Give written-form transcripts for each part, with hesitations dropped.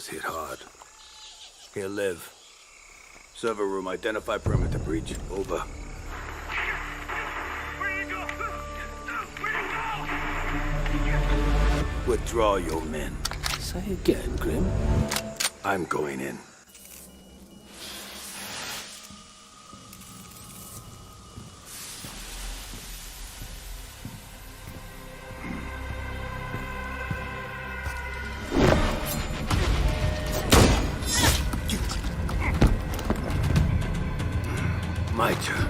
was hit hard. He'll live. Server room, identify perimeter breach. Over. Where you go? Where you go? Withdraw your men. Say again, Grim. I'm going in. My turn.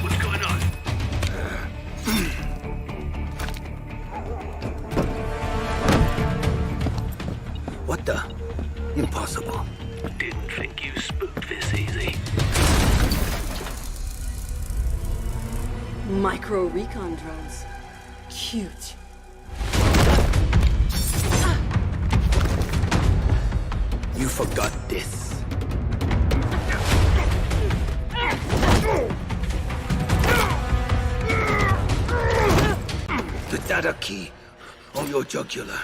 What's going on? What the? Impossible. Didn't think you spooked this easy. Micro recon drones. Cute. You forgot this. The data key on your jugular.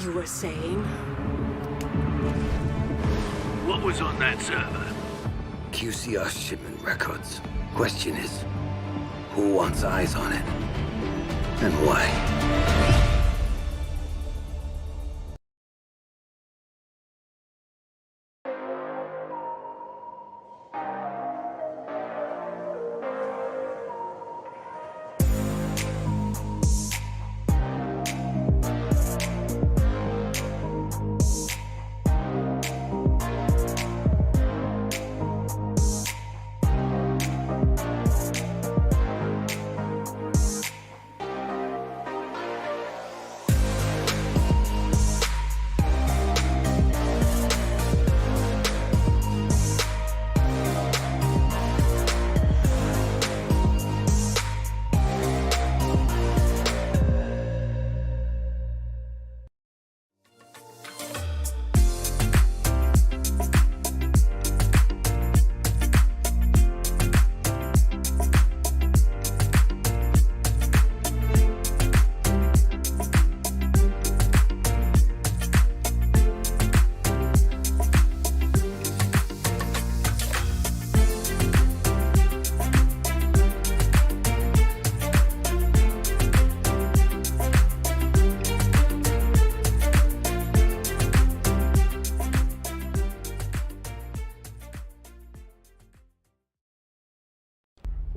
You were saying? What was on that server? QCR shipment records. Question is, who wants eyes on it? And why?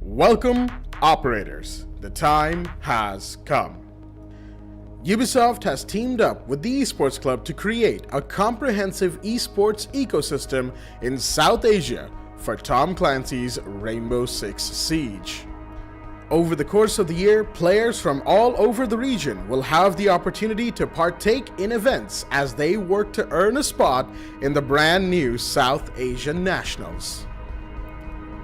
Welcome, operators. The time has come. Ubisoft has teamed up with the Esports Club to create a comprehensive esports ecosystem in South Asia for Tom-Clancys-Rainbow-Six-Siege. Over the course of the year, players from all over the region will have the opportunity to partake in events as they work to earn a spot in the brand new South Asian Nationals.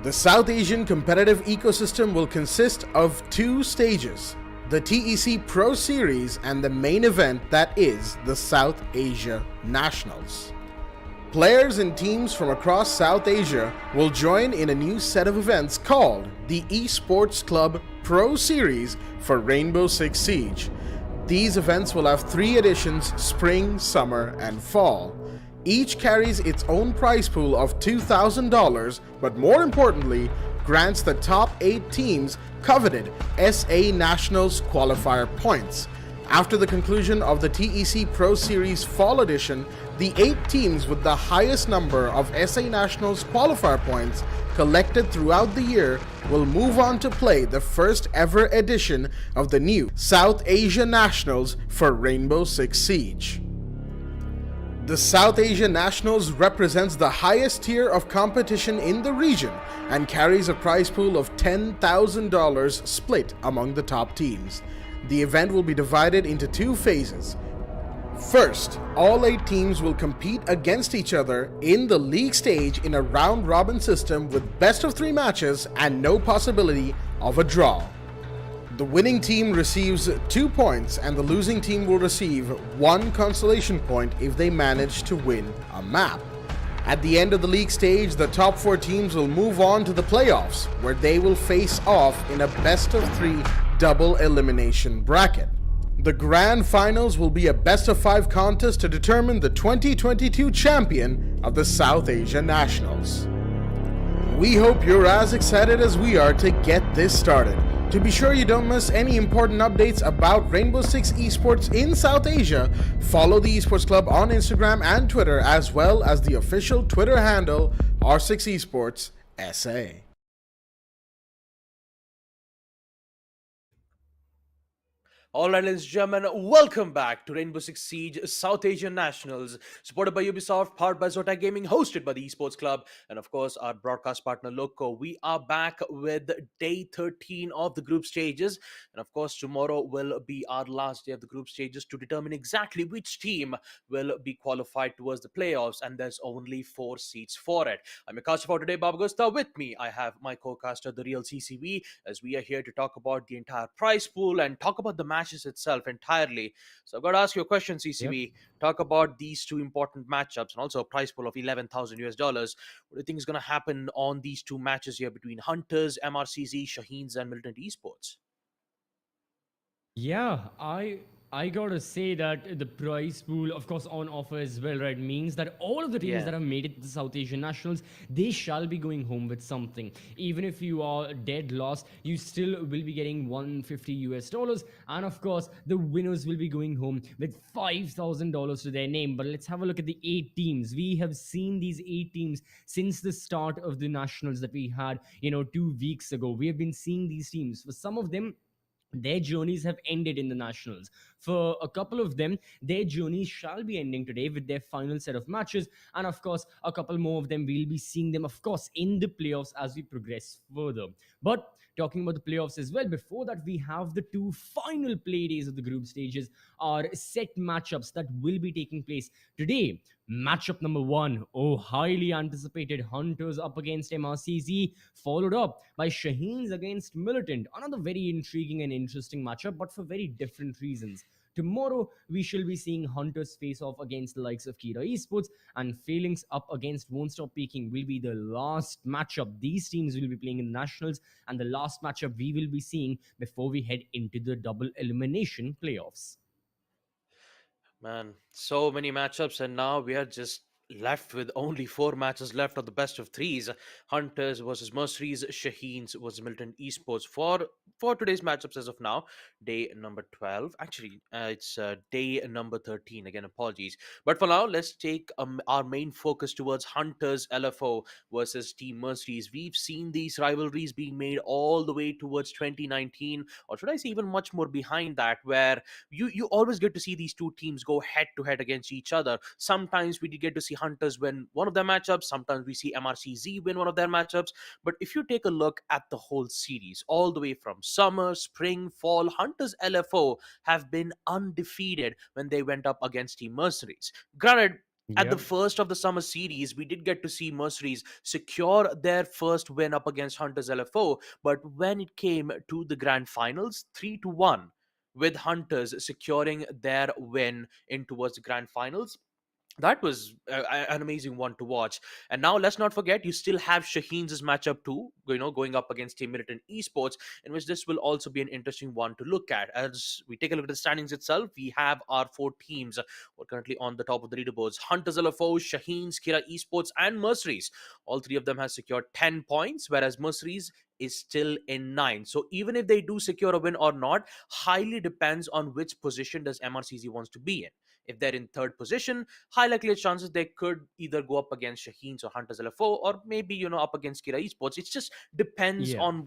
The South Asian competitive ecosystem will consist of two stages, the TEC Pro Series and the main event that is the South Asia Nationals. Players and teams from across South Asia will join in a new set of events called the Esports Club Pro Series for Rainbow-Six-Siege. These events will have 3 editions: spring, summer, and fall. Each carries its own prize pool of $2,000, but more importantly, grants the top 8 teams coveted SA Nationals qualifier points. After the conclusion of the TEC Pro Series Fall Edition, the 8 teams with the highest number of SA Nationals qualifier points collected throughout the year will move on to play the first ever edition of the new South Asia Nationals for Rainbow-Six-Siege. The South Asia Nationals represents the highest tier of competition in the region and carries a prize pool of $10,000 split among the top teams. The event will be divided into 2 phases. First, all 8 teams will compete against each other in the league stage in a round-robin system with best of 3 matches and no possibility of a draw. The winning team receives 2 points and the losing team will receive 1 consolation point if they manage to win a map. At the end of the league stage, the top 4 teams will move on to the playoffs, where they will face off in a best-of-3 double elimination bracket. The grand finals will be a best-of-5 contest to determine the 2022 champion of the South Asia Nationals. We hope you're as excited as we are to get this started. To be sure you don't miss any important updates about Rainbow Six Esports in South Asia, follow the Esports Club on Instagram and Twitter, as well as the official Twitter handle R6 Esports SA. Alright, ladies and gentlemen, welcome back to Rainbow Six Siege South Asian Nationals, supported by Ubisoft, powered by Zotac Gaming, hosted by the Esports Club, and of course our broadcast partner Loco. We are back with day 13 of the group stages, and of course tomorrow will be our last day of the group stages to determine exactly which team will be qualified towards the playoffs, and there's only 4 seats for it. I'm your caster for today, Baba Gusta. With me, I have my co-caster, the real CCV, as we are here to talk about the entire prize pool and talk about the matches itself entirely. So I've got to ask you a question, CCV. Yep. Talk about these two important matchups and also a prize pool of 11,000 US dollars. What do you think is going to happen on these two matches here between Hunters, MRCZ, Shaheens, and MLT Esports? Yeah, I gotta say that the prize pool, of course, on offer as well, right? Means that all of the teams Yeah. that have made it to the South Asian Nationals, they shall be going home with something. Even if you are dead lost, you still will be getting 150 US dollars, and of course, the winners will be going home with $5,000 to their name. But let's have a look at the 8 teams. We have seen these 8 teams since the start of the Nationals that we had, 2 weeks ago. We have been seeing these teams. For some of them, their journeys have ended in the Nationals. For a couple of them, their journeys shall be ending today with their final set of matches. And of course, a couple more of them, we'll be seeing them, of course, in the playoffs as we progress further. But talking about the playoffs as well, before that, we have the 2 final play days of the group stages, are set matchups that will be taking place today. Matchup number 1, highly anticipated Hunters up against MRCZ, followed up by Shaheens against Militant. Another very intriguing and interesting matchup, but for very different reasons. Tomorrow, we shall be seeing Hunters face off against the likes of KIRA Esports, and Phalanx up against Won't Stop Peaking will be the last matchup these teams will be playing in the Nationals, and the last matchup we will be seeing before we head into the double elimination playoffs. Man, so many matchups, and now we are just left with only 4 matches left of the best of threes. Hunters versus MercenarieZ, Shaheens versus Militant Esports for today's matchups as of now. Day number 12. Actually, it's day number 13. Again, apologies. But for now, let's take our main focus towards Hunters LFO versus Team MercenarieZ. We've seen these rivalries being made all the way towards 2019, or should I say even much more behind that, where you always get to see these two teams go head to head against each other. Sometimes we get to see Hunters win one of their matchups, sometimes we see MRCZ win one of their matchups. But if you take a look at the whole series, all the way from summer, spring, fall, Hunters LFO have been undefeated when they went up against Team MercenarieZ. Granted, at the Yep. first of the summer series, we did get to see MercenarieZ secure their first win up against Hunters LFO, but when it came to the grand finals, 3-1, with Hunters securing their win in towards the grand finals. That was an amazing one to watch. And now let's not forget, you still have Shaheens' matchup too, going up against Team Militant Esports, in which this will also be an interesting one to look at. As we take a look at the standings itself, we have our 4 teams who are currently on the top of the leaderboards: Hunters LFO, Shaheens, KIRA Esports, and MercenarieZ. All 3 of them have secured 10 points, whereas MercenarieZ is still in 9. So even if they do secure a win or not, highly depends on which position does MRCZ wants to be in. If they're in 3rd position, high likely chances they could either go up against Shaheens or Hunters LFO, or maybe up against KIRA Esports. It just depends Yeah. on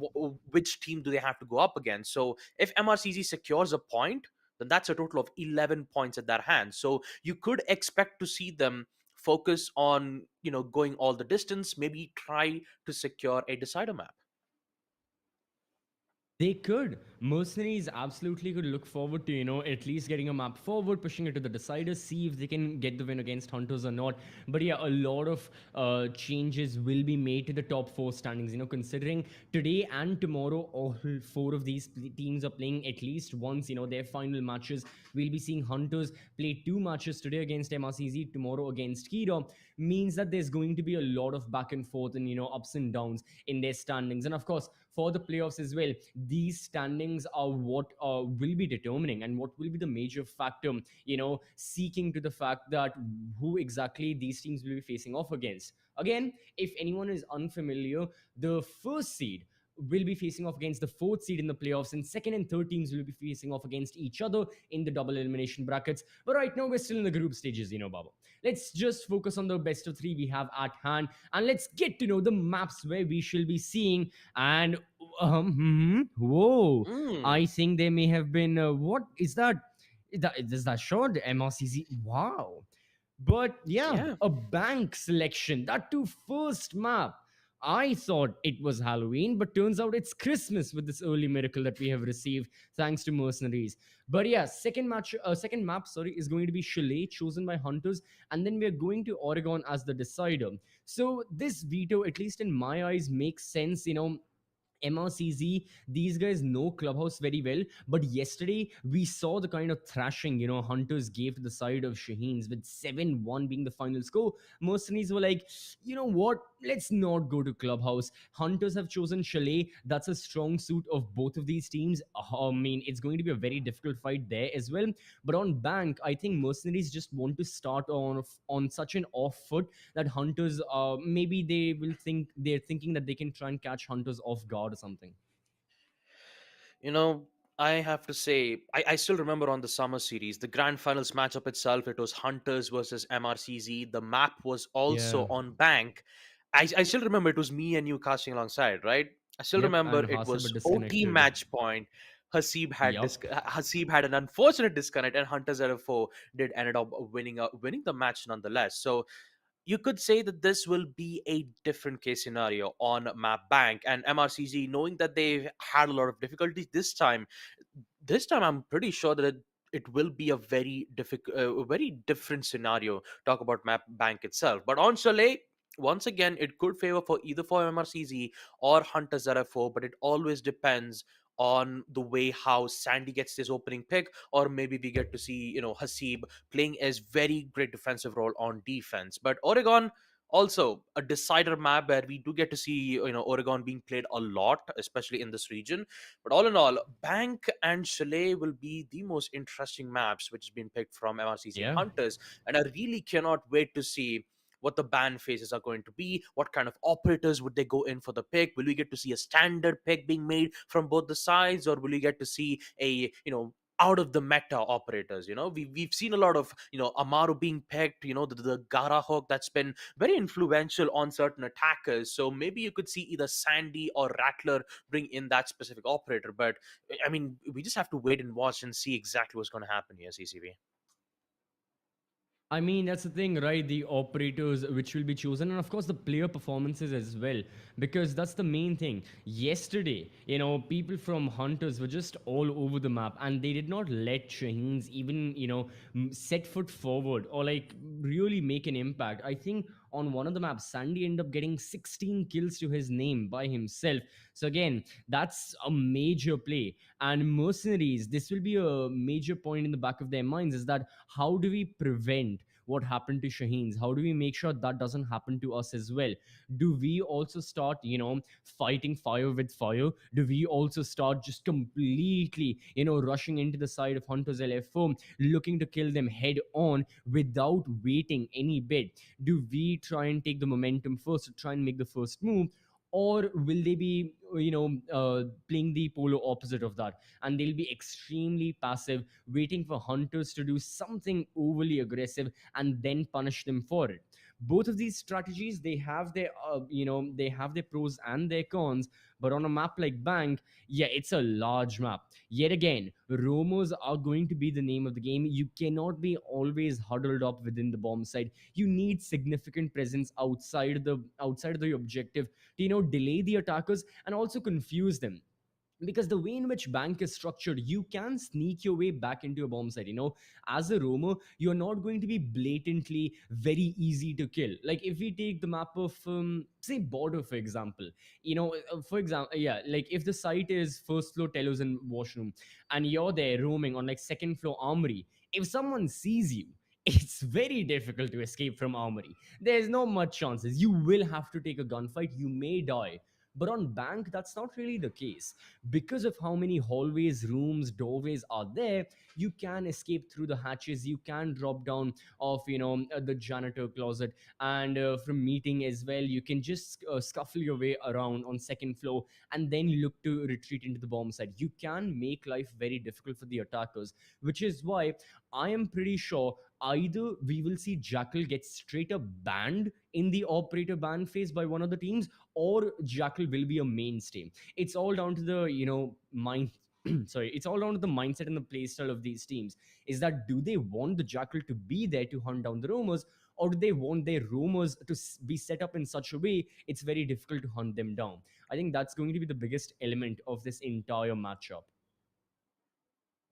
which team do they have to go up against. So if MRCZ secures a point, then that's a total of 11 points at their hands. So you could expect to see them focus on going all the distance, maybe try to secure a decider map. They could. Mercenaries absolutely could look forward to, at least getting a map forward, pushing it to the deciders, see if they can get the win against Hunters or not. But yeah, a lot of changes will be made to the top four standings, considering today and tomorrow, all four of these teams are playing at least once, their final matches. We'll be seeing Hunters play two matches today against MRCZ, tomorrow against KIRA. Means that there's going to be a lot of back and forth and, ups and downs in their standings. And of course, for the playoffs as well, these standings are what will be determining and what will be the major factor, seeking to the fact that who exactly these teams will be facing off against. Again, if anyone is unfamiliar, the first seed will be facing off against the fourth seed in the playoffs, and second and third teams will be facing off against each other in the double elimination brackets. But right now, we're still in the group stages, Baba. Let's just focus on the best of three we have at hand, and let's get to know the maps where we shall be seeing. And whoa, Mm, I think there may have been what is that? Is that short MRCZ? Wow. But yeah, yeah. a bank selection, that too first map. I thought it was Halloween, but turns out it's Christmas with this early miracle that we have received thanks to Mercenaries. But yeah, second map, sorry, is going to be Chalet, chosen by Hunters, and then we're going to Oregon as the decider. So this veto, at least in my eyes, makes sense. MRCZ, these guys know Clubhouse very well. But yesterday, we saw the kind of thrashing, Hunters gave to the side of Shaheens with 7-1 being the final score. Mercenaries were like, you know what? Let's not go to Clubhouse. Hunters have chosen Chalet. That's a strong suit of both of these teams. I mean, it's going to be a very difficult fight there as well. But on Bank, I think Mercenaries just want to start on such an off foot that Hunters, maybe they're thinking that they can try and catch Hunters off guard or something. You know, I have to say, I still remember on the summer series, the grand finals matchup itself, it was Hunters versus MRCZ. The map was also Yeah. on Bank. I still remember it was me and you casting alongside, right? I still Yep. remember And it Hasib was OT disconnected. match point. Yup. Hasib had an unfortunate disconnect, and Hunters LFO did ended up winning the match nonetheless. So you could say that this will be a different case scenario on Map Bank and MRCZ, knowing that they've had a lot of difficulties this time. This time, I'm pretty sure that it will be a very difficult, a very different scenario. Talk about Map Bank itself, but on Chalet. Once again, it could favor for either for MRCZ or Hunter ZFO, but it always depends on the way how Sandy gets his opening pick, or maybe we get to see, Hasib playing as very great defensive role on defense. But Oregon also a decider map where we do get to see Oregon being played a lot, especially in this region. But all in all, Bank and Chalet will be the most interesting maps which has been picked from MRCC and Yeah. Hunters, and I really cannot wait to see what the ban phases are going to be, what kind of operators would they go in for the pick. Will we get to see a standard pick being made from both the sides, or will we get to see a out of the meta operators? We've seen a lot of Amaru being picked, the Gara hook that's been very influential on certain attackers. So maybe you could see either Sandy or Rattler bring in that specific operator. But I mean, we just have to wait and watch and see exactly what's going to happen here, CCV. I mean, that's the thing, right? The operators which will be chosen, and of course, the player performances as well, because that's the main thing. Yesterday, people from Hunters were just all over the map, and they did not let Shaheens even, set foot forward or like really make an impact. I think on one of the maps, Sandy ended up getting 16 kills to his name by himself. So again, that's a major play. And Mercenaries, this will be a major point in the back of their minds, is that how do we prevent what happened to Shaheens? How do we make sure that doesn't happen to us as well? Do we also start, fighting fire with fire? Do we also start just completely, rushing into the side of Hunters LFO, looking to kill them head on without waiting any bit? Do we try and take the momentum first to try and make the first move? Or will they be playing the polar opposite of that, and they'll be extremely passive, waiting for Hunters to do something overly aggressive and then punish them for it? Both of these strategies, they have their they have their pros and their cons. But on a map like Bank, yeah, it's a large map. Yet again, Romos are going to be the name of the game. You cannot be always huddled up within the bomb site. You need significant presence outside of the objective to delay the attackers and also confuse them. because the way in which bank is structured, you can sneak your way back into a bomb site. As a roamer, you're not going to be blatantly very easy to kill. Like if we take the map of say border, for example, for example, yeah, like if the site is first floor telos and washroom, and you're there roaming on like second floor armory, if someone sees you, it's very difficult to escape from armory. There's no much chances. You will have to take a gunfight. You may die. But on bank, that's not really the case. Because of how many hallways, rooms, doorways are there, you can escape through the hatches. You can drop down off, the janitor closet, and from meeting as well, you can just scuffle your way around on second floor, and then you look to retreat into the bomb site. You can make life very difficult for the attackers, which is why I am pretty sure either we will see Jackal get straight up banned in the operator ban phase by one of the teams, or Jackal will be a mainstay. It's all down to the mind. Sorry, it's all down to the mindset and the playstyle of these teams. Is that, do they want the Jackal to be there to hunt down the roamers, or do they want their roamers to be set up in such a way it's very difficult to hunt them down? I think that's going to be the biggest element of this entire matchup.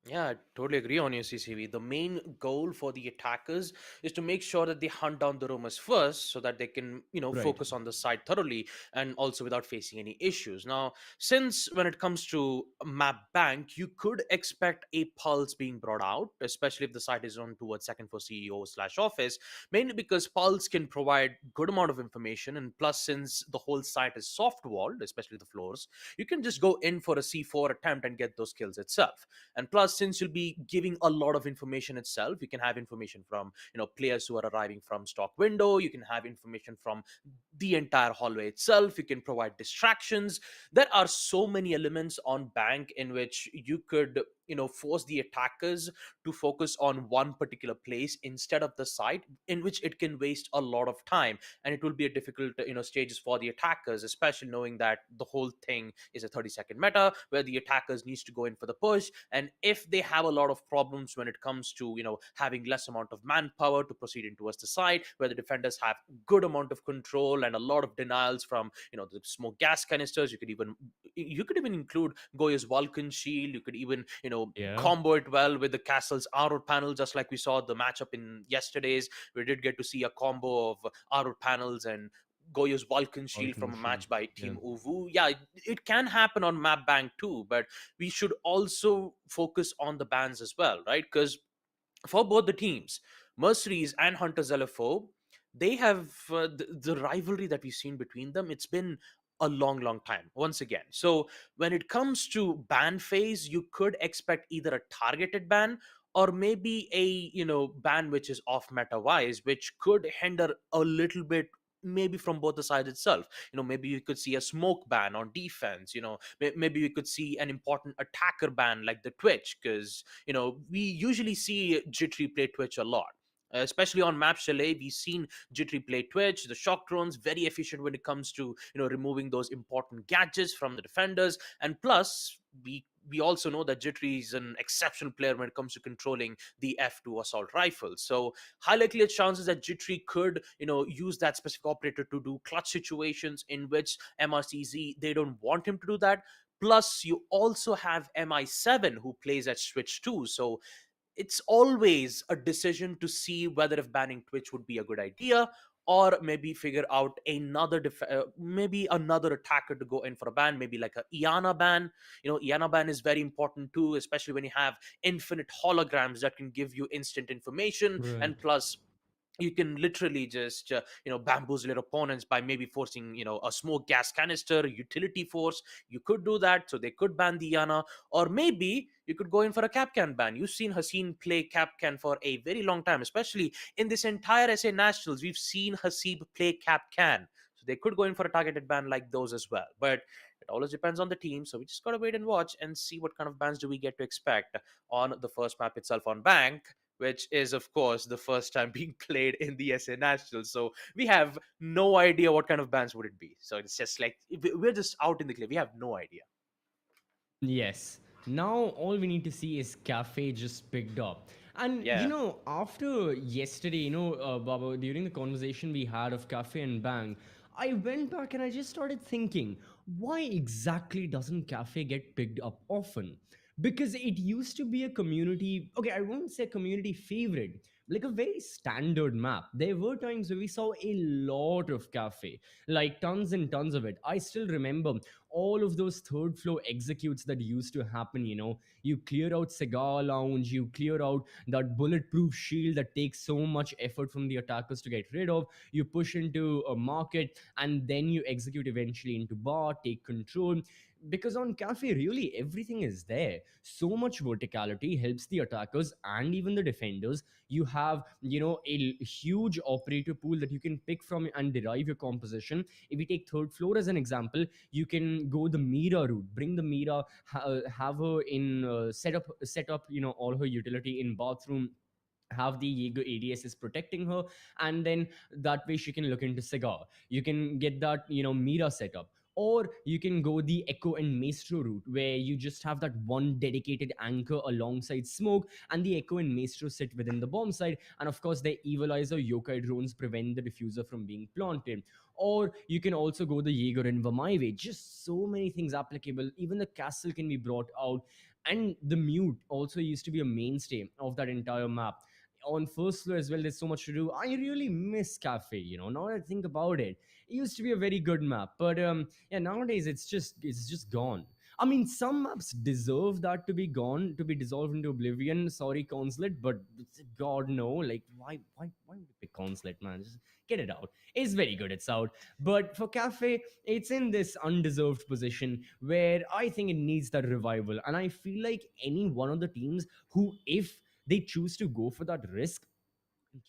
Yeah, I totally agree on you, CCV. The main goal for the attackers is to make sure that they hunt down the rumors first so that they can, Right. focus on the side thoroughly and also without facing any issues. Now, since when it comes to map bank, you could expect a pulse being brought out, especially if the site is on towards second for CEO/office, mainly because pulse can provide good amount of information. And plus, since the whole site is soft walled, especially the floors, you can just go in for a C4 attempt and get those kills itself. And plus, since you'll be giving a lot of information itself, you can have information from players who are arriving from stock window, you can have information from the entire hallway itself, you can provide distractions. There are so many elements on bank in which you could force the attackers to focus on one particular place instead of the site, in which it can waste a lot of time, and it will be a difficult stages for the attackers, especially knowing that the whole thing is a 30-second meta where the attackers needs to go in for the push. And if they have a lot of problems when it comes to having less amount of manpower to proceed in towards the site, where the defenders have good amount of control and a lot of denials from the smoke gas canisters, you could even include Goya's Vulcan shield, you could even Yeah. combo it well with the castle's armor panel, just like we saw the matchup in yesterday's. We did get to see a combo of armor panels and Goya's Vulcan shield Vulcan from a shield. match by Yeah. Team UWU. Yeah, it can happen on map bank too, but we should also focus on the bans as well, right? Because for both the teams, MercenarieZ and Hunters LFO, they have the rivalry that we've seen between them. It's been a long, long time once again. So when it comes to ban phase, you could expect either a targeted ban or maybe a ban which is off meta wise, which could hinder a little bit, maybe from both the sides itself. Maybe you could see a smoke ban on defense. Maybe we could see an important attacker ban like the Twitch, because we usually see Jittery play Twitch a lot. Especially on Map Chalet, we've seen Jittery play Twitch. The shock drones very efficient when it comes to removing those important gadgets from the defenders. And plus, we also know that Jittery is an exceptional player when it comes to controlling the F2 assault rifles. So high likelihood chances that Jittery could use that specific operator to do clutch situations in which MRCZ, they don't want him to do that. Plus, you also have MI7 who plays at Switch too. So it's always a decision to see whether if banning Twitch would be a good idea, or maybe figure out another maybe another attacker to go in for a ban, maybe like a Iana ban. Iana ban is very important too, especially when you have infinite holograms that can give you instant information. Right. And plus, you can literally just bamboozle your opponents by maybe forcing a smoke gas canister utility force. You could do that, so they could ban the Yana. Or maybe you could go in for a Capcan ban. You've seen Haseen play Capcan for a very long time, especially in this entire SA Nationals. We've seen Hasib play Capcan, so they could go in for a targeted ban like those as well. But it always depends on the team, so we just gotta wait and watch and see what kind of bans do we get to expect on the first map itself on bank, which is, of course, the first time being played in the SA Nationals. So we have no idea what kind of bands would it be. So it's just like we're just out in the clear. We have no idea. Yes. Now all we need to see is Cafe just picked up. And Yeah. after yesterday, Baba, during the conversation we had of Cafe and Bang, I went back and I just started thinking, why exactly doesn't Cafe get picked up often? Because it used to be a community, okay, I won't say community favorite, like a very standard map. There were times where we saw a lot of Cafe, like tons and tons of it. I still remember all of those third floor executes that used to happen. You clear out Cigar Lounge, you clear out that bulletproof shield that takes so much effort from the attackers to get rid of, you push into a market, and then you execute eventually into bar, take control. Because on Cafe, really everything is there. So much verticality helps the attackers and even the defenders. You have, a huge operator pool that you can pick from and derive your composition. If we take third floor as an example, you can go the Mira route, bring the Mira, have her in set up all her utility in bathroom, have the Jaeger ADS is protecting her, and then that way she can look into Cigar. You can get that, Mira setup. Or you can go the Echo and Maestro route, where you just have that one dedicated anchor alongside Smoke, and the Echo and Maestro sit within the bomb side. And of course, the Evilizer Yokai drones prevent the diffuser from being planted. Or you can also go the Jaeger and Vamaive. Just so many things applicable. Even the castle can be brought out. And the Mute also used to be a mainstay of that entire map. On first floor as well, there's so much to do. I really miss Cafe, now that I think about it. It used to be a very good map, but yeah, nowadays it's just gone. I mean, some maps deserve that to be gone, to be dissolved into oblivion. Sorry, Consulate, but God no. Like, why would you pick Consulate, man? Just get it out. It's very good, it's out. But for Cafe, it's in this undeserved position where I think it needs that revival. And I feel like any one of the teams who, if they choose to go for that risk,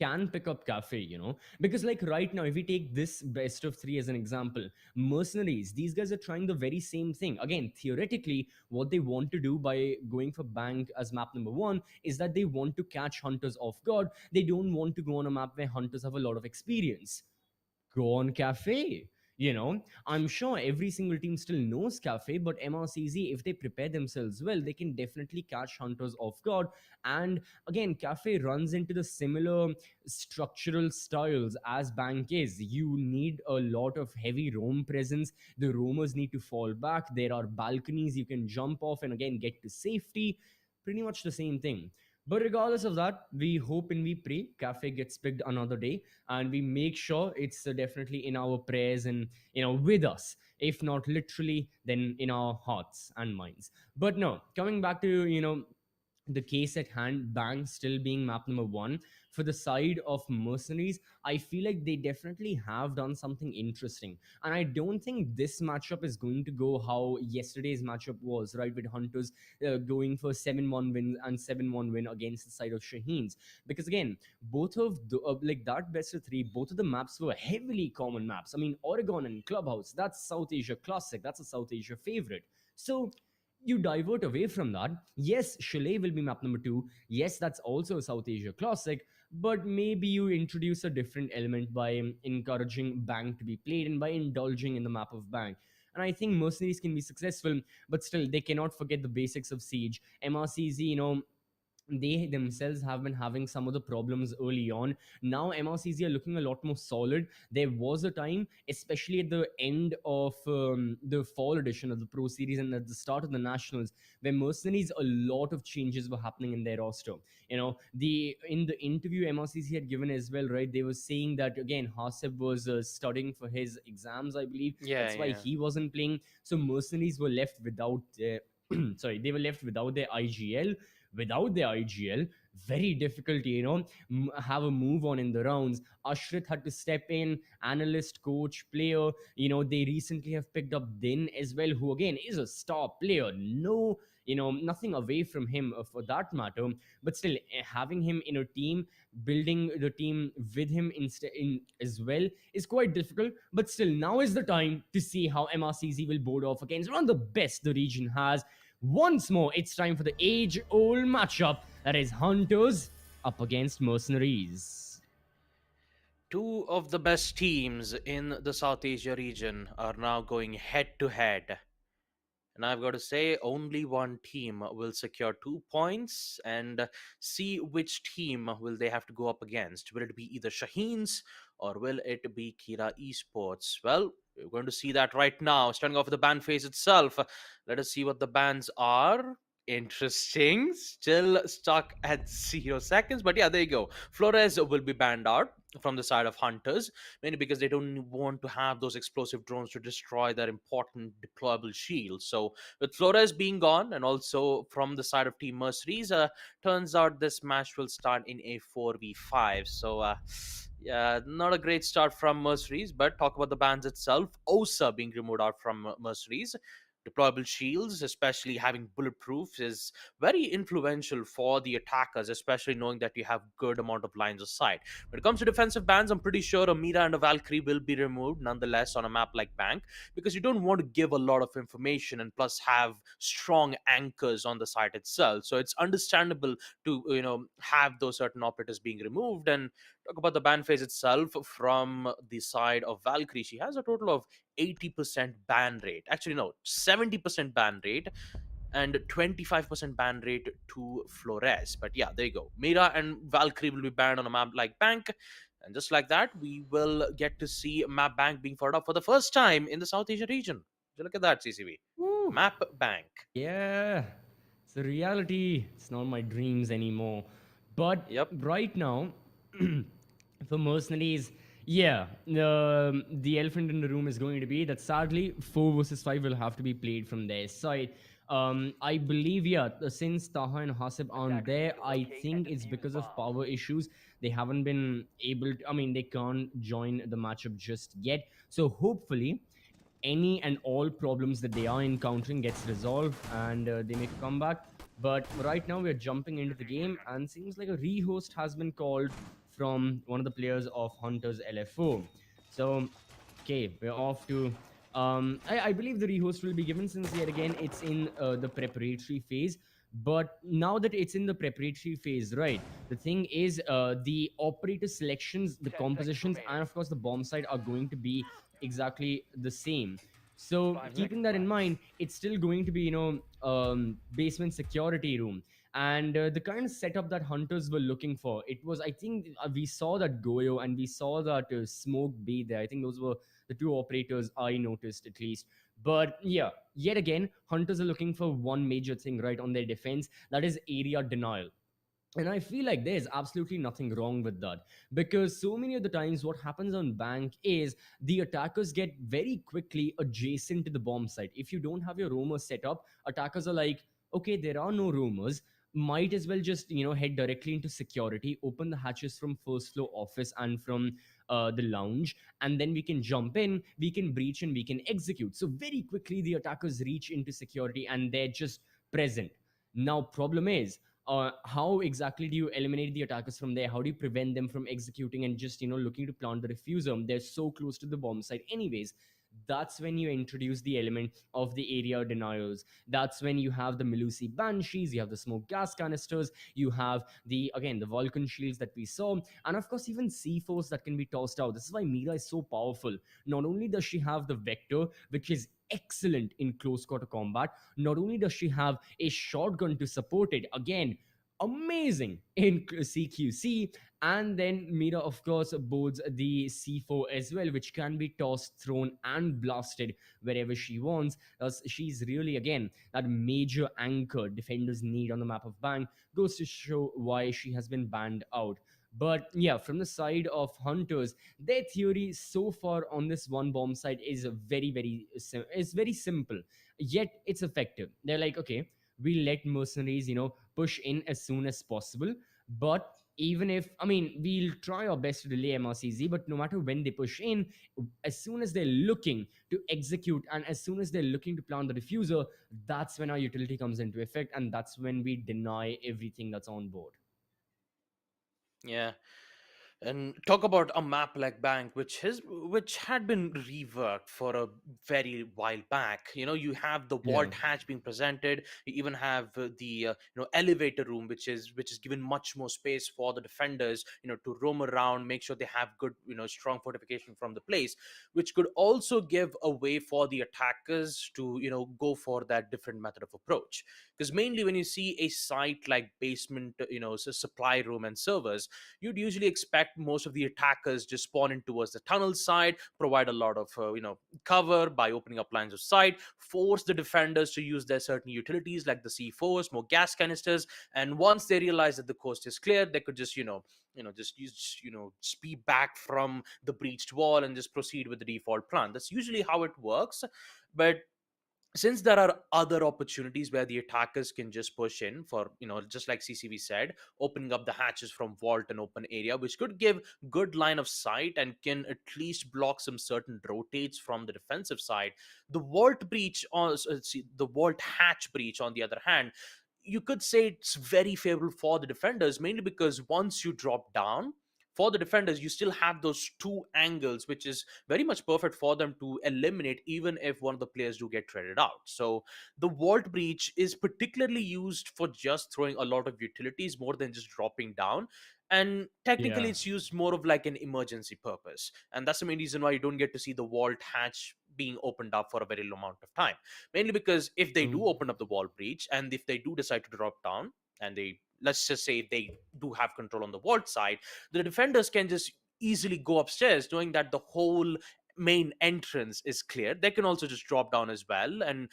can pick up Cafe, because like right now, if we take this best of three as an example, MercenarieZ, these guys are trying the very same thing. Again, theoretically, what they want to do by going for Bank as map number one is that they want to catch Hunters off guard. They don't want to go on a map where Hunters have a lot of experience. Go on Cafe. I'm sure every single team still knows Cafe, but MRCZ, if they prepare themselves well, they can definitely catch Hunters off guard. And again, Cafe runs into the similar structural styles as Bank is. You need a lot of heavy roam presence. The roamers need to fall back. There are balconies you can jump off and again get to safety. Pretty much the same thing. But regardless of that, we hope and we pray Cafe gets picked another day, and we make sure it's definitely in our prayers and with us. If not literally, then in our hearts and minds. But no, coming back to the case at hand, Bang still being map number one. For the side of MercenarieZ, I feel like they definitely have done something interesting. And I don't think this matchup is going to go how yesterday's matchup was, right? With Hunters going for 7-1 win and 7-1 win against the side of Shaheens. Because again, both of the, like that best of three, both of the maps were heavily common maps. I mean, Oregon and Clubhouse, that's South Asia classic. That's a South Asia favorite. So you divert away from that. Yes, Chalet will be map number two. Yes, that's also a South Asia classic, but maybe you introduce a different element by encouraging Bang to be played and by indulging in the map of Bang. And I think MercenarieZ can be successful, but still, they cannot forget the basics of Siege. MRCZ, they themselves have been having some of the problems early on. Now MRCZ are looking a lot more solid. There was a time, especially at the end of the fall edition of the Pro Series and at the start of the Nationals, where MercenarieZ, a lot of changes were happening in their roster. In the interview MRCZ had given as well, right, they were saying that again Haseb was studying for his exams, I believe. That's why he wasn't playing. So MercenarieZ were left without sorry, they were left without their IGL. Without the IGL, very difficult, have a move on in the rounds. Ashrit had to step in, analyst, coach, player. They recently have picked up Din as well, who again is a star player. No, nothing away from him for that matter. But still, having him in a team, building the team with him in as well is quite difficult. But still, now is the time to see how MRCZ will board off against one of the best the region has. Once more, it's time for the age-old matchup that is Hunters up against MercenarieZ. Two of the best teams in the South Asia region are now going head to head. And I've got to say, only one team will secure 2 points, and see which team will they have to go up against. Will it be either Shaheens or will it be KIRA Esports? Well, we're going to see that right now. Starting off with the ban phase itself, let us see what the bans are. Interesting. Still stuck at 0 seconds, but yeah, there you go. Flores will be banned out from the side of Hunters, mainly because they don't want to have those explosive drones to destroy their important deployable shields. So with Flores being gone, and also from the side of Team Mercenaries, turns out this match will start in a 4v5. So yeah, not a great start from Mercenaries, but talk about the bans itself. Osa being removed out from Mercenaries. Deployable shields, especially having bulletproof, is very influential for the attackers, especially knowing that you have good amount of lines of sight. When it comes to defensive bans, I'm pretty sure a Mira and a Valkyrie will be removed nonetheless on a map like Bank, because you don't want to give a lot of information and plus have strong anchors on the site itself. So it's understandable to have those certain operators being removed. And talk about the ban phase itself from the side of Valkyrie. She has a total of 80% ban rate. Actually, no, 70% ban rate and 25% ban rate to Flores. But yeah, there you go. Mira and Valkyrie will be banned on a map like Bank. And just like that, we will get to see Map Bank being fired up for the first time in the South Asia region. So look at that, CCV. Woo. Map Bank. Yeah, it's a reality. It's not my dreams anymore. But Yep. right now, for mercenaries, yeah, the elephant in the room is going to be that sadly 4 versus 5 will have to be played from their side. I believe, yeah, since Taha and Hasib aren't there, I think it's because of power issues. They haven't been able to, I mean, they can't join the matchup just yet. So hopefully, any and all problems that they are encountering gets resolved and they make a comeback. But right now we're jumping into the game and seems like a rehost has been called from one of the players of Hunters LFO. So okay, we're off to I believe the rehost will be given since yet again it's in the preparatory phase. But now that it's in the preparatory phase, right, the thing is the operator selections, the compositions, and of course the bomb site are going to be exactly the same. So keeping that in mind, it's still going to be basement security room. And the kind of setup that Hunters were looking for, it was, I think, we saw that Goyo and we saw that Smoke B there. I think those were the two operators I noticed at least. But yeah, yet again, Hunters are looking for one major thing right on their defense, that is area denial. And I feel like there's absolutely nothing wrong with that, because so many of the times what happens on Bank is the attackers get very quickly adjacent to the bomb site. If you don't have your roamer set up, attackers are like, okay, there are no roamers, might as well just head directly into security, open the hatches from first floor office and from the lounge, and then we can jump in, we can breach, and we can execute. So very quickly the attackers reach into security and they're just present. Now problem is, how exactly do you eliminate the attackers from there? How do you prevent them from executing and just looking to plant the diffuser? They're so close to the bomb site anyways. That's when you introduce the element of the area deniers. That's when you have the Melusi Banshees, you have the smoke gas canisters, you have the Vulcan shields that we saw, and of course even C4s that can be tossed out. This is why Mira is so powerful. Not only does she have the Vector, which is excellent in close quarter combat, not only does she have a shotgun to support it, again, amazing in CQC, and then Mira of course boards the C4 as well, which can be tossed, thrown, and blasted wherever she wants. Thus she's really, again, that major anchor defenders need on the map of Bang. Goes to show why she has been banned out. But yeah, from the side of Hunters, their theory so far on this one bomb site is very simple, yet it's effective. They're like, okay, we let mercenaries push in as soon as possible, but even if, I mean, we'll try our best to delay MRCZ, but no matter when they push in, as soon as they're looking to execute and as soon as they're looking to plant the diffuser, that's when our utility comes into effect, and that's when we deny everything that's on board. Yeah. And talk about a map like Bank, which had been reworked for a very while back. You have the Yeah. vault hatch being presented. You even have the elevator room, which is given much more space for the defenders to roam around, make sure they have good strong fortification from the place, which could also give a way for the attackers to go for that different method of approach. Because mainly when you see a site like basement supply room and servers, you'd usually expect fact, most of the attackers just spawn in towards the tunnel side, provide a lot of cover by opening up lines of sight, force the defenders to use their certain utilities like the C4s, more gas canisters, and once they realize that the coast is clear, they could just just use speed back from the breached wall and just proceed with the default plan. That's usually how it works. But since there are other opportunities where the attackers can just push in for, just like CCV said, opening up the hatches from vault and open area, which could give good line of sight and can at least block some certain rotates from the defensive side. The vault breach the vault hatch breach, on the other hand, you could say it's very favorable for the defenders, mainly because once you drop down, for the defenders, you still have those two angles, which is very much perfect for them to eliminate, even if one of the players do get traded out. So the vault breach is particularly used for just throwing a lot of utilities more than just dropping down. And technically, Yeah. it's used more of like an emergency purpose. And that's the main reason why you don't get to see the vault hatch being opened up for a very long amount of time. Mainly because if they do True. open up the wall breach and if they do decide to drop down, and they, let's just say they do have control on the vault side, the defenders can just easily go upstairs knowing that the whole main entrance is clear. They can also just drop down as well, and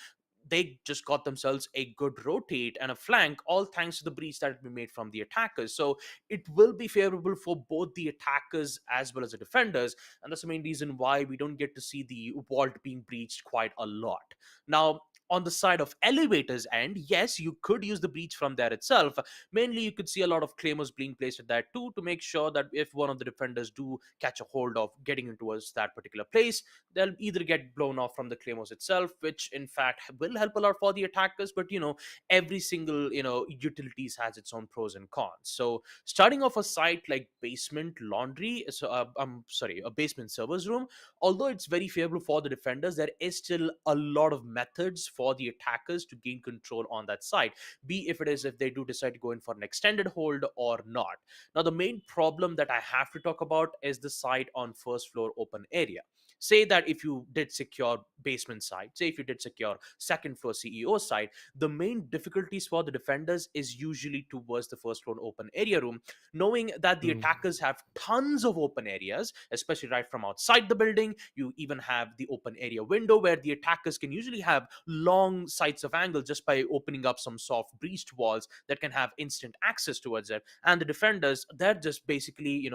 they just got themselves a good rotate and a flank, all thanks to the breach that had been made from the attackers. So it will be favorable for both the attackers as well as the defenders, and that's the main reason why we don't get to see the vault being breached quite a lot. Now, on the side of elevators end, yes, you could use the breach from there itself. Mainly, you could see a lot of claymores being placed at that too, to make sure that if one of the defenders do catch a hold of getting into that particular place, they'll either get blown off from the claymores itself, which in fact will help a lot for the attackers. But every single utilities has its own pros and cons. So starting off a site like basement laundry, so I'm sorry, a basement servers room, although it's very favorable for the defenders, there is still a lot of methods for the attackers to gain control on that site, be if they do decide to go in for an extended hold or not. Now, the main problem that I have to talk about is the site on first floor open area. Say that if you did secure basement side, say if you did secure second floor CEO side, the main difficulties for the defenders is usually towards the first floor open area room, knowing that the True. attackers have tons of open areas, especially right from outside the building. You even have the open area window where the attackers can usually have long sights of angle just by opening up some soft breached walls that can have instant access towards it. And the defenders, they're just basically,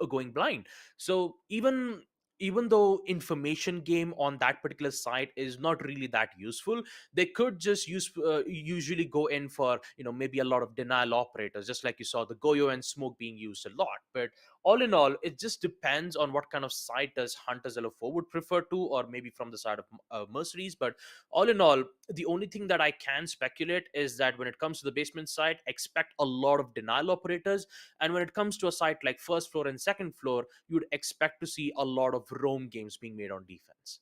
going blind. So even though information game on that particular site is not really that useful, they could just usually go in for maybe a lot of denial operators, just like you saw the Goyo and smoke being used a lot. But all in all, it just depends on what kind of site does Hunters LFO would prefer to, or maybe from the side of mercenaries. But all in all, the only thing that I can speculate is that when it comes to the basement side, expect a lot of denial operators, and when it comes to a site like first floor and second floor, you'd expect to see a lot of roam games being made on defense.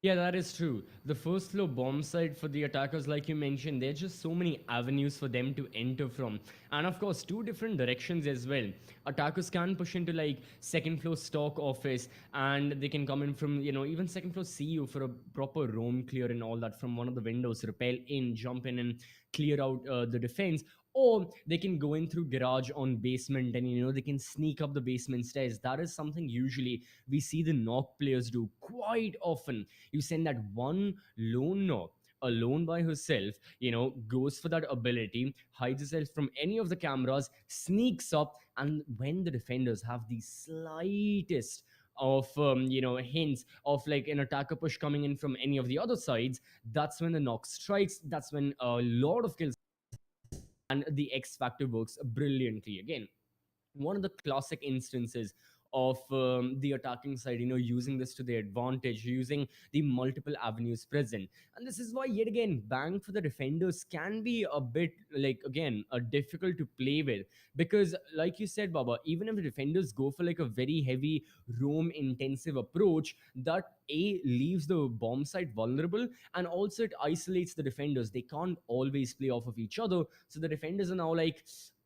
Yeah, that is true. The first floor bomb site for the attackers, like you mentioned, there's just so many avenues for them to enter from. And of course, two different directions as well. Attackers can push into like second floor stock office, and they can come in from, even second floor CEO for a proper roam clear and all that from one of the windows, rappel in, jump in and clear out the defense. Or they can go in through garage on basement, and they can sneak up the basement stairs. That is something usually we see the knock players do quite often. You send that one lone knock alone by herself, goes for that ability, hides herself from any of the cameras, sneaks up, and when the defenders have the slightest of hints of like an attacker push coming in from any of the other sides, that's when the knock strikes. That's when a lot of kills, and the X Factor works brilliantly. Again, one of the classic instances of the attacking side, using this to their advantage, using the multiple avenues present. And this is why, yet again, bang for the defenders can be a bit like, again, difficult to play with. Because, like you said, Baba, even if the defenders go for like a very heavy roam intensive approach, that leaves the bomb site vulnerable, and also it isolates the defenders. They can't always play off of each other. So the defenders are now like,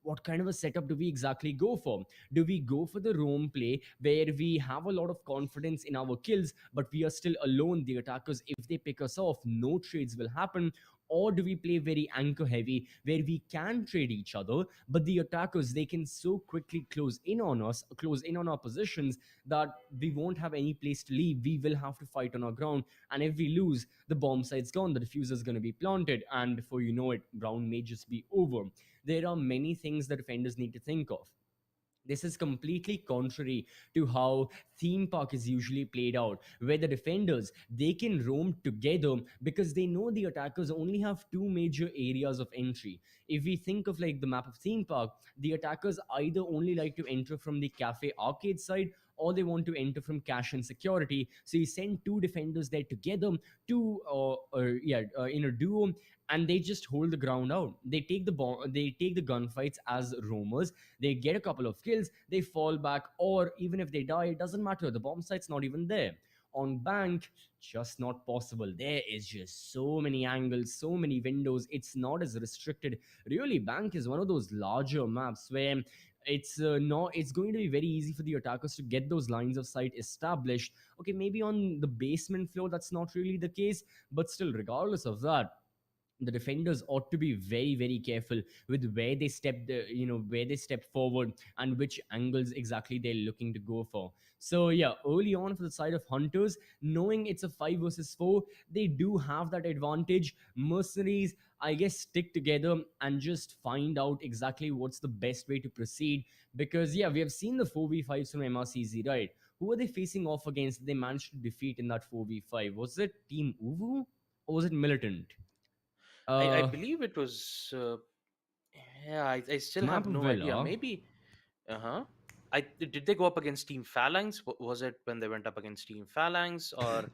what kind of a setup do we exactly go for? Do we go for the roam play where we have a lot of confidence in our kills, but we are still alone? The attackers, if they pick us off, no trades will happen. Or do we play very anchor heavy where we can trade each other, but the attackers, they can so quickly close in on us, close in on our positions, that we won't have any place to leave. We will have to fight on our ground. And if we lose, the bomb site's gone, the diffuser is going to be planted, and before you know it, round may just be over. There are many things that defenders need to think of. This is completely contrary to how theme park is usually played out, where the defenders, they can roam together because they know the attackers only have two major areas of entry. If we think of like the map of theme park, the attackers either only like to enter from the cafe arcade side, or they want to enter from cash and security. So you send two defenders there together, in a duo, and they just hold the ground out. They take they take the gunfights as roamers. They get a couple of kills, they fall back, or even if they die, it doesn't matter. The bomb site's not even there. On bank, just not possible. There is just so many angles, so many windows. It's not as restricted. Really, bank is one of those larger maps where it's going to be very easy for the attackers to get those lines of sight established. Okay, maybe on the basement floor that's not really the case, but still, regardless of that, the defenders ought to be very, very careful with where they where they step forward and which angles exactly they're looking to go for. So yeah, early on for the side of Hunters, knowing it's a 5 versus 4, they do have that advantage. Mercenaries, I guess, stick together and just find out exactly what's the best way to proceed, because yeah, we have seen the 4v5s from MRCZ, right? Who are they facing off against? They managed to defeat in that 4v5. Was it Team UWU or was it Militant? I Uh, believe it was. Yeah, I still Map have no idea. Villa. Maybe. Uh huh. Did they go up against Team Phalanx? Was it when they went up against Team Phalanx, or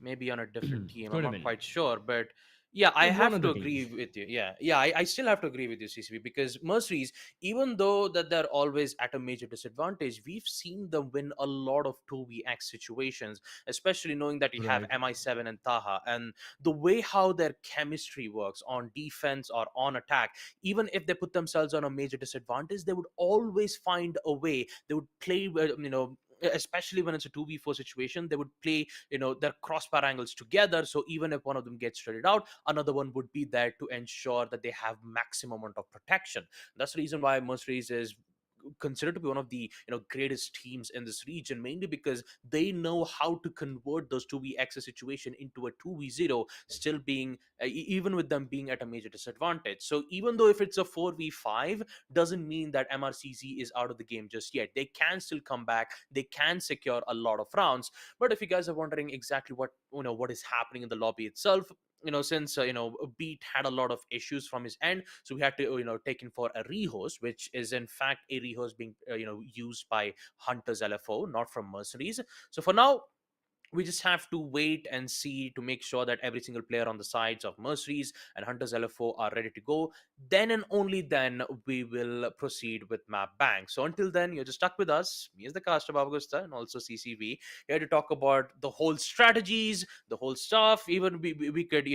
maybe on a different team? I'm Could have not been. quite sure, but yeah, I One have of to the agree teams. with you. Yeah, I still have to agree with you, CCB, because Mercenaries, even though that they're always at a major disadvantage, we've seen them win a lot of 2vx situations, especially knowing that you have Right. MI7 and Taha, and the way how their chemistry works on defense or on attack. Even if they put themselves on a major disadvantage, they would always find a way. They would play, especially when it's a 2v4 situation, they would play, their crossbar angles together. So even if one of them gets traded out, another one would be there to ensure that they have maximum amount of protection. That's the reason why Mercenaries is considered to be one of the greatest teams in this region, mainly because they know how to convert those 2v situation into a 2v0, still being even with them being at a major disadvantage. So even though if it's a 4v5, doesn't mean that MRCZ is out of the game just yet. They can still come back, they can secure a lot of rounds. But if you guys are wondering exactly what is happening in the lobby itself, since Beat had a lot of issues from his end, so we had to take in for a rehost, which is in fact a rehost being used by Hunters LFO, not from Mercenaries. So for now, we just have to wait and see to make sure that every single player on the sides of Mercenaries and Hunters LFO are ready to go. Then and only then we will proceed with Map Bank. So until then, you're just stuck with us, me as the caster Bavagusta, and also CCV, here to talk about the whole strategies, the whole stuff. Even we could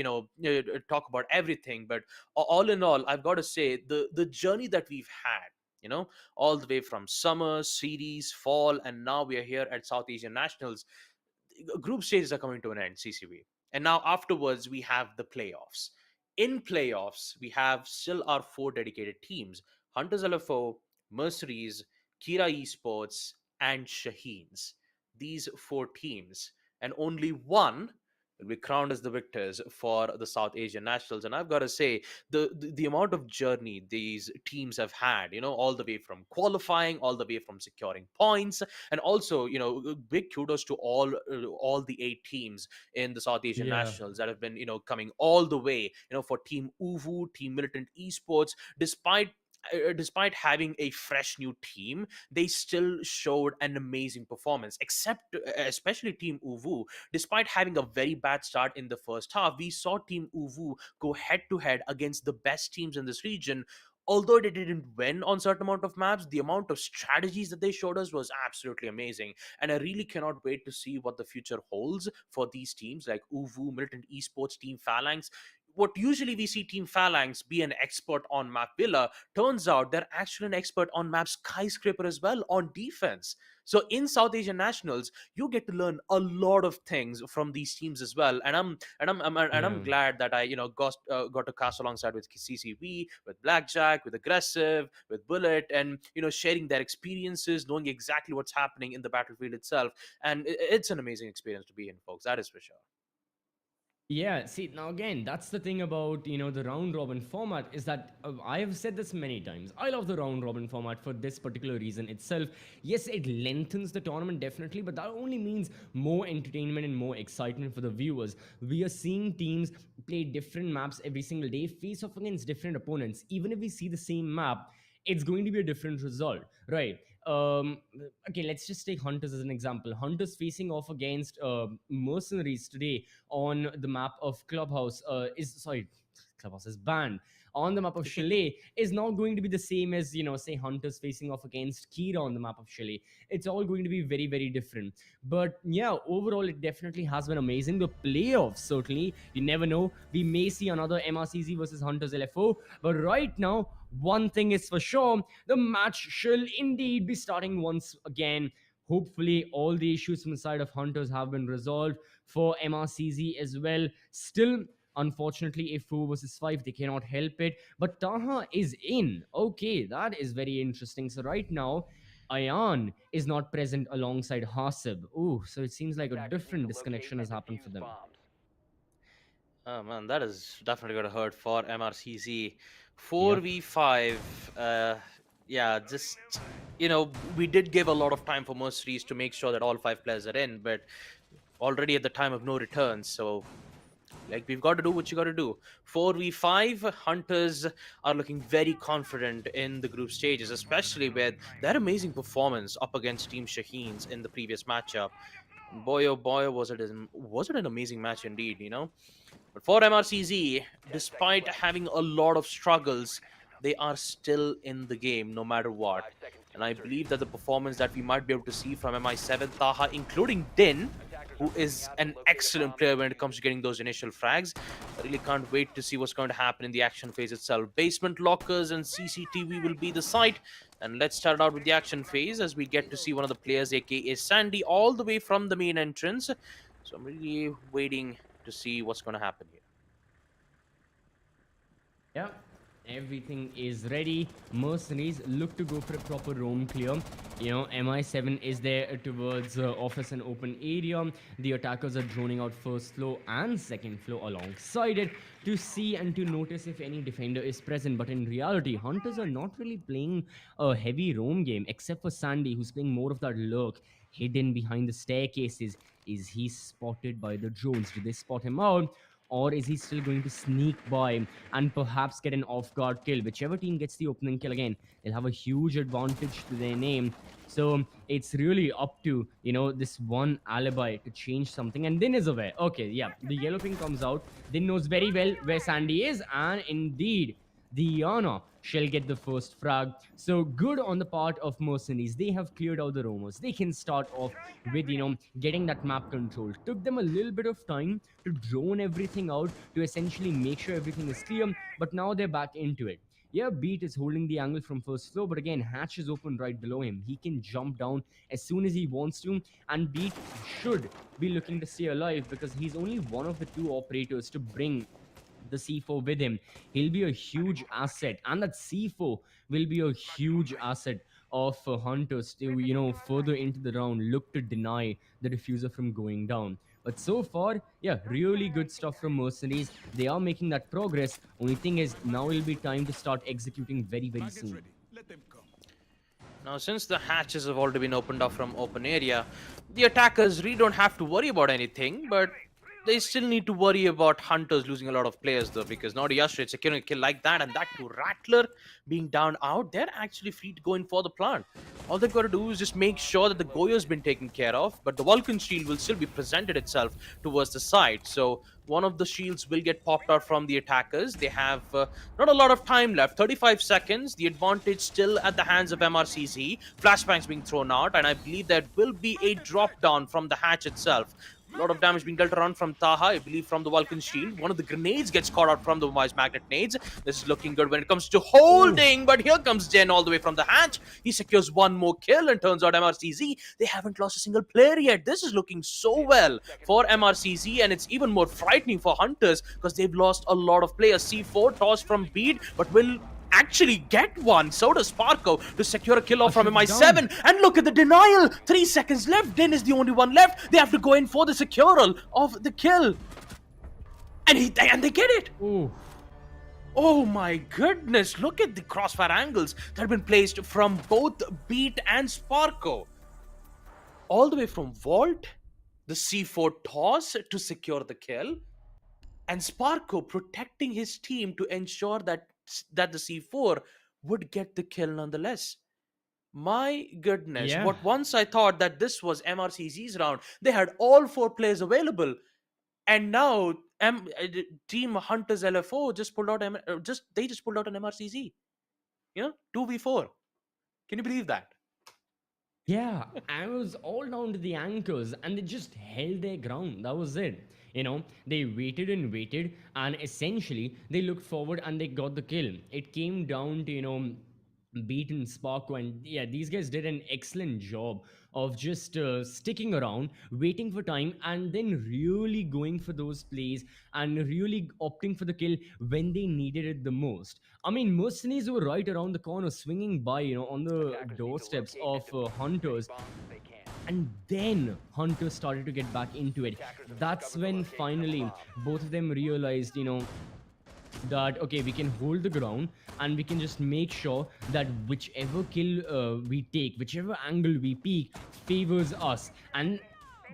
talk about everything. But all in all, I've got to say the journey that we've had, all the way from summer, series, fall, and now we are here at South Asian Nationals. Group stages are coming to an end, CCV. And now afterwards, we have the playoffs. In playoffs, we have still our four dedicated teams: Hunters LFO, Mercenaries, KIRA Esports, and Shaheens. These four teams. And only one will be crowned as the victors for the South Asian Nationals. And I've got to say, the amount of journey these teams have had, all the way from qualifying, all the way from securing points, and also, big kudos to all the 8 teams in the South Asian Yeah. Nationals that have been, coming all the way, for Team UWU, Team Militant Esports, despite having a fresh new team, they still showed an amazing performance. Except, especially Team UWU, despite having a very bad start in the first half, we saw Team UWU go head to head against the best teams in this region. Although they didn't win on certain amount of maps, the amount of strategies that they showed us was absolutely amazing. And I really cannot wait to see what the future holds for these teams like UWU, Militant Esports, Team Phalanx. what usually we see Team Phalanx be an expert on map Villa, turns out they're actually an expert on map Skyscraper as well, on defense. So in South Asian Nationals, you get to learn a lot of things from these teams as well. And I'm Yeah. glad that I got to cast alongside with CCV, with Blackjack, with Aggressive, with Bullet, and sharing their experiences, knowing exactly what's happening in the battlefield itself. And it's an amazing experience to be in, folks. That is for sure. Yeah, see, now again, that's the thing about, the round robin format is that I have said this many times. I love the round robin format for this particular reason itself. Yes, it lengthens the tournament definitely, but that only means more entertainment and more excitement for the viewers. We are seeing teams play different maps every single day, face off against different opponents. Even if we see the same map, it's going to be a different result, right? um okay, let's just take Hunters as an example. Hunters facing off against mercenaries today on the map of Clubhouse is sorry, Clubhouse is banned on the map of Chalet is not going to be the same as, say Hunters facing off against KIRA on the map of Chalet. It's all going to be very, very different. But yeah, overall, it definitely has been amazing. The playoffs, certainly, you never know. We may see another MRCZ versus Hunters LFO. But right now, one thing is for sure, the match shall indeed be starting once again. Hopefully, all the issues from the side of Hunters have been resolved for MRCZ as well. Still, unfortunately, if 4 versus 5, they cannot help it. But Taha is in. Okay, that is very interesting. So right now, Ayan is not present alongside Hasib. Ooh, so it seems like a different disconnection has happened for them. Oh man, that is definitely gonna hurt for MRCZ. Yep. 4v5. Yeah, just we did give a lot of time for Mercenaries to make sure that all 5 players are in, but already at the time of no return. So we've got to do what you got to do. 4v5, Hunters are looking very confident in the group stages, especially with their amazing performance up against Team Shaheens in the previous matchup. Boy, oh boy, was it an amazing match indeed, But for MRCZ, despite having a lot of struggles, they are still in the game no matter what. And I believe that the performance that we might be able to see from MI7, Taha, including Din, who is an excellent player when it comes to getting those initial frags. I really can't wait to see what's going to happen in the action phase itself. Basement lockers and CCTV will be the site. And let's start out with the action phase as we get to see one of the players, aka Sandy, all the way from the main entrance. So I'm really waiting to see what's going to happen here. Yeah, everything is ready. Mercenaries look to go for a proper roam clear. MI7 is there towards office and open area. The attackers are droning out first floor and second floor alongside it to see and to notice if any defender is present. But in reality, Hunters are not really playing a heavy roam game except for Sandy, who's playing more of that lurk hidden behind the staircases. Is he spotted by the drones? Did they spot him out? Or is he still going to sneak by and perhaps get an off-guard kill? Whichever team gets the opening kill again, they'll have a huge advantage to their name. So it's really up to, this one alibi to change something. And Din is aware. Okay, yeah, the yellow ping comes out. Din knows very well where Sandy is. And indeed, the Yana shall get the first frag. So good on the part of Mercenaries. They have cleared out the roamers. They can start off with, getting that map control. Took them a little bit of time to drone everything out to essentially make sure everything is clear. But now they're back into it. Yeah, Beat is holding the angle from first floor, but again, Hatch is open right below him. He can jump down as soon as he wants to, and Beat should be looking to stay alive because he's only one of the 2 operators to bring the C4 with him. He'll be a huge asset, and that C4 will be a huge asset of Hunters to, further into the round, look to deny the diffuser from going down. But so far, yeah, really good stuff from Mercenaries. They are making that progress. Only thing is, now it'll be time to start executing very, very soon. Now, since the hatches have already been opened up from open area, the attackers really don't have to worry about anything, but they still need to worry about Hunters losing a lot of players though, because not yesterday securing a kill like that, and that to Rattler being down out, they're actually free to go in for the plant. All they've got to do is just make sure that the Goya's been taken care of, but the Vulcan shield will still be presented itself towards the side. So one of the shields will get popped out from the attackers. They have not a lot of time left, 35 seconds. The advantage still at the hands of MRCZ. Flashbangs being thrown out, and I believe there will be a drop down from the hatch itself. A lot of damage being dealt around from Taha, I believe from the Vulcan shield. One of the grenades gets caught out from the Wise Magnet nades. This is looking good when it comes to holding, but here comes Jen all the way from the hatch. He secures one more kill, and turns out MRCZ, they haven't lost a single player yet. This is looking so well for MRCZ, and it's even more frightening for Hunters because they've lost a lot of players. C4 tossed from Beat, but will actually get one. So does Sparko to secure a kill off from MI7. And look at the denial. 3 seconds left. Din is the only one left. They have to go in for the secural of the kill. And they get it. Ooh. Oh my goodness. Look at the crossfire angles that have been placed from both Beat and Sparko. All the way from Vault, the C4 toss to secure the kill, and Sparko protecting his team to ensure that the C4 would get the kill nonetheless. My goodness, Yeah. what once I thought that this was MRCZ's round, they had all 4 players available, and now Team Hunters LFO just pulled out just pulled out an MRCZ. 2v4. Can you believe that? Yeah, I was all down to the anchors and they just held their ground. That was it. They waited and waited, and essentially they looked forward and they got the kill. It came down to, Beat and Sparko, and yeah, these guys did an excellent job of just sticking around, waiting for time, and then really going for those plays and really opting for the kill when they needed it the most. I mean, mercenaries were right around the corner, swinging by, on the doorsteps of Hunters. And then Hunters started to get back into it. That's when finally both of them realized, that okay, we can hold the ground and we can just make sure that whichever kill we take, whichever angle we peek, favors us. And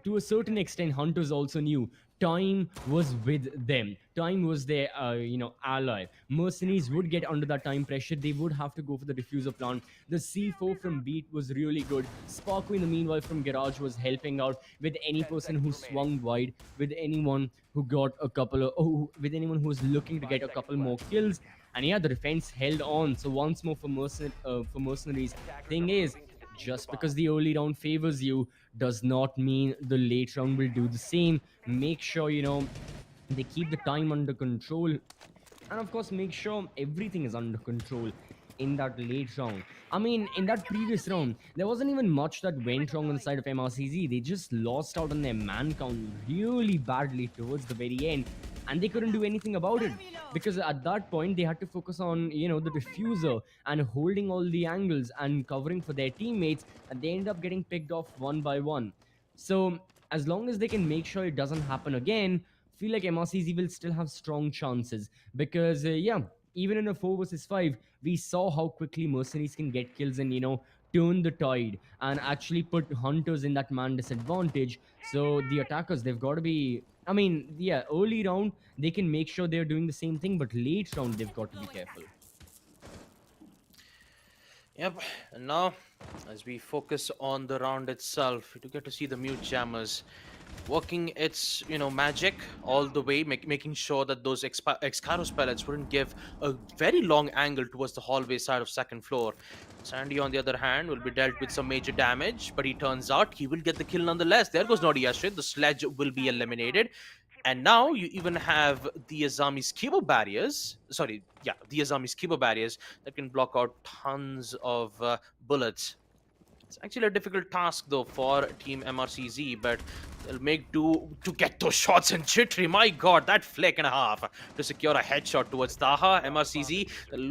to a certain extent, Hunters also knew time was with them. Time was their ally. Mercenaries would get under that time pressure. They would have to go for the diffuser plan. The C4 from Beat was really good. Sparko in the meanwhile from Garage was helping out with any person who swung wide, with anyone who got a couple of with anyone who was looking to get a couple more kills. And yeah, the defense held on. So once more for mercenaries. Thing is, just because the early round favors you does not mean the late round will do the same. Make sure they keep the time under control, and of course make sure everything is under control in that late round. I mean, in that previous round, there wasn't even much that went wrong on the side of MRCZ. They just lost out on their man count really badly towards the very end, and they couldn't do anything about it because at that point they had to focus on the diffuser and holding all the angles and covering for their teammates, and they end up getting picked off one by one. So as long as they can make sure it doesn't happen again, feel like MRCZ will still have strong chances because even in a 4 versus 5, we saw how quickly mercenaries can get kills and turn the tide and actually put Hunters in that man disadvantage. So the attackers, they've got to be, I mean, yeah, early round they can make sure they're doing the same thing, but late round they've got to be careful. Yep, and now as we focus on the round itself, we do get to see the mute jammers working its magic all the way, making sure that those Excalibur pellets wouldn't give a very long angle towards the hallway side of second floor. Sandy, on the other hand, will be dealt with some major damage, but he turns out he will get the kill nonetheless. There goes Naughty Astrid. The sledge will be eliminated. And now you even have the Azami's Kibo barriers. Sorry, yeah, the Azami's Kibo barriers that can block out tons of bullets. It's actually a difficult task though for Team MRCZ, but they'll make do to get those shots in Jittery. My god, that flick and a half to secure a headshot towards Taha. MRCZ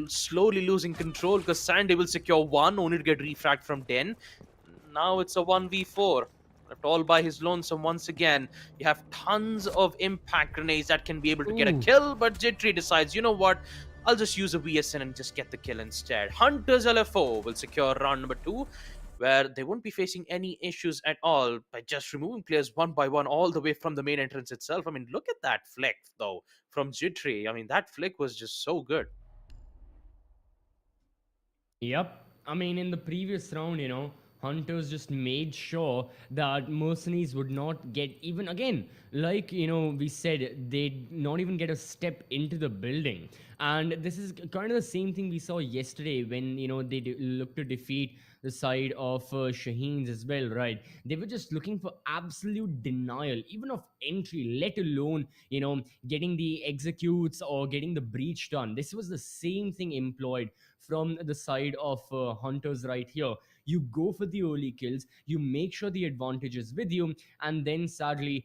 slowly losing control because Sandy will secure one, only to get refragged from Den. Now it's a 1v4. Left all by his lonesome once again. You have tons of impact grenades that can be able to get a kill, but Jittery decides, you know what? I'll just use a VSN and just get the kill instead. Hunters LFO will secure round number 2, where they won't be facing any issues at all by just removing players one by one all the way from the main entrance itself. I mean, look at that flick, though, from Jittery. I mean, that flick was just so good. Yep. I mean, in the previous round, Hunters just made sure that mercenaries would not get even again, like we said, they'd not even get a step into the building. And this is kind of the same thing we saw yesterday when they looked to defeat the side of Shaheens as well, right? They were just looking for absolute denial, even of entry, let alone getting the executes or getting the breach done. This was the same thing employed from the side of Hunters right here. You go for the early kills, you make sure the advantage is with you, and then sadly,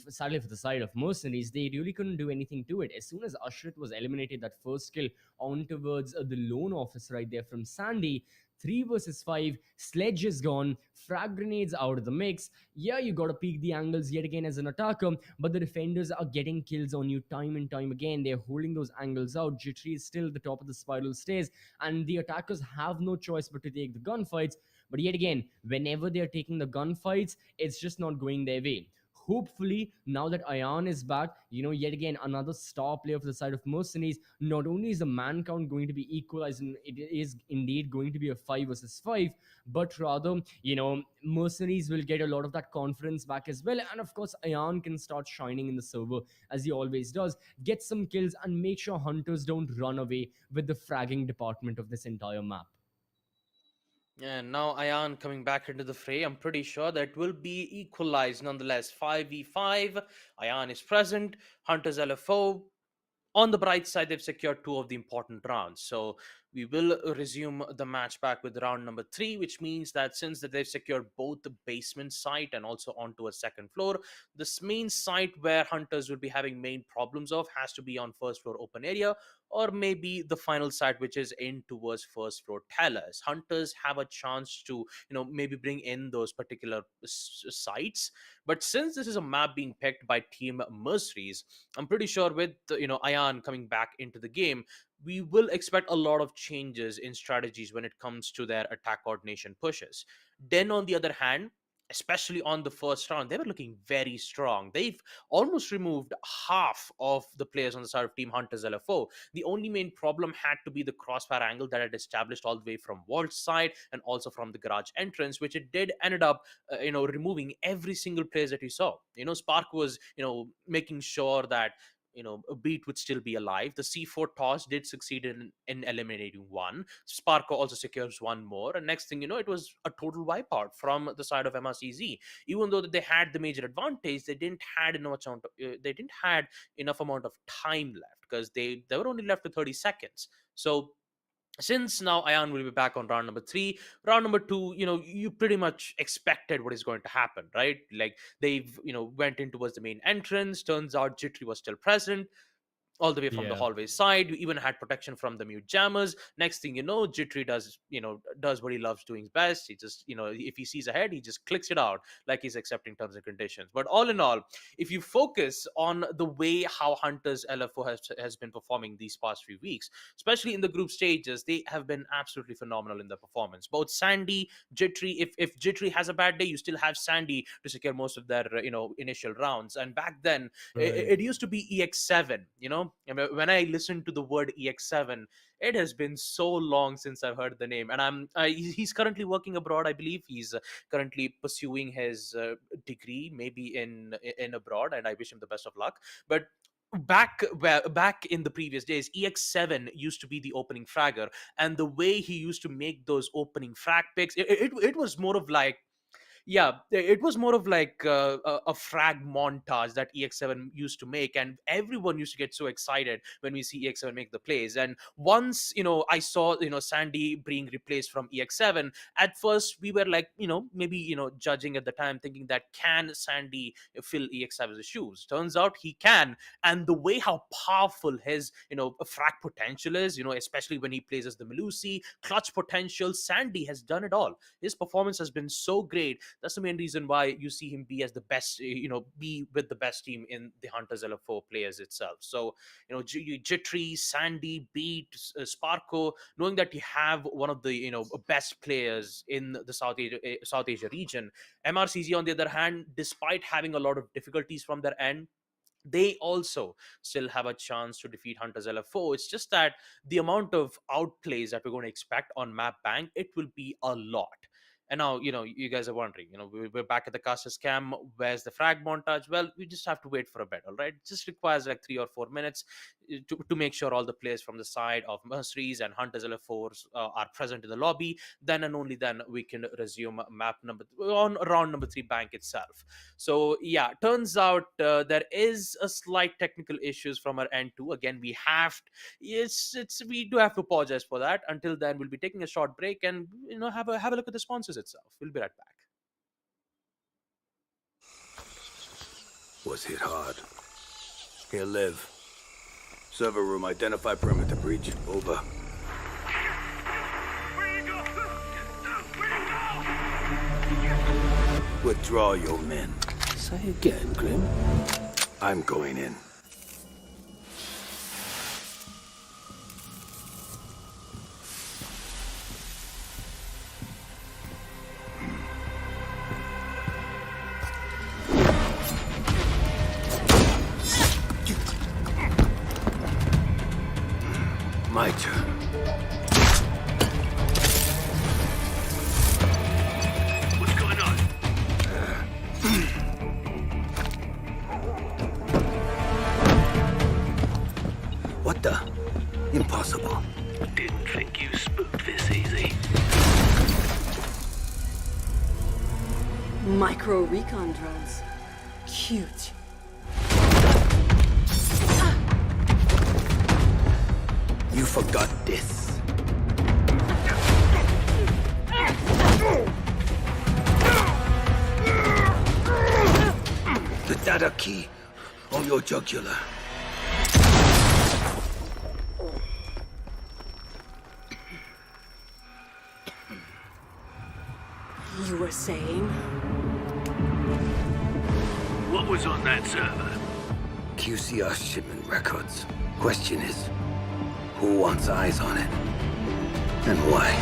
sadly for the side of mercenaries, they really couldn't do anything to it. As soon as Ashrit was eliminated, that first kill on towards the lone officer right there from Sandy, 3 versus 5, Sledge is gone, frag grenades out of the mix. Yeah, you gotta peek the angles yet again as an attacker, but the defenders are getting kills on you time and time again. They're holding those angles out. Jittery is still at the top of the spiral stairs, and the attackers have no choice but to take the gunfights. But yet again, whenever they're taking the gunfights, it's just not going their way. Hopefully, now that Ayan is back, yet again, another star player for the side of mercenaries, not only is the man count going to be equalized, and it is indeed going to be a 5 versus 5, but rather, mercenaries will get a lot of that confidence back as well. And of course, Ayan can start shining in the server as he always does, get some kills, and make sure Hunters don't run away with the fragging department of this entire map. And now Ayan coming back into the fray, I'm pretty sure that will be equalized nonetheless. 5v5, Ayan is present, Hunters LFO. On the bright side, they've secured 2 of the important rounds. So we will resume the match back with round number 3, which means that since that they've secured both the basement site and also onto a second floor, this main site where Hunters will be having main problems of has to be on first floor open area, or maybe the final site, which is in towards first floor tellers. Hunters have a chance to maybe bring in those particular sites, but since this is a map being picked by Team MercenarieZ, I'm pretty sure with Ayan coming back into the game, we will expect a lot of changes in strategies when it comes to their attack coordination pushes. Then on the other hand, especially on the first round, they were looking very strong. They've almost removed half of the players on the side of Team Hunters LFO. The only main problem had to be the crossfire angle that had established all the way from Vault side and also from the garage entrance, which it did ended up removing every single player that you saw. Spark was making sure that a beat would still be alive. The C4 toss did succeed in eliminating one. Sparko also secures one more, and next thing you know, it was a total wipeout from the side of MRCZ. Even though they had the major advantage, they didn't had enough amount of time left, because they were only left with 30 seconds. So since now Ayan will be back on round number 3, round number 2, you pretty much expected what is going to happen, right? Like they've went in towards the main entrance. Turns out Jittery was still present all the way from the Yeah. hallway side. You even had protection from the mute jammers. Next thing you know, Jittery does what he loves doing best. He just if he sees ahead, he just clicks it out like he's accepting terms and conditions. But all in all, if you focus on the way how Hunters LFO has been performing these past few weeks, especially in the group stages, they have been absolutely phenomenal in their performance. Both Sandy, Jittery, if Jittery has a bad day, you still have Sandy to secure most of their initial rounds. And back then, Right. it used to be EX7. I mean, when I listen to the word EX7, it has been so long since I've heard the name. And he's currently working abroad. I believe he's currently pursuing his degree, maybe in abroad, and I wish him the best of luck. But back in the previous days, EX7 used to be the opening fragger, and the way he used to make those opening frag picks, it was more of like, yeah, it was more of like a frag montage that EX7 used to make, and everyone used to get so excited when we see EX7 make the plays. And once I saw Sandy being replaced from EX7, at first we were like maybe judging at the time, thinking that can Sandy fill EX7's shoes? Turns out he can, and the way how powerful his frag potential is, especially when he plays as the Melusi, clutch potential, Sandy has done it all. His performance has been so great. That's the main reason why you see him be as the best, be with the best team in the Hunters LFO players itself. So, Jittery, Sandy, Beat, Sparko, knowing that you have one of the, best players in the South Asia region. MRCZ, on the other hand, despite having a lot of difficulties from their end, they also still have a chance to defeat Hunters LFO. It's just that the amount of outplays that we're going to expect on map bank, it will be a lot. And now, you guys are wondering, we're back at the caster scam. Where's the frag montage? Well, we just have to wait for a bit, all right? It just requires like 3 or 4 minutes to make sure all the players from the side of Mercenaries and Hunters LFOs are present in the lobby. Then and only then we can resume map number on round number 3 bank itself. So yeah, turns out there is a slight technical issues from our end too. Again, we do have to apologize for that. Until then, we'll be taking a short break and have a look at the sponsors itself. We'll be right back. Was hit hard. Here, live. Server room, identify perimeter breach. Over. Where you go? Where you go? Withdraw your men. Say again, Grim. I'm going in. My turn. What's going on? What the? Impossible. Didn't think you spooked this easy. Micro recon drones. Cute. You forgot this. The data key on your jugular. You were saying? What was on that server? QCR shipment records. Question is, who wants eyes on it? And why?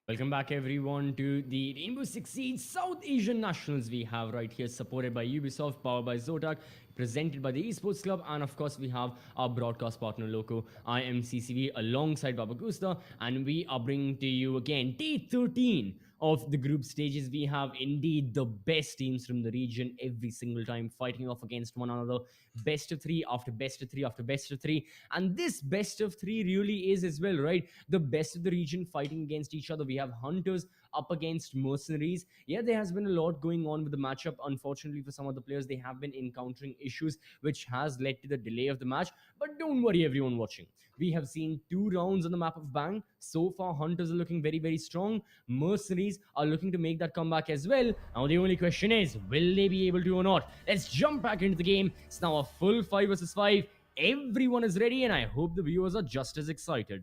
Welcome back everyone to the Rainbow-Six-Siege South Asian Nationals we have right here, supported by Ubisoft, powered by Zotac, presented by the Esports Club, and of course we have our broadcast partner Loco. I am CCV alongside Babagusta, and we are bringing to you again day 13 of the group stages. We have indeed the best teams from the region every single time fighting off against one another, best of 3 after best of 3 after best of 3, and this best of 3 really is as well, right? The best of the region fighting against each other. We have Hunters up against Mercenaries. Yeah, there has been a lot going on with the matchup. Unfortunately for some of the players, they have been encountering issues which has led to the delay of the match, but don't worry everyone watching. We have seen 2 rounds on the map of Bang. So far, Hunters are looking very, very strong. Mercenaries are looking to make that comeback as well. Now, the only question is, will they be able to or not? Let's jump back into the game. It's now a full 5 versus 5. Everyone is ready, and I hope the viewers are just as excited.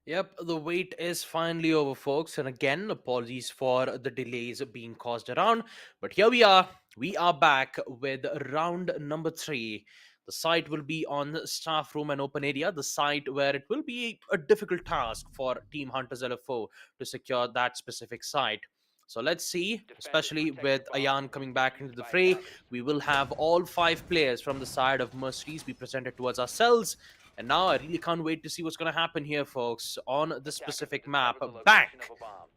Yep, the wait is finally over, folks. And again, apologies for the delays being caused around. But here we are. We are back with round number 3. The site will be on the staff room and open area, the site where it will be a difficult task for Team Hunters LFO to secure that specific site. So let's see, especially with Ayan coming back into the fray, we will have all 5 players from the side of MercenarieZ be presented towards ourselves. And now I really can't wait to see what's going to happen here, folks, on this specific map, Bank.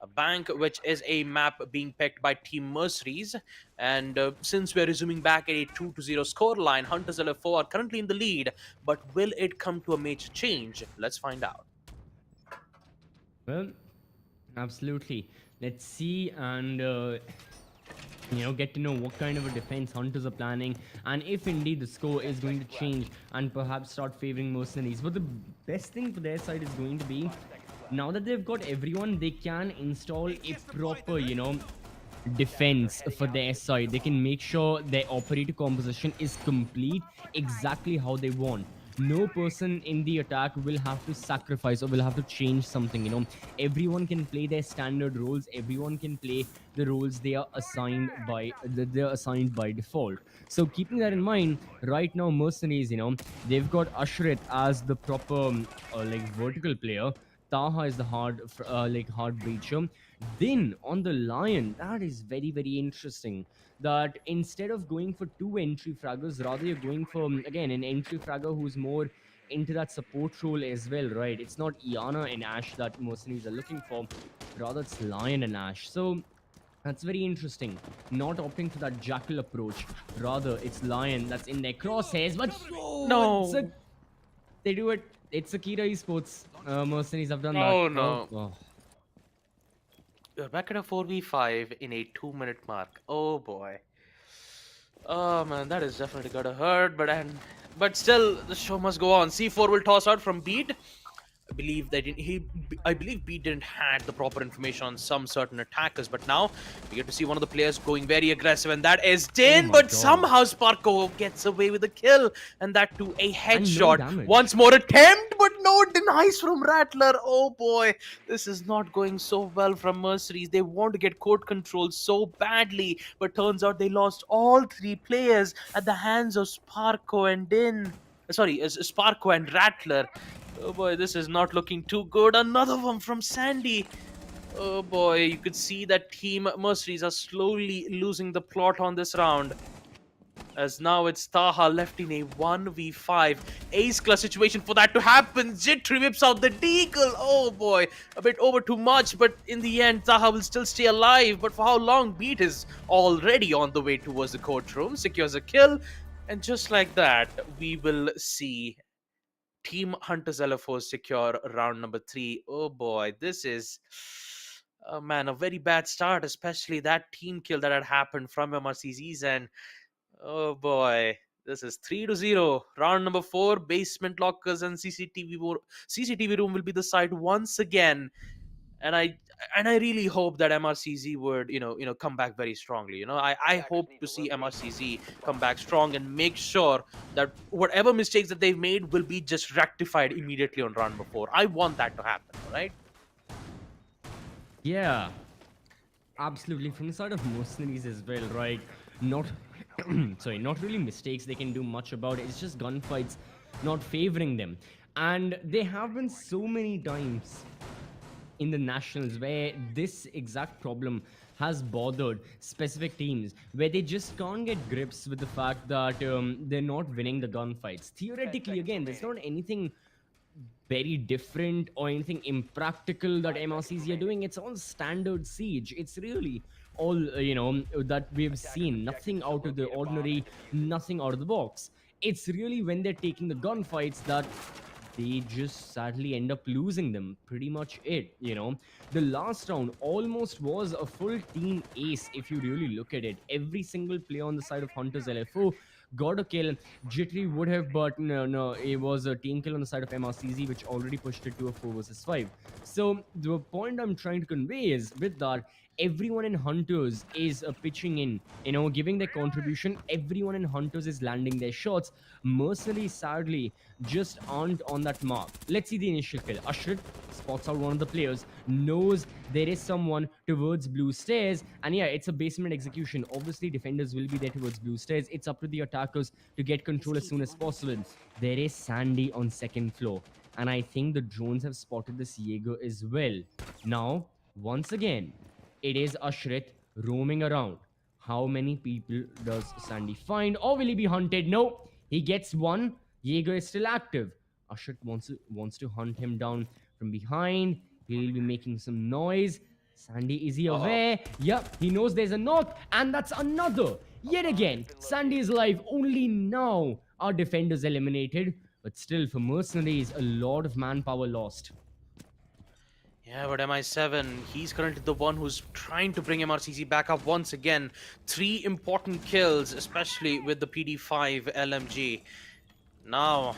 A Bank, which is a map being picked by Team MercenarieZ. And since we're resuming back at a 2-0 scoreline, Hunters LFO are currently in the lead. But will it come to a major change? Let's find out. Well, absolutely. Let's see and get to know what kind of a defense Hunters are planning, and if indeed the score is going to change and perhaps start favoring MercenarieZ. But the best thing for their side is going to be, now that they've got everyone, they can install a proper, defense for their side. They can make sure their operator composition is complete exactly how they want. No person in the attack will have to sacrifice or will have to change something. Everyone can play their standard roles. Everyone can play the roles they are assigned by default. So keeping that in mind, right now MercenarieZ, they've got Ashrit as the proper vertical player. Taha is the hard breacher. Then on the Lion, that is very, very interesting. That instead of going for 2 entry fraggers, rather you're going for again an entry fragger who's more into that support role as well, right? It's not Iana and Ash that MercenarieZ are looking for, rather it's Lion and Ash. So that's very interesting. Not opting for that Jackal approach, rather it's Lion that's in their crosshairs. But No. they do it. It's a KIRA Esports. MercenarieZ have done that. Oh no. Oh. We're back at a 4v5 in a 2-minute mark. Oh boy. Oh man, that is definitely gonna hurt, but still the show must go on. C4 will toss out from Beat. I believe Beat didn't had the proper information on some certain attackers, but now we get to see one of the players going very aggressive, and that is Din. But somehow Sparko gets away with a kill, and that too a headshot. No Once more attempt, but no, denies from Rattler. Oh boy, this is not going so well from MercenarieZ. They want to get court control so badly, but turns out they lost all 3 players at the hands of Sparko and Din. Sorry, Sparko and Rattler. Oh boy, this is not looking too good. Another one from Sandy. Oh boy, you could see that Team MercenarieZ are slowly losing the plot on this round. As now it's Taha left in a 1v5. Ace class situation for that to happen. Jittery whips out the deagle. Oh boy, a bit over too much, but in the end, Taha will still stay alive. But for how long? Beat is already on the way towards the courtroom, secures a kill. And just like that, we will see Team Hunters LFO secure round number 3. Oh boy, this is, oh man, a very bad start, especially that team kill that had happened from MRCZ's end. Oh boy, this is 3-0. Round number 4, basement lockers and CCTV room will be the side once again. And I really hope that MRCZ would come back very strongly. I hope to see MRCZ come back strong and make sure that whatever mistakes that they've made will be just rectified immediately on round number 4. I want that to happen, right? Yeah, absolutely. From the side of MercenarieZ as well, right? Not not really mistakes they can do much about it. It's just gunfights not favoring them. And there have been so many times in the nationals where this exact problem has bothered specific teams, where they just can't get grips with the fact that they're not winning the gunfights. Theoretically, again, there's not anything very different or anything impractical that MLCZ are doing. It's all standard Siege. It's really all that we've seen. Nothing out of the ordinary, nothing out of the box. It's really when they're taking the gunfights that they just sadly end up losing them. Pretty much it. The last round almost was a full team ace if you really look at it. Every single player on the side of Hunters LFO got a kill. Jittery would have, but no, it was a team kill on the side of MRCZ, which already pushed it to a 4 versus 5. So the point I'm trying to convey is with that, everyone in Hunters is pitching in, giving their contribution. Everyone in Hunters is landing their shots. MercenarieZ sadly just aren't on that mark. Let's see the initial kill. Ashrit spots out one of the players, knows there is someone towards blue stairs, and yeah, it's a basement execution. Obviously defenders will be there towards blue stairs. It's up to the attackers to get control as soon as possible. There is Sandy on second floor, and I think the drones have spotted this Jaeger as well. Now once again, It is Ashrit roaming around. How many people does Sandy find, or will he be hunted? No, he gets one. Jaeger is still active. Ashrit wants to hunt him down from behind. He'll be making some noise. Sandy, is he aware? Yep, he knows there's a knock, and that's another. Yet again, Sandy is alive. Only now are defenders eliminated, but still, for mercenaries, a lot of manpower lost. Yeah, but MI7, he's currently the one who's trying to bring MRCZ back up once again. 3 important kills, especially with the PD5 LMG. Now,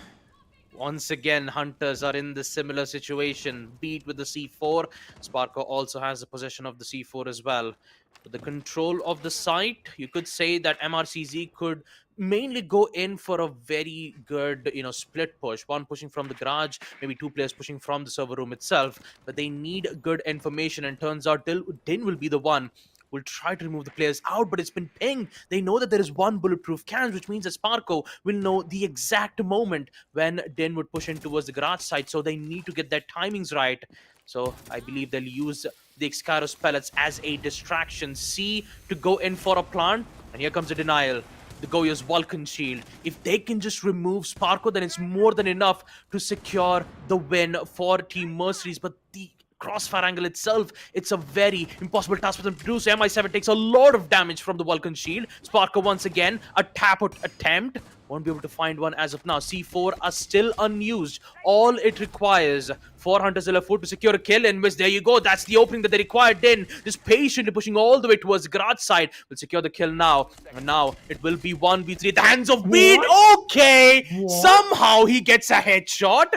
once again, Hunters are in the similar situation. Beat with the C4. Sparko also has the possession of the C4 as well. With the control of the site, you could say that MRCZ could mainly go in for a very good, split push. One pushing from the garage, maybe 2 players pushing from the server room itself. But they need good information, and turns out Din will be the one will try to remove the players out, but it's been pinged. They know that there is one bulletproof cans, which means that Sparko will know the exact moment when Din would push in towards the garage side, so they need to get their timings right. So I believe they'll use the Xcaros pellets as a distraction. C to go in for a plant, and here comes a denial. The Goya's Vulcan shield. If they can just remove Sparko, then it's more than enough to secure the win for Team Mercenaries. But the crossfire angle itself, it's a very impossible task for them to do. So MI7 takes a lot of damage from the Vulcan shield. Sparko once again, a tap-out attempt. Won't be able to find one as of now. C4 are still unused. All it requires for Hunters LFO to secure a kill, in which, there you go, that's the opening that they required. Then just patiently pushing all the way towards the garage side will secure the kill now. And now it will be 1v3 at the hands of Beat. Okay, somehow he gets a headshot.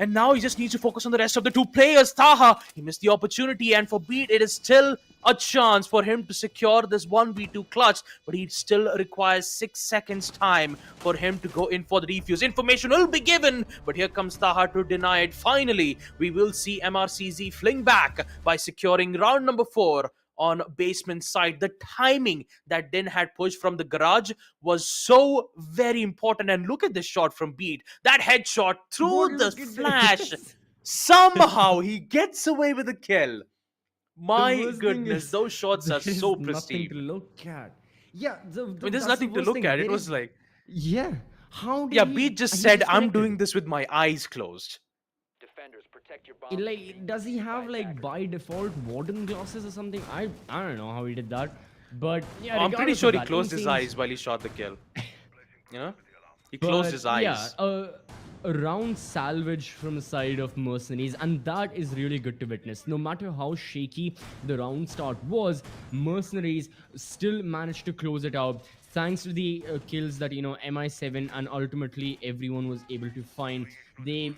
And now he just needs to focus on the rest of the 2 players. Taha, he missed the opportunity, and for Beat, it is still a chance for him to secure this 1v2 clutch, but he still requires 6 seconds time for him to go in for the defuse. Information will be given, but here comes Taha to deny it. Finally, we will see MRCZ fling back by securing round number 4 on basement side. The timing that Din had pushed from the garage was so very important. And look at this shot from Beat. That headshot through the flash. Somehow he gets away with a kill. My goodness, those shots are so pristine. Nothing to look at. Yeah, There's nothing to look at. It was like, yeah. How did yeah, he, Beat just he said, I'm disconnected. doing this with my eyes closed. Like, does he have like by default warden glasses or something? I don't know how he did that, but yeah, I'm pretty regardless sure of he that, closed his seems- eyes while he shot the kill. You know? He closed but his eyes. Yeah, a round salvage from the side of Mercenaries, and that is really good to witness. No matter how shaky the round start was, Mercenaries still managed to close it out thanks to the kills that MI7 and ultimately everyone was able to find. They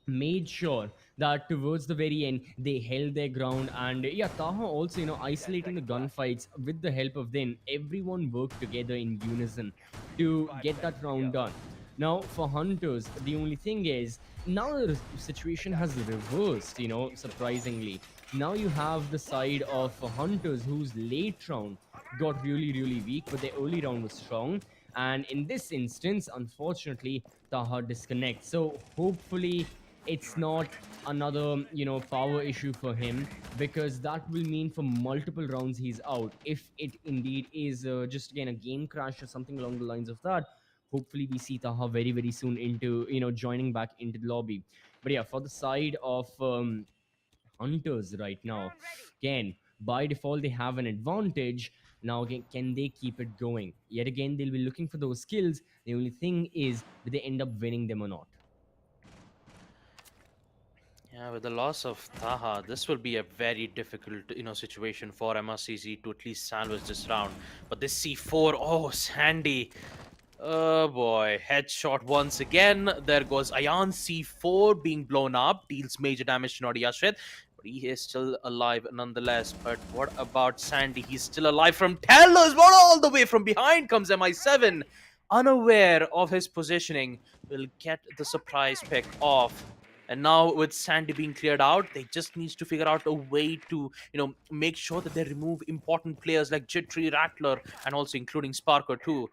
made sure that towards the very end they held their ground, and yeah, Taha also isolating the gunfights with the help of Din. Everyone worked together in unison to get that round done. Now for Hunters, the only thing is now the situation has reversed, surprisingly. Now you have the side of Hunters whose late round got really weak, but their early round was strong. And in this instance, unfortunately, Taha disconnects. So hopefully it's not another power issue for him, because that will mean for multiple rounds he's out. If it indeed is just again a game crash or something along the lines of that, hopefully we see Taha very soon into joining back into the lobby. But yeah, for the side of Hunters right now, again, by default they have an advantage. Now again, can they keep it going? Yet again, they'll be looking for those kills. The only thing is, do they end up winning them or not? Yeah, with the loss of Taha, this will be a very difficult, situation for MRCZ to at least salvage this round. But this C4, oh, Sandy. Oh boy, headshot once again. There goes Ayan. C4 being blown up, deals major damage to Naughty Ashred, but he is still alive nonetheless. But what about Sandy? He's still alive from Tellers, but all the way from behind comes MI7. Unaware of his positioning, will get the surprise pick off. And now with Sandy being cleared out, they just need to figure out a way to, make sure that they remove important players like Jittery, Rattler, and also including Sparker too.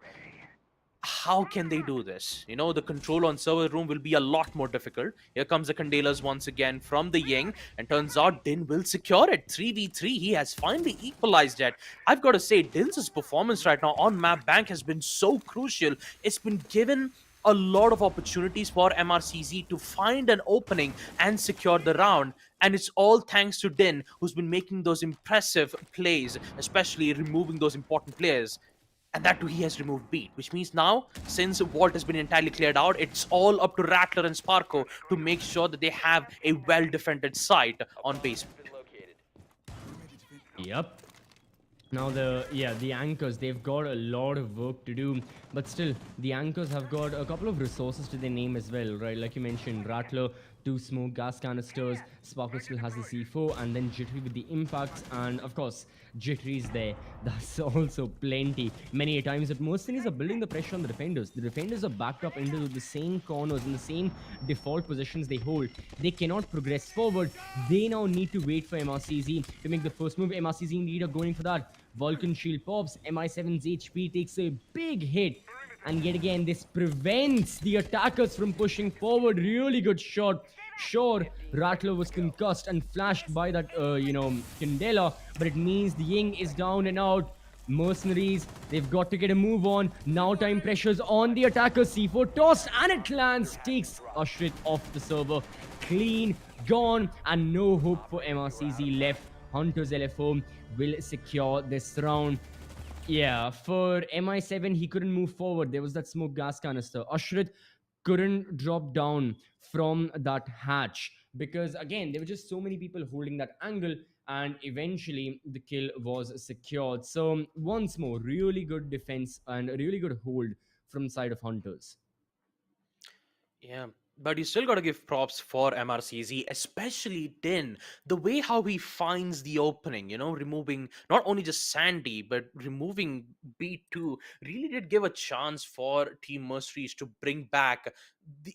how can they do this? You know, the control on server room will be a lot more difficult. Here comes the Candelas once again from the Ying, and turns out Din will secure it. 3v3, he has finally equalized it. I've got to say, Din's performance right now on map bank has been so crucial. It's been given a lot of opportunities for MRCZ to find an opening and secure the round. And it's all thanks to Din, who's been making those impressive plays, especially removing those important players. And that too, he has removed Beat, which means now, since Vault has been entirely cleared out, it's all up to Rattler and Sparko to make sure that they have a well-defended site on basement. Yep. Now the anchors, they've got a lot of work to do, but still the anchors have got a couple of resources to their name as well, right? Like you mentioned, Rattler, 2 smoke gas canisters, Sparkle still has the C4, and then Jittery with the impacts, and of course Jittery's there. That's also plenty. Many a times that mercenaries are building the pressure on the defenders. The defenders are backed up into the same corners, in the same default positions they hold. They cannot progress forward. They now need to wait for MRCZ to make the first move. MRCZ indeed are going for that. Vulcan shield pops, MI7's HP takes a big hit, and yet again this prevents the attackers from pushing forward. Really good shot. Sure, Rattler was concussed and flashed by that Candela, but it means the Ying is down and out. Mercenaries, they've got to get a move on. Now time pressures on the attackers. C4 tossed and it lands, takes Ashrit off the server. Clean, gone, and no hope for MRCZ left. Hunters LFO will secure this round. Yeah, for MI7, he couldn't move forward. There was that smoke gas canister. Ashrit couldn't drop down from that hatch because, again, there were just so many people holding that angle, and eventually the kill was secured. So, once more, really good defense and a really good hold from the side of Hunters. Yeah, but you still got to give props for MRCZ, especially Din. The way how he finds the opening, you know, removing not only just Sandy, but removing B2 really did give a chance for Team Mercenaries to bring back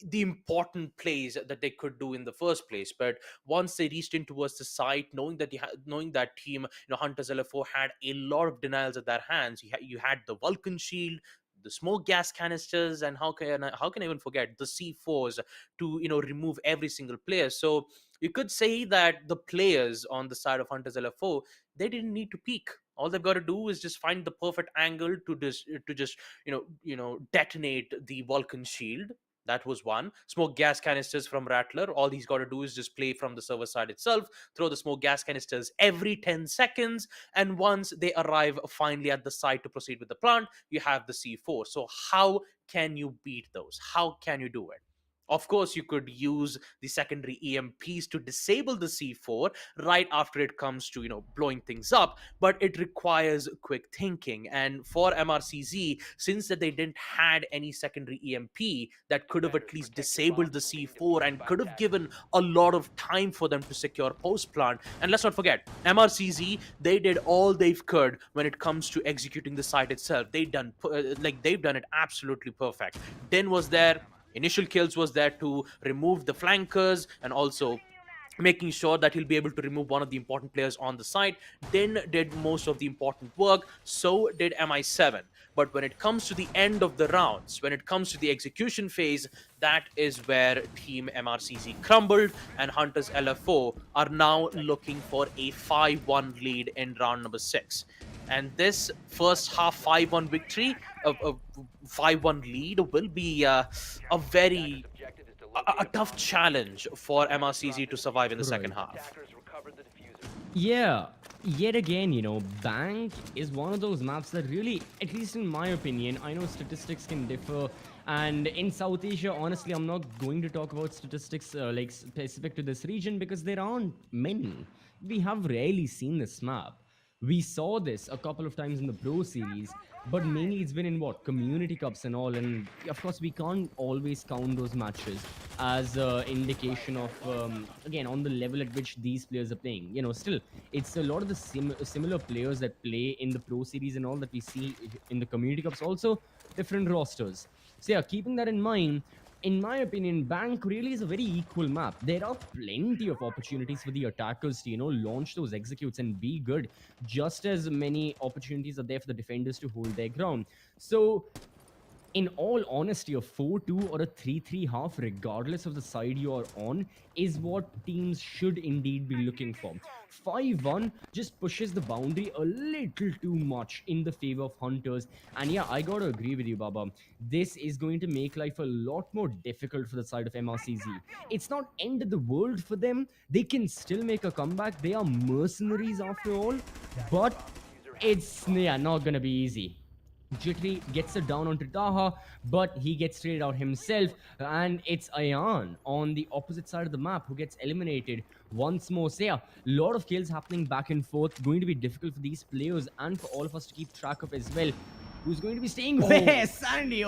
the important plays that they could do in the first place. But once they reached in towards the site, knowing that knowing that team, you know, Hunters LFO had a lot of denials at their hands. You had the Vulcan shield, the smoke gas canisters, and how can I even forget the C4s to, you know, remove every single player. So you could say that the players on the side of Hunters LFO, they didn't need to peek. All they've got to do is just find the perfect angle to just detonate the Vulcan shield. That was one. Smoke gas canisters from Rattler. All he's got to do is just play from the server side itself, throw the smoke gas canisters every 10 seconds. And once they arrive finally at the site to proceed with the plant, you have the C4. So how can you beat those? How can you do it? Of course, you could use the secondary EMPs to disable the C4 right after it comes to, you know, blowing things up, but it requires quick thinking. And for MRCZ, since that they didn't had any secondary EMP that could have at least disabled the C4 and could have given a lot of time for them to secure post plant. And let's not forget, MRCZ, they did all they could when it comes to executing the site itself. They've done it absolutely perfect. Din was there. Initial kills was there to remove the flankers and also making sure that he'll be able to remove one of the important players on the site. Din did most of the important work, so did MI7. But when it comes to the end of the rounds, when it comes to the execution phase, that is where Team MRCZ crumbled, and Hunters LFO are now looking for a 5-1 lead in round number 6. And this first half 5-1 victory, a 5-1 lead, will be a tough challenge for MRCZ to survive in the second half. Yeah, yet again, you know, Bank is one of those maps that really, at least in my opinion, I know statistics can differ, and in South Asia, honestly, I'm not going to talk about statistics like specific to this region because there aren't many. We have rarely seen this map. We saw this a couple of times in the Pro Series, but mainly it's been in what? Community Cups and all, and of course we can't always count those matches as an indication of, again, on the level at which these players are playing. You know, still, it's a lot of the similar players that play in the Pro Series and all that we see in the Community Cups, also different rosters. So yeah, keeping that in mind, in my opinion, Bank really is a very equal map. There are plenty of opportunities for the attackers to, you know, launch those executes and be good. Just as many opportunities are there for the defenders to hold their ground. So in all honesty, a 4-2 or a 3-3 half, regardless of the side you are on, is what teams should indeed be looking for. 5-1 just pushes the boundary a little too much in the favor of Hunters. And yeah, I gotta agree with you, Baba. This is going to make life a lot more difficult for the side of MRCZ. It's not end of the world for them. They can still make a comeback. They are mercenaries after all. But it's, yeah, not gonna be easy. Jittery gets it down onto Taha, but he gets traded out himself, and it's Ayan on the opposite side of the map who gets eliminated once more. So yeah, a lot of kills happening back and forth, going to be difficult for these players and for all of us to keep track of as well. Who's going to be staying where? Sandy,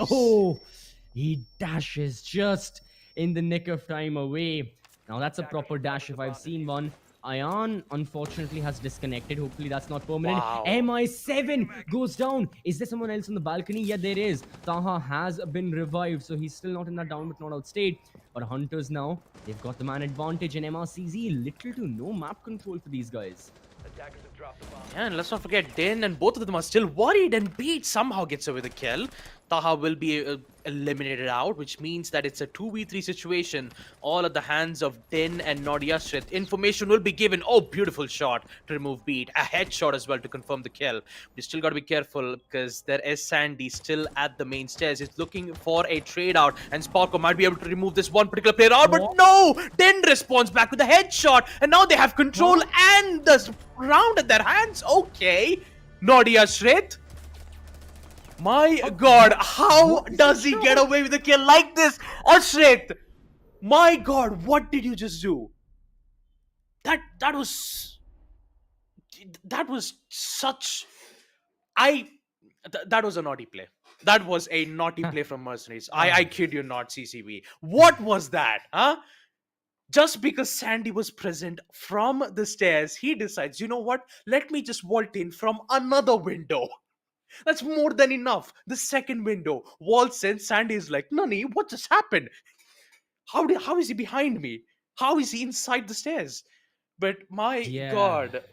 he dashes just in the nick of time away. Now that's a proper dash if I've seen one. Ayan unfortunately has disconnected. Hopefully that's not permanent. Wow. MI7 goes down. Is there someone else on the balcony? Yeah, there is. Taha has been revived, so he's still not in that down but not out state. But Hunters now, they've got the man advantage, and MRCZ, little to no map control for these guys. Yeah, and let's not forget Din, and both of them are still worried, and Beat somehow gets away with the kill. Taha will be eliminated out, which means that it's a 2v3 situation, all at the hands of Din and Nordiyashrit. Information will be given. Oh, beautiful shot to remove Beat. A headshot as well to confirm the kill. You still got to be careful because there is Sandy still at the main stairs. He's looking for a trade out, and Sparko might be able to remove this one particular player out, but no! Din responds back with a headshot, and now they have control and the round at their hands. Okay, Nordiyashrit. My god, how does he get away with a kill like this? Ashrit! My god, what did you just do? That was such... That was a naughty play. That was a naughty play from MercenarieZ. I kid you not, CCV. What was that, huh? Just because Sandy was present from the stairs, he decides, you know what? Let me just vault in from another window. That's more than enough. The second window. Waltz in, Sandy is like, Nani, what just happened? How is he behind me? How is he inside the stairs? But my god,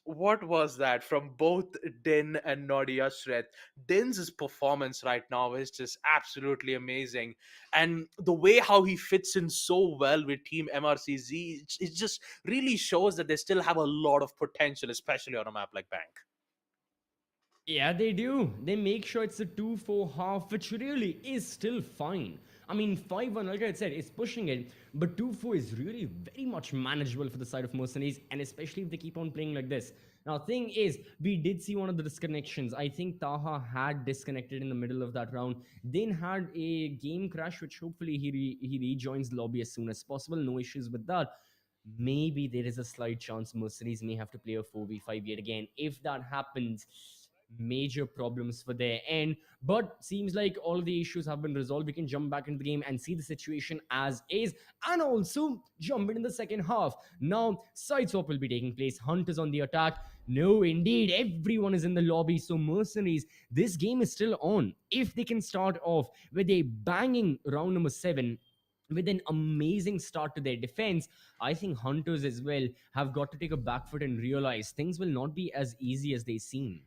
what was that from both Din and Nordiyashrit? Din's performance right now is just absolutely amazing. And the way how he fits in so well with Team MRCZ, it just really shows that they still have a lot of potential, especially on a map like Bank. Yeah, they do. They make sure it's a 2-4 half, which really is still fine. I mean, 5-1, like I said, is pushing it, but 2-4 is really very much manageable for the side of MercenarieZ, and especially if they keep on playing like this. Now, thing is, we did see one of the disconnections. I think Taha had disconnected in the middle of that round, then had a game crash, which hopefully he rejoins the lobby as soon as possible. No issues with that. Maybe there is a slight chance MercenarieZ may have to play a 4v5 yet again. If that happens, major problems for their end, but seems like all of the issues have been resolved. We can jump back into the game and see the situation as is, and also jump in the second half. Now, side swap will be taking place. Hunters on the attack. No, indeed, everyone is in the lobby. So MercenarieZ, this game is still on. If they can start off with a banging round number 7, with an amazing start to their defense, I think Hunters as well have got to take a back foot and realize things will not be as easy as they seem.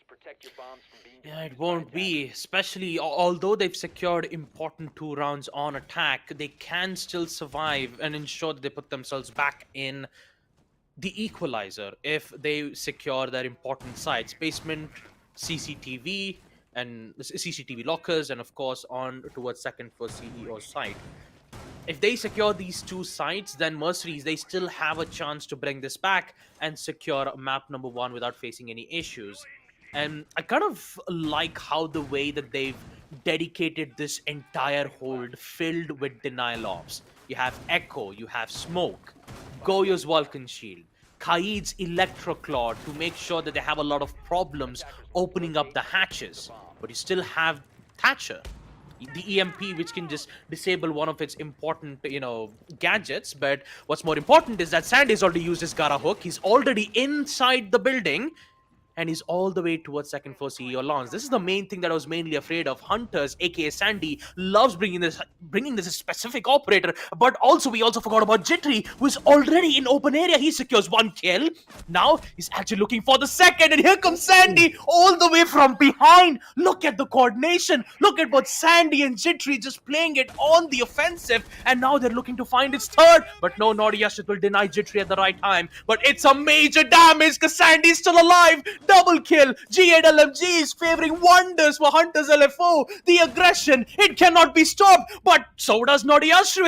Protect your bombs from being Yeah, it won't be, especially although they've secured important 2 rounds on attack, they can still survive and ensure that they put themselves back in the equalizer if they secure their important sites. Basement, CCTV, and CCTV lockers, and of course on towards second for CEO site. If they secure these 2 sites, then MercenarieZ, they still have a chance to bring this back and secure map number 1 without facing any issues. And I kind of like how the way that they've dedicated this entire hold filled with denial ops. You have Echo, you have Smoke, Goyo's Vulcan Shield, Kaid's Electroclaw to make sure that they have a lot of problems opening up the hatches. But you still have Thatcher, the EMP, which can just disable one of its important, gadgets. But what's more important is that Sandy's already used his Gara hook. He's already inside the building. and he's all the way towards second for CEO launch. This is the main thing that I was mainly afraid of. Hunters, aka Sandy, loves bringing this specific operator, but also we also forgot about Jittery, who's already in open area. He secures one kill. Now he's actually looking for the second, and here comes Sandy all the way from behind. Look at the coordination. Look at both Sandy and Jittery just playing it on the offensive, and now they're looking to find its third. But no, Naughty Yashit will deny Jittery at the right time. But it's a major damage because Sandy's still alive. Double kill. G8 LMG is favoring wonders for Hunters LFO. The aggression, it cannot be stopped. But so does Naughty Yashit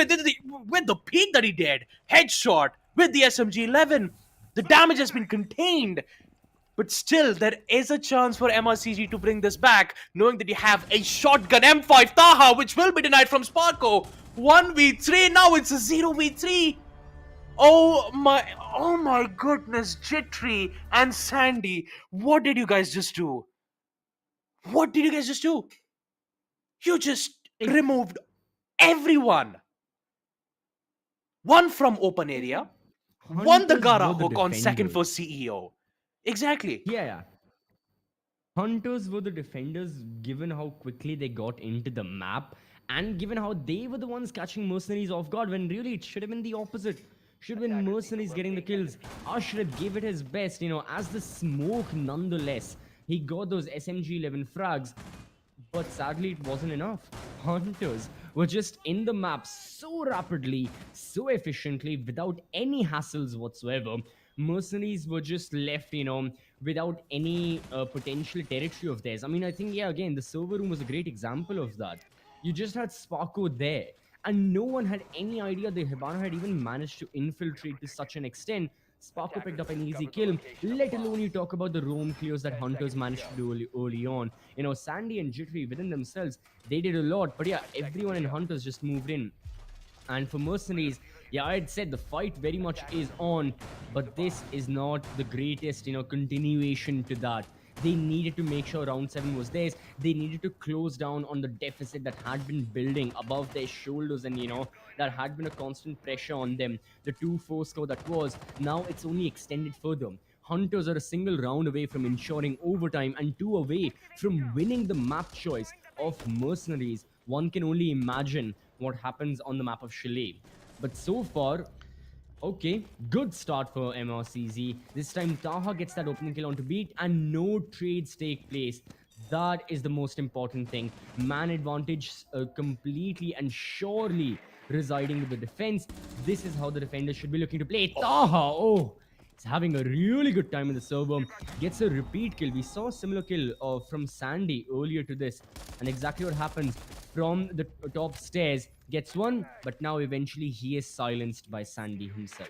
with the peak that he did. Headshot with the SMG-11. The damage has been contained. But still, there is a chance for MRCG to bring this back, knowing that you have a shotgun M5 Taha, which will be denied from Sparko. 1v3, now it's a 0v3. Oh my goodness, Jittery and Sandy, what did you guys just do? What did you guys just do? You just removed everyone. One from open area, one the Gara hook on second for CEO. Exactly. Yeah. Hunters were the defenders, given how quickly they got into the map, and given how they were the ones catching mercenaries off guard, when really it should have been the opposite. Should have been mercenaries getting the kills. Ashraf gave it his best, as the smoke nonetheless. He got those SMG-11 frags, but sadly it wasn't enough. Hunters were just in the map so rapidly, so efficiently, without any hassles whatsoever. Mercenaries were just left, without any potential territory of theirs. I mean, I think, again, the server room was a great example of that. You just had Sparko there, and no one had any idea the Hibana had even managed to infiltrate to such an extent. Sparko picked up an easy kill, let alone you talk about the roam clears that Hunters managed to do early on. Sandy and Jittery within themselves, they did a lot, but everyone in Hunters just moved in. And for mercenaries, I'd said the fight very much is on, but this is not the greatest, continuation to that. They needed to make sure round 7 was theirs. They needed to close down on the deficit that had been building above their shoulders, and that had been a constant pressure on them. The 2-4 score that was, now it's only extended further. Hunters are a single round away from ensuring overtime and 2 away from winning the map choice of mercenaries. One can only imagine what happens on the map of Chalet. But so far, okay, good start for MRCZ. This time Taha gets that opening kill onto beat and no trades take place. That is the most important thing. Man advantage completely and surely residing with the defense. This is how the defenders should be looking to play. Taha, he's having a really good time in the server. Gets a repeat kill. We saw a similar kill from Sandy earlier to this. And exactly what happens from the top stairs. Gets one, but now eventually he is silenced by Sandy himself.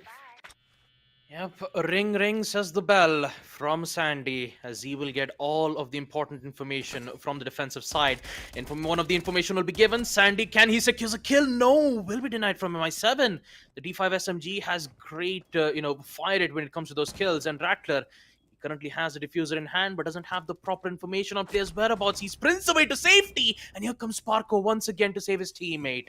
Yep, ring ring says the bell from Sandy, as he will get all of the important information from the defensive side. And from one of the information will be given. Sandy, can he secure a kill? No, will be denied from MI7. The D5 SMG has great, fire rate when it comes to those kills. And Rattler, he currently has a diffuser in hand, but doesn't have the proper information on players' whereabouts. He sprints away to safety, and here comes Sparko once again to save his teammate.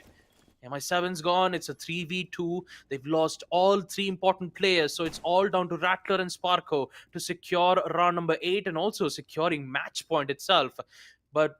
MI7's gone. It's a 3v2. They've lost all 3 important players. So it's all down to Rattler and Sparko to secure round number 8 and also securing match point itself. But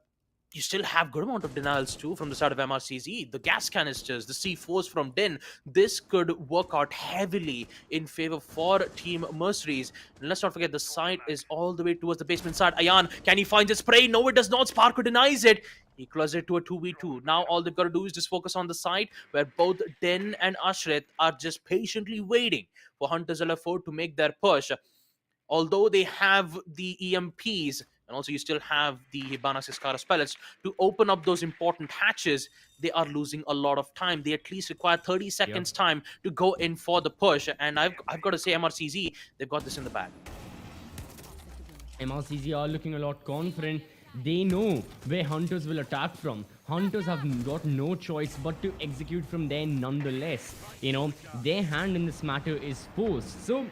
you still have good amount of denials too from the side of MRCZ. The gas canisters, the C4s from Din. This could work out heavily in favor for Team Mercenaries. And let's not forget the site is all the way towards the basement side. Ayan, can he find his spray? No, it does not. Sparko denies it. He closes it to a 2v2. Now all they've got to do is just focus on the side where both Den and Ashret are just patiently waiting for Hunters LFO to make their push. Although they have the EMPs, and also you still have the Hibana Siskara pellets to open up those important hatches, they are losing a lot of time. They at least require 30 seconds time to go in for the push. And I've got to say, MRCZ, they've got this in the bag. MRCZ are looking a lot confident. They know where Hunters will attack from. Hunters have got no choice but to execute from there nonetheless. Their hand in this matter is forced. So,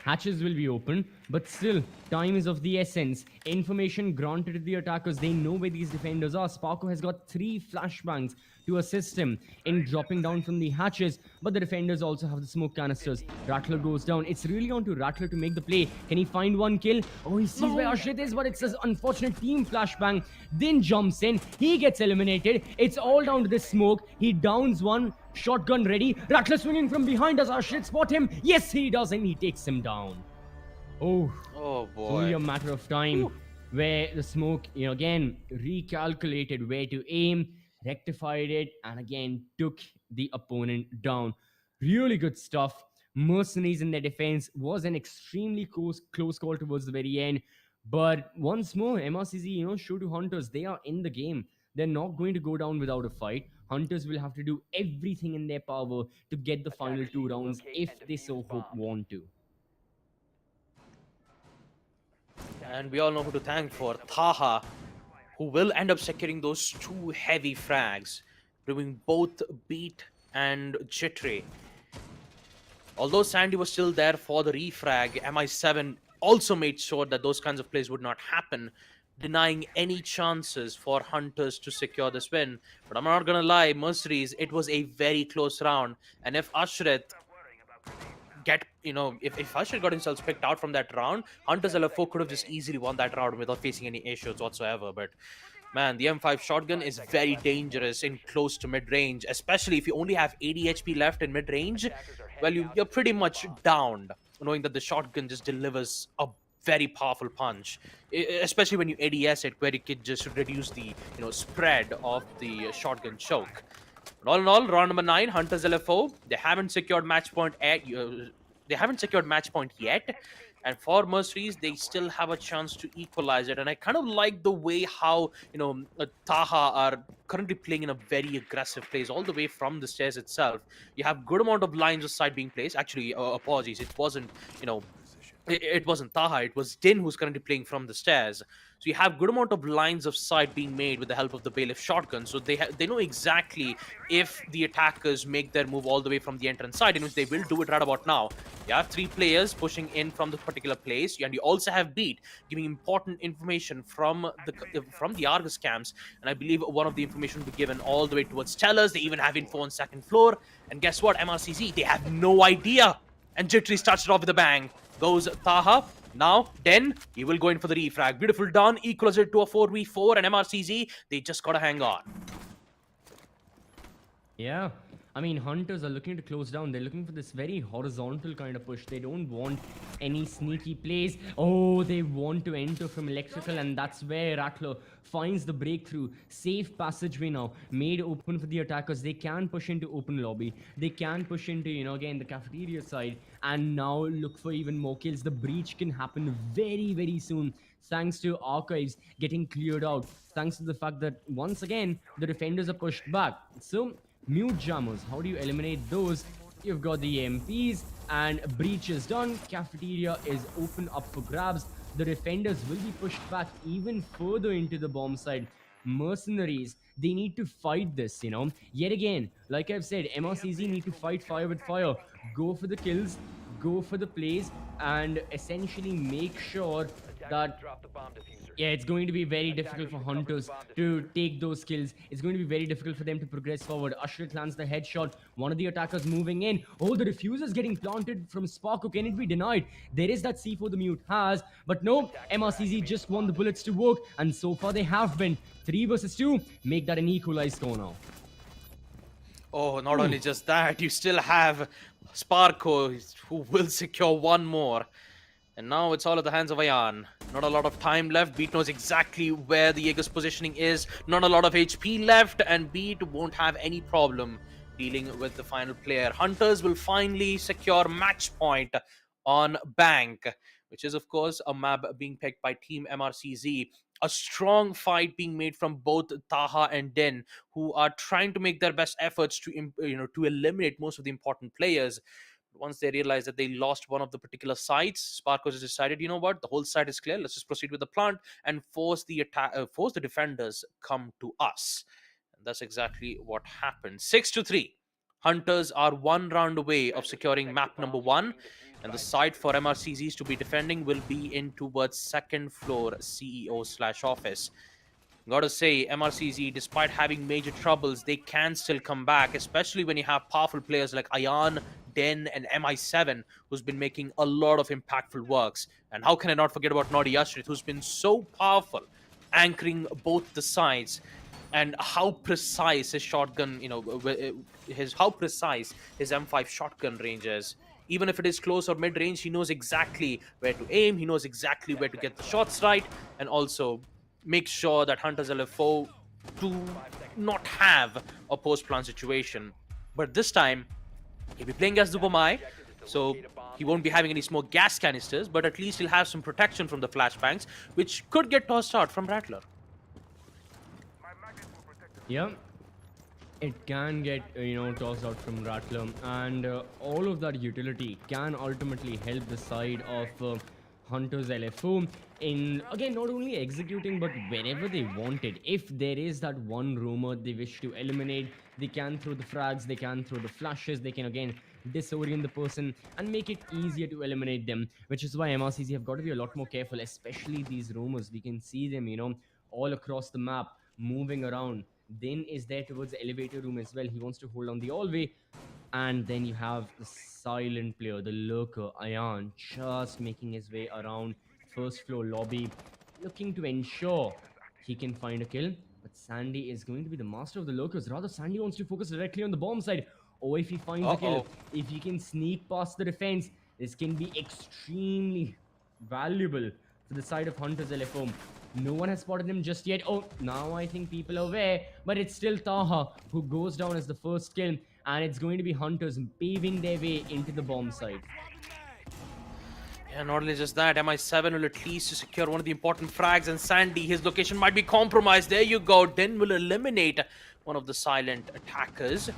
hatches will be open. but still, time is of the essence. Information granted to the attackers, they know where these defenders are. Sparko has got 3 flashbangs to assist him in dropping down from the hatches, but the defenders also have the smoke canisters. Rattler goes down. It's really on to Rattler to make the play. Can he find one kill? Oh, he sees where Ashrit is, but it's an unfortunate team flashbang. Then jumps in. He gets eliminated. It's all down to the smoke. He downs one. Shotgun ready. Rattler swinging from behind. Does Ashrit spot him? Yes, he does, and he takes him down. Oh, Oh it's only boy. a matter of time where the smoke, again recalculated where to aim, rectified it, and again took the opponent down. Really good stuff. Mercenaries in their defense was an extremely close call towards the very end. But once more, MRCZ, show to Hunters, they are in the game. They're not going to go down without a fight. Hunters will have to do everything in their power to get the final 2 rounds if they so want to. And we all know who to thank for Taha, who will end up securing those 2 heavy frags, removing both Beat and Jittery. Although Sandy was still there for the refrag, MI7 also made sure that those kinds of plays would not happen, denying any chances for Hunters to secure this win. But I'm not gonna lie, Mercenaries, it was a very close round, and if Ashrit if Ashrit got himself picked out from that round, Hunters LFO could have just easily won that round without facing any issues whatsoever. But man, the M5 shotgun is very dangerous in close to mid-range, especially if you only have 80 HP left in mid-range. Well, you're pretty much downed, knowing that the shotgun just delivers a very powerful punch, especially when you ADS it, where it could just reduce the spread of the shotgun choke. But all in all, round number 9, Hunters LFO, they haven't secured match point yet. And for Mercenaries, they still have a chance to equalize it. And I kind of like the way how, Taha are currently playing in a very aggressive place all the way from the stairs itself. You have good amount of lines of sight being placed. Actually, apologies, it wasn't, it wasn't Taha, it was Din who's currently playing from the stairs. So you have good amount of lines of sight being made with the help of the Bailiff shotgun. So they know exactly if the attackers make their move all the way from the entrance side, in which they will do it right about now. You have 3 players pushing in from the particular place, and you also have Beat giving important information from the Argus camps. And I believe one of the information will be given all the way towards Tellers. They even have info on second floor. And guess what? MRCZ, they have no idea. And Jittery starts it off with a bang. Goes Taha. Now, Den, he will go in for the refrag. Beautiful done. Equals it to a 4v4. And MRCZ, they just gotta hang on. Yeah, I mean, Hunters are looking to close down. They're looking for this very horizontal kind of push. They don't want any sneaky plays. Oh, they want to enter from electrical, and that's where Rattler finds the breakthrough. Safe passageway now, made open for the attackers. They can push into open lobby. They can push into, again, the cafeteria side, and now look for even more kills. The breach can happen very, very soon, thanks to archives getting cleared out, thanks to the fact that, once again, the defenders are pushed back. So, mute jammers, how do you eliminate those? You've got the MPs, and breach is done. Cafeteria is open up for grabs. The defenders will be pushed back even further into the bomb side. Mercenaries, they need to fight this, Yet again, like I've said, MRCZ need to fight fire with fire. Go for the kills, go for the plays, and essentially make sure that it's going to be very difficult for Hunters to take those kills. It's going to be very difficult for them to progress forward. Ashrit lands the headshot. One of the attackers moving in. Oh, the diffuser's getting planted from Sparko. Can it be denied? There is that C4 the mute has. But no, MRCZ just want the bullets to work. And so far they have been. 3 versus 2. Make that an equalized score now. Oh, not only just that, you still have Sparko, who will secure one more. And now it's all at the hands of Ayan. Not a lot of time left. Beat knows exactly where the Jaeger's positioning is. Not a lot of HP left, and Beat won't have any problem dealing with the final player. Hunters will finally secure match point on Bank, which is, of course, a map being picked by Team MRCZ. A strong fight being made from both Taha and Den, who are trying to make their best efforts to eliminate most of the important players. Once they realize that they lost one of the particular sites, Sparkos has decided, you know what, the whole site is clear. Let's just proceed with the plant and force the defenders come to us. And that's exactly what happened. 6-3. Hunters are 1 round away of securing map number 1. And the site for MRCZs to be defending will be in towards second floor CEO/office. Gotta say, MRCZ, despite having major troubles, they can still come back, especially when you have powerful players like Ayan, Den, and MI7, who's been making a lot of impactful works. And how can I not forget about Nodi Yashrit, who's been so powerful, anchoring both the sides, and how precise his shotgun, how precise his M5 shotgun range is. Even if it is close or mid-range, he knows exactly where to aim, he knows exactly where to get the shots right, and also make sure that Hunters LFO do not have a post-plant situation. But this time, he'll be playing as Dubomai, so he won't be having any smoke gas canisters, but at least he'll have some protection from the flashbangs, which could get tossed out from Rattler. Yeah, it can get tossed out from Rattler, and all of that utility can ultimately help the side of Hunters LFO in, again, not only executing but whenever they want it. If there is that one rumor they wish to eliminate, they can throw the frags, they can throw the flashes, they can again disorient the person and make it easier to eliminate them, which is why MRCZ have got to be a lot more careful, especially these rumors. We can see them all across the map moving around. Then is there towards the elevator room as well. He wants to hold on the hallway. And then you have the silent player, the lurker, Ayan, just making his way around first floor lobby, looking to ensure he can find a kill. But Sandy is going to be the master of the lurkers. Rather, Sandy wants to focus directly on the bomb side. Or if he finds a kill, if he can sneak past the defense, this can be extremely valuable for the side of Hunters LFO. No one has spotted him just yet. Oh, now I think people are aware, but it's still Taha who goes down as the first kill, and it's going to be Hunters paving their way into the bomb site. Yeah, not only just that, MI7 will at least secure one of the important frags, and Sandy, his location might be compromised. There you go. Den will eliminate one of the silent attackers.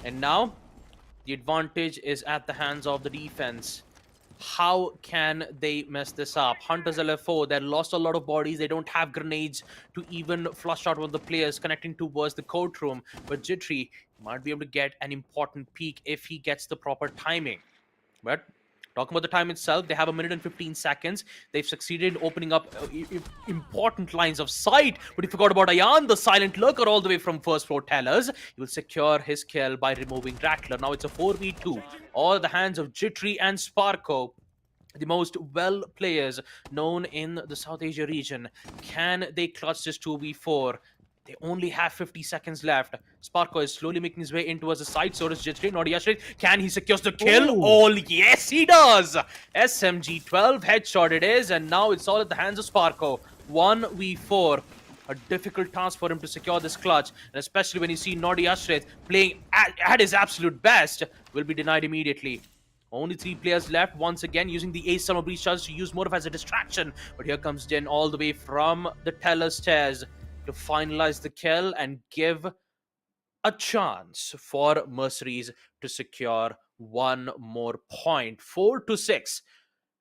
And now, the advantage is at the hands of the defense. How can they mess this up? Hunters LFO, they lost a lot of bodies. They don't have grenades to even flush out one of the players connecting towards the courtroom. But Jittery might be able to get an important peek if he gets the proper timing. But talking about the time itself, they have 1 minute and 15 seconds. They've succeeded in opening up important lines of sight. But he forgot about Ayan, the silent lurker all the way from first floor tellers. He will secure his kill by removing Rattler. Now it's a 4v2. All in the hands of Jittery and Sparko, the most well players known in the South Asia region. Can they clutch this 2v4? They only have 50 seconds left. Sparko is slowly making his way in towards the side. So does Jittery. Nodi Yashrit. Can he secure the kill? Ooh. Oh, yes, he does. SMG 12 headshot it is. And now it's all at the hands of Sparko. 1v4. A difficult task for him to secure this clutch. And especially when you see Nodi Yashrit playing at his absolute best, will be denied immediately. Only 3 players left, once again using the Ace Summer Breach charge to use more of as a distraction. But here comes Den all the way from the teller stairs to finalize the kill and give a chance for MercenarieZ to secure one more point. 4-6.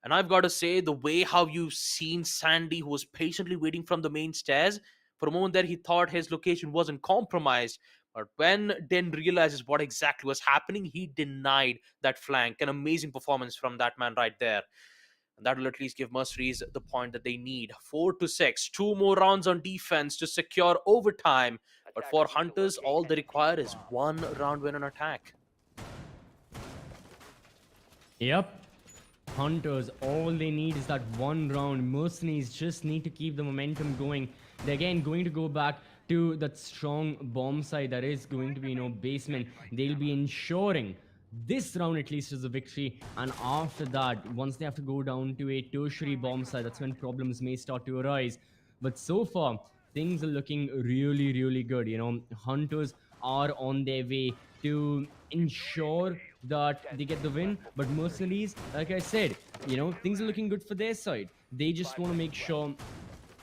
And I've got to say, the way how you've seen Sandy, who was patiently waiting from the main stairs, for a moment there he thought his location wasn't compromised. But when Den realizes what exactly was happening, he denied that flank. An amazing performance from that man right there. And that will at least give MercenarieZ the point that they need. 4-6. 2 more rounds on defense to secure overtime. But for Hunters, all they require is 1 round win on attack. Yep. Hunters, all they need is that 1 round. MercenarieZ just need to keep the momentum going. They're again going to go back to that strong bomb side that is going to be, basement. They'll be ensuring this round at least is a victory, and after that, once they have to go down to a tertiary bomb side, that's when problems may start to arise. But so far, things are looking really, really good. Hunters are on their way to ensure that they get the win, but MercenarieZ, like I said, things are looking good for their side. They just want to make sure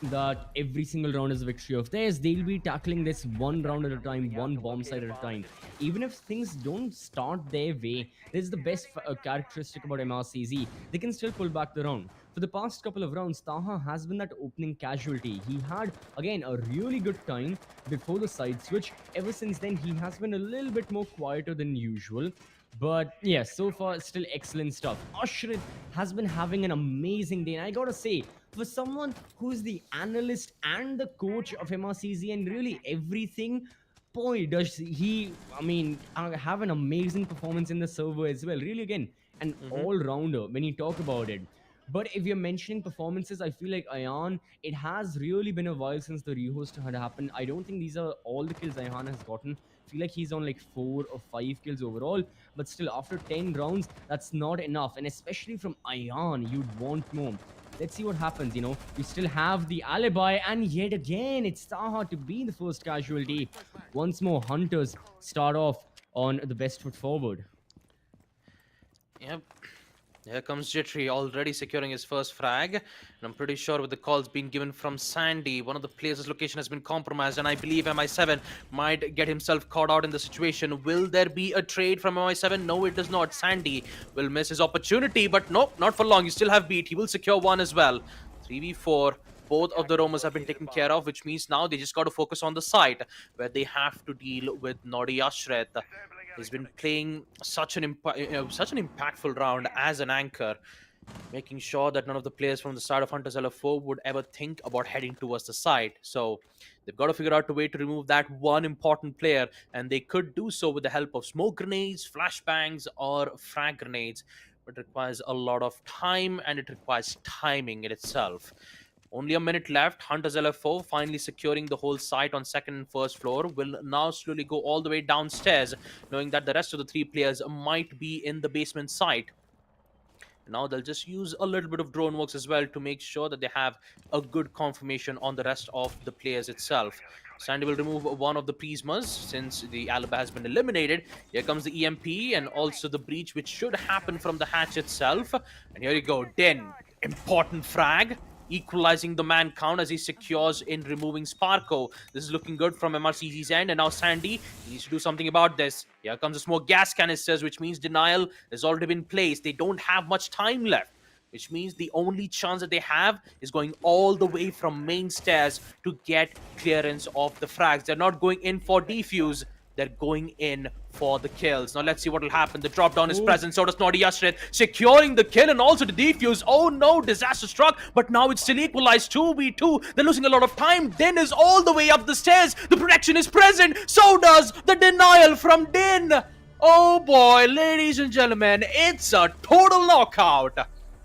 that every single round is a victory of theirs. They'll be tackling this 1 round at a time, 1 bomb site at a time. Even if things don't start their way, this is the best characteristic about MRCZ. They can still pull back the round. For the past couple of rounds, Taha has been that opening casualty. He had, again, a really good time before the side switch. Ever since then, he has been a little bit more quieter than usual. But yeah, so far still excellent stuff. Ashrit has been having an amazing day, and I gotta say, for someone who's the analyst and the coach of MRCZ and really everything, boy, does he, I mean, have an amazing performance in the server as well. Really, again, an all-rounder when you talk about it. But if you're mentioning performances, I feel like Ayan, it has really been a while since the rehost had happened. I don't think these are all the kills Ayan has gotten. I feel like he's on like 4 or 5 kills overall. But still, after 10 rounds, that's not enough. And especially from Ayan, you'd want more. Let's see what happens, you know. We still have the alibi, and yet again, it's Taha to be the first casualty. Once more, Hunters start off on the best foot forward. Yep. Here comes Jittery, already securing his first frag. And I'm pretty sure with the calls being given from Sandy, one of the players' location has been compromised. And I believe MI7 might get himself caught out in the situation. Will there be a trade from MI7? No, it does not. Sandy will miss his opportunity. But no, not for long. You still have beat. He will secure one as well. 3v4. Both of the roamers have been taken care of, which means now they just got to focus on the site where they have to deal with Nodi Ashret. He's been playing such an impactful round as an anchor, making sure that none of the players from the side of Hunters LFO would ever think about heading towards the site. So they've got to figure out a way to remove that one important player, and they could do so with the help of smoke grenades, flashbangs, or frag grenades. But it requires a lot of time, and it requires timing in itself. Only a minute left. Hunters LFO finally securing the whole site on second and first floor. Will now slowly go all the way downstairs, knowing that the rest of the 3 players might be in the basement site. Now they'll just use a little bit of drone works as well to make sure that they have a good confirmation on the rest of the players itself. Sandy will remove one of the prismas since the alibi has been eliminated. Here comes the EMP and also the breach, which should happen from the hatch itself. And here you go, Den. Important frag, equalizing the man count as he secures in removing Sparko. This is looking good from MRCZ's end, and now Sandy needs to do something about this. Here comes the smoke gas canisters, which means denial has already been placed. They don't have much time left, which means the only chance that they have is going all the way from main stairs to get clearance of the frags. They're not going in for defuse. They're going in for the kills. Now let's see what will happen. The drop down is present. So does Nodi Ashret, securing the kill and also the defuse. Oh no, disaster struck, but now it's still equalized 2v2. They're losing a lot of time. Din is all the way up the stairs. The protection is present. So does the denial from Din. Oh boy, ladies and gentlemen, it's a total knockout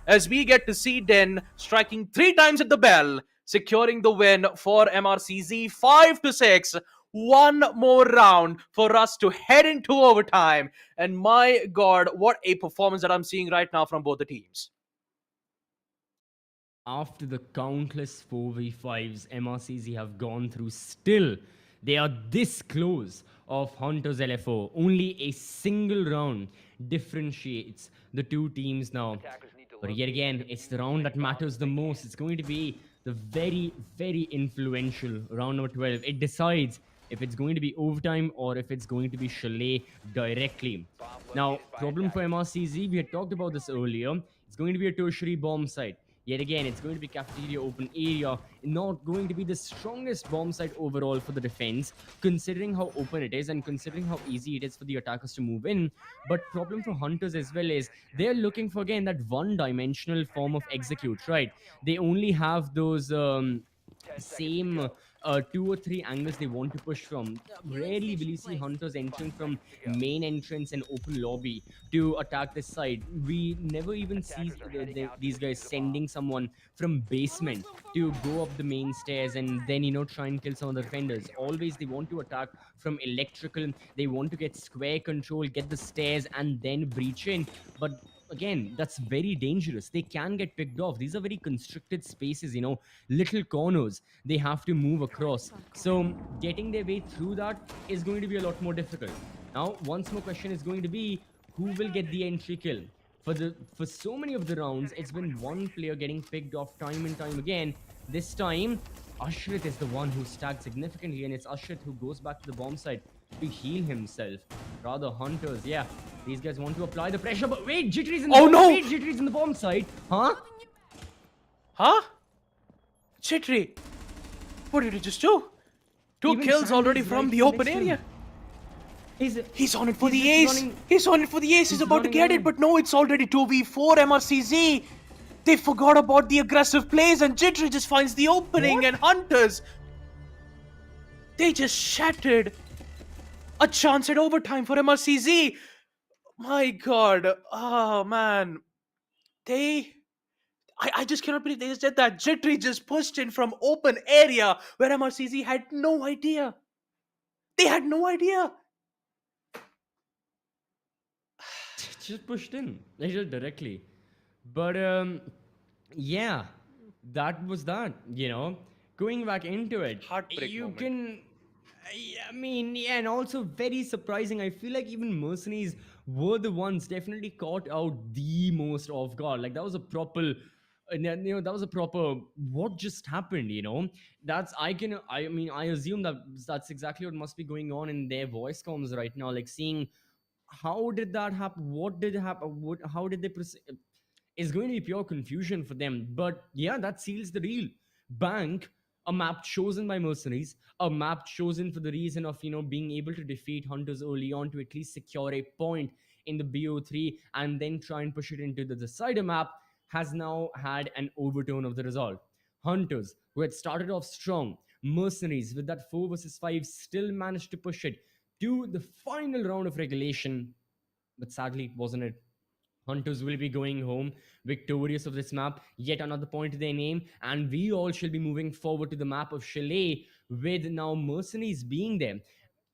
as we get to see Din striking 3 times at the bell, securing the win for MRCZ 5-6. One more round for us to head into overtime. And my God, what a performance that I'm seeing right now from both the teams. After the countless 4v5s MRCZ have gone through, still they are this close of Hunters LFO. Only a single round differentiates the 2 teams now. But yet again, it's the round that matters the most. It's going to be the very, very influential round number 12. It decides if it's going to be overtime or if it's going to be chalet directly. Now, problem for MRCZ, we had talked about this earlier. It's going to be a tertiary bomb site. Yet again, it's going to be cafeteria open area, not going to be the strongest bomb site overall for the defense, considering how open it is and considering how easy it is for the attackers to move in. But problem for Hunters as well is they're looking for, again, that one-dimensional form of execute, right? They only have those same 2 or 3 angles they want to push from. Rarely will you see Hunters entering from main entrance and open lobby to attack this side. We never even see these guys sending someone from basement to go up the main stairs and then, you know, try and kill some of the defenders. Always they want to attack from electrical. They want to get square control, get the stairs, and then breach in. But again, that's very dangerous. They can get picked off. These are very constricted spaces, you know, little corners they have to move across. So getting their way through that is going to be a lot more difficult. Now, one more question is going to be, who will get the entry kill? For so many of the rounds, it's been one player getting picked off time and time again. This time, Ashrit is the one who stacked significantly, and it's Ashrit who goes back to the bomb site to heal himself. Rather, Hunters, yeah. These guys want to apply the pressure, but wait, Jittery's in the bomb. No! Wait, Jittery's in the bomb site. Huh? Huh? Jittery, what did you just do? 2 Even kills Sandy's already from right the open next to him. area. He's on it for he's the just ace. running- He's on it for the ace. He's he's about to running get it, around. but no, it's already 2v4 MRCZ. They forgot about the aggressive plays, and Jittery just finds the opening, and Hunters, they just shattered a chance at overtime for MRCZ. My god. Oh, man. I just cannot believe they just did that. Jittery just pushed in from open area where MRCZ had no idea. They had no idea. Just pushed in. They just directly. But yeah, that was that. Going back into it, Heartbreak you moment. can. I mean, yeah, and also very surprising. I feel like even Mercenaries were the ones definitely caught out the most off guard. Like that was a proper. That was a proper what just happened. That's I mean, I assume that that's exactly what must be going on in their voice comms right now, like seeing how did that happen, what did happen, how did they proceed. Is going to be pure confusion for them. But yeah, that seals the deal. Bank, a map chosen by Mercenaries, a map chosen for the reason of being able to defeat Hunters early on to at least secure a point in the BO3 and then try and push it into the decider map, has now had an overtone of the result. Hunters, who had started off strong, Mercenaries with that 4 versus 5 still managed to push it to the final round of regulation, but sadly it wasn't it. Hunters will be going home victorious of this map, yet another point to their name, and we all shall be moving forward to the map of Chalet with now Mercenaries being there.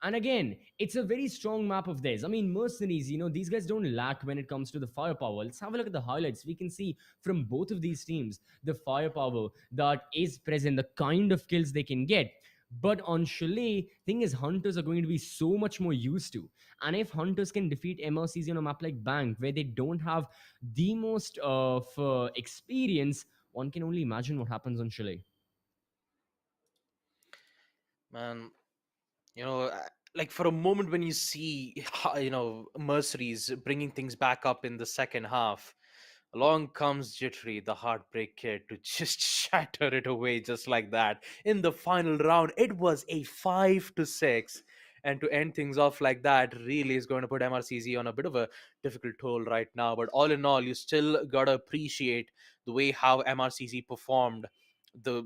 And again, it's a very strong map of theirs. I mean, Mercenaries, these guys don't lack when it comes to the firepower. Let's have a look at the highlights. We can see from both of these teams the firepower that is present, the kind of kills they can get. But on Chalet, thing is, Hunters are going to be so much more used to. And if Hunters can defeat MRCZ on a map like Bank, where they don't have the most of experience, one can only imagine what happens on Chalet. Man, like for a moment when you see, Mercenaries bringing things back up in the second half, along comes Jittery, the heartbreak kid, to just shatter it away just like that. In the final round, it was a 5-6. And to end things off like that really is going to put MRCZ on a bit of a difficult toll right now. But all in all, you still gotta appreciate the way how MRCZ performed the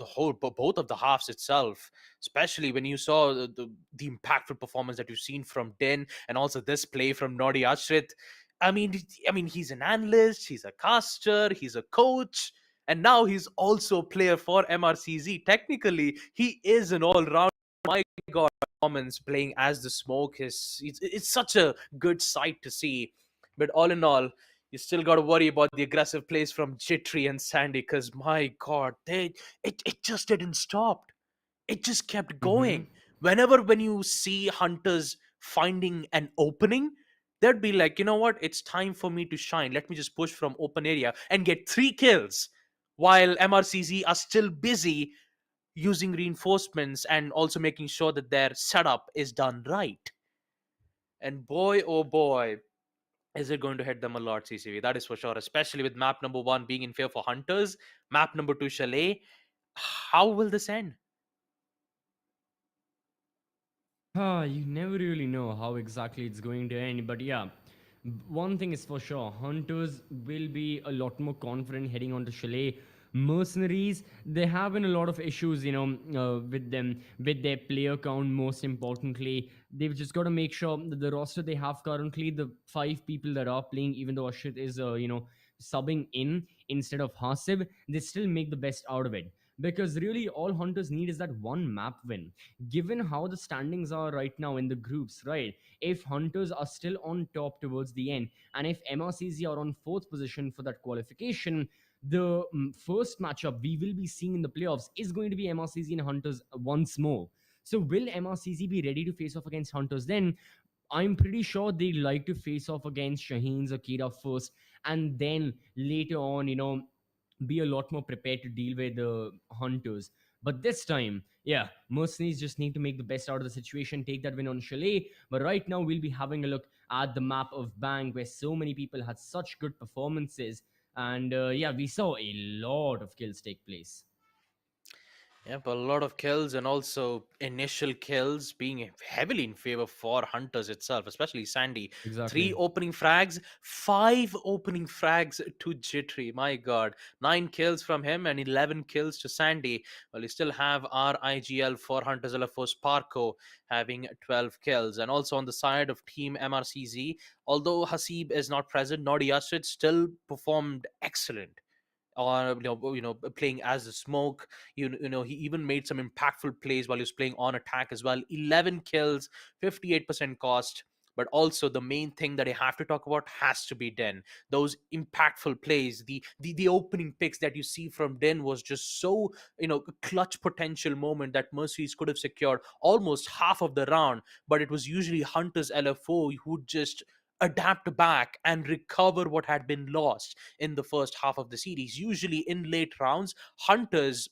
whole both of the halves itself, especially when you saw the impactful performance that you've seen from Din, and also this play from Nodi Ashrit. I mean, he's an analyst, he's a caster, he's a coach, and now he's also a player for MRCZ. Technically, he is an all-round. My God, performance playing as the smoke is it's such a good sight to see. But all in all, you still got to worry about the aggressive plays from Jittery and Sandy, because my God, it just didn't stop. It just kept Mm-hmm. going. When you see Hunters finding an opening, they'd be like, you know what, it's time for me to shine. Let me just push from open area and get 3 kills, while MRCZ are still busy using reinforcements and also making sure that their setup is done right. And boy, oh boy, is it going to hit them a lot, CCV. That is for sure, especially with map number 1 being in favor for Hunters, map number 2, Chalet. How will this end? You never really know how exactly it's going to end, but yeah, one thing is for sure: Hunters will be a lot more confident heading on to Chalet. Mercenaries, they have been a lot of issues, with them, with their player count. Most importantly, they've just got to make sure that the roster they have currently, the 5 people that are playing, even though Ashit is, subbing in instead of Hasib, they still make the best out of it. Because really, all Hunters need is that one map win. Given how the standings are right now in the groups, right? If Hunters are still on top towards the end, and if MRCZ are on 4th position for that qualification, the first matchup we will be seeing in the playoffs is going to be MRCZ and Hunters once more. So will MRCZ be ready to face off against Hunters then? I'm pretty sure they like to face off against Shaheens or KIRA first, and then later on, be a lot more prepared to deal with the Hunters. But this time, yeah, Mercenaries just need to make the best out of the situation, take that win on Chalet. But right now, we'll be having a look at the map of Bang, where so many people had such good performances. And yeah, we saw a lot of kills take place. Yep, a lot of kills and also initial kills being heavily in favor for Hunters itself, especially Sandy. Three Exactly. opening frags, five opening frags to Jittery. My god. 9 kills from him and 11 kills to Sandy. Well, you still have our IGL for Hunters LFO Sparko having 12 kills. And also on the side of Team MRCZ, although Hasib is not present, Nodi Yasrid still performed excellent or playing as a smoke. He even made some impactful plays while he was playing on attack as well. 11 kills, 58% cost. But also the main thing that I have to talk about has to be Den. Those impactful plays, the opening picks that you see from Den was just so clutch potential moment that Mercenaries could have secured almost half of the round. But it was usually Hunters LFO who just adapt back and recover what had been lost in the first half of the series. Usually in late rounds, Hunters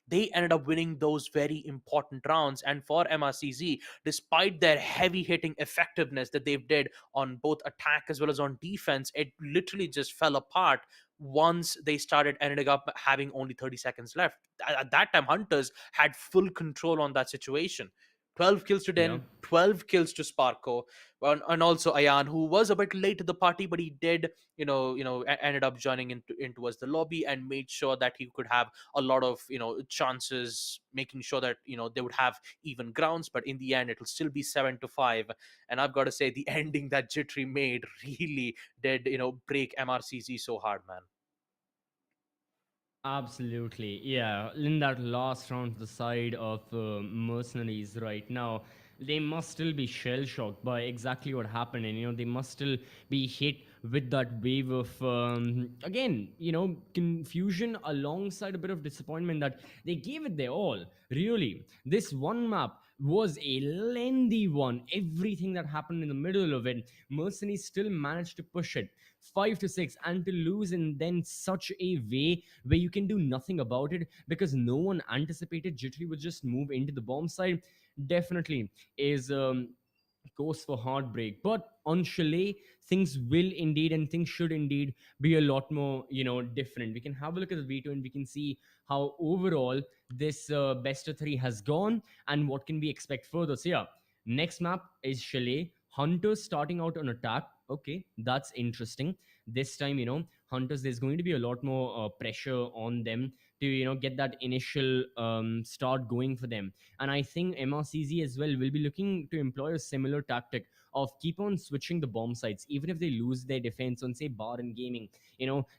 they ended up winning those very important rounds. And for MRCZ, despite their heavy hitting effectiveness that they've did on both attack as well as on defense, it literally just fell apart once they started ending up having only 30 seconds left. At that time, Hunters had full control on that situation. 12 kills to Yeah. Den, 12 kills to Sparko, and also Ayan, who was a bit late to the party, but he did, ended up joining in towards the lobby and made sure that he could have a lot of, chances, making sure that, they would have even grounds. But in the end, it'll still be 7-5. And I've got to say, the ending that Jittery made really did, break MRCZ so hard, man. Absolutely. Yeah. In that last round, the side of mercenaries right now, they must still be shell shocked by exactly what happened. And, they must still be hit with that wave of, again, confusion alongside a bit of disappointment that they gave it their all. Really. This one map was a lengthy one. Everything that happened in the middle of it, mercenaries still managed to push it 5-6 and to lose in then such a way where you can do nothing about it because no one anticipated Jittery would just move into the bomb side. Definitely is cause for heartbreak. But on Chalet, things will indeed and things should indeed be a lot more, different. We can have a look at the veto and we can see how overall this best of three has gone and what can we expect further. So yeah, next map is Chalet. Hunters starting out on attack. Okay, that's interesting. This time, Hunters, there's going to be a lot more pressure on them to, get that initial start going for them. And I think MRCZ as well will be looking to employ a similar tactic of keep on switching the bomb sites, even if they lose their defense on, say, bar and gaming.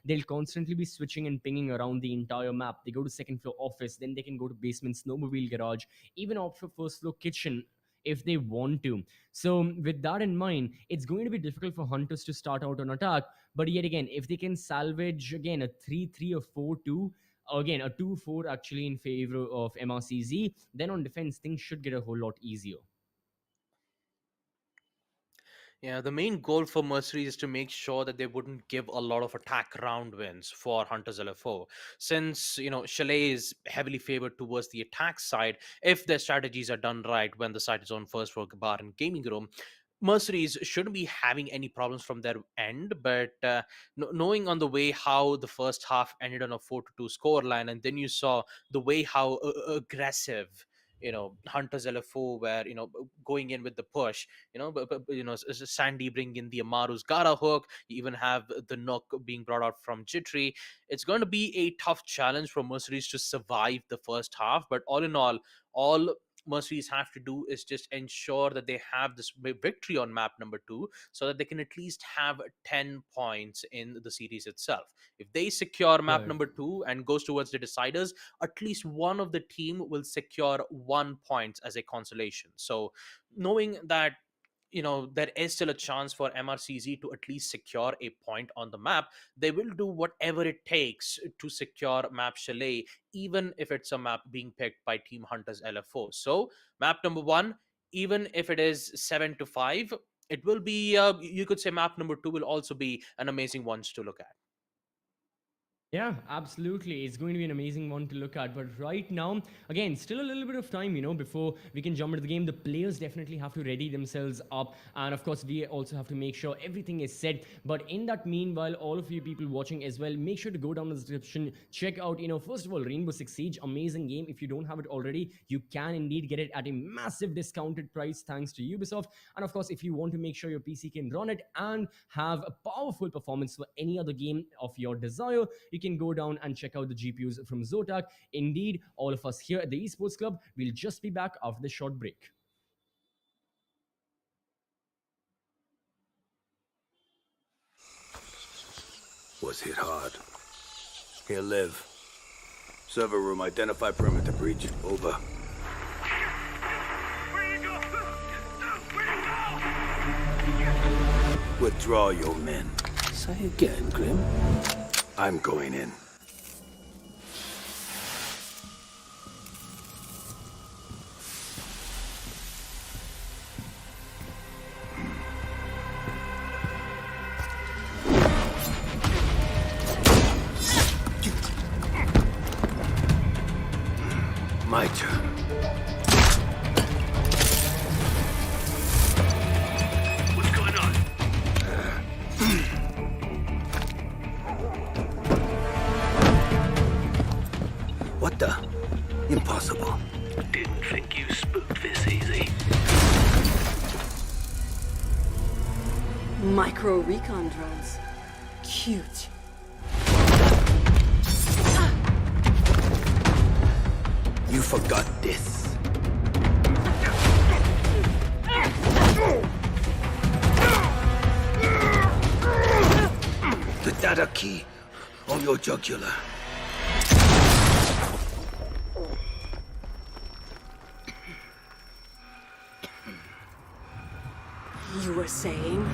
They'll constantly be switching and pinging around the entire map. They go to second floor office, then they can go to basement snowmobile garage, even opt for first floor kitchen if they want to. So, with that in mind, it's going to be difficult for Hunters to start out on attack. But yet again, if they can salvage again a 3-3 or 4-2, again a 2-4 actually in favor of MRCZ, then on defense things should get a whole lot easier. Yeah, the main goal for Mercenaries is to make sure that they wouldn't give a lot of attack round wins for Hunters LFO. Since, Chalet is heavily favored towards the attack side, if their strategies are done right when the site is on first floor bar and gaming room, Mercenaries shouldn't be having any problems from their end. But knowing on the way how the first half ended on a 4-2 score line, and then you saw the way how aggressive Hunters LFO were going in with the push, Sandy bringing in the Amaru's Gara hook. You even have the knock being brought out from Jittery. It's going to be a tough challenge for Mercenaries to survive the first half. But all in all Mercenaries have to do is just ensure that they have this victory on map number 2 so that they can at least have 10 points in the series itself. If they secure map Right. number 2 and goes towards the deciders, at least one of the team will secure 1 point as a consolation. So knowing that there is still a chance for MRCZ to at least secure a point on the map, they will do whatever it takes to secure map Chalet, even if it's a map being picked by Team Hunters LFO. So map number 1, even if it is 7-5, it will be you could say map number 2 will also be an amazing one to look at. Yeah, absolutely. It's going to be an amazing one to look at. But right now, again, still a little bit of time, before we can jump into the game. The players definitely have to ready themselves up. And of course, we also have to make sure everything is set. But in that meanwhile, all of you people watching as well, make sure to go down the description, check out, first of all, Rainbow-Six-Siege, amazing game. If you don't have it already, you can indeed get it at a massive discounted price thanks to Ubisoft. And of course, if you want to make sure your PC can run it and have a powerful performance for any other game of your desire, you can go down and check out the GPUs from Zotac. Indeed, all of us here at the Esports Club will just be back after this short break. Was hit hard. Here, live. Server room, identify perimeter breach. Over. Where you go? Where you go? Withdraw your men. Say again, Grim. I'm going in. My turn. What's going on? What the? Impossible. Didn't think you spooked this easy. Micro recon drones. Cute. You forgot this. The data key on your jugular. You were saying?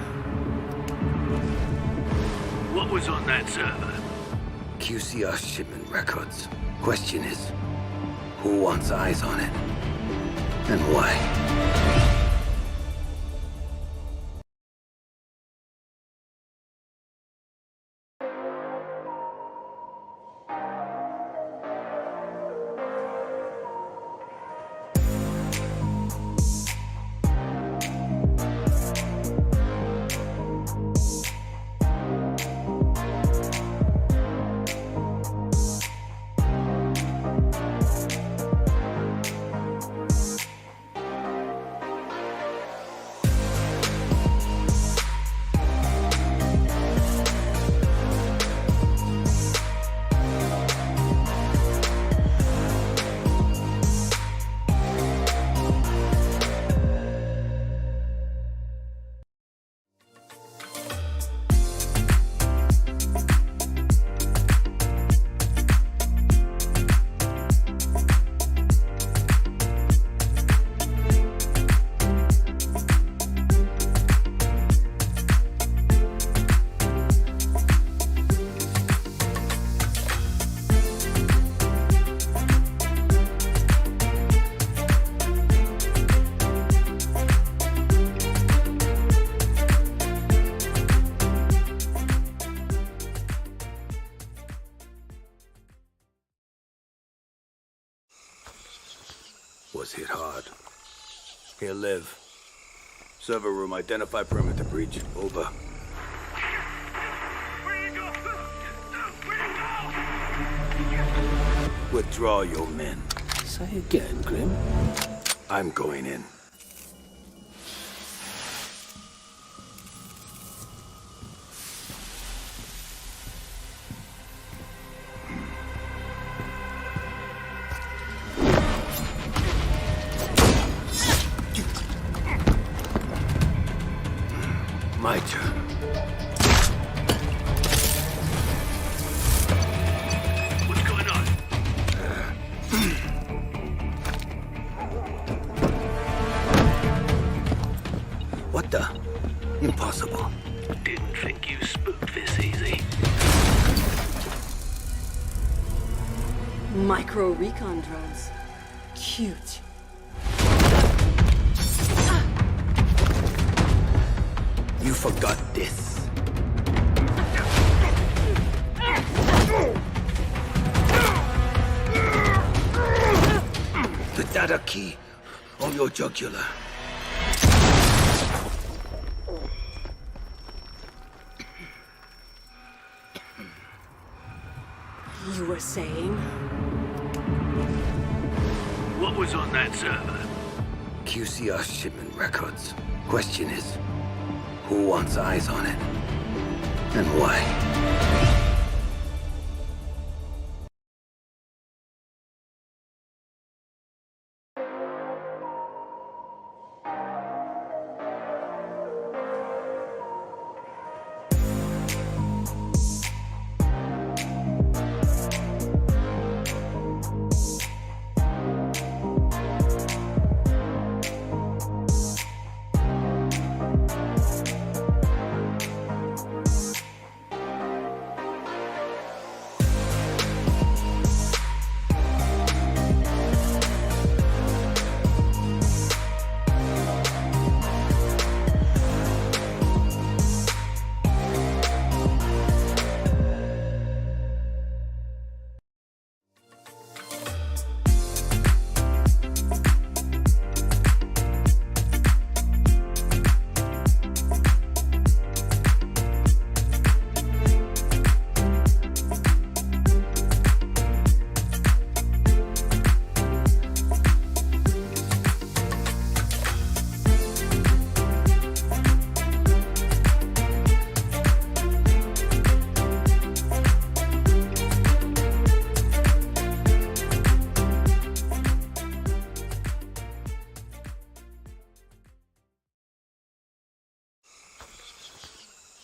What was on that server? QCR shipment records. Question is, who wants eyes on it? And why? Was hit hard. Here, live. Server room, identify perimeter breach. Over. Where you go? Where you go? Withdraw your men. Say again, Grim. I'm going in. My turn. What's going on? What the? Impossible. Didn't think you spooked this easy. Micro recon drones. Cute. You forgot this. data key on your jugular. You were saying? What was on that server? QCR shipment records. Question is, who wants eyes on it? And why?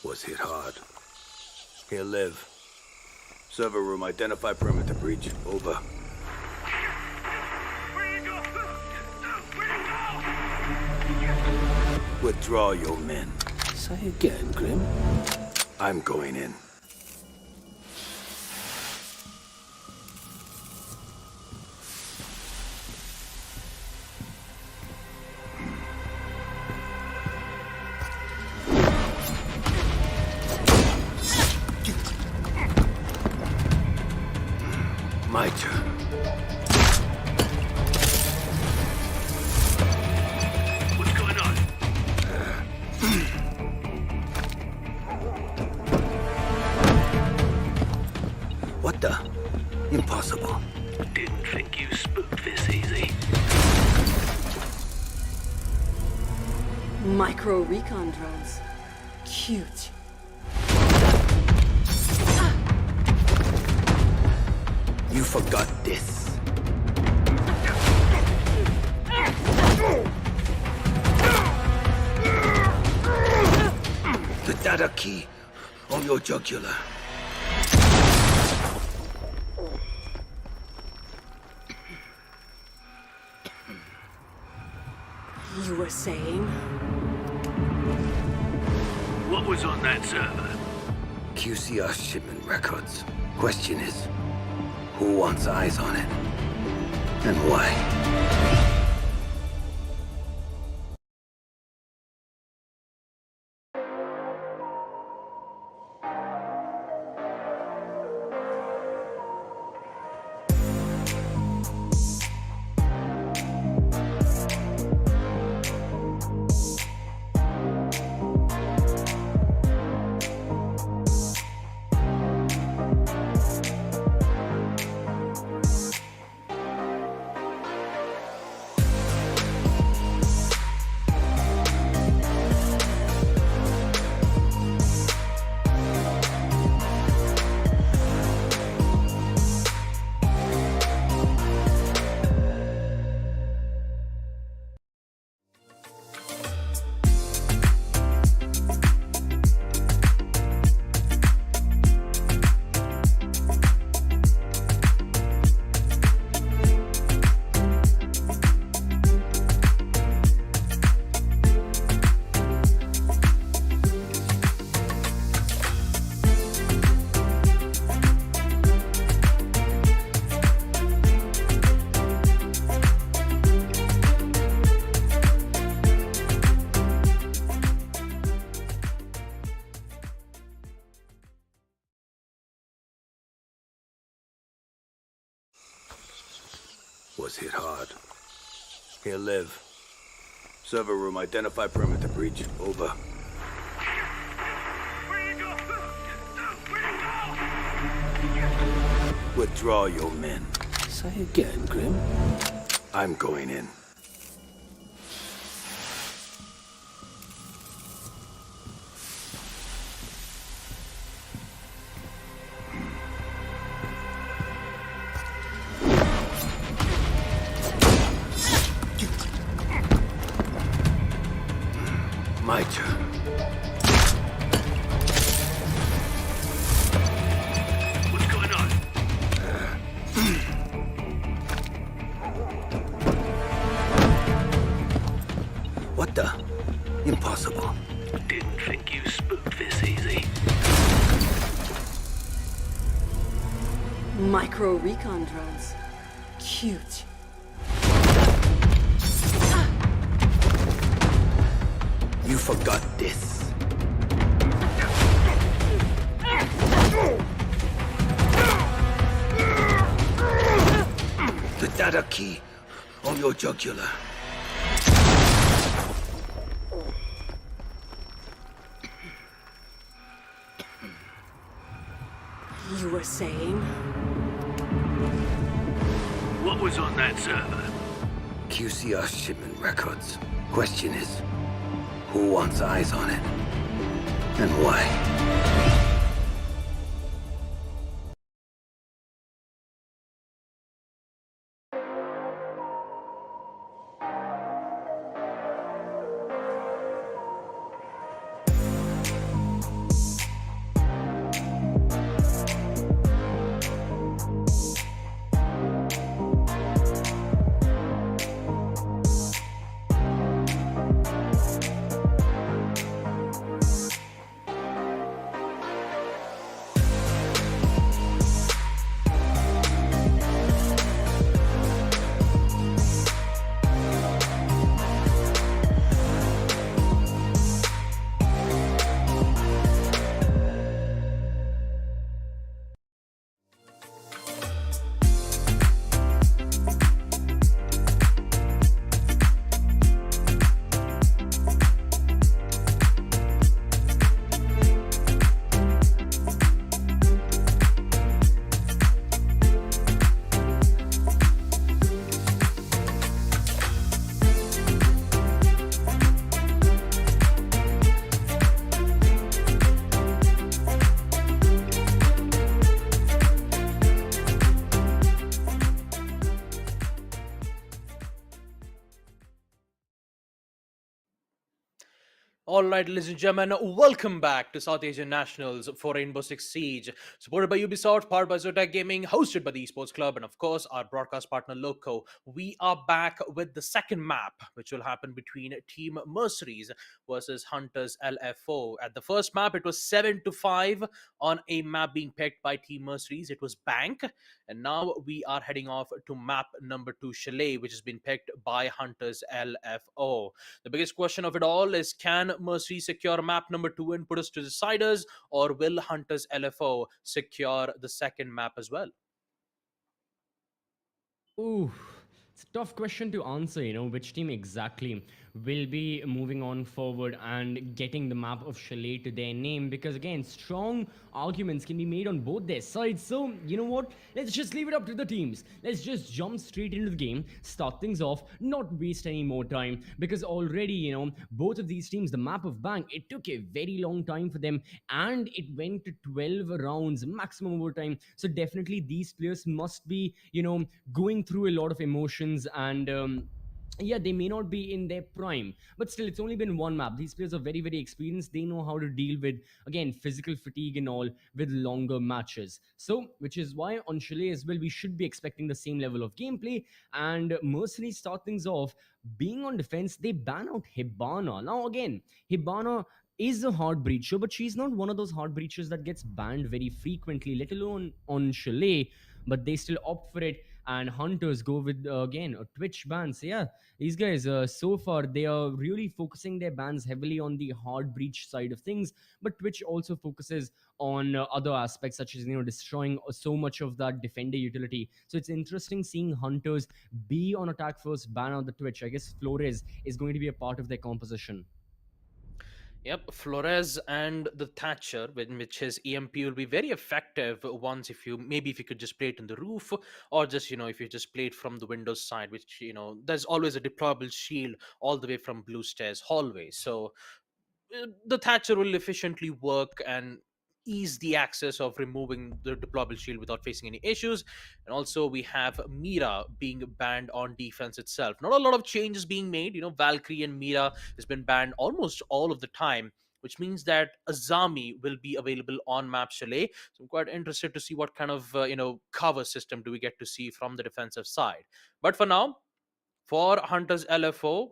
Was hit hard. He'll live. Server room, identify perimeter breach. Over. Where you go? Where you go? Withdraw your men. Say again, Grim. I'm going in. My turn. What's going on? What the? Impossible. Didn't think you spooked this easy. Micro recon drones. Cute. You forgot this. The data key on your jugular. You were saying? What was on that server? QCR shipment records. Question is, who wants eyes on it? And why? Was hit hard. Here, Liv. Server room, identify perimeter breach. Over. Where you go? Where you go? Withdraw your men. Say again, Grim. I'm going in. My turn. What's going on? What the? Impossible. Didn't think you spooked this easy. Micro recon drones. Cute. You forgot this. The data key on your jugular. You were saying? What was on that server? QCR shipment records. Question is, who wants eyes on it? And why? All right, ladies and gentlemen, welcome back to South Asian Nationals for Rainbow-Six-Siege, supported by Ubisoft, powered by Zotac Gaming, hosted by the Esports Club, and of course, our broadcast partner, Loco. We are back with the second map, which will happen between Team MercenarieZ versus Hunters LFO. At the first map, it was 7-5 on a map being picked by Team MercenarieZ. It was Bank, and now we are heading off to map number 2, Chalet, which has been picked by Hunters LFO. The biggest question of it all is, can MercenarieZ secure map number 2 and put us to deciders, or will Hunters LFO secure the second map as well? Ooh, it's a tough question to answer, which team exactly will be moving on forward and getting the map of Chalet to their name, because again, strong arguments can be made on both their sides. So, you know what? Let's just leave it up to the teams. Let's just jump straight into the game, start things off, not waste any more time, because already, both of these teams, the map of Bank, it took a very long time for them, and it went to 12 rounds, maximum overtime. So definitely these players must be, going through a lot of emotions, and yeah, they may not be in their prime, but still, it's only been one map. These players are very, very experienced. They know how to deal with, again, physical fatigue and all with longer matches. So, which is why on Chalet as well, we should be expecting the same level of gameplay. And Mercenary start things off. Being on defense, they ban out Hibana. Now, again, Hibana is a hard breacher, but she's not one of those hard breachers that gets banned very frequently, let alone on Chalet, but they still opt for it. and Hunters go with again a Twitch ban. So yeah, these guys so far they are really focusing their bans heavily on the hard breach side of things, but Twitch also focuses on other aspects such as destroying so much of that defender utility. So it's interesting seeing Hunters be on attack first, ban out the Twitch. I guess Flores is going to be a part of their composition. Yep, Flores and the Thatcher, which his EMP will be very effective once if you could just play it in the roof, or just if you just play it from the Windows side, which there's always a deployable shield all the way from Blue Stairs hallway. So the Thatcher will efficiently work and ease the access of removing the deployable shield without facing any issues. And also we have Mira being banned on defense itself. Not a lot of changes being made. Valkyrie and Mira has been banned almost all of the time, which means that Azami will be available on map Chalet. So I'm quite interested to see what kind of cover system do we get to see from the defensive side. But for now, for Hunters LFO,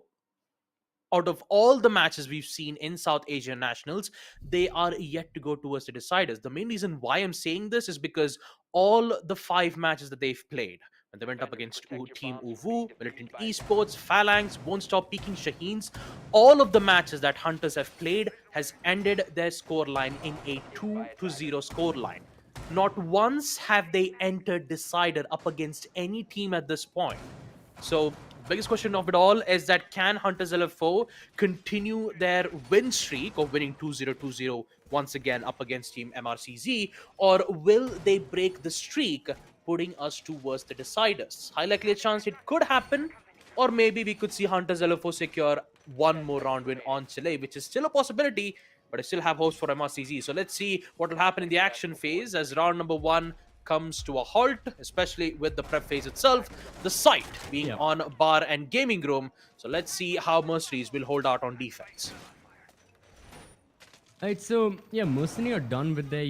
out of all the matches we've seen in South Asian Nationals, they are yet to go towards the deciders. The main reason why I'm saying this is because all the 5 matches that they've played, when they went up against Team UWU, MLT Esports, Phalanx, Won't Stop Peaking, Shaheens, all of the matches that Hunters have played has ended their scoreline in a 2-0 scoreline. Not once have they entered decider up against any team at this point. So biggest question of it all is that can Hunters LFO continue their win streak of winning 2-0 once again up against Team MRCZ, or will they break the streak, putting us towards the deciders? High likely chance it could happen, or maybe we could see Hunters LFO secure one more round win on Chile, which is still a possibility, but I still have hopes for MRCZ. So let's see what will happen in the action phase as round number 1 comes to a halt, especially with the prep phase itself, the site being on bar and gaming room. So let's see how MercenarieZ will hold out on defense. Alright, so yeah, Mercenary are done with their,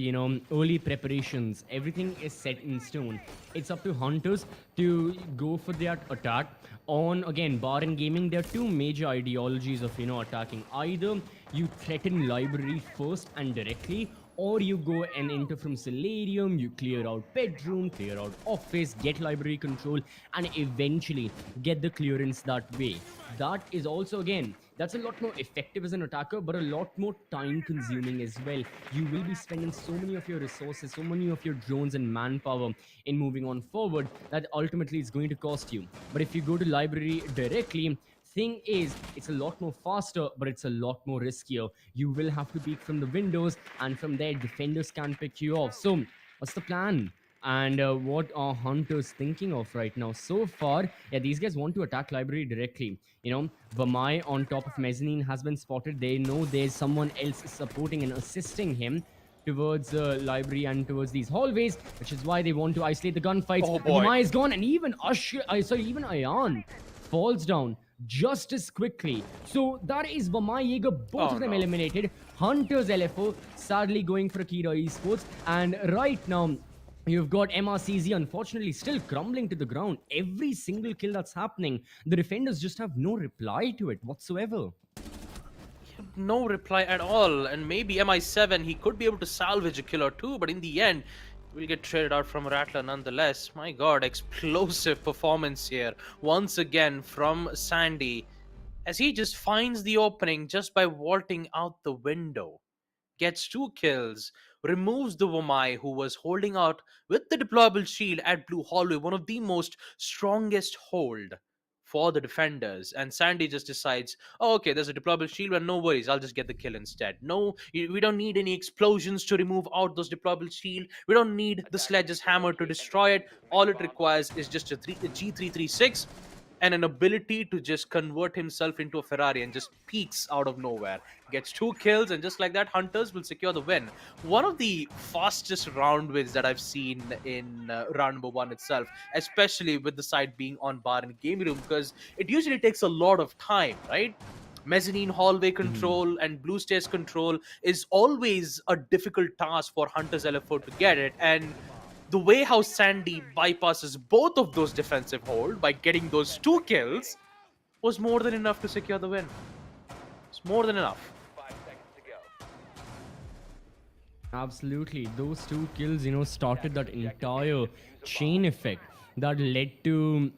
early preparations. Everything is set in stone. It's up to Hunters to go for their attack. On, again, bar and gaming, there are 2 major ideologies of, attacking. Either you threaten library first and directly, or you go and enter from Solarium, you clear out bedroom, clear out office, get library control, and eventually get the clearance that way. That is also, again, that's a lot more effective as an attacker, but a lot more time consuming as well. You will be spending so many of your resources, so many of your drones and manpower in moving on forward that ultimately it's going to cost you. But if you go to library directly, thing is, it's a lot more faster, but it's a lot more riskier. You will have to peek from the windows, and from there, defenders can pick you off. So, what's the plan? And what are Hunters thinking of right now? So far, yeah, these guys want to attack library directly. Vamai on top of Mezzanine has been spotted. They know there's someone else supporting and assisting him towards library and towards these hallways, which is why they want to isolate the gunfights. Oh boy. Vamai is gone, and even even Ayan falls down just as quickly. So that is Vamai Jaeger, both of them eliminated. Hunters LFO sadly going for a KIRA Esports, and right now you've got MRCZ unfortunately still crumbling to the ground. Every single kill that's happening, the defenders just have no reply to it whatsoever. No reply at all, and maybe MI7, he could be able to salvage a kill or 2, but in the end, will get traded out from Rattler nonetheless. My god, explosive performance here once again from Sandy, as he just finds the opening just by vaulting out the window. Gets 2 kills, removes the Vamai who was holding out with the deployable shield at Blue Hallway, one of the most strongest hold for the defenders, and Sandy just decides, oh, okay, there's a deployable shield, and no worries, I'll just get the kill instead. No, we don't need any explosions to remove out those deployable shield. We don't need the Sledge's hammer to destroy it. All it requires is just a G336 and an ability to just convert himself into a Ferrari and just peaks out of nowhere. Gets 2 kills, and just like that, Hunters will secure the win. One of the fastest round wins that I've seen in round number 1 itself, especially with the side being on bar and game room, because it usually takes a lot of time, right? Mezzanine hallway control and blue stairs control is always a difficult task for Hunters LFO to get it, and the way how Sandy bypasses both of those defensive hold by getting those 2 kills was more than enough to secure the win. It's more than enough. 5 seconds to go. Absolutely. Those 2 kills, started that entire chain effect. that led to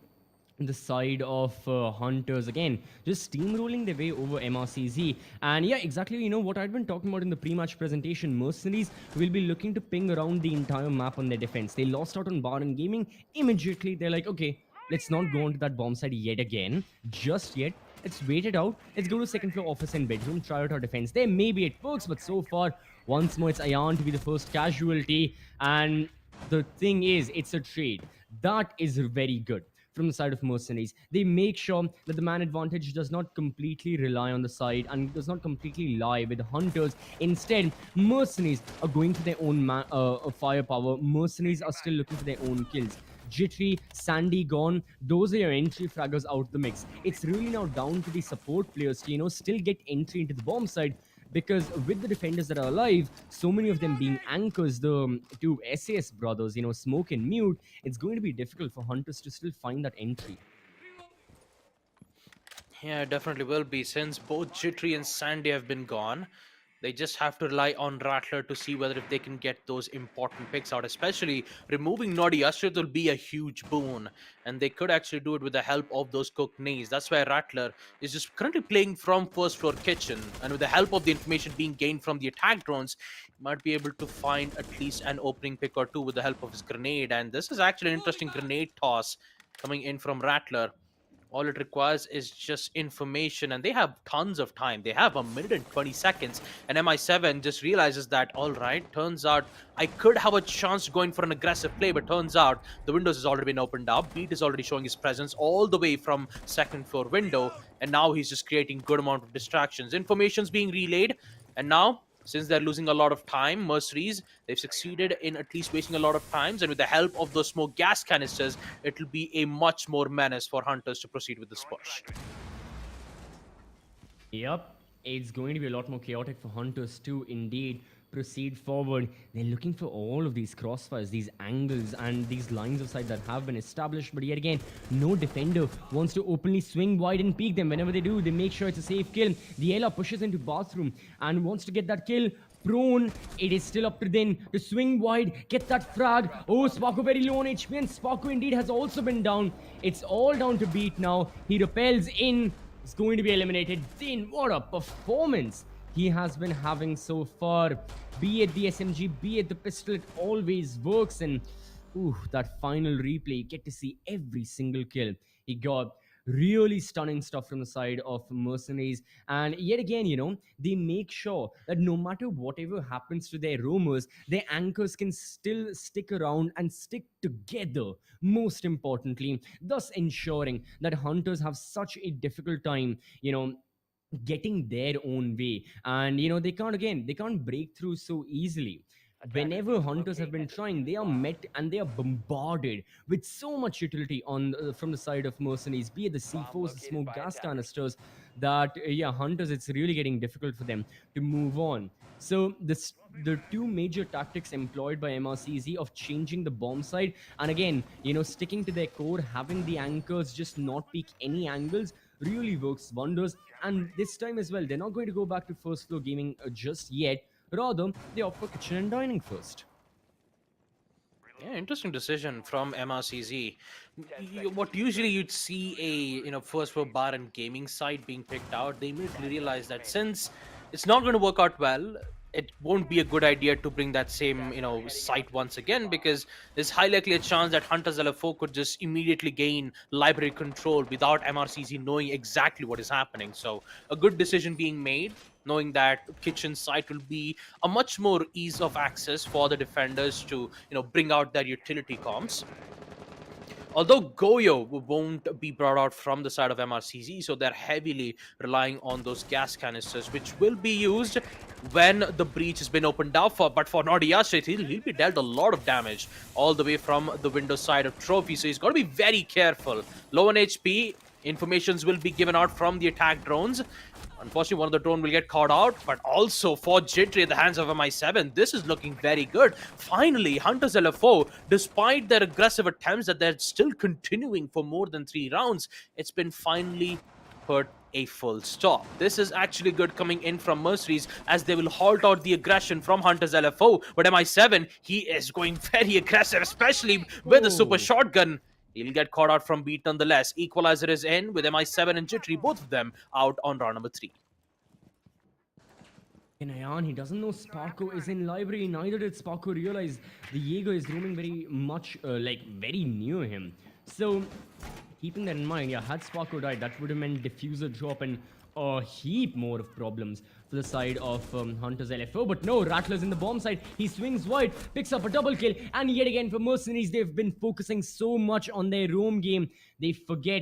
the side of Hunters again just steamrolling their way over MRCZ. And yeah, exactly, you know what I'd been talking about in the pre-match presentation. Mercenaries will be looking to ping around the entire map on their defense. They lost out on Baron Gaming. Immediately they're like, okay, let's not go onto that bomb site yet again, just yet. Let's wait it out. Let's go to second floor office and bedroom, try out our defense there. Maybe it works, but so far, once more, it's Ayan to be the first casualty. And the thing is, it's a trade. That is very good from the side of Mercenaries. They make sure that the man advantage does not completely rely on the side and does not completely lie with Hunters. Instead, Mercenaries are going for their own firepower. Mercenaries are still looking for their own kills. Jittery, Sandy gone, those are your entry fraggers out the mix. It's really now down to the support players to, you know, still get entry into the bomb side, because with the defenders that are alive, so many of them being anchors, the two SAS brothers, you know, Smoke and Mute, it's going to be difficult for Hunters to still find that entry. Yeah, it definitely will be, since both Jittery and Sandy have been gone. They just have to rely on Rattler to see whether if they can get those important picks out. Especially removing Naughty Ashrit will be a huge boon, and they could actually do it with the help of those cooked knees. That's why Rattler is just currently playing from first floor kitchen, and with the help of the information being gained from the attack drones, he might be able to find at least an opening pick or two with the help of his grenade. And this is actually an interesting grenade toss coming in from Rattler. All it requires is just information, and they have tons of time. They have 1 minute and 20 seconds, and MI7 just realizes that, all right, turns out I could have a chance going for an aggressive play, but turns out the windows has already been opened up. Beat is already showing his presence all the way from second floor window, and now he's just creating good amount of distractions. Information's being relayed, and now, since they're losing a lot of time, MercenarieZ, they've succeeded in at least wasting a lot of times, and with the help of those smoke gas canisters, it'll be a much more menace for Hunters to proceed with this push. Yep, it's going to be a lot more chaotic for Hunters to indeed proceed forward. They're looking for all of these crossfires, these angles, and these lines of sight that have been established. But yet again, no defender wants to openly swing wide and peek them. Whenever they do, they make sure it's a safe kill. The Ella pushes into bathroom and wants to get that kill. Prone, it is still up to Din to swing wide, get that frag. Oh, Sparko very low on HP, and Sparko indeed has also been down. It's all down to Beat now. He repels in. It's going to be eliminated. Din, what a performance he has been having so far. Be it the SMG, be it the pistol, it always works. And ooh, that final replay, you get to see every single kill he got. Really stunning stuff from the side of MercenarieZ. And yet again, you know, they make sure that no matter whatever happens to their roamers, their anchors can still stick around and stick together, most importantly, thus ensuring that Hunters have such a difficult time, you know, getting their own way. And you know, they can't break through so easily. Whenever Hunters have been trying, they are met and they are bombarded with so much utility on from the side of MercenarieZ, be it the C4s, the smoke gas canisters, that yeah, Hunters, it's really getting difficult for them to move on. So the two major tactics employed by MRCZ of changing the bomb side, and again, you know, sticking to their core, having the anchors just not peek any angles, really works wonders. And this time as well, they're not going to go back to first floor gaming just yet. Rather, they opt for kitchen and dining first. Yeah, interesting decision from MRCZ. What usually you'd see a first floor bar and gaming site being picked out, they immediately realize that since it's not going to work out well, it won't be a good idea to bring that same site once again, because there's high likely a chance that Hunters LFO could just immediately gain library control without MRCZ knowing exactly what is happening. So a good decision being made, knowing that kitchen site will be a much more ease of access for the defenders to bring out their utility comms. Although Goyo won't be brought out from the side of MRCZ, so they're heavily relying on those gas canisters, which will be used when the breach has been opened up for. But for Naughty Ashrit, he'll be dealt a lot of damage all the way from the window side of Trophy, so he's got to be very careful. Low on HP, informations will be given out from the attack drones. Unfortunately, one of the drone will get caught out, but also for Jittery at the hands of MI7, this is looking very good. Finally, Hunters LFO, despite their aggressive attempts that they're still continuing for more than 3 rounds, it's been finally put a full stop. This is actually good coming in from MercenarieZ, as they will halt out the aggression from Hunters LFO. But MI7, he is going very aggressive, especially with the super shotgun. He'll get caught out from beat nonetheless. Equalizer is in with MI7 and Jittery, both of them out on round number 3. In Ayan, he doesn't know Sparko is in library. Neither did Sparko realize the Jaeger is roaming very much, very near him. So, keeping that in mind, yeah, had Sparko died, that would have meant diffuser drop and a heap more of problems for the side of Hunters LFO. But no, Rattler's in the bomb side. He swings wide, picks up a double kill, and yet again for Mercenaries, they've been focusing so much on their roam game, they forget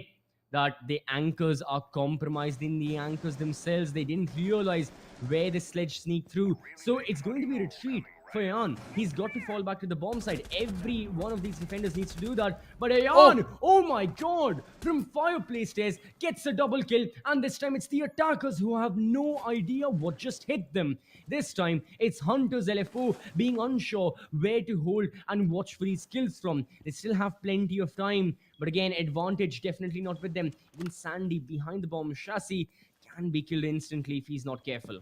that the anchors are compromised in the anchors themselves. They didn't realize where the sledge sneaked through. So it's going to be a retreat for Ayan. He's got to fall back to the bomb side. Every one of these defenders needs to do that. But Ayan, oh my god, from fireplace stairs, gets a double kill. And this time it's the attackers who have no idea what just hit them. This time it's Hunters LFO being unsure where to hold and watch for these kills from. They still have plenty of time. But again, advantage definitely not with them. Even Sandy behind the bomb chassis can be killed instantly if he's not careful.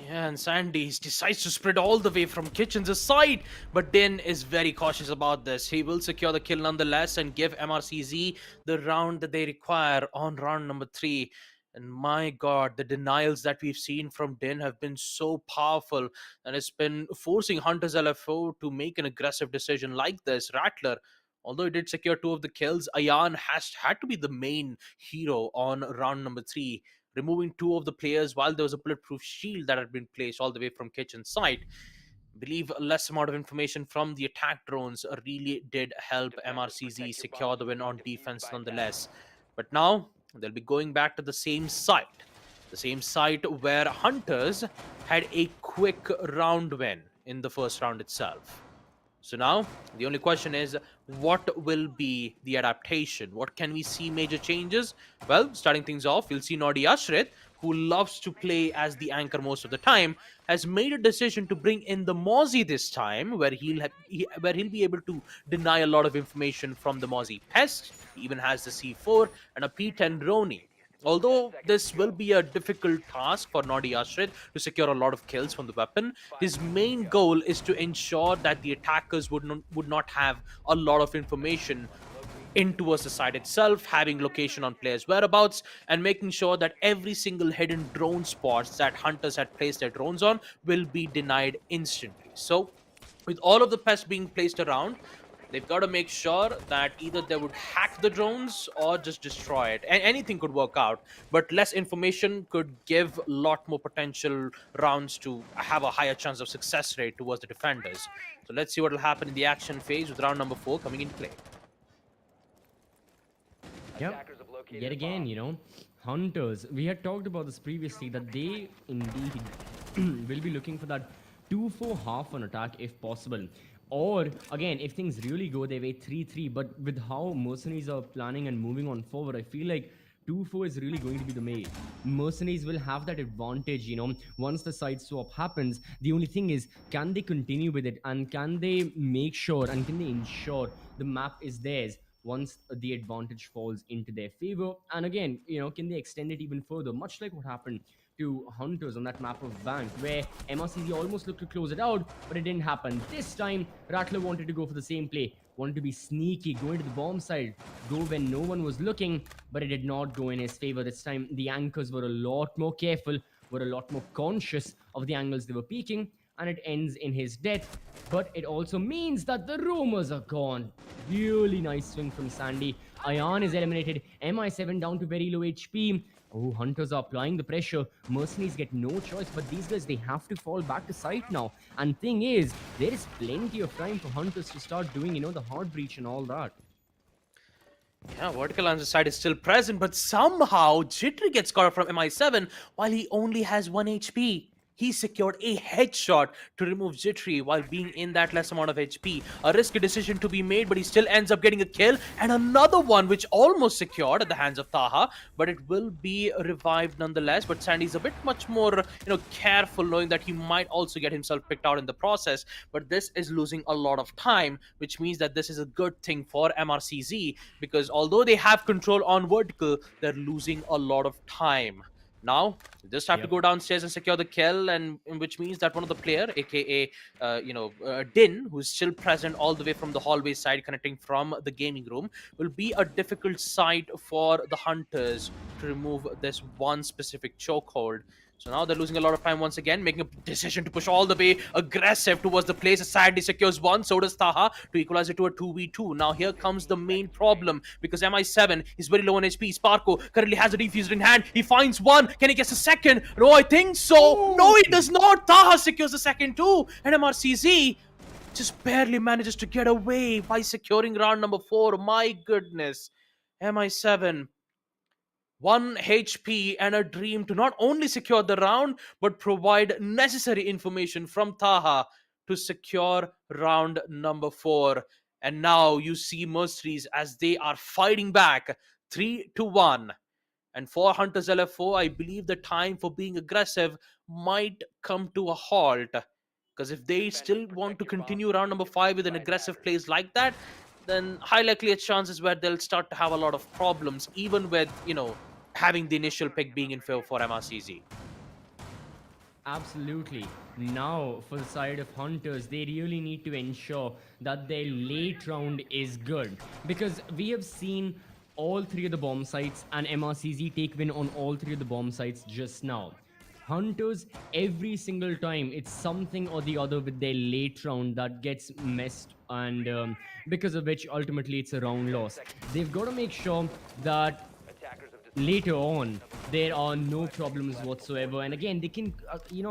Yeah, and Sandy decides to spread all the way from kitchen's side, but Din is very cautious about this. He will secure the kill nonetheless and give MRCZ the round that they require on round number 3. And my god, the denials that we've seen from Din have been so powerful, and it's been forcing Hunters LFO to make an aggressive decision like this. Rattler, although he did secure 2 of the kills, Ayan has had to be the main hero on round number 3, removing 2 of the players while there was a bulletproof shield that had been placed all the way from kitchen side. I believe less amount of information from the attack drones really did help MRCZ secure the win on defense nonetheless. But now they'll be going back to the same site where Hunters had a quick round win in the first round itself. So now, the only question is, what will be the adaptation? What can we see major changes? Well, starting things off, we'll see Nordi Ashrit, who loves to play as the anchor most of the time, has made a decision to bring in the Mozzie this time, where he'll be able to deny a lot of information from the Mozzie Pest. He even has the C4 and a P10 Roni. Although this will be a difficult task for Nordi Ashrit to secure a lot of kills from the weapon, his main goal is to ensure that the attackers would not have a lot of information in towards the site itself, having location on players' whereabouts, and making sure that every single hidden drone spots that Hunters had placed their drones on will be denied instantly. So, with all of the pests being placed around, they've got to make sure that either they would hack the drones or just destroy it. And anything could work out, but less information could give a lot more potential rounds to have a higher chance of success rate towards the defenders. So let's see what will happen in the action phase with round number 4 coming in play. Yep. Yet again, Hunters, we had talked about this previously, that they indeed will be looking for that 2-4 half on attack if possible. Or, again, if things really go their way, 3-3. But with how Mercenaries are planning and moving on forward, I feel like 2-4 is really going to be the main. Mercenaries will have that advantage, once the side swap happens. The only thing is, can they continue with it? And can they make sure and can they ensure the map is theirs once the advantage falls into their favor? And again, can they extend it even further? Much like what happened to Hunters on that map of Bank, where MRCZ almost looked to close it out, but it didn't happen. This time, Rattler wanted to go for the same play, wanted to be sneaky, go into the bomb side, go when no one was looking, but it did not go in his favor. This time, the anchors were a lot more careful, were a lot more conscious of the angles they were peeking, and it ends in his death. But it also means that the rumors are gone. Really nice swing from Sandy. Ayan is eliminated. MI7 down to very low HP. Oh, Hunters are applying the pressure. Mercenaries get no choice, but these guys, they have to fall back to site now. And thing is, there is plenty of time for Hunters to start doing, the hard breach and all that. Yeah, vertical on the side is still present, but somehow Jittery gets caught up from MI7 while he only has 1 HP. He secured a headshot to remove Jittery while being in that less amount of HP. A risky decision to be made, but he still ends up getting a kill. And another one which almost secured at the hands of Taha, but it will be revived nonetheless. But Sandy's a bit much more, careful, knowing that he might also get himself picked out in the process. But this is losing a lot of time, which means that this is a good thing for MRCZ, because although they have control on vertical, they're losing a lot of time. Now, you just have to go downstairs and secure the kill, and which means that one of the player, aka Din, who's still present all the way from the hallway side, connecting from the gaming room, will be a difficult site for the Hunters to remove this one specific chokehold. So now they're losing a lot of time once again, making a decision to push all the way aggressive towards the place. Sadly secures one, so does Taha to equalize it to a 2v2. Now here comes the main problem, because MI7 is very low on HP. Sparko currently has a defuser in hand. He finds one. Can he get a second? No, I think so. No, he does not. Taha secures the second too. And MRCZ just barely manages to get away by securing round number 4. My goodness. MI7, 1 HP and a dream to not only secure the round, but provide necessary information from Taha to secure round number 4. And now you see MercenarieZ as they are fighting back 3-1. And for Hunters LFO, I believe the time for being aggressive might come to a halt. Because if they still want to continue round number 5 with an aggressive plays like that, then high likely chances where they'll start to have a lot of problems, even with, having the initial pick being in favor for MRCZ. Absolutely. Now, for the side of Hunters, they really need to ensure that their late round is good. Because we have seen all 3 of the bomb sites and MRCZ take win on all 3 of the bomb sites just now. Hunters, every single time, it's something or the other with their late round that gets messed, and because of which, ultimately, it's a round loss. They've got to make sure that later on there are no problems whatsoever, and again, they can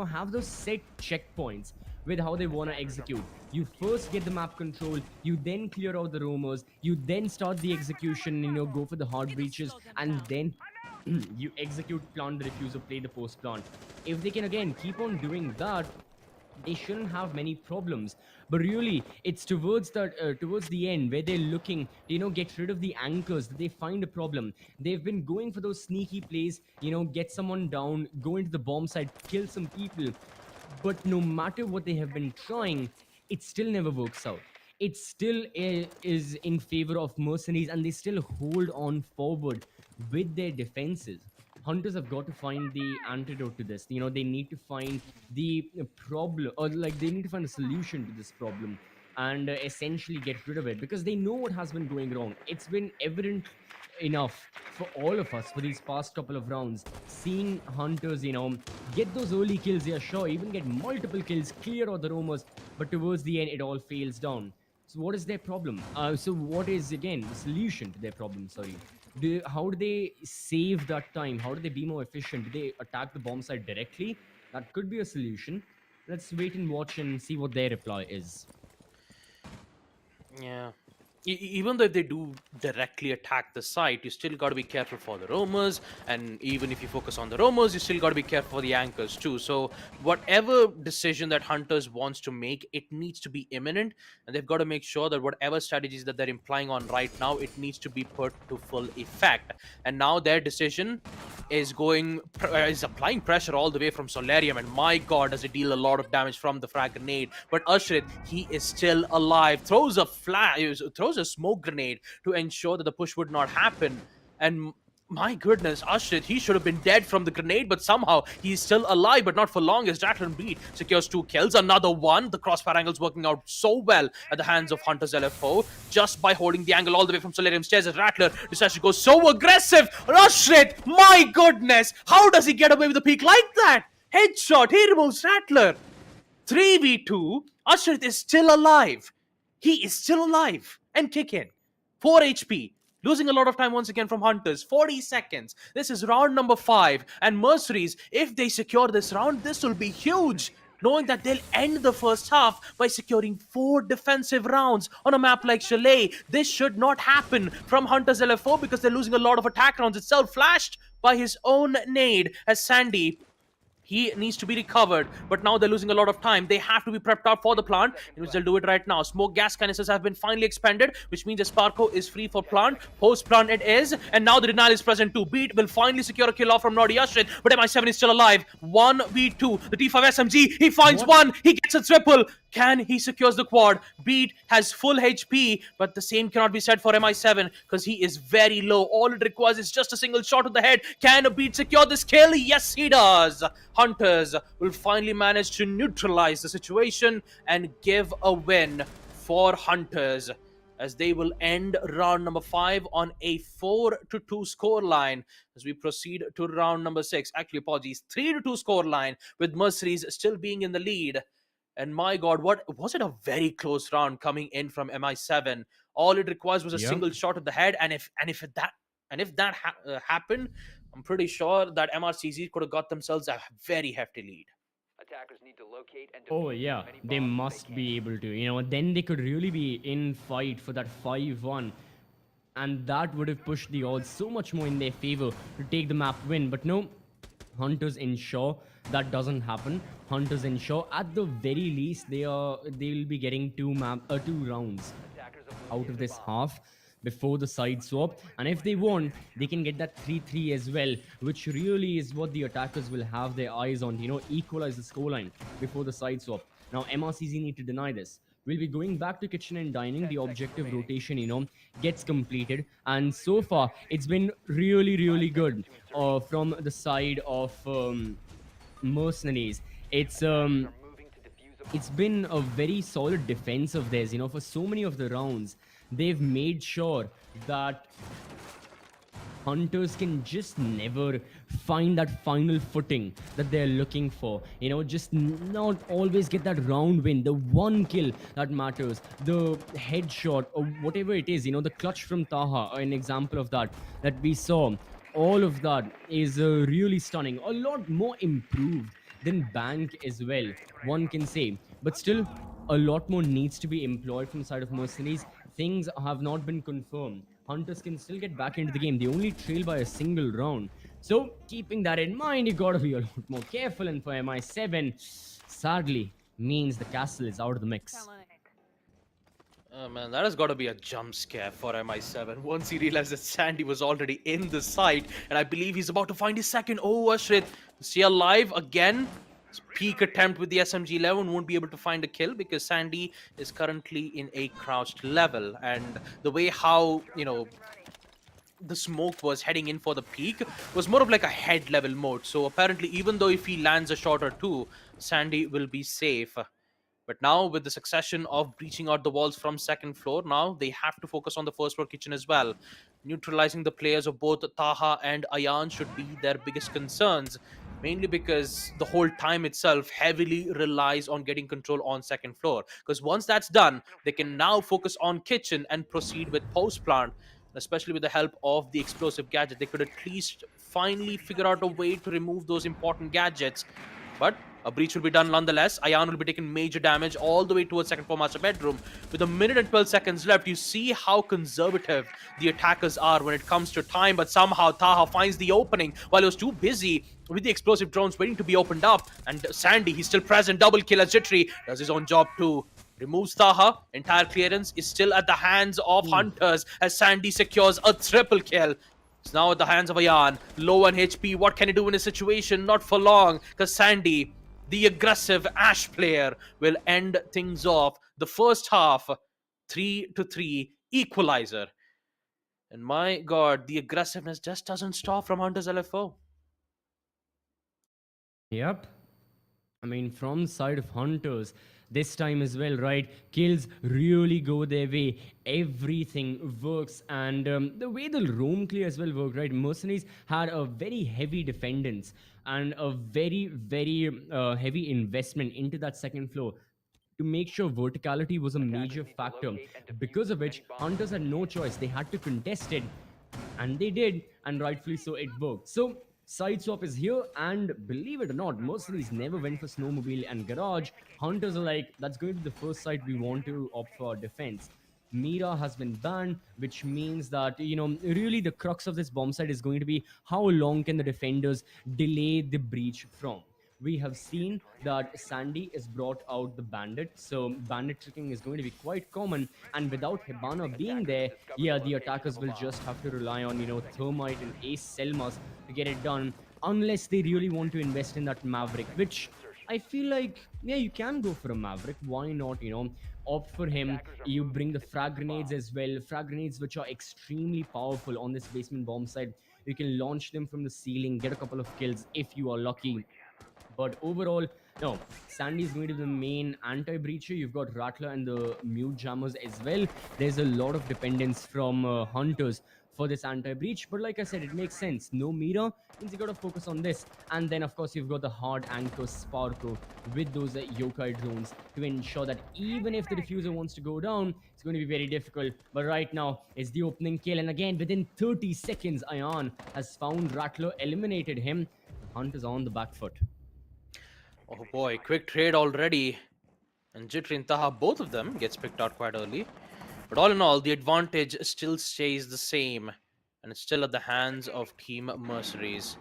have those set checkpoints with how they want to execute. You first get the map control, you then clear out the roamers, you then start the execution, go for the hard breaches, and then you execute, plant the diffuser, play the post plant. If they can again keep on doing that, they shouldn't have many problems. But really, it's towards the end where they're looking, get rid of the anchors, that they find a problem. They've been going for those sneaky plays, get someone down, go into the bomb site, kill some people. But no matter what they have been trying, it still never works out. It still is in favor of MercenarieZ, and they still hold on forward with their defenses. Hunters have got to find the antidote to this. They need to find the problem, or they need to find a solution to this problem, and essentially get rid of it, because they know what has been going wrong. It's been evident enough for all of us for these past couple of rounds, seeing Hunters, get those early kills, yeah, sure, even get multiple kills, clear out the roamers, but towards the end, it all fails down. So what is their problem? So what is, again, the solution to their problem? Sorry. How do they save that time? How do they be more efficient? Do they attack the bomb site directly? That could be a solution. Let's wait and watch and see what their reply is. Yeah. Even though if they do directly attack the site, you still got to be careful for the roamers, and even if you focus on the roamers, you still got to be careful for the anchors too. So whatever decision that Hunters wants to make, it needs to be imminent, and they've got to make sure that whatever strategies that they're implying on right now, it needs to be put to full effect. And now their decision is applying pressure all the way from Solarium, and my god, does it deal a lot of damage from the frag grenade. But Ashrit, he is still alive, throws a smoke grenade to ensure that the push would not happen. And my goodness, Ashrit, he should have been dead from the grenade, but somehow he's still alive, but not for long, as Rattler and Beat secures 2 kills. Another one. The crossfire angle's working out so well at the hands of Hunters LFO, just by holding the angle all the way from Solarium stairs, as Rattler decides to go so aggressive. Ashrit, my goodness, how does he get away with a peek like that? Headshot, he removes Rattler. 3v2, Ashrit is still alive. He is still alive and kicking. 4 HP. Losing a lot of time once again from Hunters. 40 seconds. This is round number 5. And MercenarieZ, if they secure this round, this will be huge. Knowing that they'll end the first half by securing 4 defensive rounds on a map like Chalet. This should not happen from Hunters LFO, because they're losing a lot of attack rounds itself. Flashed by his own nade, as Sandy, he needs to be recovered, but now they're losing a lot of time. They have to be prepped out for the plant, in which they'll do it right now. Smoke gas canisters have been finally expended, which means that Sparko is free for plant. Post-plant it is, and now the denial is present too. Beat will finally secure a kill off from Naughty Ashrit, but MI7 is still alive. 1v2. The T5 SMG, he finds one, he gets a triple. Can he secures the quad? Beat has full HP, but the same cannot be said for MI7 because he is very low. All it requires is just a single shot to the head. Can a Beat secure this kill? Yes, he does. Hunters will finally manage to neutralize the situation and give a win for Hunters, as they will end round number 5 on a 4-2 scoreline as we proceed to round number 6. Actually, apologies, 3-2 scoreline with MercenarieZ still being in the lead. And my God, what was it? A very close round coming in from MI7. All it requires was a single shot at the head, and if that happened, I'm pretty sure that MRCZ could have got themselves a very hefty lead. Attackers need to locate and Oh defuse yeah, as many they bombs as must can. be able to. Then they could really be in fight for that 5-1. And that would have pushed the odds so much more in their favor to take the map win. But no, Hunters ensure that doesn't happen. Hunters ensure at the very least they will be getting two rounds Attackers have out located of a this bomb. half before the side swap, and if they won, they can get that 3-3 as well, which really is what the attackers will have their eyes on, equalize the scoreline before the side swap. Now MRCZ need to deny this. We'll be going back to kitchen and dining. The objective rotation, gets completed, and so far it's been really good from the side of mercenaries. It's Moving to defuse a bomb. it's been a very solid defense of theirs, for so many of the rounds. They've made sure that Hunters can just never find that final footing that they're looking for. Just not always get that round win, the one kill that matters, the headshot or whatever it is, the clutch from Taha, an example of that we saw. All of that is really stunning. A lot more improved than Bank as well, one can say. But still, a lot more needs to be employed from the side of mercenaries. Things have not been confirmed. Hunters can still get back into the game. They only trail by a single round. So, keeping that in mind, you gotta be a lot more careful. And for MI7, sadly, means the castle is out of the mix. Oh man, that has got to be a jump scare for MI7 once he realized that Sandy was already in the site, and I believe he's about to find his second. Oh, Ashrit, see alive again. His peak attempt with the SMG-11 won't be able to find a kill because Sandy is currently in a crouched level, and the way how the smoke was heading in for the peak was more of like a head level mode. So apparently, even though if he lands a shot or two, Sandy will be safe. But now, with the succession of breaching out the walls from second floor, now they have to focus on the first floor kitchen as well. Neutralizing the players of both Taha and Ayan should be their biggest concerns, mainly because the whole time itself heavily relies on getting control on second floor. Because once that's done, they can now focus on kitchen and proceed with post plant. Especially with the help of the explosive gadget, they could at least finally figure out a way to remove those important gadgets. But a breach will be done nonetheless. Ayan will be taking major damage all the way towards second floor master bedroom. With a minute and 12 seconds left, you see how conservative the attackers are when it comes to time. But somehow Taha finds the opening while he was too busy with the explosive drones waiting to be opened up. And Sandy, he's still present. Double kill as Jittery does his own job too. Removes Taha. Entire clearance is still at the hands of Hunters as Sandy secures a triple kill. It's now at the hands of Ayan. Low on HP. What can he do in a situation? Not for long, because Sandy, the aggressive Ash player, will end things off. The first half, 3-3 equalizer. And my God, the aggressiveness just doesn't stop from Hunters LFO. Yep. I mean, from the side of Hunters, this time as well, right? Kills really go their way. Everything works. And the way the roam clear as well worked, right? Mercenaries had a very heavy defendance and a very heavy investment into that second floor to make sure verticality was a major factor, because of which Hunters had no choice. They had to contest it, and they did, and rightfully so, it worked. So side swap is here, and believe it or not, Mercenaries never went for snowmobile and garage. Hunters are like, that's going to be the first site we want to opt for defense. Mira has been banned, which means that, really the crux of this bomb site is going to be how long can the defenders delay the breach from. We have seen that Sandy has brought out the bandit, so bandit tricking is going to be quite common, and without Hibana being there, yeah, the attackers will just have to rely on, Thermite and Ace Selmas to get it done, unless they really want to invest in that Maverick, which I feel like, yeah, you can go for a Maverick. Why not, opt for him? You bring the frag grenades as well. Frag grenades, which are extremely powerful on this basement bomb side. You can launch them from the ceiling, get a couple of kills if you are lucky. But overall, no, Sandy is going to be the main anti-breacher. You've got Rattler and the mute jammers as well. There's a lot of dependence from Hunters for this anti-breach. But like I said, it makes sense. No meter means you got to focus on this. And then, of course, you've got the hard anchor Sparko with those yokai drones to ensure that even if the diffuser wants to go down, it's going to be very difficult. But right now, it's the opening kill. And again, within 30 seconds, Ayan has found Rattler, eliminated him. Hunters on the back foot. Oh boy, quick trade already. And Jitri and Taha, both of them gets picked out quite early. But all in all, the advantage still stays the same. And it's still at the hands of Team MercenarieZ.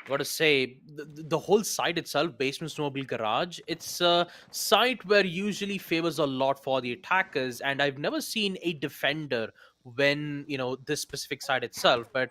Gotta say, the whole site itself, Basement Snowmobile Garage, it's a site where usually favors a lot for the attackers. And I've never seen a defender when, this specific site itself. But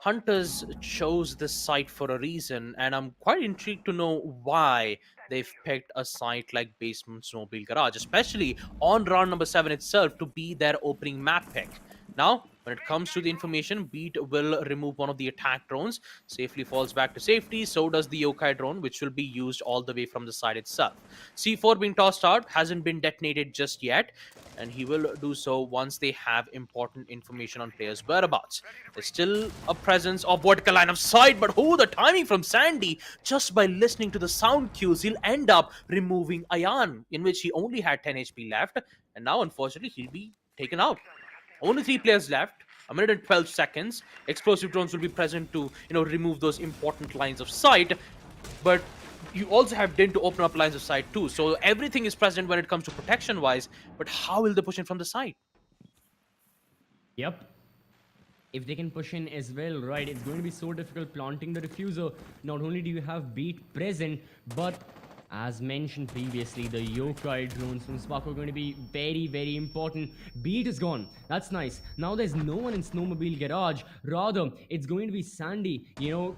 Hunters chose this site for a reason, and I'm quite intrigued to know why they've picked a site like Basement Snowmobile Garage, especially on round number 7 itself, to be their opening map pick. Now, when it comes to the information, Beat will remove one of the attack drones, safely falls back to safety, so does the yokai drone, which will be used all the way from the side itself. C4 being tossed out, hasn't been detonated just yet, and he will do so once they have important information on players' whereabouts. There's still a presence of vertical line of sight, but the timing from Sandy, just by listening to the sound cues, he'll end up removing Ayan, in which he only had 10 HP left, and now unfortunately he'll be taken out. Only 3 players left, a minute and 12 seconds. Explosive drones will be present to, remove those important lines of sight, but you also have Din to open up lines of sight too. So everything is present when it comes to protection-wise, but how will they push in from the side? Yep. If they can push in as well, right, it's going to be so difficult planting the diffuser. Not only do you have Beat present, but as mentioned previously, the yokai drones from Sparko are going to be very, very important. Beat is gone. That's nice. Now there's no one in Snowmobile Garage. Rather, it's going to be Sandy,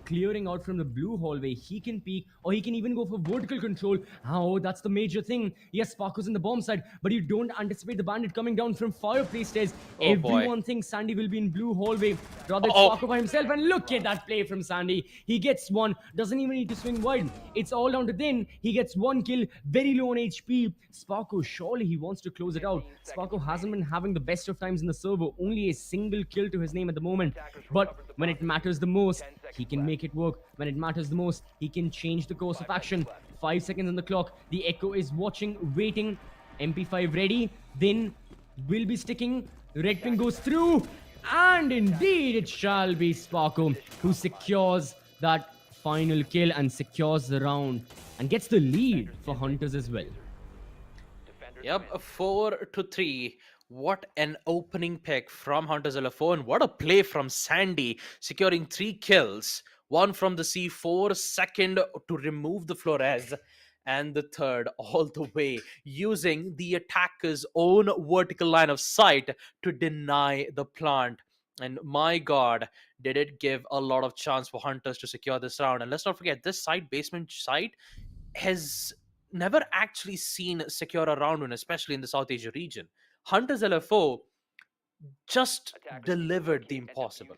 clearing out from the blue hallway. He can peek, or he can even go for vertical control. Oh, that's the major thing. Yes, Sparko's in the bomb side, but you don't anticipate the bandit coming down from fireplace stairs. Oh, Everyone thinks Sandy will be in blue hallway. Rather, it's Sparko by himself. And look at that play from Sandy. He gets one. Doesn't even need to swing wide. It's all down to Din. He gets one kill, very low on HP. Sparko, surely he wants to close it out. Sparko hasn't been having the best of times in the server. Only a single kill to his name at the moment. But when it matters the most, he can make it work. When it matters the most, he can change the course of action. 5 seconds on the clock. The Echo is watching, waiting. MP5 ready. Then will be sticking. Red pin goes through. And indeed, it shall be Sparko who secures that final kill and secures the round and gets the lead for Hunters as well. Yep, 4-3. What an opening pick from Hunters LFO, and what a play from Sandy, securing 3 kills. One from the C4, second to remove the Flores, and the third all the way using the attacker's own vertical line of sight to deny the plant. And my god, did it give a lot of chance for Hunters to secure this round. And let's not forget, this site, basement site, has never actually seen secure a round win, especially in the South Asia region. Hunters LFO just delivered the impossible.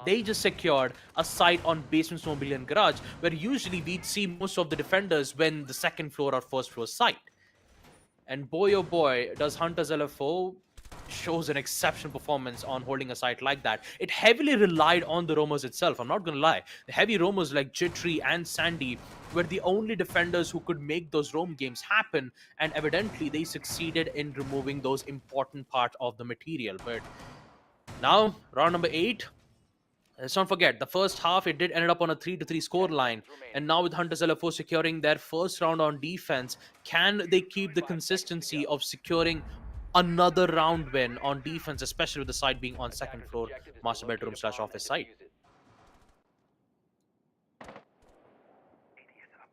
They just secured a site on Basement Snowmobile and Garage, where usually we'd see most of the defenders when the second floor or first floor site. And boy oh boy, does Hunters LFO shows an exceptional performance on holding a site like that. It heavily relied on the roamers itself, I'm not gonna lie. The heavy roamers like Jitri and Sandy were the only defenders who could make those roam games happen, and evidently they succeeded in removing those important parts of the material. But now, round number 8, let's not forget, the first half it did end up on a 3-3 score line, and now with Hunters LFO securing their first round on defense, can they keep the consistency of securing another round win on defense, especially with the side being on second floor, master bedroom / office site?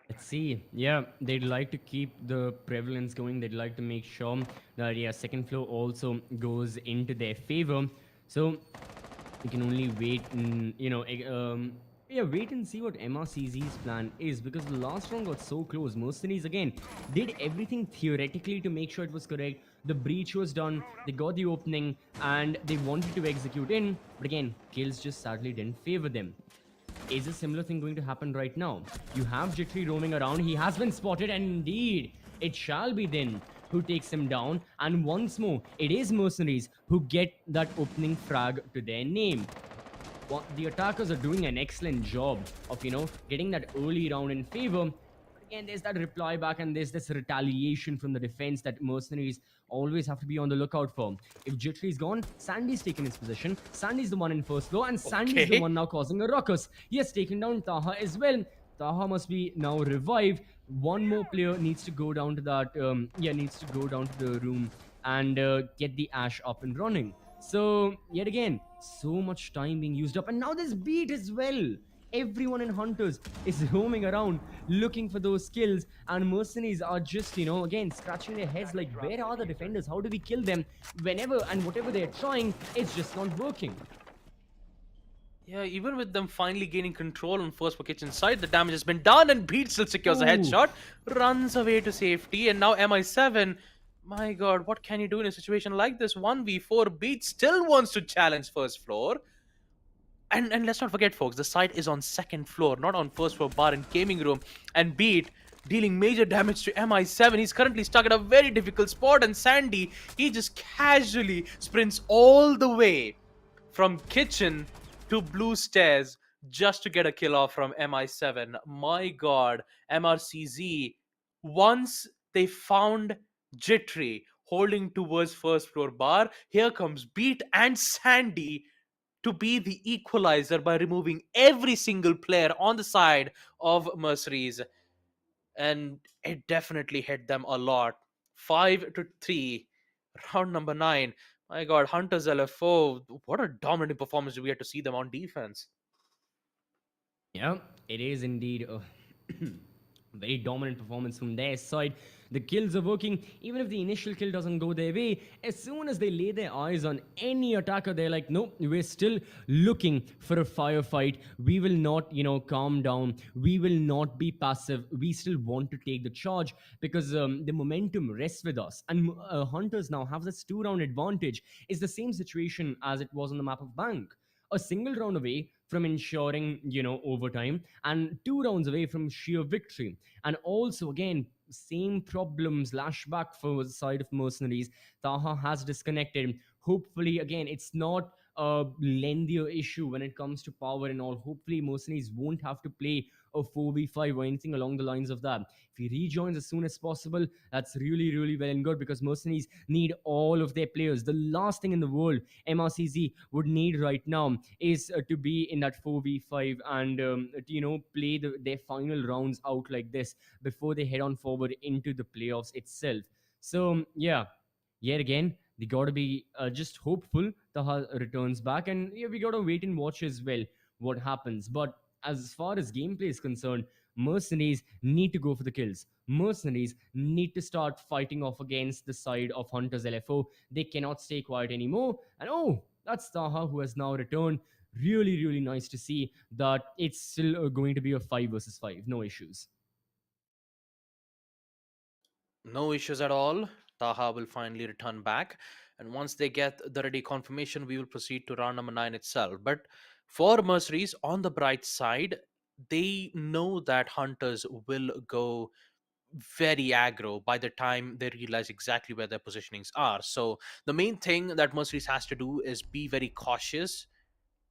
Let's see. Yeah, they'd like to keep the prevalence going. They'd like to make sure that, yeah, second floor also goes into their favor. So you can only wait and, Yeah, wait and see what MRCZ's plan is, because the last round got so close. Mercenaries again did everything theoretically to make sure it was correct. The breach was done, they got the opening, and they wanted to execute in, but again, kills just sadly didn't favor them. Is a similar thing going to happen right now? You have Jittery roaming around, he has been spotted, and indeed, it shall be then who takes him down, and once more, it is Mercenaries who get that opening frag to their name. Well, the attackers are doing an excellent job of, getting that early round in favor. But again, there's that reply back and there's this retaliation from the defense that Mercenaries always have to be on the lookout for. If Jittery's gone, Sandy's taken his position. Sandy's the one in first floor, and Sandy's the one now causing a ruckus. He has taken down Taha as well. Taha must be now revived. One more player needs to go down to that, needs to go down to the room and get the Ash up and running. So, yet again, so much time being used up. And now there's beat as well. Everyone in Hunters is roaming around looking for those kills. And Mercenaries are just, again, scratching their heads like, where are the defenders? How do we kill them? Whenever and whatever they're trying, it's just not working. Yeah, even with them finally gaining control on first for kitchen side, the damage has been done, and Beat still secures a headshot, runs away to safety, and now MI7... My god, what can you do in a situation like this? 1v4, Beat still wants to challenge first floor. And let's not forget, folks, the site is on second floor, not on first floor bar and gaming room. And Beat dealing major damage to MI7. He's currently stuck at a very difficult spot. And Sandy, he just casually sprints all the way from kitchen to blue stairs just to get a kill off from MI7. My god, MRCZ, once they found Jittery holding towards first floor bar, here comes Beat and Sandy to be the equalizer by removing every single player on the side of MercenarieZ, and it definitely hit them a lot. 5-3, round number 9. My god, Hunters LFO, what a dominant performance do we get to see them on defense. Yeah, it is indeed a very dominant performance from their side. The kills are working. Even if the initial kill doesn't go their way, as soon as they lay their eyes on any attacker, they're like, no, we're still looking for a firefight. We will not, calm down. We will not be passive. We still want to take the charge, because the momentum rests with us. And Hunters now have this 2-round advantage. It's the same situation as it was on the map of Bank. A single round away from ensuring, overtime, and 2 rounds away from sheer victory. And also, again, same problems lash back for the side of Mercenaries. Taha has disconnected. Hopefully, again, it's not a lengthier issue when it comes to power and all. Hopefully, Mercenaries won't have to play a 4v5 or anything along the lines of that. If he rejoins as soon as possible, that's really, really well and good, because Mercenaries need all of their players. The last thing in the world MRCZ would need right now is to be in that 4v5 and, play their final rounds out like this before they head on forward into the playoffs itself. So, yeah, yet again, they got to be just hopeful Taha returns back, and we got to wait and watch as well what happens. But as far as gameplay is concerned, Mercenaries need to go for the kills. Mercenaries need to start fighting off against the side of Hunters LFO. They cannot stay quiet anymore. And that's Taha who has now returned. Really, really nice to see that it's still going to be a 5 versus 5. No issues. No issues at all. Taha will finally return back. And once they get the ready confirmation, we will proceed to round number 9 itself. But for Mercenaries, on the bright side, they know that Hunters will go very aggro by the time they realize exactly where their positionings are. So the main thing that Mercenaries has to do is be very cautious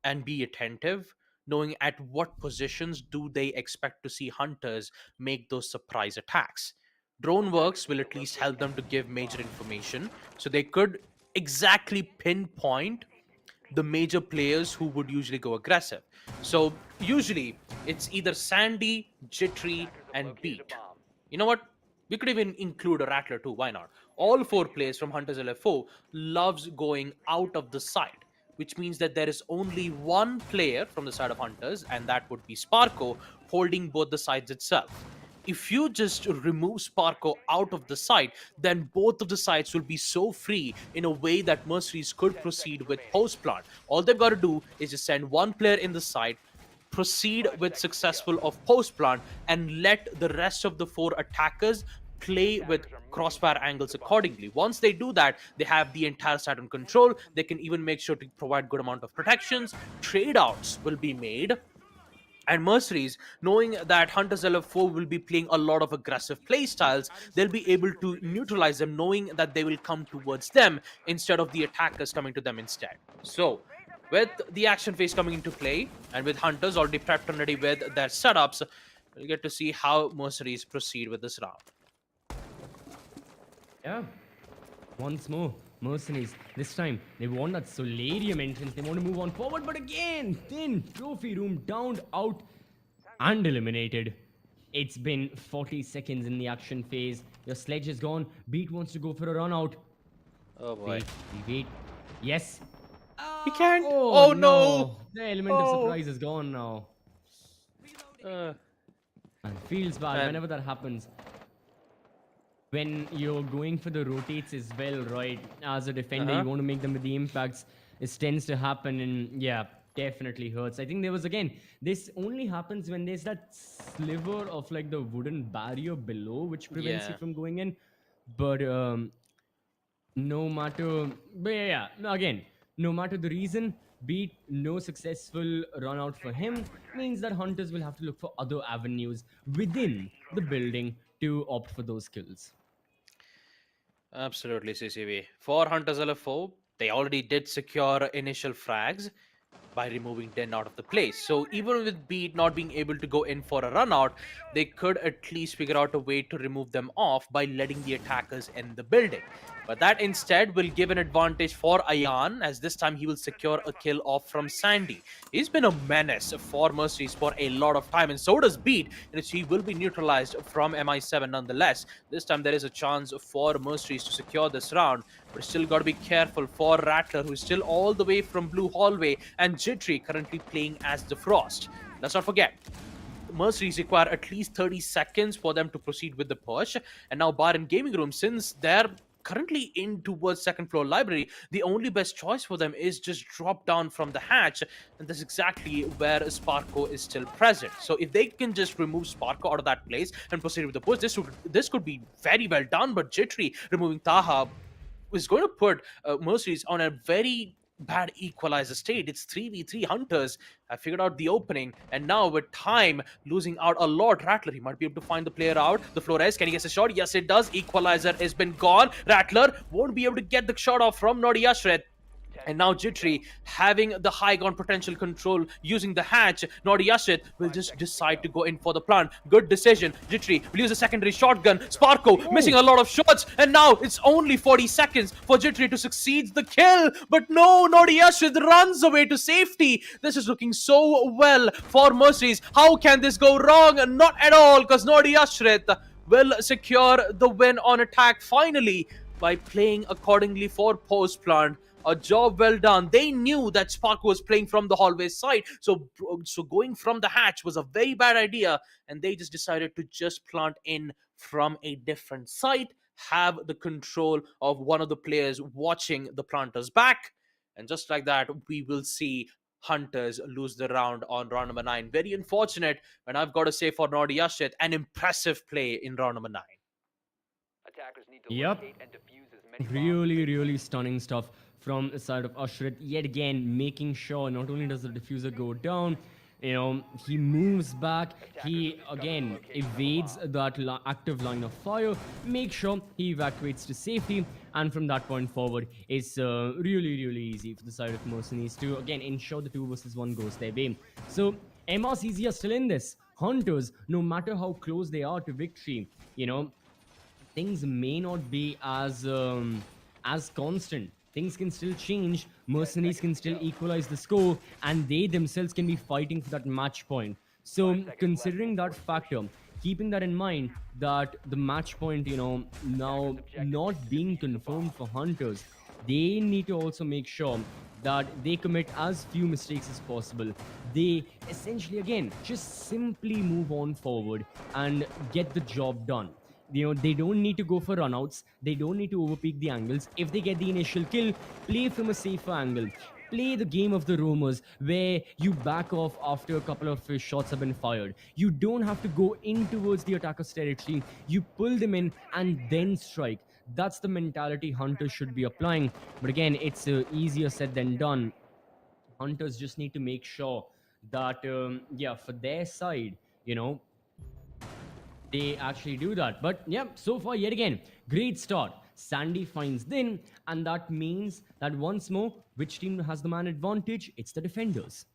and be attentive, knowing at what positions do they expect to see Hunters make those surprise attacks. Drone works will at least help them to give major information, so they could exactly pinpoint the major players who would usually go aggressive. So usually it's either Sandy, Jittery, and Beat. You know what? We could even include a Rattler too. Why not? All 4 players from Hunters LFO loves going out of the site, which means that there is only one player from the side of Hunters, and that would be Sparko, holding both the sides itself. If you just remove Sparko out of the site, then both of the sites will be so free in a way that Mercenaries could proceed with post plant. All they've got to do is just send one player in the site, proceed with successful of post plant and let the rest of the 4 attackers play with crossfire angles accordingly. Once they do that, they have the entire site on control. They can even make sure to provide good amount of protections. Trade outs will be made, and Mercenaries, knowing that Hunters LFO will be playing a lot of aggressive play styles, they'll be able to neutralize them, knowing that they will come towards them instead of the attackers coming to them instead. So with the action phase coming into play, and with Hunters already prepped and ready with their setups, we'll get to see how Mercenaries proceed with this round. Yeah. Once more, Mercenaries. This time, they want that Solarium entrance. They want to move on forward, but again, thin trophy room downed, out, and eliminated. It's been 40 seconds in the action phase. Your sledge is gone. Beat wants to go for a run out. Oh boy. Wait. Yes. He can't. Oh, Oh, no. The element of surprise is gone now. Uh, And feels bad And- whenever that happens. When you're going for the rotates as well, right? As a defender, you want to make them with the impacts. It tends to happen, and yeah, definitely hurts. I think there was, again, this only happens when there's that sliver of like the wooden barrier below, which prevents you Yeah. from going in. But no matter, but yeah, again, no matter the reason, beat no successful run out for him means that Hunters will have to look for other avenues within the building to opt for those kills. Absolutely, CCV. For Hunters LFO, they already did secure initial frags by removing Den out of the place. So even with Beat not being able to go in for a run out, they could at least figure out a way to remove them off by letting the attackers in the building. But that instead will give an advantage for Ayan, as this time he will secure a kill off from Sandy. He's been a menace for Mercenaries for a lot of time, and so does Beat, in which he will be neutralized from MI7 nonetheless. This time there is a chance for Mercenaries to secure this round, but still got to be careful for Rattler, who's still all the way from Blue Hallway, and Jittery currently playing as the Frost. Let's not forget, Mercenaries require at least 30 seconds for them to proceed with the push, and now Bar and Gaming Room, since they're currently in towards second floor library, the only best choice for them is just drop down from the hatch, and that's exactly where Sparko is still present. So if they can just remove Sparko out of that place and proceed with the push, this could be very well done. But Jittery removing Taha is going to put Mercenaries on a very bad equalizer state. It's 3v3 Hunters. I figured out the opening, and now with time losing out a lot, Rattler, he might be able to find the player out. The Flores, can he get a shot? Yes, it does. Equalizer has been gone. Rattler won't be able to get the shot off from Naughty Ashret. And now Jittery, having the high ground potential control using the hatch, Naughty Ashit will just decide to go in for the plant. Good decision. Jittery will use a secondary shotgun. Sparko missing a lot of shots, and now it's only 40 seconds for Jittery to succeed the kill. But no, Naughty Ashit runs away to safety. This is looking so well for Mercenaries. How can this go wrong? Not at all, because Naughty Ashit will secure the win on attack finally by playing accordingly for post plant. A job well done. They knew that Spark was playing from the hallway side, so going from the hatch was a very bad idea, and they just decided to just plant in from a different site, have the control of one of the players watching the planters back, and just like that, we will see Hunters lose the round on round number 9. Very unfortunate, and I've got to say for Naughty Ashit, an impressive play in round number 9. Attackers need to Yep. locate and defuse as many bombs Really stunning stuff from the side of Ashrit. Yet again, making sure not only does the diffuser go down, you know, he moves back, he again evades that active line of fire, make sure he evacuates to safety, and from that point forward, it's really easy for the side of Mercenaries to again ensure the 2 versus 1 goes their way. So MRCZ are still in this. Hunters, no matter how close they are to victory, you know, things may not be as constant. Things can still change. Mercenaries can still equalize the score, and they themselves can be fighting for that match point. So, considering that factor, keeping that in mind, that the match point, you know, now not being confirmed for Hunters, they need to also make sure that they commit as few mistakes as possible. They essentially, again, just simply move on forward and get the job done. You know, they don't need to go for runouts. They don't need to overpeak the angles. If they get the initial kill, play from a safer angle. play the game of the roamers, where you back off after a couple of shots have been fired. You don't have to go in towards the attacker's territory. You pull them in and then strike. That's the mentality Hunters should be applying. But again, it's easier said than done. Hunters just need to make sure that, yeah, for their side, you know, they actually do that. But yeah, so far, yet again, great start. Sandy finds Din, and that means that once more, which team has the man advantage? It's the defenders.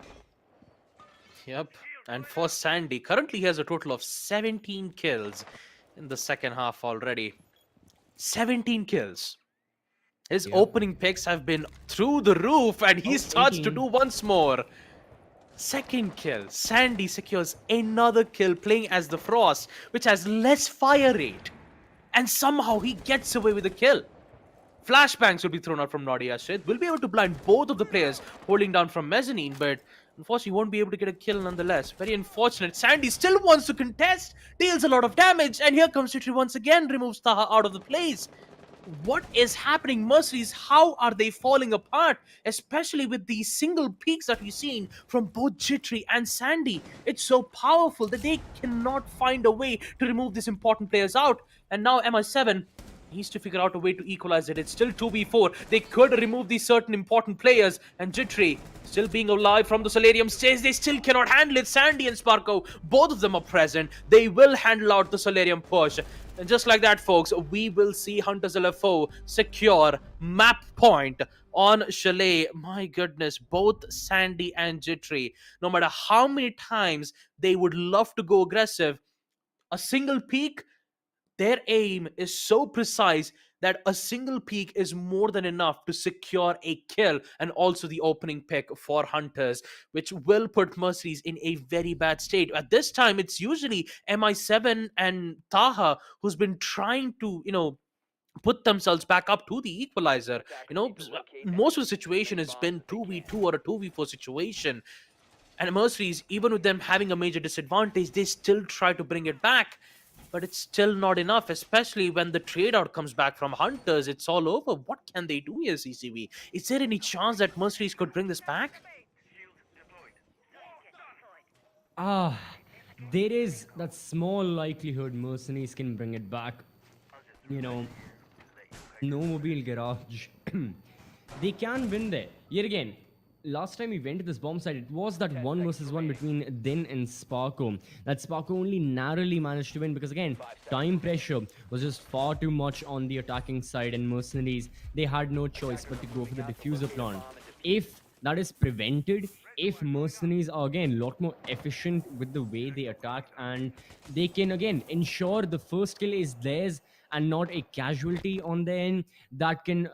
Yep. And for Sandy, currently he has a total of 17 kills in the second half already. 17 kills. His opening picks have been through the roof, and he starts to 18. do once more. Second kill. Sandy secures another kill playing as the Frost, which has less fire rate. And somehow he gets away with a kill. Flashbangs will be thrown out from MLT. Will be able to blind both of the players holding down from Mezzanine, but unfortunately won't be able to get a kill nonetheless. Very unfortunate. Sandy still wants to contest, deals a lot of damage, and here comes Chitri once again, removes Taha out of the place. What is happening? MercenarieZ, how are they falling apart? Especially with these single peaks that we've seen from both Jittery and Sandy. It's so powerful that they cannot find a way to remove these important players out. And now MI7 needs to figure out a way to equalize it. It's still 2v4. They could remove these certain important players. And Jittery, still being alive from the Solarium stage, they still cannot handle it. Sandy and Sparko, both of them are present. They will handle out the Solarium push. And just like that, folks, we will see Hunters LFO secure map point on Chalet. My goodness, both Sandy and Jittery, no matter how many times they would love to go aggressive, a single peak, their aim is so precise that a single peak is more than enough to secure a kill and also the opening pick for Hunters, which will put MercenarieZ in a very bad state. At this time, it's usually MI7 and Taha who's been trying to, put themselves back up to the equalizer. Most of the situation has been 2v2 or a 2v4 situation. And MercenarieZ, even with them having a major disadvantage, they still try to bring it back. But it's still not enough, especially when the trade out comes back from Hunters. It's all over. What can they do here, CCV? Is there any chance that MercenarieZ could bring this back? There is that small likelihood MercenarieZ can bring it back. No mobile garage. They can win there. Yet again, last time we went to this bomb site, it was that 1 versus 1 between Din and Sparko. That Sparko only narrowly managed to win because, again, time pressure was just far too much on the attacking side, and MercenarieZ, they had no choice but to go for the diffuser plant. If that is prevented, if MercenarieZ are, again, a lot more efficient with the way they attack, and they can, again, ensure the first kill is theirs and not a casualty on their end, that can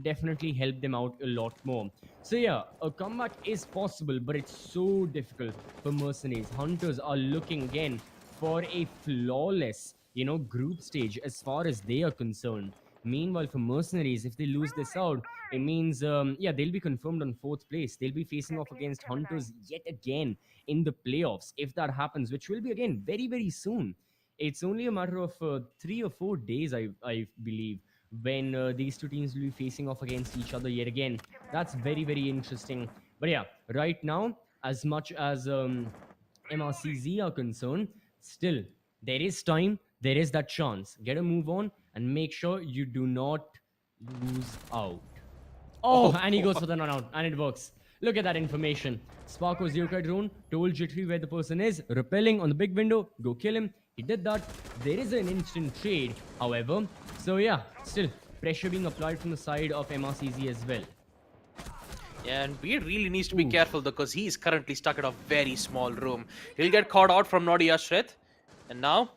definitely help them out a lot more. So yeah, a comeback is possible, but it's so difficult for MercenarieZ. Hunters are looking again for a flawless, group stage as far as they are concerned. Meanwhile, for MercenarieZ, if they lose this out, it means, they'll be confirmed on 4th place. They'll be facing off against Hunters yet again in the playoffs, if that happens, which will be, again, very, very soon. It's only a matter of 3 or 4 days, I believe, when these two teams will be facing off against each other yet again. That's very, very interesting. But yeah, right now, as much as MRCZ are concerned, still, there is time, there is that chance. Get a move on and make sure you do not lose out. Oh, and he goes for the non-out, and it works. Look at that information. Sparko's Yokai drone told Jittery where the person is, repelling on the big window, go kill him. He did that. There is an instant trade, however. So yeah, still, pressure being applied from the side of MRCZ as well. Yeah, and Beard really needs to be careful because he is currently stuck in a very small room. He'll get caught out from Nodi Ashret. And now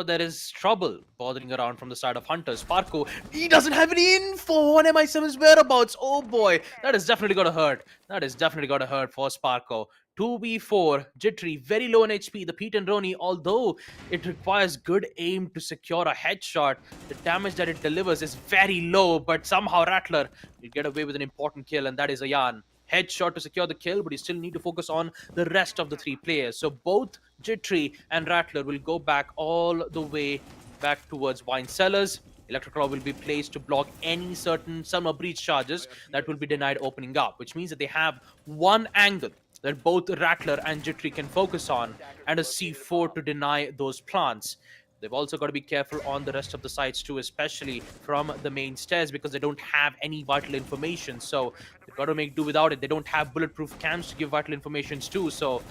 there is trouble bothering around from the side of Hunters. Sparko, he doesn't have any info on MI7's whereabouts. Oh boy, that is definitely going to hurt. That is definitely going to hurt for Sparko. 2v4, Jittery, very low on HP. The Pete and Roni, although it requires good aim to secure a headshot, the damage that it delivers is very low, but somehow Rattler will get away with an important kill, and that is Ayan. Headshot to secure the kill, but you still need to focus on the rest of the 3 players. So both Jittery and Rattler will go back all the way back towards Wine Cellars. Electroclaw will be placed to block any certain summer breach charges that will be denied opening up, which means that they have one angle that both Rattler and Jittery can focus on, and a C4 to deny those plants. They've also got to be careful on the rest of the sites too, especially from the main stairs, because they don't have any vital information. So they've got to make do without it. They don't have bulletproof cams to give vital informations too. So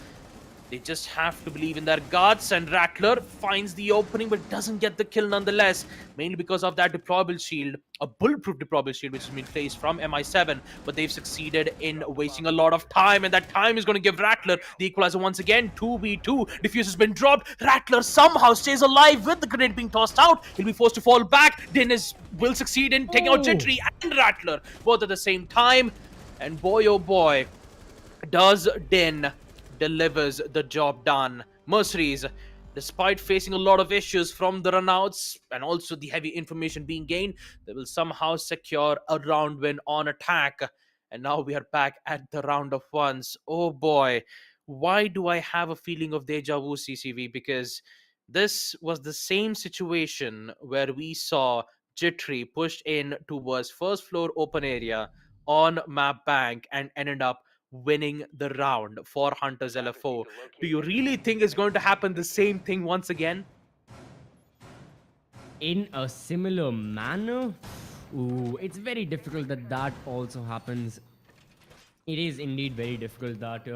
they just have to believe in their guts, and Rattler finds the opening but doesn't get the kill nonetheless, mainly because of that deployable shield, a bulletproof deployable shield which has been placed from MI7, but they've succeeded in wasting a lot of time, and that time is going to give Rattler the equalizer once again. 2v2, diffuse has been dropped, Rattler somehow stays alive with the grenade being tossed out. He'll be forced to fall back. Din will succeed in taking out Jittery and Rattler both at the same time, and boy oh boy, does Din delivers the job done. MercenarieZ, despite facing a lot of issues from the runouts and also the heavy information being gained, they will somehow secure a round win on attack. And now we are back at the round of ones. Oh boy, why do I have a feeling of deja vu, CCV? Because this was the same situation where we saw Jittery pushed in towards first floor open area on map bank and ended up winning the round for Hunters LFO. Do you really think it's going to happen the same thing once again? In a similar manner? Ooh, it's very difficult that also happens. It is indeed very difficult that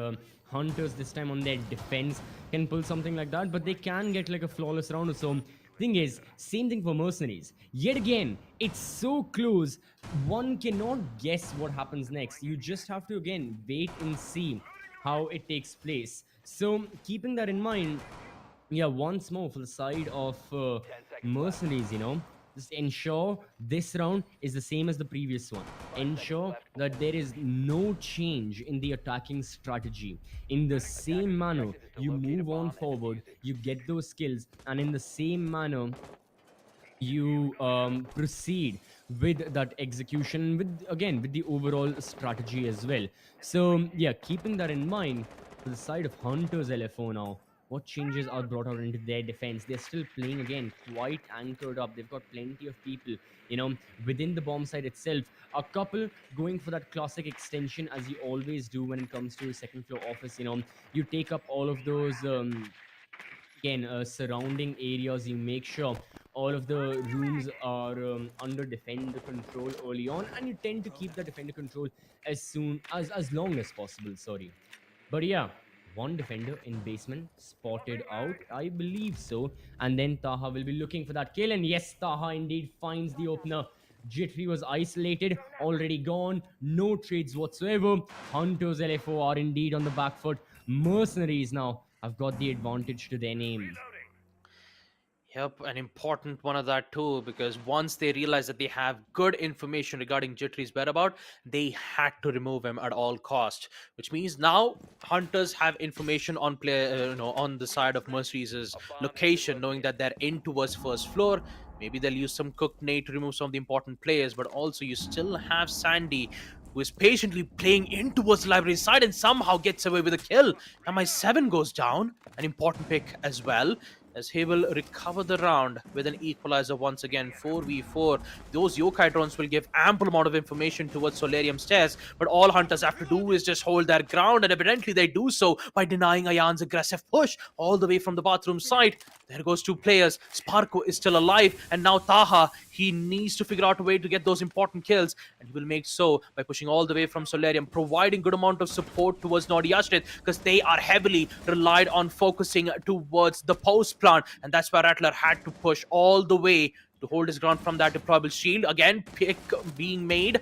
Hunters this time on their defense can pull something like that, but they can get like a flawless round or so. Thing is, same thing for MercenarieZ. Yet again, it's so close, one cannot guess what happens next. You just have to again wait and see how it takes place. So keeping that in mind, yeah, once more for the side of MercenarieZ, you know, just ensure this round is the same as the previous one. Ensure that there is no change in the attacking strategy. In the same manner, you move on forward, you get those skills, and in the same manner, you proceed with that execution, with the overall strategy as well. So yeah, keeping that in mind, for the side of Hunters LFO now, what changes are brought out into their defense? They're still playing again quite anchored up. They've got plenty of people, you know, within the bomb site itself. A couple going for that classic extension, as you always do when it comes to second floor office. You know, you take up all of those surrounding areas. You make sure all of the rooms are under defender control early on, and you tend to keep the defender control as long as possible. Sorry, but yeah. One defender in basement spotted out, I believe so. And then Taha will be looking for that kill. And yes, Taha indeed finds the opener. Jittery was isolated, already gone. No trades whatsoever. Hunters LFO are indeed on the back foot. MercenarieZ now have got the advantage to their name. Yep, an important one of that too, because once they realize that they have good information regarding Jittery's whereabouts, they had to remove him at all cost. Which means now Hunters have information on on the side of MercenarieZ's location, knowing that they're in towards first floor. Maybe they'll use some cooked nade to remove some of the important players, but also you still have Sandy, who is patiently playing in towards the library side and somehow gets away with a kill. MI7 goes down, an important pick as well, as he will recover the round with an equalizer once again. 4v4. Those yokai drones will give ample amount of information towards Solarium stairs, but all Hunters have to do is just hold their ground, and evidently they do so by denying Ayan's aggressive push all the way from the bathroom side. There goes two players. Sparko is still alive, and now Taha, he needs to figure out a way to get those important kills, and he will make so by pushing all the way from Solarium, providing good amount of support towards Naughty Ashrit, because they are heavily relied on focusing towards the post plant, and that's why Rattler had to push all the way to hold his ground from that deployable shield. Again, pick being made.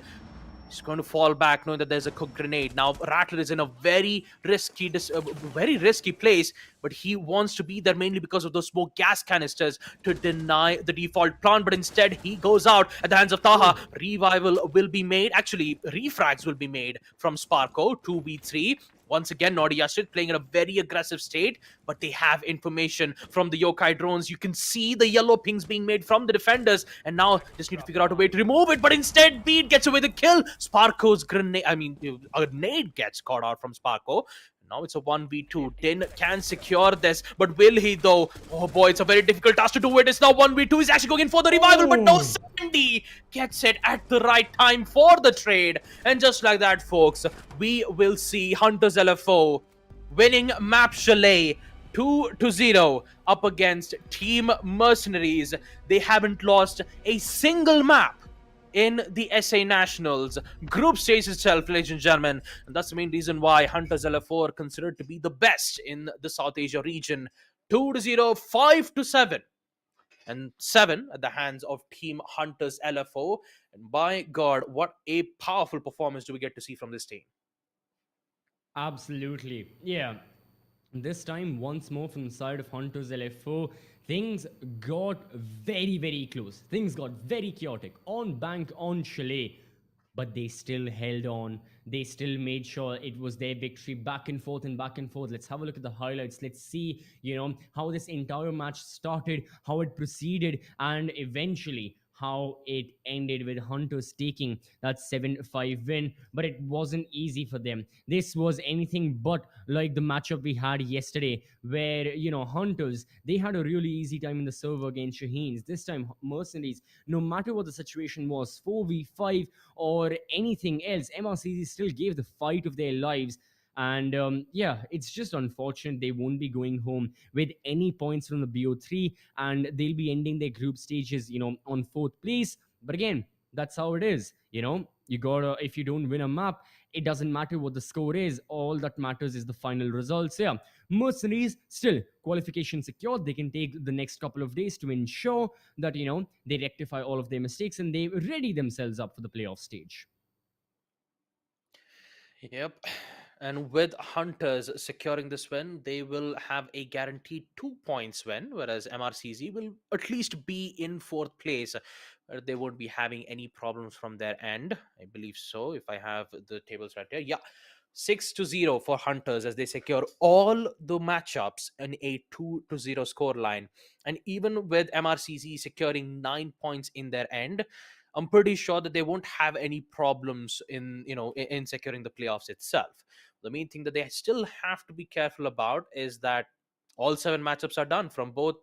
He's going to fall back knowing that there's a cooked grenade. Now, Rattler is in a very risky place, but he wants to be there mainly because of those smoke gas canisters to deny the default plant, but instead he goes out at the hands of Taha. Revival will be made. Actually, refrags will be made from Sparko. 2v3. Once again, Naughty Ashrit playing in a very aggressive state, but they have information from the yokai drones. You can see the yellow pings being made from the defenders, and now just need to figure out a way to remove it, but instead Beat gets away the kill. Sparko's grenade, a nade gets caught out from Sparko. Now it's a 1v2. Din can secure this, but will he though? Oh boy, it's a very difficult task to do it. It's now 1v2. He's actually going in for the revival, but no, Oh. Sandy gets it at the right time for the trade. And just like that, folks, we will see Hunters LFO winning map Chalet 2-0 up against Team MercenarieZ. They haven't lost a single map in the SA Nationals group stage itself, ladies and gentlemen. And that's the main reason why Hunters LFO are considered to be the best in the South Asia region. 2-0, 5-7. And 7 at the hands of Team Hunters LFO. And by God, what a powerful performance do we get to see from this team. Absolutely. Yeah. This time, once more from the side of Hunters LFO, things got very, very close. Things got very chaotic on bank, on Chalet, but they still held on. They still made sure it was their victory, back and forth and back and forth. Let's have a look at the highlights. Let's see, how this entire match started, how it proceeded, and eventually how it ended with Hunters taking that 7-5 win. But it wasn't easy for them. This was anything but like the matchup we had yesterday, where Hunters, they had a really easy time in the server against Shaheens. This time MercenarieZ, no matter what the situation was, 4v5 or anything else, MRCZ still gave the fight of their lives. And yeah, it's just unfortunate they won't be going home with any points from the BO3, and they'll be ending their group stages, on 4th place. But again, that's how it is. You gotta, if you don't win a map, it doesn't matter what the score is. All that matters is the final results. Yeah, MercenarieZ still qualification secured. They can take the next couple of days to ensure that they rectify all of their mistakes and they ready themselves up for the playoff stage. Yep. And with Hunters securing this win, they will have a guaranteed 2 points win, whereas MRCZ will at least be in 4th place. They won't be having any problems from their end. I believe so, if I have the tables right here. Yeah. 6-0 for Hunters as they secure all the matchups in a 2-0 scoreline. And even with MRCZ securing 9 points in their end, I'm pretty sure that they won't have any problems in securing the playoffs itself. The main thing that they still have to be careful about is that all 7 matchups are done from both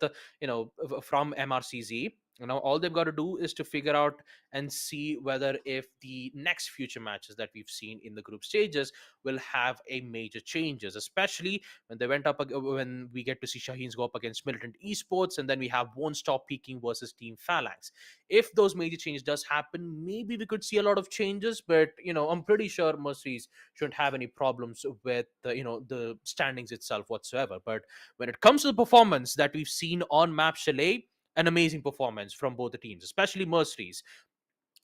from MRCZ. All they've got to do is to figure out and see whether if the next future matches that we've seen in the group stages will have a major changes, especially when they went up when we get to see Shaheens go up against MLT Esports, and then we have Won't Stop Peaking versus Team Phalanx. If those major changes does happen, maybe we could see a lot of changes, but I'm pretty sure MercenarieZ shouldn't have any problems with the standings itself whatsoever. But when it comes to the performance that we've seen on map Chalet, an amazing performance from both the teams, especially MercenarieZ.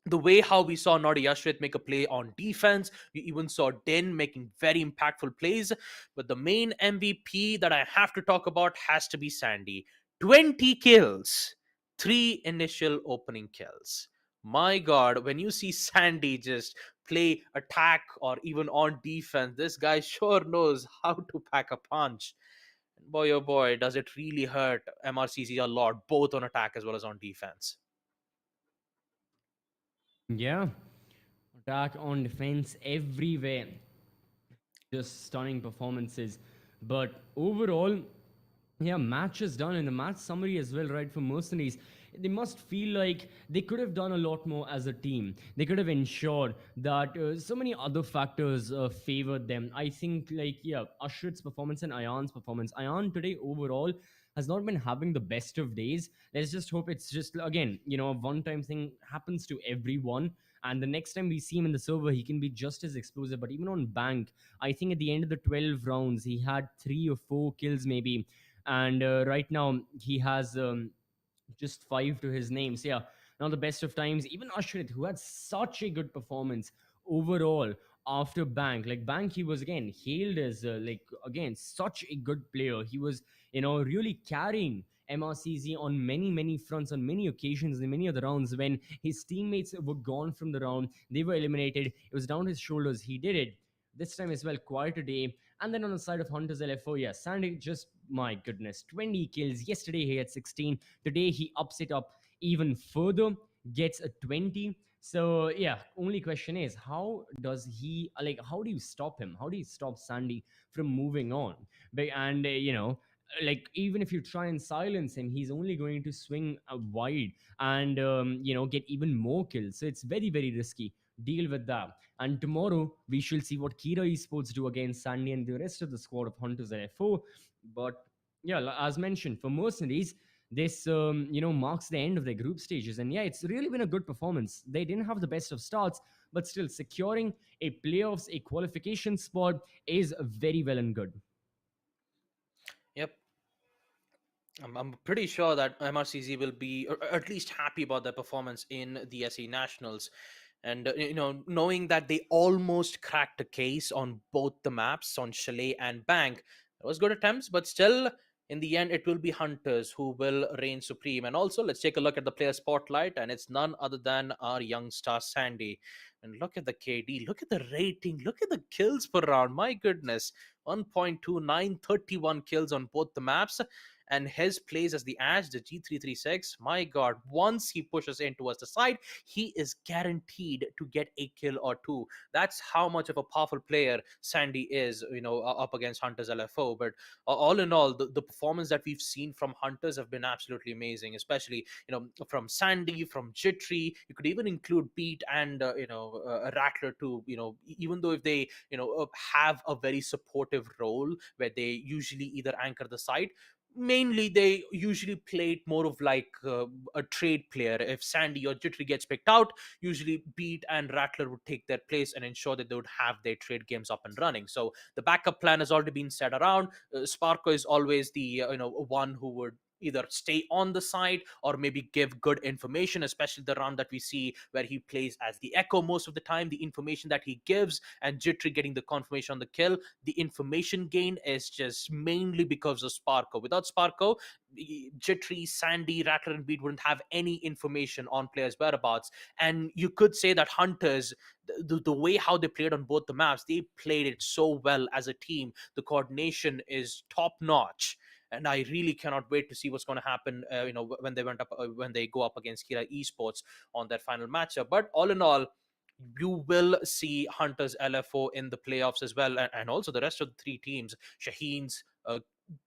The way how we saw Nadi Yashrit make a play on defense, we even saw Den making very impactful plays. But the main MVP that I have to talk about has to be Sandy. 20 kills, 3 initial opening kills. My God, when you see Sandy just play attack or even on defense, this guy sure knows how to pack a punch. Boy, oh boy, does it really hurt MRCZ a lot, both on attack as well as on defense. Yeah, attack on defense everywhere. Just stunning performances. But overall, yeah, match is done, and the match summary as well, right, for MercenarieZ. They must feel like they could have done a lot more as a team. They could have ensured that so many other factors favored them. I think, like, yeah, Ashrit's performance and Ayan's performance. Ayan today overall has not been having the best of days. Let's just hope it's just, again, a one-time thing, happens to everyone. And the next time we see him in the server, he can be just as explosive. But even on bank, I think at the end of the 12 rounds, he had 3 or 4 kills maybe. And right now, he has just 5 to his name. So yeah, now the best of times. Even Ashrit, who had such a good performance overall after Bank. Like Bank, he was again hailed as again such a good player. He was really carrying MRCZ on many fronts, on many occasions, in many of the rounds when his teammates were gone from the round, they were eliminated. It was down his shoulders. He did it. This time as well, quite a day. And then on the side of Hunters LFO, yeah, Sandy, just my goodness, 20 kills. Yesterday he had 16. Today he ups it up even further, gets a 20. So yeah, only question is how does he like? How do you stop him? How do you stop Sandy from moving on? And like even if you try and silence him, he's only going to swing wide and get even more kills. So it's very very risky. Deal with that. And tomorrow we shall see what KIRA Esports do against Sandy and the rest of the squad of Hunters LFO. But yeah, as mentioned, for Mercenaries, this marks the end of their group stages. And yeah, it's really been a good performance. They didn't have the best of starts, but still securing a playoffs, a qualification spot is very well and good. Yep. I'm pretty sure that MRCZ will be or at least happy about their performance in the SE Nationals. And, knowing that they almost cracked a case on both the maps, on Chalet and Bank, it was good attempts, but still, in the end, it will be Hunters who will reign supreme. And also, let's take a look at the player spotlight, and it's none other than our young star Sandy. And look at the KD, look at the rating, look at the kills per round. My goodness, 1.29, 31 kills on both the maps, and his plays as the Ash, the G336, my god, once he pushes in towards the side, he is guaranteed to get a kill or two. That's how much of a powerful player Sandy is, up against Hunters LFO. But all in all, the performance that we've seen from Hunters have been absolutely amazing, especially, from Sandy, from Jittery. You could even include Pete and, Rattler too, even though if they, have a very supportive role where they usually either anchor the side, mainly they usually play it more of like a trade player. If Sandy or Jittery gets picked out, usually Beat and Rattler would take their place and ensure that they would have their trade games up and running. So the backup plan has already been set around. Sparko is always the one who would either stay on the side or maybe give good information, especially the round that we see where he plays as the Echo most of the time. The information that he gives and Jittery getting the confirmation on the kill, the information gain is just mainly because of Sparko. Without Sparko, Jittery, Sandy, Rattler, and Beat wouldn't have any information on players' whereabouts. And you could say that Hunters, the way how they played on both the maps, they played it so well as a team. The coordination is top notch, and I really cannot wait to see what's going to happen. When they go up against KIRA Esports on their final matchup. But all in all, you will see Hunters LFO in the playoffs as well, and also the rest of the three teams, Shaheens,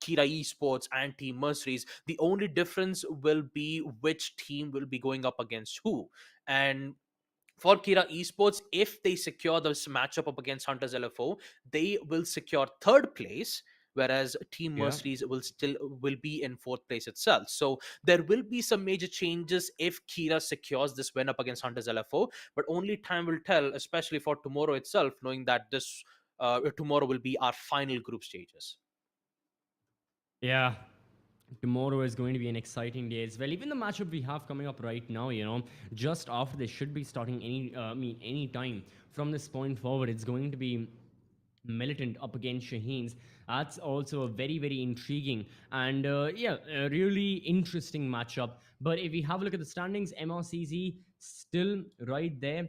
KIRA Esports, and Team MercenarieZ. The only difference will be which team will be going up against who. And for KIRA Esports, if they secure this matchup up against Hunters LFO, they will secure third place, whereas Team Yeah. MercenarieZ will be in fourth place itself. So there will be some major changes if KIRA secures this win up against Hunters LFO, but only time will tell, especially for tomorrow itself, knowing that this tomorrow will be our final group stages. Yeah, tomorrow is going to be an exciting day as well. Even the matchup we have coming up right now, just after this should be starting any time from this point forward. It's going to be Militant up against Shaheens. That's also a very very intriguing and a really interesting matchup. But if we have a look at the standings, MRCZ still right there,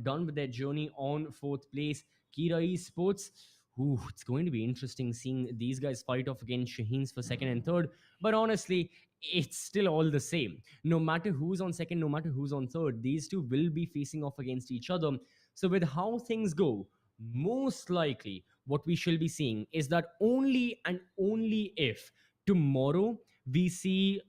done with their journey on fourth place. KIRA Esports, ooh, it's going to be interesting seeing these guys fight off against Shaheens for second and third. But honestly, it's still all the same. No matter who's on second, no matter who's on third, these two will be facing off against each other. So with how things go, most likely what we shall be seeing is that only and only if tomorrow we see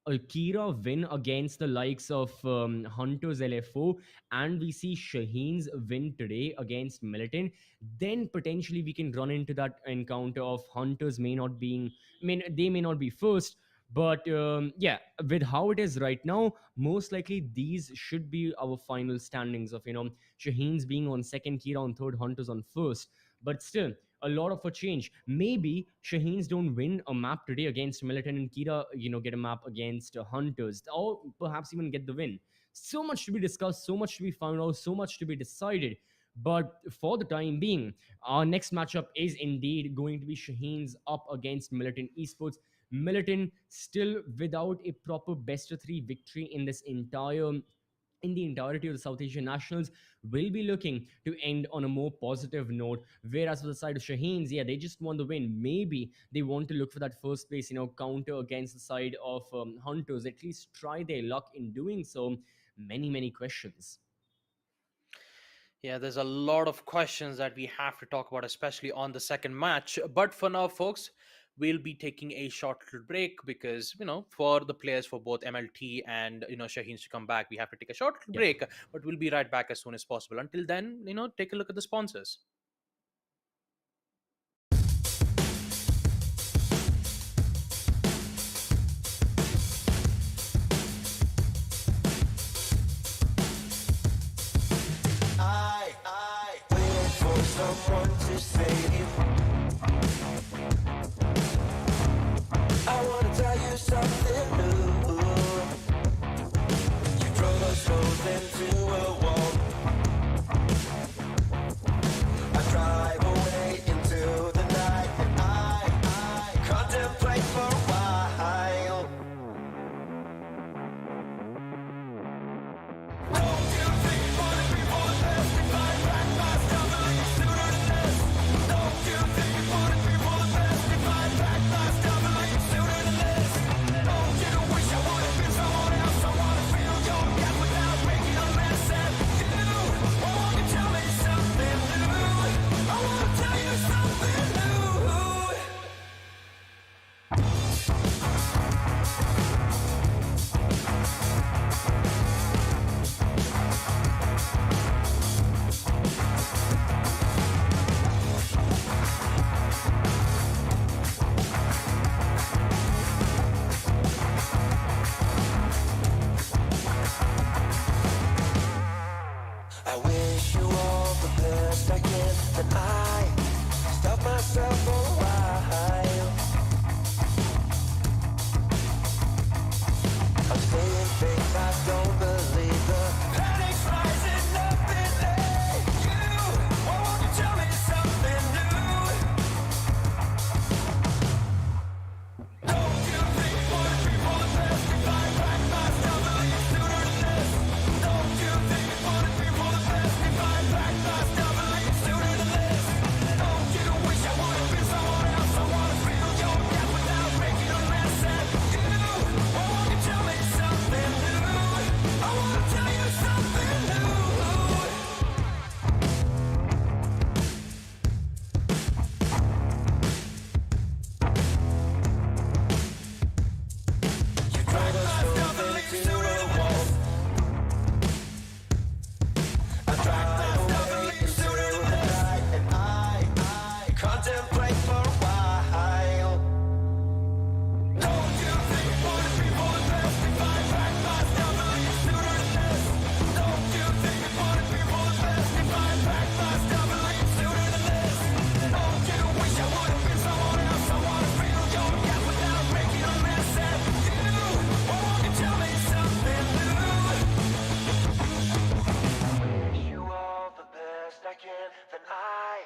Akira win against the likes of Hunters LFO and we see Shaheens win today against Militant, then potentially we can run into that encounter of Hunters may not being, they may not be first, but yeah, with how it is right now, most likely these should be our final standings of Shaheens being on second, KIRA on third, Hunters on first. But still, a lot of a change. Maybe Shaheens don't win a map today against Militant and KIRA, get a map against Hunters, or perhaps even get the win. So much to be discussed, so much to be found out, so much to be decided. But for the time being, our next matchup is indeed going to be Shaheens up against Militant Esports. Militant still without a proper best of three victory in the entirety of the South Asian Nationals, will be looking to end on a more positive note. Whereas for the side of Shaheens, yeah, they just won the win. Maybe they want to look for that first place, counter against the side of Hunters. At least try their luck in doing so. Many, many questions. Yeah, there's a lot of questions that we have to talk about, especially on the second match. But for now, folks, we'll be taking a short little break because, for the players for both MLT and, Shaheens to come back, we have to take a short little Yeah. break. But we'll be right back as soon as possible. Until then, take a look at the sponsors. waiting for someone to save. I wanna tell you something new. You drove us both into a wall. I drive away into the night and I contemplate for a while. Don't you think you wanna be for the best if I pack my stuff and leave sooner than this? Don't you think you wanna be for the best if I pack my stuff and leave sooner than this? Don't you wish I would've been someone else? I wanna feel your gap without making a mess at you. Oh, won't you tell me something new? I wanna tell you something new. I wish you all the best I can, and I stop myself for a while. I'm saying things I don't believe. The panic's rising up in you. Why won't you tell me something new? Don't you think you wanna be for the best if I pack my stuff and leave sooner than this? Don't you think you wanna be for the best if I pack my stuff and leave sooner than this? Don't you wish I would've been someone else? I wanna feel your gap without making a mess at you. Why won't you tell me something new? I wanna tell you something new. You drove us both into a wall. I drive away into the night and I contemplate for a while. Don't you think you wanna be for the best if I pack my stuff and leave sooner than this? Don't you think you wanna be for the best if I pack my stuff and leave sooner than this? Don't you wish I would've been someone else? I wanna feel your gap without making a mess at you. Why won't you tell me something new? Wish you all the best I can, then I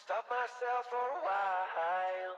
stop myself for a while.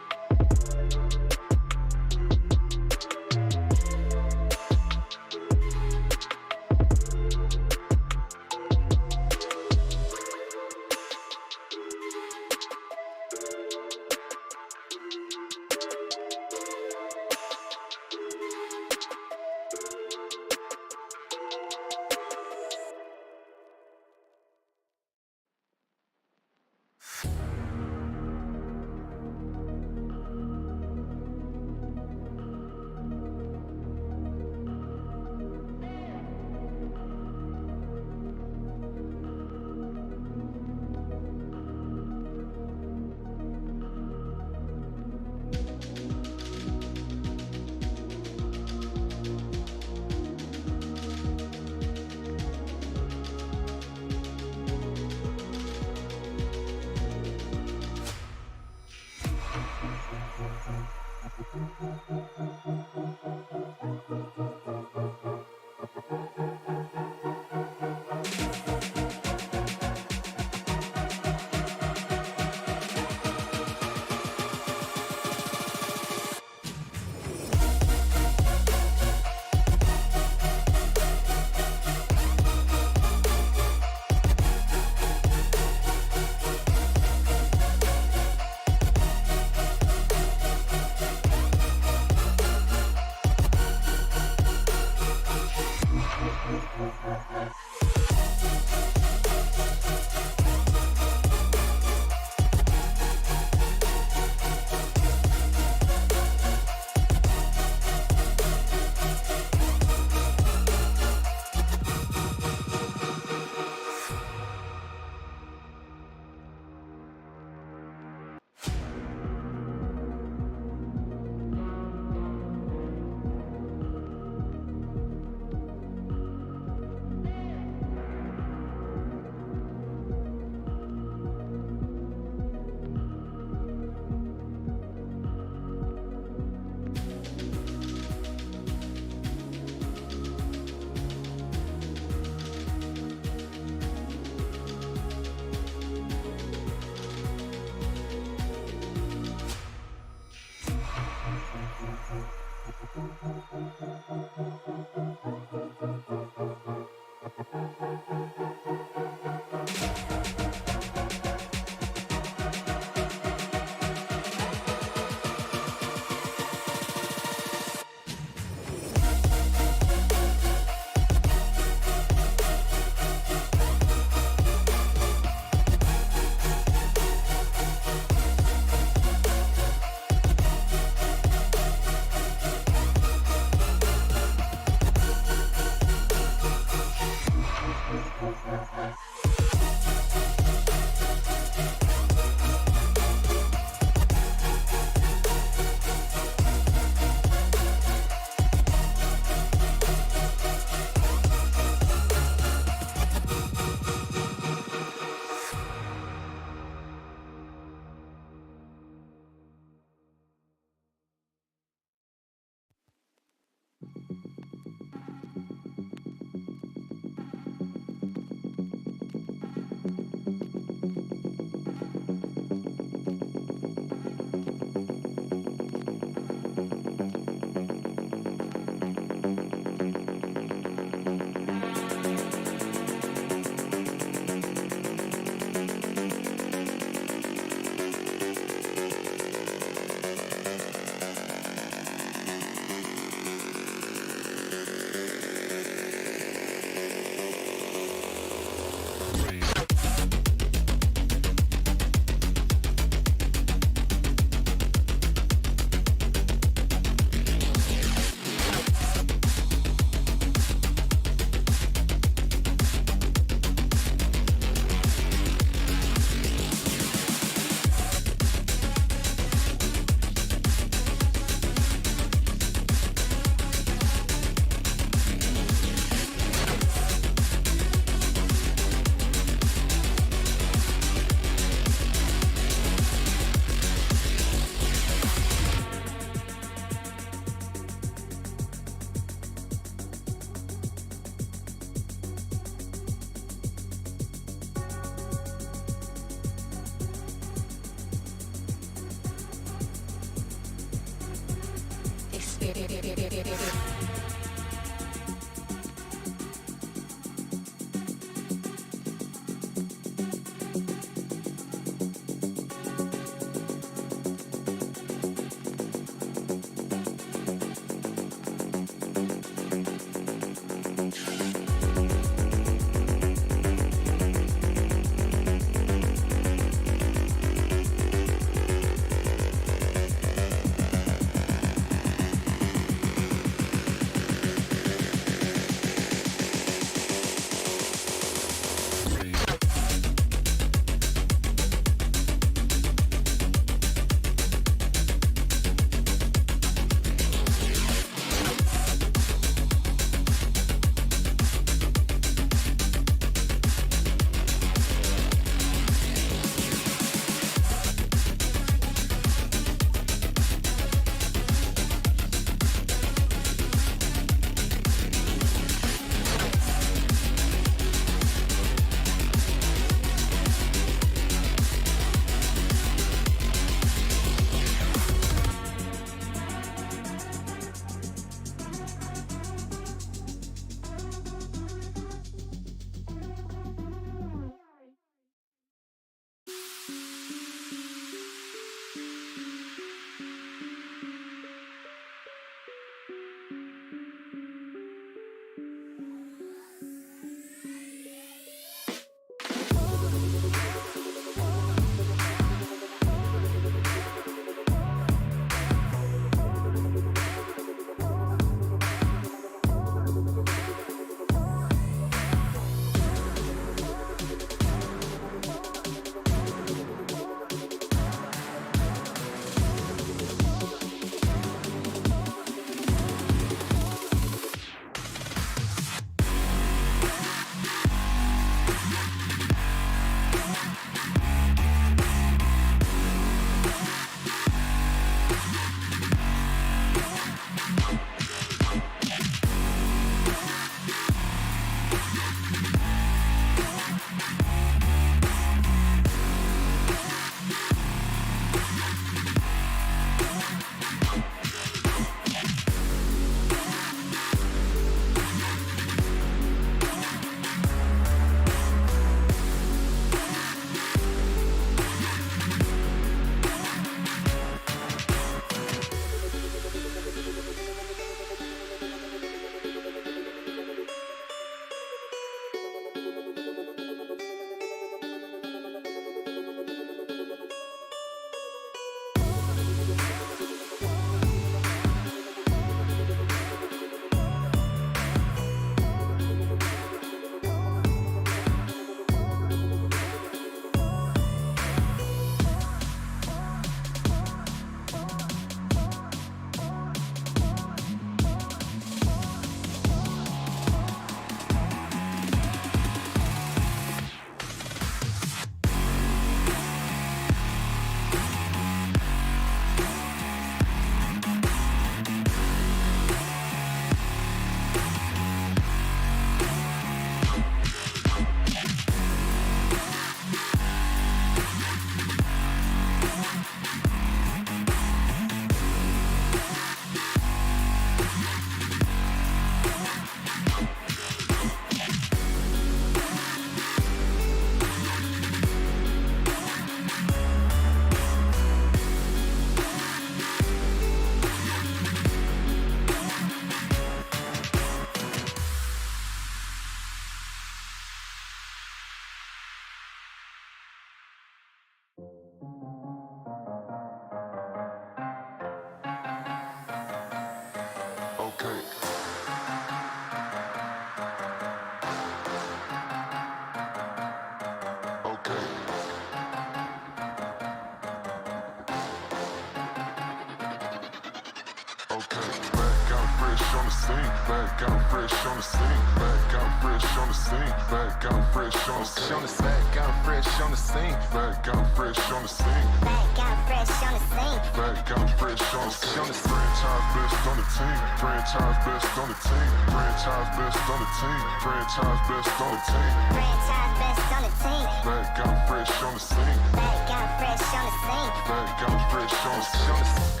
Back out fresh on the scene. Back out fresh on the scene. Back out fresh on the scene. Back out fresh on the scene. Back out fresh on the scene. Back out fresh on the scene. Back out fresh on the scene. Franchise best on the team. Franchise best on the team. Franchise best on the team. Franchise best on the team. Franchise best on the team. Back out fresh on the scene. Back out fresh on the scene. Back out fresh on the scene.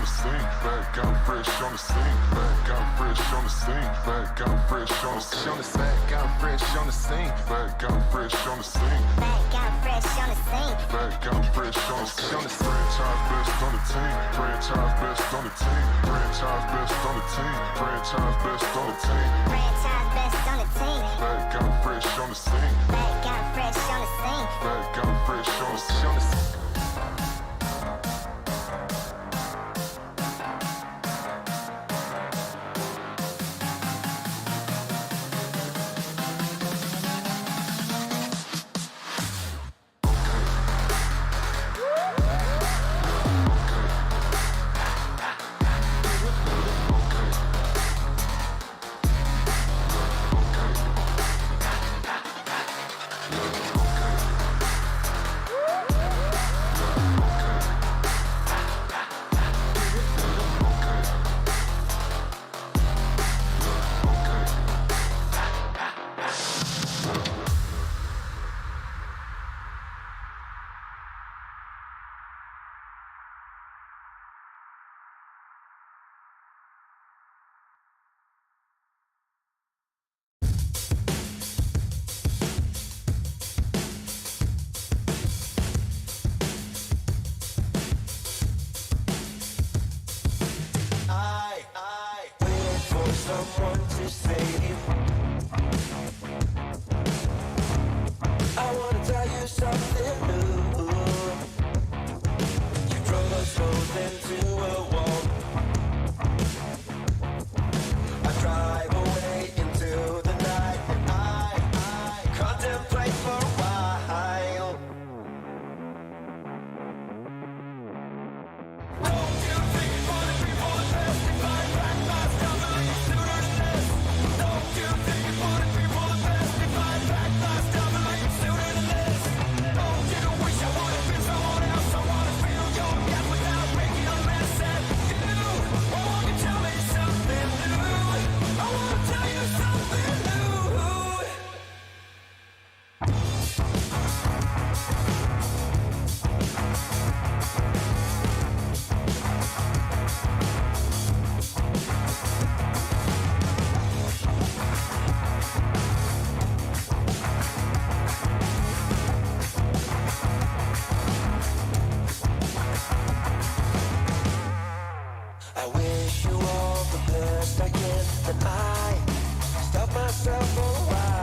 the scene. Back out fresh on the scene. Back out fresh on the scene. Back out fresh on the scene. Back out fresh on the scene. Back out fresh on the scene. Back out fresh on the scene. Back out fresh on the scene. Franchise best on the team. Franchise best on the team. Franchise best on the team. Franchise best on the team. Franchise best on the team. Back out fresh on the scene. Back out fresh on the scene. Back out fresh on the scene. Someone to save. I wanna tell you something new. You drove us both into a wall. I drive away into the night and I contemplate for a while. Don't you think for the people that testify back last time I used to learn this? Don't you think for the people that testify back last time I used to learn this? Don't you wish I would have been someone else? I wanna feel your death without making a mess at you. Oh, won't you tell me something new? I wanna tell you something new. I wish you all the best I can, and I stop myself for a while.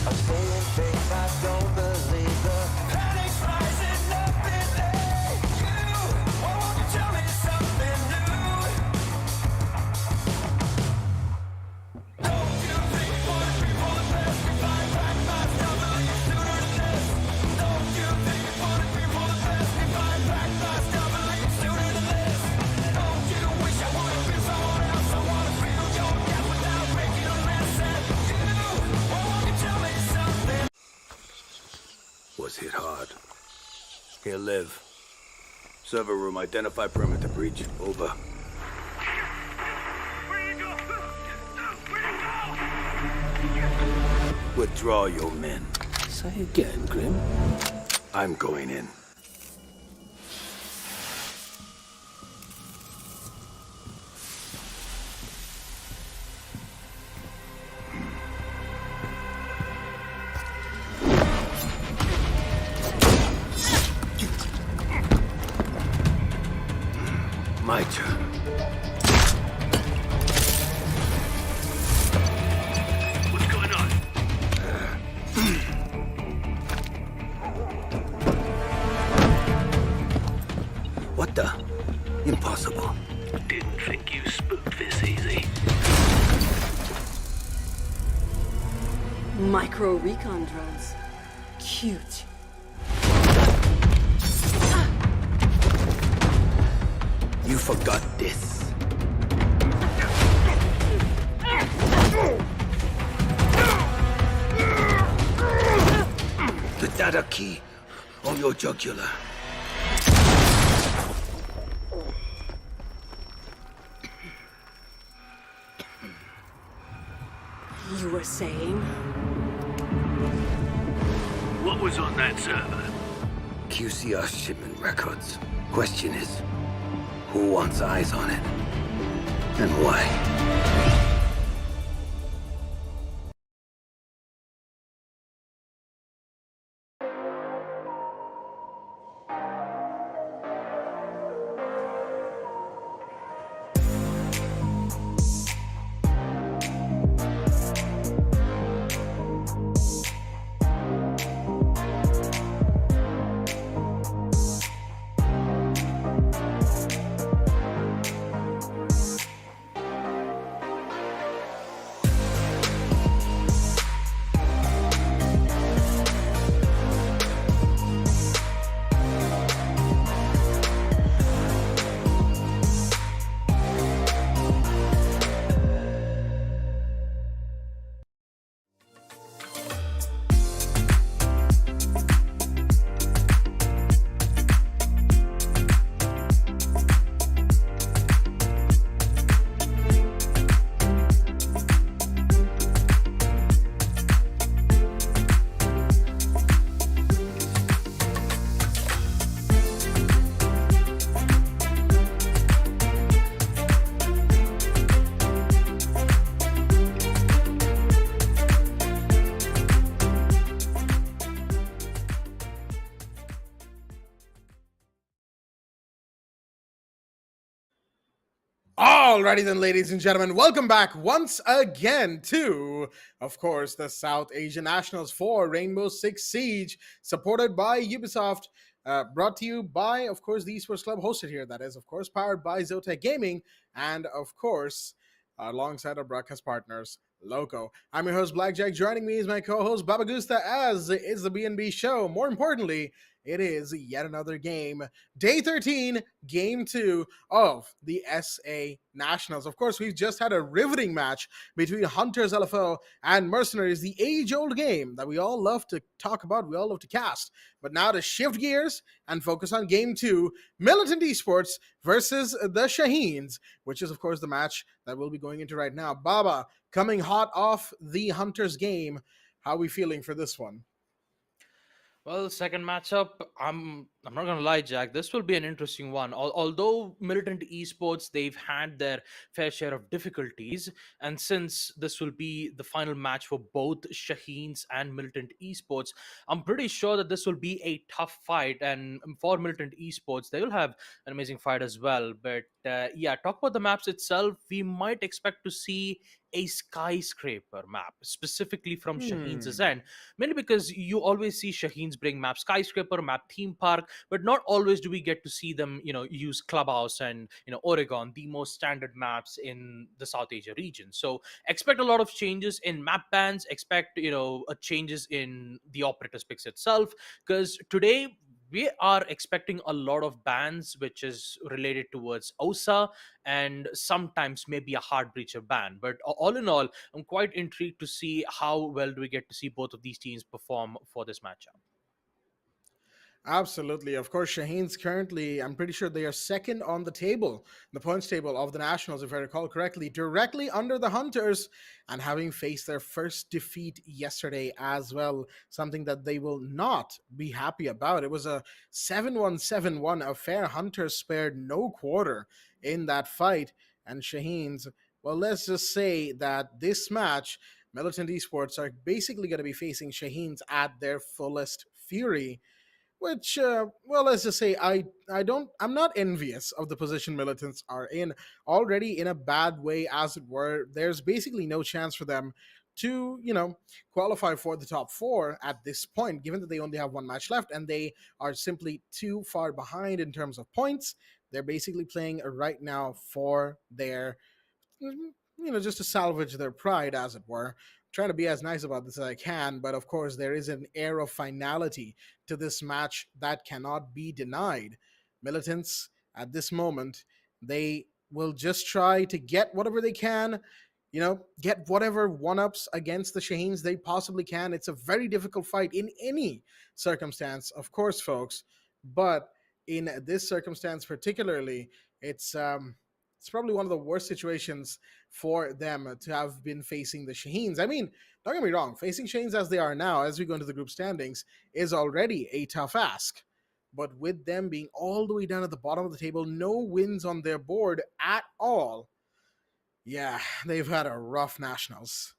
I'm saying things I don't believe. The panic's rising up in you. Why won't you tell me something new? Don't you think for the people that testify back last time I used to learn this? Don't you think for the people that testify back last time I used to learn this? Don't you wish I would have been someone else? I wanna feel your death without making a mess at you. Why won't you tell me something? Was hit hard. Here, live. Server room, identify perimeter breach. Over. Where you go? Where you go? Withdraw your men. Say again, Grim. I'm going in. My turn. What's going on? What the? Impossible. Didn't think you spooked this easy. Micro recon drones. Cute. You forgot this. The data key on your jugular. You were saying? What was on that server? QCR shipment records. Question is, who wants eyes on it? And why? Alrighty then, ladies and gentlemen, welcome back once again to, of course, the South Asian Nationals for Rainbow-Six-Siege, supported by Ubisoft, brought to you by, of course, the Esports Club hosted here. That is, of course, powered by Zotac Gaming, and, of course, alongside our broadcast partners, Loco. I'm your host, Blackjack. Joining me is my co-host, Baba Gusta, as it's the B&B show. More importantly, it is yet another game. Day 13, Game 2 of the SA Nationals. Of course, we've just had a riveting match between Hunters LFO and MercenarieZ, the age-old game that we all love to talk about, we all love to cast. But now to shift gears and focus on Game 2, MLT Esports versus the Shaheens, which is, of course, the match that we'll be going into right now. Baba, coming hot off the Hunters game, how are we feeling for this one? Well, second matchup, I'm not gonna lie, Jack. This will be an interesting one. Although Militant Esports, they've had their fair share of difficulties, and since this will be the final match for both Shaheens and Militant Esports, I'm pretty sure that this will be a tough fight. And for Militant Esports, they will have an amazing fight as well. But yeah, talk about the maps itself. We might expect to see a skyscraper map, specifically from Shaheens' end, mainly because you always see Shaheens bring map skyscraper, map theme park, but not always do we get to see them, use clubhouse and Oregon, the most standard maps in the South Asia region. So expect a lot of changes in map bans, expect changes in the operators picks itself, because today we are expecting a lot of bans which is related towards OSA and sometimes maybe a hard breacher ban. But all in all, I'm quite intrigued to see how well do we get to see both of these teams perform for this matchup. Absolutely. Of course, Shaheen's currently, I'm pretty sure they are second on the table, the points table of the Nationals, if I recall correctly, directly under the Hunters, and having faced their first defeat yesterday as well, something that they will not be happy about. It was a 7-1-7-1 affair. Hunters spared no quarter in that fight, and Shaheen's, well, let's just say that this match, Militant Esports are basically going to be facing Shaheen's at their fullest fury, which well, let's just say I'm not envious of the position Militants are in, already in a bad way as it were. There's basically no chance for them to qualify for the top four at this point, given that they only have one match left and they are simply too far behind in terms of points. They're basically playing right now for their, just to salvage their pride, as it were. Trying to be as nice about this as I can, but of course there is an air of finality to this match that cannot be denied. Militants, at this moment, they will just try to get whatever they can, get whatever one-ups against the Shaheens they possibly can. It's a very difficult fight in any circumstance, of course, folks, but in this circumstance particularly, it's probably one of the worst situations for them to have been facing the Shaheens. I mean, don't get me wrong, facing Shaheens as they are now, as we go into the group standings, is already a tough ask. but with them being all the way down at the bottom of the table, no wins on their board at all, yeah, they've had a rough nationals.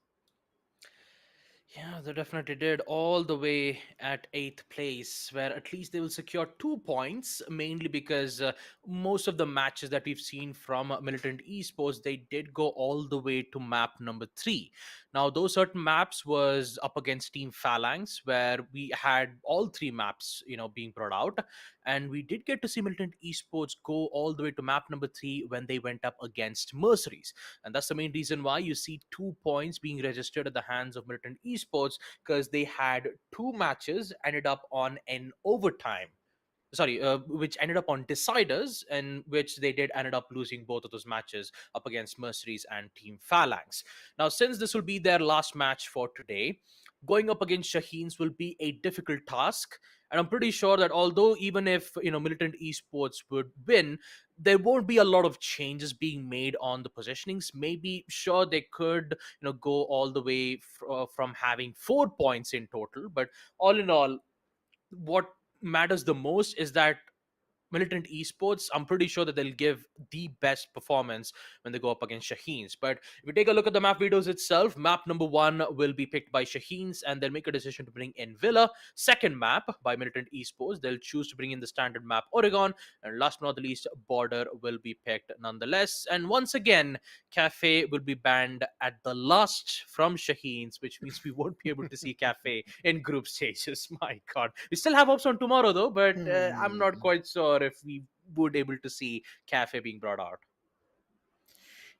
Yeah, they definitely did. All the way at eighth place, where at least they will secure 2 points, mainly because most of the matches that we've seen from Militant Esports, they did go all the way to map number 3. Now, those certain maps was up against Team Phalanx, where we had all 3 maps, being brought out, and we did get to see Militant Esports go all the way to map number 3 when they went up against Mercenaries. And that's the main reason why you see 2 points being registered at the hands of Militant Esports, because they had 2 matches ended up on an overtime. Sorry, which ended up on deciders, and which they did ended up losing both of those matches up against Mercenaries and Team Phalanx. Now, since this will be their last match for today, going up against Shaheens will be a difficult task. And I'm pretty sure that although even if Militant Esports would win, there won't be a lot of changes being made on the positionings. Maybe sure they could go all the way from having 4 points in total, but all in all, what matters the most is that Militant Esports, I'm pretty sure that they'll give the best performance when they go up against Shaheens. But if we take a look at the map videos itself, map number 1 will be picked by Shaheens, and they'll make a decision to bring in Villa. Second map by Militant Esports, they'll choose to bring in the standard map Oregon. And last but not the least, Border will be picked nonetheless. And once again, Cafe will be banned at the last from Shaheens, which means we won't be able to see Cafe in group stages. My God. We still have hopes on tomorrow, though, but I'm not quite sure if we would able to see Cafe being brought out.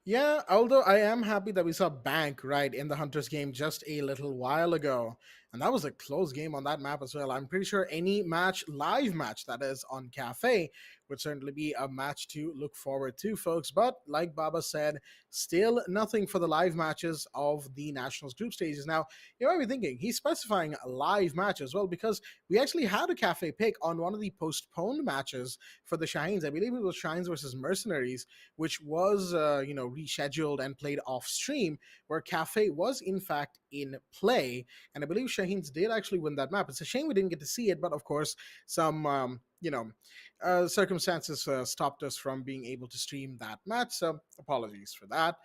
Yeah, although I am happy that we saw Bank right in the Hunters game just a little while ago. And that was a close game on that map as well. I'm pretty sure any live match that is on Cafe, would certainly be a match to look forward to, folks. But like Baba said, still nothing for the live matches of the Nationals group stages. Now, you might be thinking, he's specifying a live match as well, because we actually had a Cafe pick on one of the postponed matches for the Shaheens. I believe it was Shaheens versus Mercenaries, which was, rescheduled and played off stream, where Cafe was in fact in play. And I believe Shaheens did actually win that map. It's a shame we didn't get to see it, but of course, some, circumstances stopped us from being able to stream that match. So apologies for that.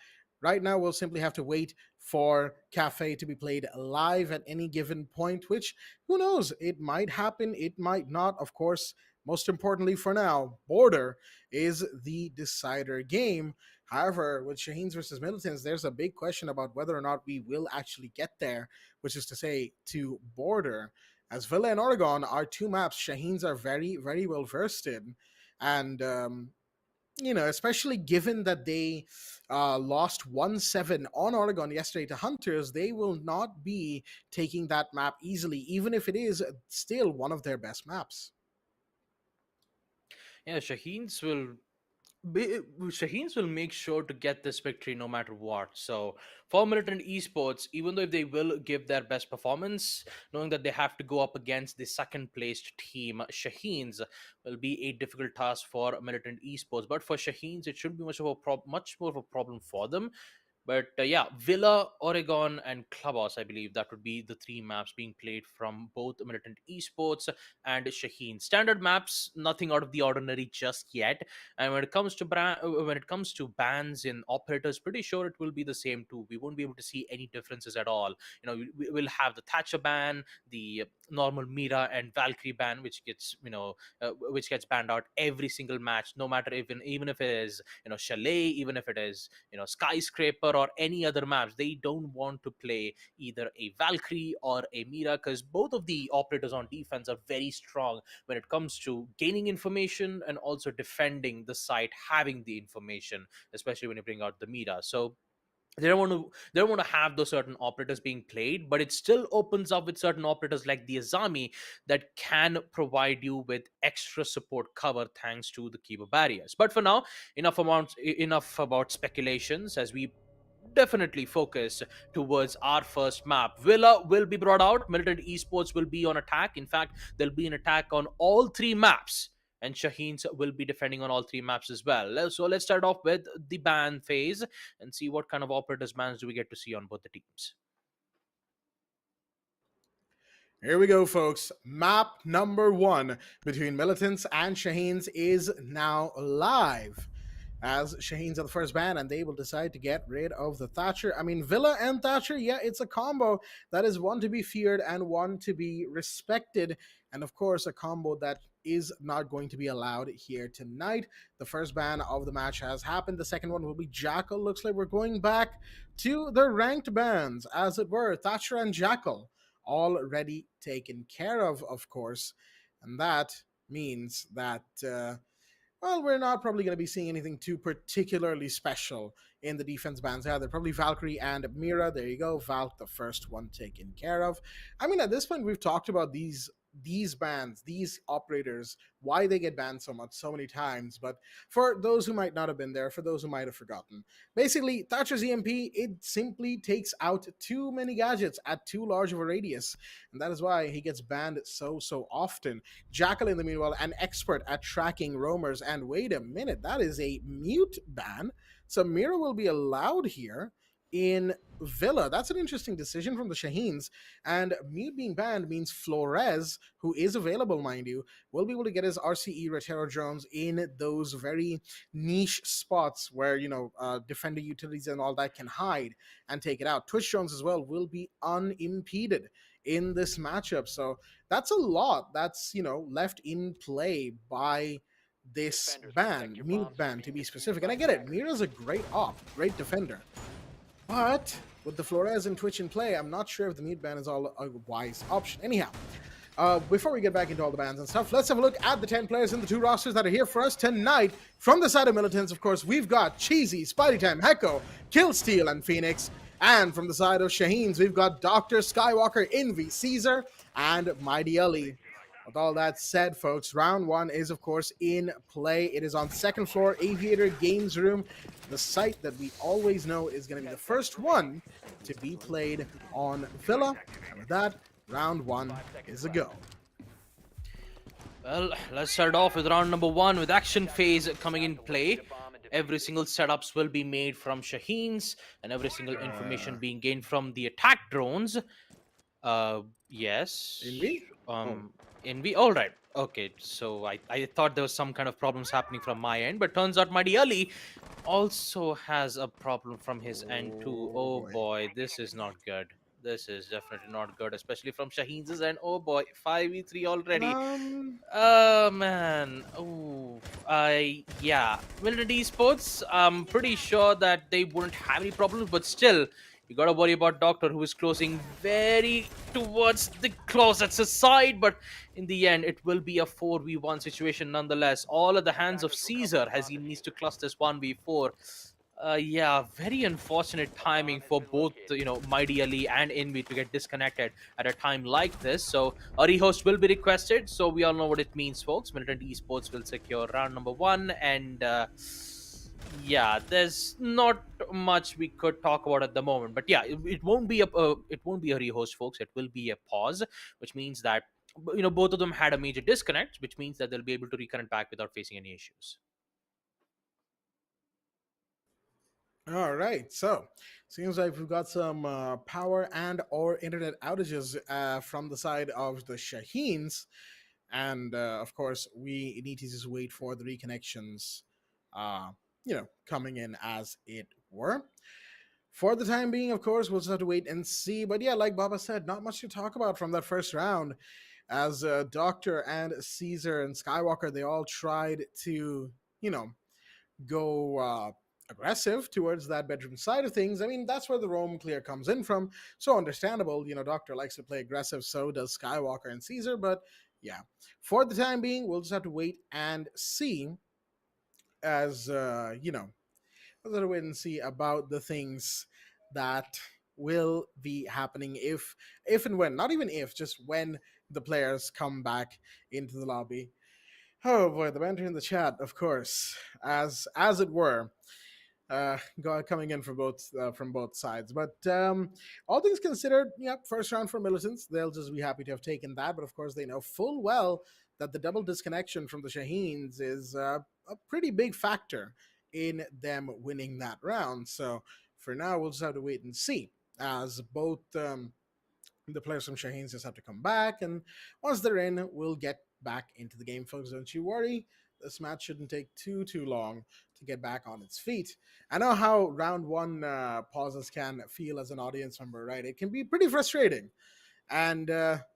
Right now, we'll simply have to wait for Cafe to be played live at any given point, which, who knows, it might happen, it might not. Of course, most importantly for now, Border is the decider game. However, with Shaheens versus Militants, there's a big question about whether or not we will actually get there, which is to say, to Border. As Villa and Oregon are 2 maps Shaheens are very, very well versed in. And, especially given that they lost 1-7 on Oregon yesterday to Hunters, they will not be taking that map easily, even if it is still one of their best maps. Yeah, Shaheens will make sure to get this victory no matter what. So for Militant Esports, even though if they will give their best performance, knowing that they have to go up against the second placed team, Shaheens, will be a difficult task for Militant Esports. But for Shaheens, it shouldn't be much more of a problem for them. But yeah, Villa, Oregon, and Clubhouse, I believe that would be the 3 maps being played from both Militant Esports and Shaheen. Standard maps, nothing out of the ordinary just yet. And when it comes to bans in operators, pretty sure it will be the same too. We won't be able to see any differences at all. We will have the Thatcher ban, the normal Mira and Valkyrie ban, which gets banned out every single match, no matter even if it is Chalet, even if it is Skyscraper or any other maps. They don't want to play either a Valkyrie or a Mira, because both of the operators on defense are very strong when it comes to gaining information and also defending the site having the information, especially when you bring out the Mira. So they don't want to have those certain operators being played, but it still opens up with certain operators like the Azami that can provide you with extra support cover thanks to the keeper barriers. But for now, enough about speculations, as we definitely focus towards our first map. Villa will be brought out. Militant Esports will be on attack. In fact, there'll be an attack on all 3 maps, and Shaheens will be defending on all 3 maps as well. So let's start off with the ban phase and see what kind of operators bans do we get to see on both the teams. Here we go, folks. Map number 1 between Militants and Shaheens is now live. As Shaheens are the first ban, and they will decide to get rid of the Thatcher. I mean, Villa and Thatcher, yeah, it's a combo that is one to be feared and one to be respected. And of course, a combo that is not going to be allowed here tonight. The first ban of the match has happened. The second one will be Jackal. Looks like we're going back to the ranked bans, as it were. Thatcher and Jackal already taken care of course. And that means that, well, we're not probably going to be seeing anything too particularly special in the defense bans. Yeah, they're probably Valkyrie and Mira. There you go. Valk, the first one taken care of. I mean, at this point, we've talked about these bans, these operators, why they get banned so many times. But for those who might not have been there, for those who might have forgotten, basically Thatcher's EMP, it simply takes out too many gadgets at too large of a radius, and that is why he gets banned so often. Jackal, in the meanwhile, an expert at tracking roamers, and wait a minute, that is a mute ban, so Mira will be allowed here in Villa. That's an interesting decision from the Shaheens. And mute being banned means Flores, who is available, mind you, will be able to get his RCE Rotero drones in those very niche spots where, defender utilities and all that can hide and take it out. Twitch drones as well will be unimpeded in this matchup. So that's a lot that's, left in play by this ban, mute ban to be specific. And I get it, Mira's a great great defender. But with the Flores and Twitch in play, I'm not sure if the mute ban is all a wise option. Anyhow, before we get back into all the bans and stuff, let's have a look at the 10 players in the 2 rosters that are here for us tonight. From the side of Militants, of course, we've got Cheesy, Spidey Time, Hecko, Killsteel, and Phoenix. And from the side of Shaheens, we've got Dr. Skywalker, Envy, Caesar, and Mighty Ali. With all that said, folks, round 1 is, of course, in play. It is on 2nd floor, Aviator Games Room, the site that we always know is going to be the first one to be played on Villa. And with that, round 1 is a go. Well, let's start off with round number 1 with action phase coming in play. Every single setups will be made from Shaheens, and every single information being gained from the attack drones. Yes. Envy? Envy? All right. Okay, so I thought there was some kind of problems happening from my end, but turns out Mighty Ali also has a problem from his end too. Oh boy, this is not good. This is definitely not good, especially from Shaheens' end. Oh boy, 5v3 already. Oh man. Oh, yeah. MLT Esports, I'm pretty sure that they wouldn't have any problems, but still, you gotta worry about Doctor, who is closing very towards the closet's side, but in the end, it will be a 4v1 situation nonetheless. All at the hands of Caesar as he needs to clutch this 1v4. Yeah, very unfortunate timing for both, Mighty Ali and Envy to get disconnected at a time like this. So a rehost will be requested. So we all know what it means, folks. MLT Esports will secure round number 1, and yeah, there's not much we could talk about at the moment. But yeah, it won't be a rehost, folks. It will be a pause, which means that both of them had a major disconnect, which means that they'll be able to reconnect back without facing any issues. All right, so seems like we've got some power and or internet outages from the side of the Shaheens, and of course we need to just wait for the reconnections, coming in as it were. For the time being, of course, we'll just have to wait and see. But yeah, like Baba said, not much to talk about from that first round, as Doctor and Caesar and Skywalker, they all tried to, go aggressive towards that bedroom side of things. I mean, that's where the roam clear comes in from. So understandable, Doctor likes to play aggressive, so does Skywalker and Caesar. But yeah, for the time being, we'll just have to wait and see, as we'll have to wait and see about the things that will be happening if and when, not even if, just when the players come back into the lobby. Oh boy, the banter in the chat, of course, as it were, coming in from both sides. But all things considered, first round for Militants, they'll just be happy to have taken that. But of course, they know full well that the double disconnection from the Shaheens is a pretty big factor in them winning that round. So for now, we'll just have to wait and see, as both The players from Shaheens just have to come back, and once they're in, we'll get back into the game, folks. Don't you worry. This match shouldn't take too long to get back on its feet. I know how round one pauses can feel as an audience member, right? It can be pretty frustrating, and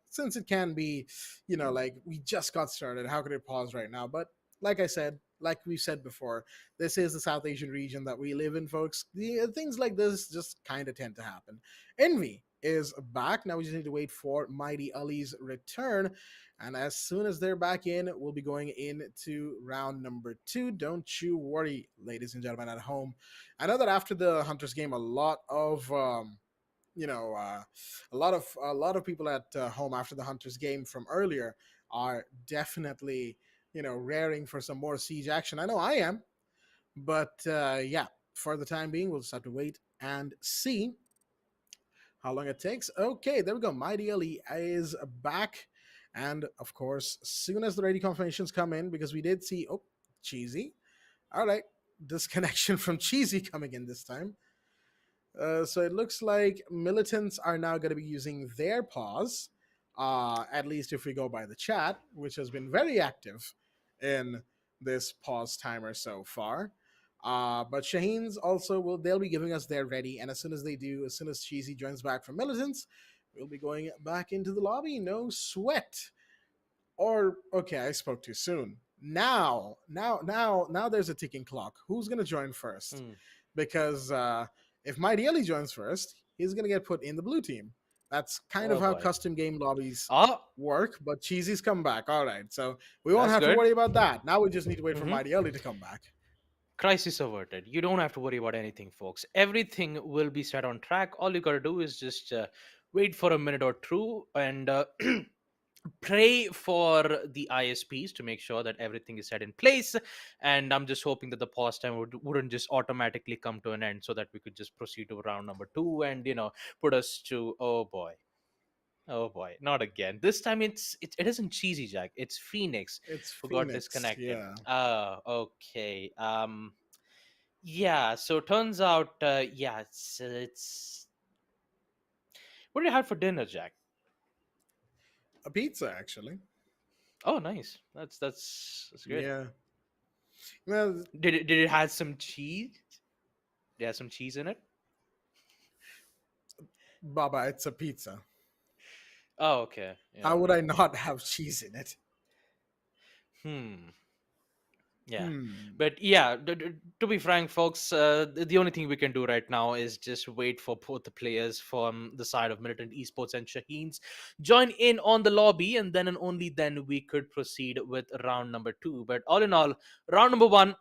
since it can be, like we just got started, how could it pause right now? But like I said, like we said before, this is the South Asian region that we live in, folks. Things like this just kind of tend to happen. Envy is back. Now we just need to wait for Mighty Ali's return. And as soon as they're back in, we'll be going into round number 2. Don't you worry, ladies and gentlemen at home. I know that after the Hunters game, a lot of a lot of people at home after the Hunters game from earlier are definitely raring for some more siege action. I know I am, but yeah, for the time being, we'll just have to wait and see how long it takes. Okay, there we go. Mighty Ali is back, and of course, as soon as the ready confirmations come in, because we did see Cheesy. All right, disconnection from Cheesy coming in this time. So it looks like militants are now going to be using their pause, at least if we go by the chat, which has been very active in this pause timer so far. But Shaheens also they'll be giving us their ready, and as soon as they do, as soon as Cheesy joins back from militants, we'll be going back into the lobby. No sweat. Or okay, I spoke too soon. Now there's a ticking clock. Who's gonna join first? Because if Mighty Ali joins first, he's gonna get put in the blue team. That's kind of how boy. custom game lobbies Oh, work. But Cheesy's come back. All right, so we won't That's have to good. worry about that. Now we just need to wait for Mhm. Mighty Ali to come back. crisis averted. You don't have to worry about anything, folks. Everything will be set on track. All you gotta do is just wait for a minute or two and pray for the ISPs to make sure that everything is set in place. And I'm just hoping that the pause time wouldn't just automatically come to an end, so that we could just proceed to round number 2 and put us to oh boy, not again. This time it isn't Cheesy Jack, it's Phoenix It's who got Phoenix. disconnected. Yeah. Okay. Yeah, so turns out yeah, it's what did you have for dinner, Jack? A pizza, actually. Oh, nice. That's good. Yeah. Well, Did it have some cheese? Did it have some cheese in it? Baba, it's a pizza. Oh, okay. Yeah. How would I not have cheese in it? Yeah. Hmm. But yeah, to be frank, folks, the only thing we can do right now is just wait for both the players from the side of Militant Esports and Shaheens join in on the lobby, and then and only then we could proceed with round number 2. But all in all, round number 1,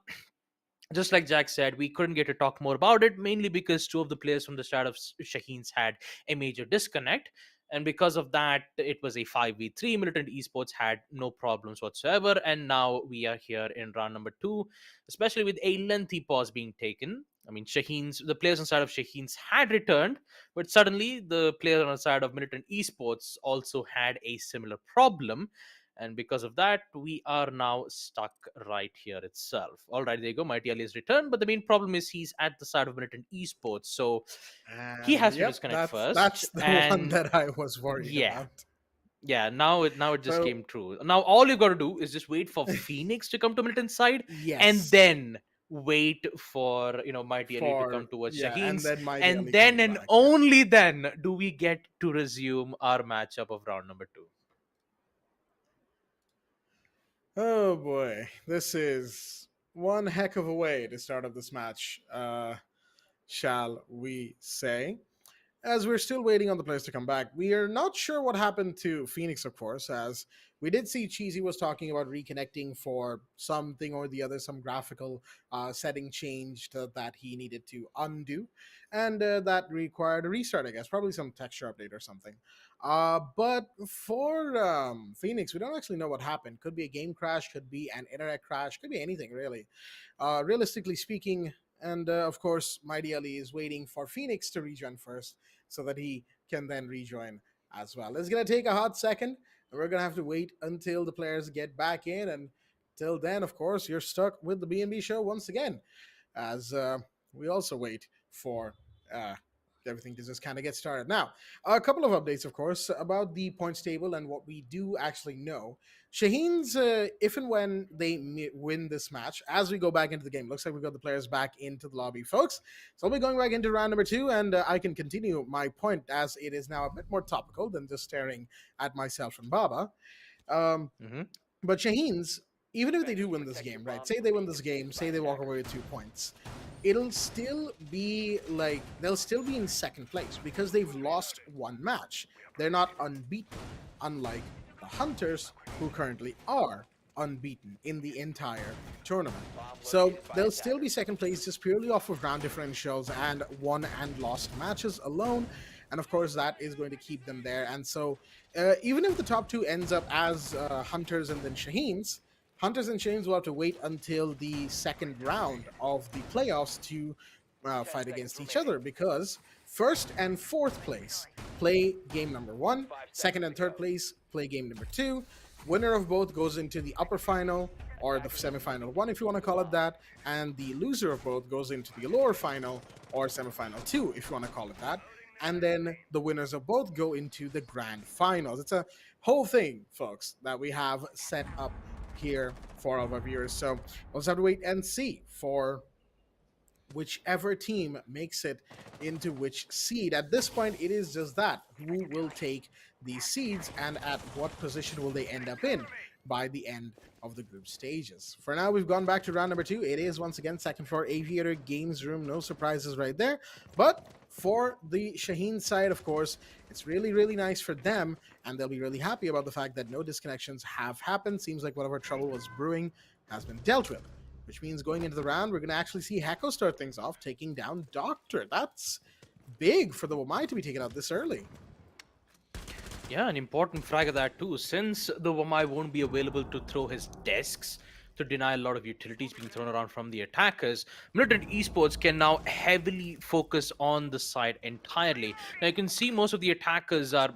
just like Jack said, we couldn't get to talk more about it, mainly because 2 of the players from the start of Shaheens had a major disconnect. And because of that, it was a 5v3. Militant Esports had no problems whatsoever. And now we are here in round number 2, especially with a lengthy pause being taken. I mean, the players on the side of Shaheens had returned, but suddenly the players on the side of Militant Esports also had a similar problem. And because of that, we are now stuck right here itself. All right, there you go. Mighty Ali has returned, but the main problem is he's at the side of Militant Esports, so he has to disconnect first. That's the one that I was worried about. Yeah, now it just So- came true. Now all you got to do is just wait for Phoenix to come to Milton's side, Yes. and then wait for Mighty Ali to come towards and Shaheens, then Mighty and Ali then comes and back. only then do we get to resume our matchup of round number 2. Oh boy, this is one heck of a way to start up this match, shall we say. As we're still waiting on the players to come back, we are not sure what happened to Phoenix, of course, as we did see Cheesy was talking about reconnecting for something or the other, some graphical setting change that he needed to undo, and that required a restart, I guess, probably some texture update or something. But for Phoenix, we don't actually know what happened. Could be a game crash, could be an internet crash, could be anything, really. Realistically speaking, and of course, Mighty Ali is waiting for Phoenix to rejoin first so that he can then rejoin as well. It's going to take a hot second, and we're going to have to wait until the players get back in. And till then, of course, you're stuck with the B&B show once again, as we also wait for everything to just kind of get started. Now, a couple of updates, of course, about the points table and what we do actually know. Shaheens, if and when they win this match, as we go back into the game, looks like we got the players back into the lobby, folks. So I'll be going back into round number 2, and I can continue my point as it is now a bit more topical than just staring at myself and Baba. But Shaheens, even if they do win this game, right? Say they win this game, say they walk away with 2 points, it'll still be like they'll still be in second place because they've lost 1 match. They're not unbeaten, unlike the Hunters, who currently are unbeaten in the entire tournament. So they'll still be second place just purely off of round differentials and won and lost matches alone. And of course, that is going to keep them there. And so even if the top 2 ends up as Hunters and then Shaheens, Hunters and Shaheens will have to wait until the second round of the playoffs to fight against each other, because first and fourth place play game number 1, second and third place play game number 2. Winner of both goes into the upper final, or the semifinal 1 if you want to call it that, and the loser of both goes into the lower final, or semifinal 2 if you want to call it that. And then the winners of both go into the grand finals. It's a whole thing, folks, that we have set up here for all of our viewers. So we'll just have to wait and see for whichever team makes it into which seed. At this point, it is just that. Who will take these seeds and at what position will they end up in by the end of the group stages? For now, we've gone back to round number 2. It is once again second floor Aviator Games Room. No surprises right there. But for the Shaheen side, of course, it's really, really nice for them, and they'll be really happy about the fact that no disconnections have happened. Seems like whatever trouble was brewing has been dealt with, which means going into the round, we're going to actually see Heko start things off, taking down Doctor. That's big for the Wamai to be taken out this early. Yeah, an important frag of that too, since the Wamai won't be available to throw his desks to deny a lot of utilities being thrown around from the attackers. Militant Esports can now heavily focus on the side entirely. Now you can see most of the attackers are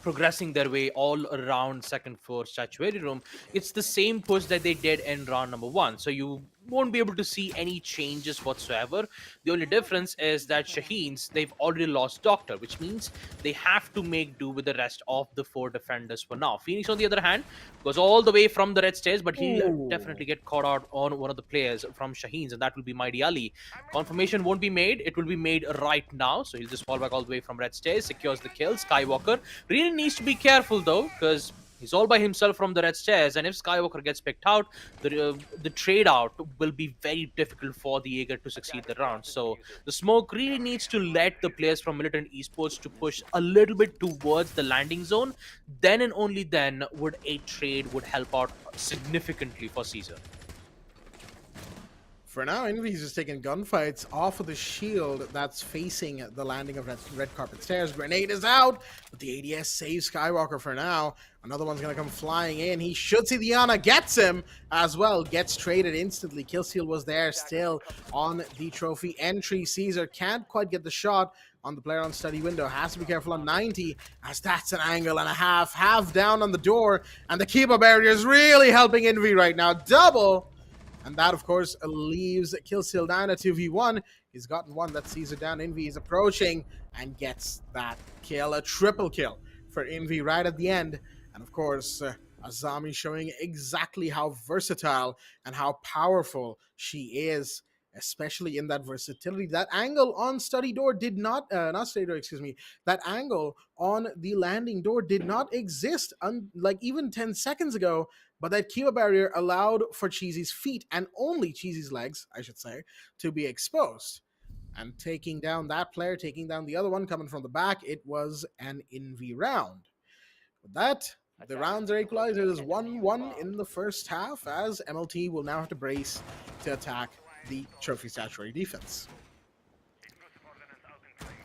progressing their way all around second floor statuary room. It's the same push that they did in round number 1, so you won't be able to see any changes whatsoever. The only difference is that Shaheens, they've already lost Doctor, which means they have to make do with the rest of the 4 defenders for now. Phoenix, on the other hand, goes all the way from the red stairs, but he'll definitely get caught out on one of the players from Shaheens, and that will be Mighty Ali. Confirmation won't be made. It will be made right now, so he'll just fall back all the way from red stairs, secures the kill. Skywalker really needs to be careful, though, because he's all by himself from the red stairs, and if Skywalker gets picked out, the trade out will be very difficult for the Jaeger to succeed the round. So the smoke really needs to let the players from Militant Esports to push a little bit towards the landing zone. Then and only then would a trade would help out significantly for Caesar. For now, Envy's just taking gunfights off of the shield that's facing the landing of red carpet stairs. Grenade is out, but the ADS saves Skywalker for now. Another one's going to come flying in. He should see the Ana, gets him as well, gets traded instantly. Killsteal was there still on the trophy entry. Caesar can't quite get the shot on the player on study window. Has to be careful on 90, as that's an angle and a half. Half down on the door, and the Kiba barrier is really helping Envy right now. Double. And that, of course, leaves Killsteal down at 2v1. He's gotten one. That's Caesar down. Envy is approaching and gets that kill. A triple kill for Envy right at the end. And, of course, Azami showing exactly how versatile and how powerful she is, especially in that versatility. That angle on study door did not, not study door, excuse me, that angle on the landing door did not exist, like even 10 seconds ago. But that Kiba barrier allowed for Cheesy's feet, and only Cheesy's legs, I should say, to be exposed. And taking down that player, taking down the other one coming from the back, it was an Envy round. With that, the rounds are equalized. It is 1-1 in the first half, as MLT will now have to brace to attack the trophy statuary defense.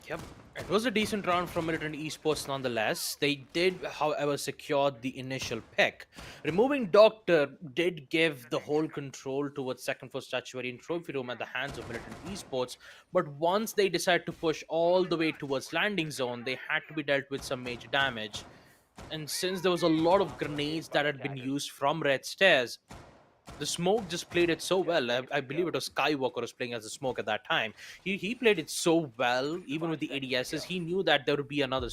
Yep, it was a decent round from Militant Esports nonetheless. They did, however, secure the initial pick. Removing Doctor did give the whole control towards second floor statuary and trophy room at the hands of Militant Esports, but once they decided to push all the way towards landing zone, they had to be dealt with some major damage. And since there was a lot of grenades that had been used from red stairs, The smoke just played it so well. I believe it was Skywalker was playing as a smoke at that time. He played it so well, even with the ADSs. He knew that there would be another.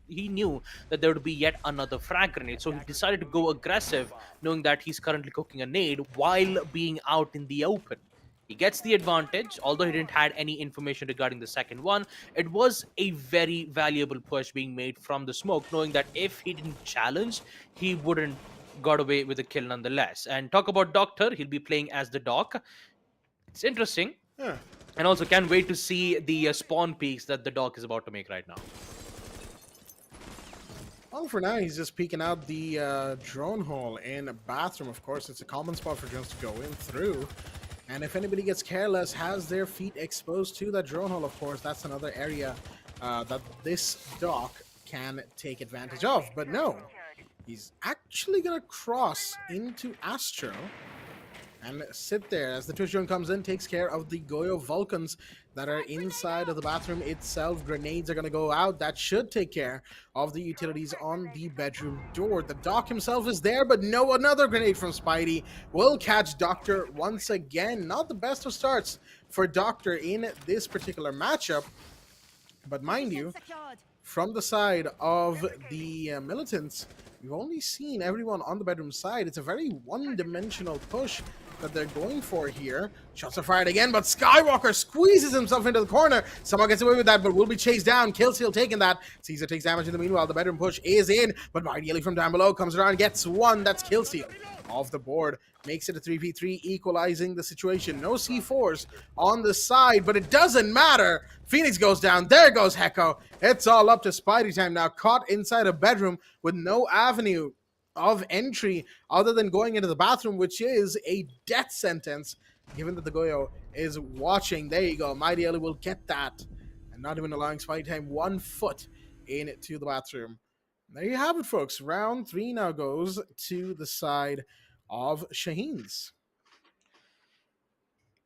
He knew that there would be yet another frag grenade, so he decided to go aggressive, knowing that he's currently cooking a nade while being out in the open. He gets the advantage, although he didn't had any information regarding the second one. It was a very valuable push being made from the smoke, knowing that if he didn't challenge, he wouldn't got away with a kill nonetheless. And talk about Doctor, he'll be playing as the Doc. It's interesting. Yeah. And also can't wait to see the spawn peaks that the Doc is about to make right now. Well, for now, he's just peeking out the drone hole in a bathroom. Of course, it's a common spot for drones to go in through. And if anybody gets careless, has their feet exposed to that drone hole, of course, that's another area that this Doc can take advantage of. But no, he's actually going to cross into Astro and sit there as the Twitch drone comes in, takes care of the Goyo Vulcans that are inside of the bathroom itself. Grenades are going to go out. That should take care of the utilities on the bedroom door. The Doc himself is there, but no, another grenade from Spidey will catch Doctor once again. Not the best of starts for Doctor in this particular matchup. But mind you, from the side of the militants, we've only seen everyone on the bedroom side. It's a very one-dimensional push that they're going for here. Shots are fired again, but Skywalker squeezes himself into the corner. Somehow gets away with that, but will be chased down. Killsteal taking that. Caesar takes damage in the meanwhile. The bedroom push is in, but Mighty Ellie from down below comes around, gets one. That's Killsteal off the board. Makes it a 3v3, equalizing the situation. No C4s on the side, but it doesn't matter. Phoenix goes down. There goes Hecko. It's all up to Spidey time now. Caught inside a bedroom with no avenue of entry other than going into the bathroom, which is a death sentence, given that the Goyo is watching. There you go. Mighty Ellie will get that. And not even allowing Spidey time 1 foot into the bathroom. There you have it, folks. Round 3 now goes to the side of Shaheens.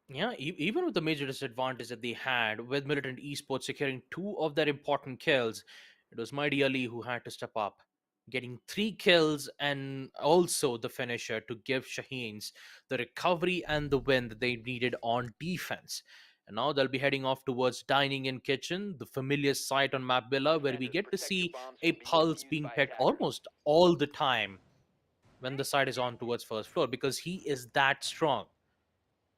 Yeah, even with the major disadvantage that they had with Militant Esports securing 2 of their important kills, it was Mighty Ali who had to step up, getting 3 kills and also the finisher to give Shaheens the recovery and the win that they needed on defense. And now they'll be heading off towards Dining in Kitchen, the familiar site on Map Villa, where we get to see a pulse being picked almost all the time when the site is on towards first floor, because he is that strong.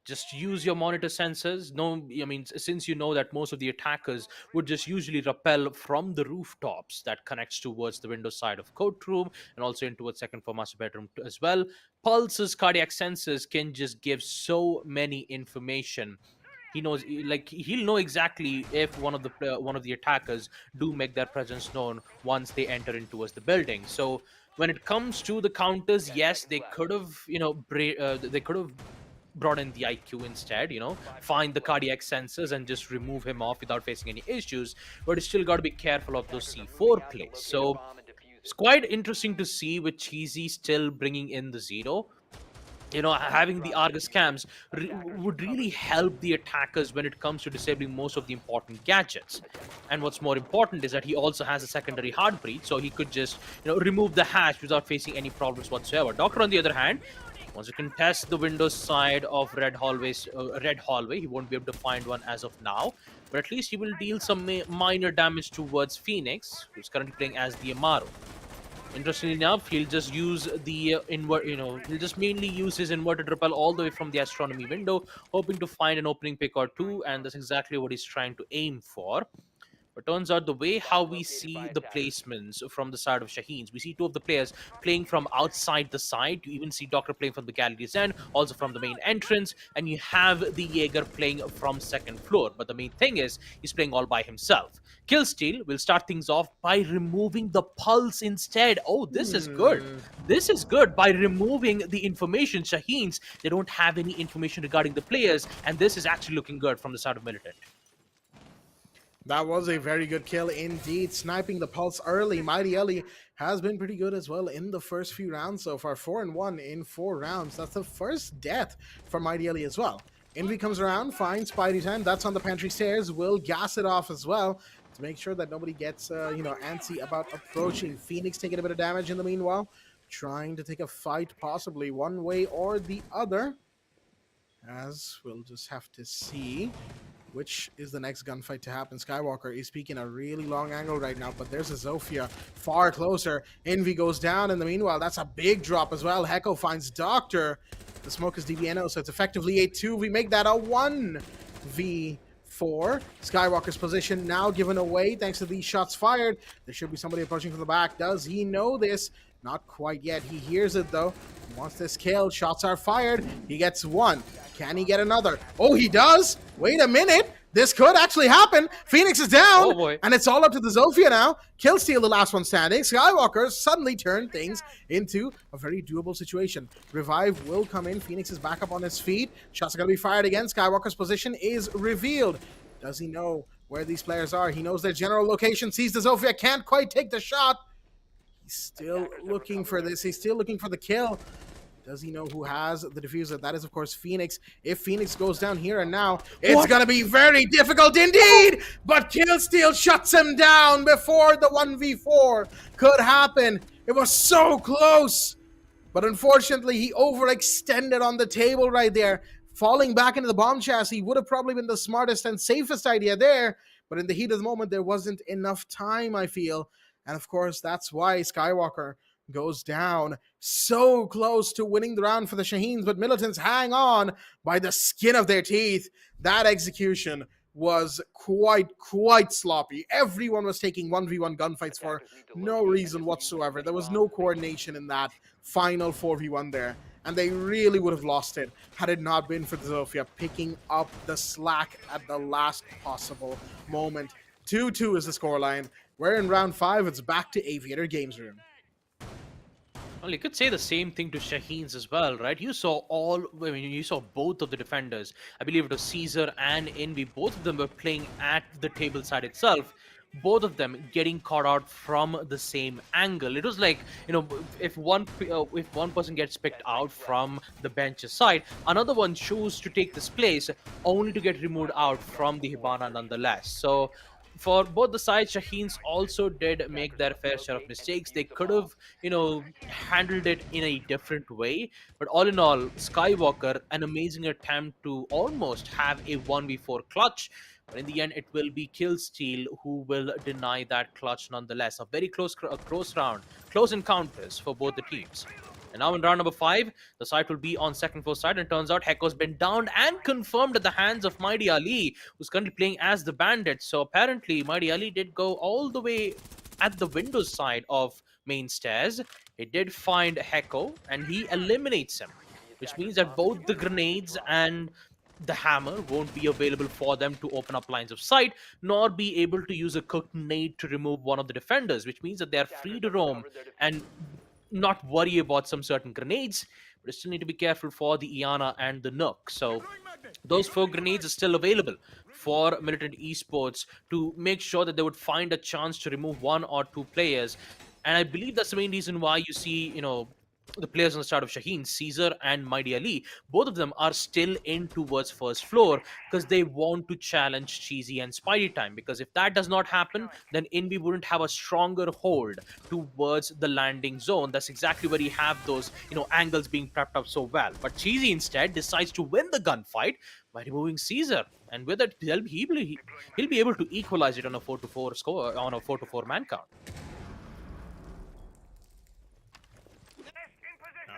Just use your monitor sensors. No, I mean, since you know that most of the attackers would just usually rappel from the rooftops that connects towards the window side of courtroom and also in towards second floor master bedroom as well. Pulses, cardiac sensors can just give so many information. He knows, like, he'll know exactly if one of the attackers do make their presence known once they enter in towards the building. So when it comes to the counters, yes, they could have, they could have brought in the IQ instead, find the cardiac sensors and just remove him off without facing any issues. But you still got to be careful of those C4 plays. So it's quite interesting to see with Cheesy still bringing in the Zero. Having the Argus cams would really help the attackers when it comes to disabling most of the important gadgets. And what's more important is that he also has a secondary hard breach, so he could just, remove the hatch without facing any problems whatsoever. Doctor, on the other hand, wants to contest the windows side of Red Hallway. He won't be able to find one as of now, but at least he will deal some minor damage towards Phoenix, who's currently playing as the Amaru. Interestingly enough, he'll just use the he'll just mainly use his inverted repel all the way from the astronomy window, hoping to find an opening pick or two, and that's exactly what he's trying to aim for. But turns out the way how we see the placements from the side of Shaheens, we see 2 of the players playing from outside the side. You even see Doctor playing from the gallery's end, also from the main entrance, and you have the Jaeger playing from second floor. But the main thing is, he's playing all by himself. Killsteal will start things off by removing the pulse instead. Oh, this is good. This is good. By removing the information, Shaheens, they don't have any information regarding the players, and this is actually looking good from the side of Militant. That was a very good kill indeed. Sniping the pulse early. Mighty Ellie has been pretty good as well in the first few rounds so far. 4-1 in 4 rounds. That's the first death for Mighty Ellie as well. Envy comes around, finds Spidey time. That's on the pantry stairs. Will gas it off as well to make sure that nobody gets, antsy about approaching. Phoenix taking a bit of damage in the meanwhile. trying to take a fight, possibly one way or the other. As we'll just have to see which is the next gunfight to happen. Skywalker is peeking a really long angle right now, but there's a Zofia far closer. Envy goes down in the meanwhile. That's a big drop as well. Hecko finds Doctor. The smoke is DBNO, so it's effectively a 2. We make that a 1v4. Skywalker's position now given away thanks to these shots fired. There should be somebody approaching from the back. Does he know this? Not quite yet. He hears it though. He wants this kill. Shots are fired. He gets 1. Can he get another? Oh, he does. Wait a minute. This could actually happen. Phoenix is down. Oh boy. And it's all up to the Zofia now. Killsteal, the last one standing. Skywalker suddenly turned things into a very doable situation. Revive will come in. Phoenix is back up on his feet. Shots are going to be fired again. Skywalker's position is revealed. Does he know where these players are? He knows their general location. Sees the Zofia. Can't quite take the shot. He's still looking for this. He's still looking for the kill. Does he know who has the diffuser? That is, of course, Phoenix. If Phoenix goes down here and now, it's going to be very difficult indeed. But Killsteal shuts him down before the 1v4 could happen. It was so close. But unfortunately, he overextended on the table right there. Falling back into the bomb chassis would have probably been the smartest and safest idea there. But in the heat of the moment, there wasn't enough time, I feel. And of course, that's why Skywalker goes down. So close to winning the round for the Shaheens, but Militants hang on by the skin of their teeth. That execution was quite sloppy. Everyone was taking 1v1 gunfights for no reason whatsoever. There was no coordination in that final 4v1 there. And they really would have lost it had it not been for the Zofia picking up the slack at the last possible moment. 2-2 is the scoreline. We're in round 5. It's back to Aviator Games Room. Well, you could say the same thing to Shaheens as well, right? You saw you saw both of the defenders. I believe it was Caesar and Envy. Both of them were playing at the table side itself. Both of them getting caught out from the same angle. It was like, if one person gets picked out from the bench's side, another one chose to take this place only to get removed out from the Hibana nonetheless. So for both the sides, Shaheens also did make their fair share of mistakes. They could have, handled it in a different way. But all in all, Skywalker, an amazing attempt to almost have a 1v4 clutch. But in the end, it will be Killsteal who will deny that clutch nonetheless. A very close round, close encounters for both the teams. And now in round number 5, the site will be on second floor side, and turns out Hecko's been downed and confirmed at the hands of Mighty Ali, who's currently playing as the Bandit. So apparently, Mighty Ali did go all the way at the Windows side of main stairs. He did find Hecko, and he eliminates him, which means that both the grenades and the hammer won't be available for them to open up lines of sight, nor be able to use a cooked nade to remove one of the defenders, which means that they are free to roam and not worry about some certain grenades, but you still need to be careful for the Iana and the Nook. So those 4 grenades are still available for Militant Esports to make sure that they would find a chance to remove 1 or 2 players. And I believe that's the main reason why you see, the players on the start of Shaheen, Caesar and Mighty Ali, both of them are still in towards first floor because they want to challenge Cheesy and Spidey Time. Because if that does not happen, then Envy wouldn't have a stronger hold towards the landing zone. That's exactly where you have those, angles being prepped up so well. But Cheesy instead decides to win the gunfight by removing Caesar. And with it, he'll be able to equalize it on a 4-4 score, on a 4-4 man count.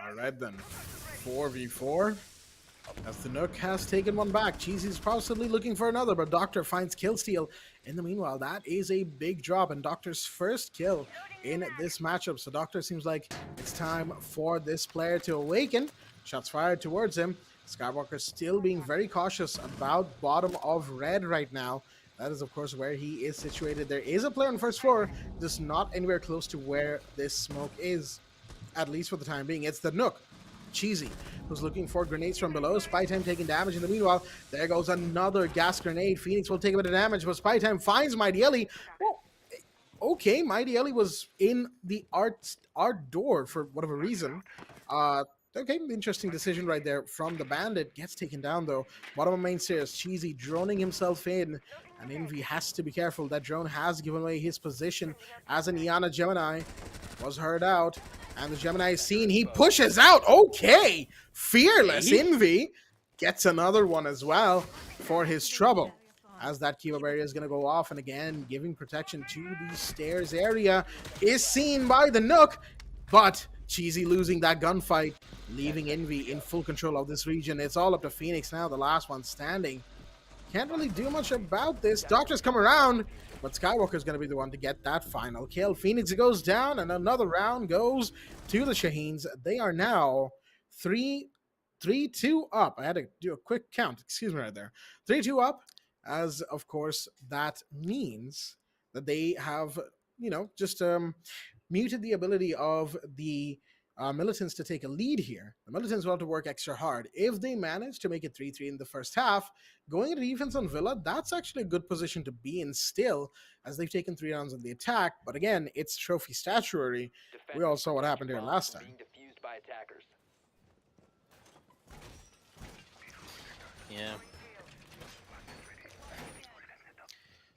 Alright then, 4v4, as the Nook has taken one back. Cheesy's possibly looking for another, but Doctor finds Killsteal. In the meanwhile, that is a big drop, and Doctor's first kill in this matchup. So Doctor seems like it's time for this player to awaken. Shots fired towards him. Skywalker still being very cautious about bottom of red right now. That is, of course, where he is situated. There is a player on first floor, just not anywhere close to where this smoke is. At least for the time being. It's the Nook, Cheesy, who's looking for grenades from below. Spy Time taking damage. In the meanwhile, there goes another gas grenade. Phoenix will take a bit of damage, but Spy Time finds Mighty Ellie. Well, okay, Mighty Ellie was in the art door for whatever reason. Okay, interesting decision right there from the Bandit. Gets taken down, though. Bottom of main stairs, Cheesy droning himself in And Envy has to be careful. That drone has given away his position as an Iana Gemini was heard out. And the Gemini is seen. He pushes out. Okay. Fearless Envy gets another one as well for his trouble. As that Kiva barrier is going to go off, and again, giving protection to the stairs area is seen by the Nook, but Cheesy losing that gunfight, leaving Envy in full control of this region. It's all up to Phoenix now, the last one standing. Can't really do much about this. Doctors come around, but Skywalker's going to be the one to get that final kill. Phoenix goes down, and another round goes to the Shaheens. They are now 3-2 up. I had to do a quick count. Excuse me right there. 3-2 up. As, of course, that means that they have, just muted the ability of the Militants to take a lead here. The Militants will have to work extra hard. If they manage to make it 3-3 in the first half, going into defense on Villa, that's actually a good position to be in still, as they've taken 3 rounds on the attack. But again, it's trophy statuary. We all saw what happened here last time. Yeah.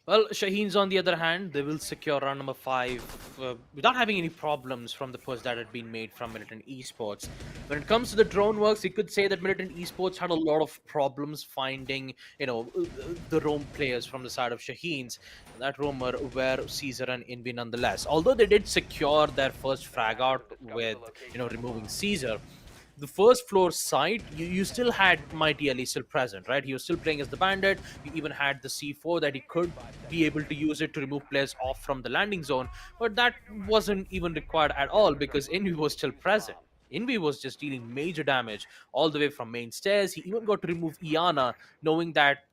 Well, Shaheens, on the other hand, they will secure round number 5 without having any problems from the push that had been made from Militant Esports. When it comes to the drone works, you could say that Militant Esports had a lot of problems finding, the roam players from the side of Shaheens. That roamer were Caesar and Envy nonetheless. Although they did secure their first frag out with, removing Caesar, the first floor side, you still had Mighty Ali still present, right? He was still playing as the bandit. You even had the C4 that he could be able to use it to remove players off from the landing zone, but that wasn't even required at all because Envy was still present. Envy was just dealing major damage all the way from main stairs. He even got to remove Iana, knowing that,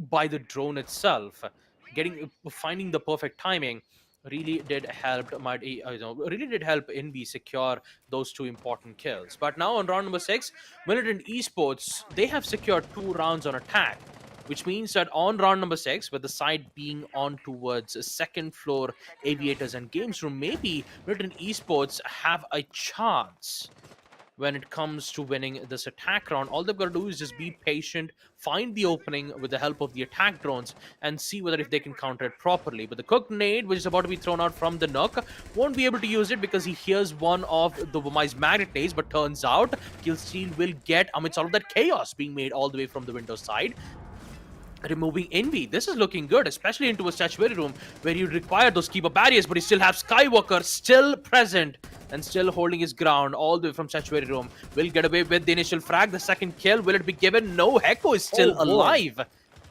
by the drone itself, finding the perfect timing really did help Envy secure those 2 important kills. But now on round number 6, Militant Esports, they have secured 2 rounds on attack, which means that on round number 6, with the side being on towards second floor aviators and games room, maybe Militant Esports have a chance when it comes to winning this attack round. All they've got to do is just be patient, find the opening with the help of the attack drones, and see whether if they can counter it properly. But the cooked nade, which is about to be thrown out from the Nook, won't be able to use it because he hears one of the Wumai's magnet nades, but turns out Killstream will get amidst all of that chaos being made all the way from the window side, removing Envy. This is looking good, especially into a statuary room where you require those keeper barriers, but you still have Skywalker still present and still holding his ground all the way from statuary room. Will get away with the initial frag. The second kill, will it be given? No, Heko is still alive,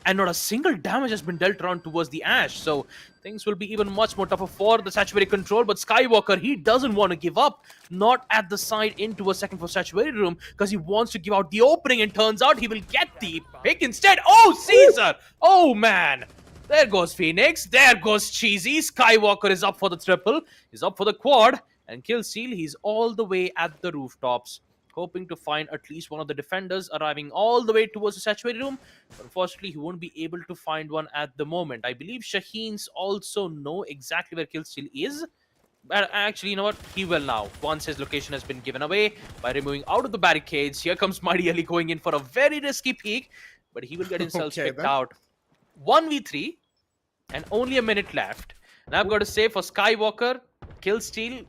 and not a single damage has been dealt around towards the Ash, so things will be even much more tougher for the statuary control. But Skywalker, he doesn't want to give up, not at the side into a second for statuary room, because he wants to give out the opening, and turns out he will get the pick instead. Oh, Caesar! Oh, man! There goes Phoenix, there goes Cheesy. Skywalker is up for the triple, he's up for the quad, and Killsteel, he's all the way at the rooftops, hoping to find at least one of the defenders arriving all the way towards the statuary room. But unfortunately, he won't be able to find one at the moment. I believe Shaheens also know exactly where Killsteel is. But actually, you know what? He will now, once his location has been given away by removing out of the barricades. Here comes Mighty Ali going in for a very risky peek, but he will get himself picked out. 1v3, and only a minute left. And I've got to say, for Skywalker, Killsteel,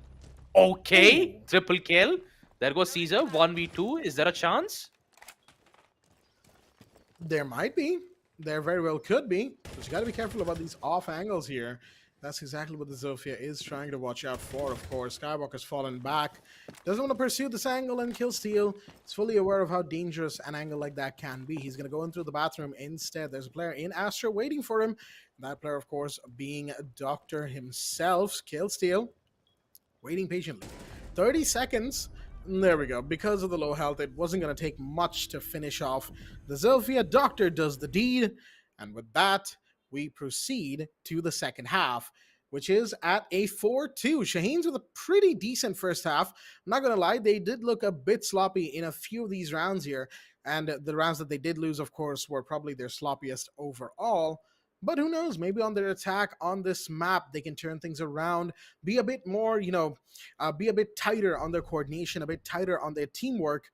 okay, triple kill. There goes Caesar, 1v2. Is there a chance? There might be. There very well could be. But you got to be careful about these off angles here. That's exactly what the Zofia is trying to watch out for, of course. Skywalker's fallen back. Doesn't want to pursue this angle and kill Steel. He's fully aware of how dangerous an angle like that can be. He's going to go in through the bathroom instead. There's a player in Astra waiting for him. That player, of course, being Doctor himself. Kill Steel. Waiting patiently. 30 seconds. There we go. Because of the low health, it wasn't going to take much to finish off the Zofia. Doctor does the deed. And with that, we proceed to the second half, which is at a 4-2. Shaheens with a pretty decent first half. I'm not going to lie, they did look a bit sloppy in a few of these rounds here. And the rounds that they did lose, of course, were probably their sloppiest overall. But who knows, maybe on their attack on this map, they can turn things around, be a bit more, be a bit tighter on their coordination, a bit tighter on their teamwork,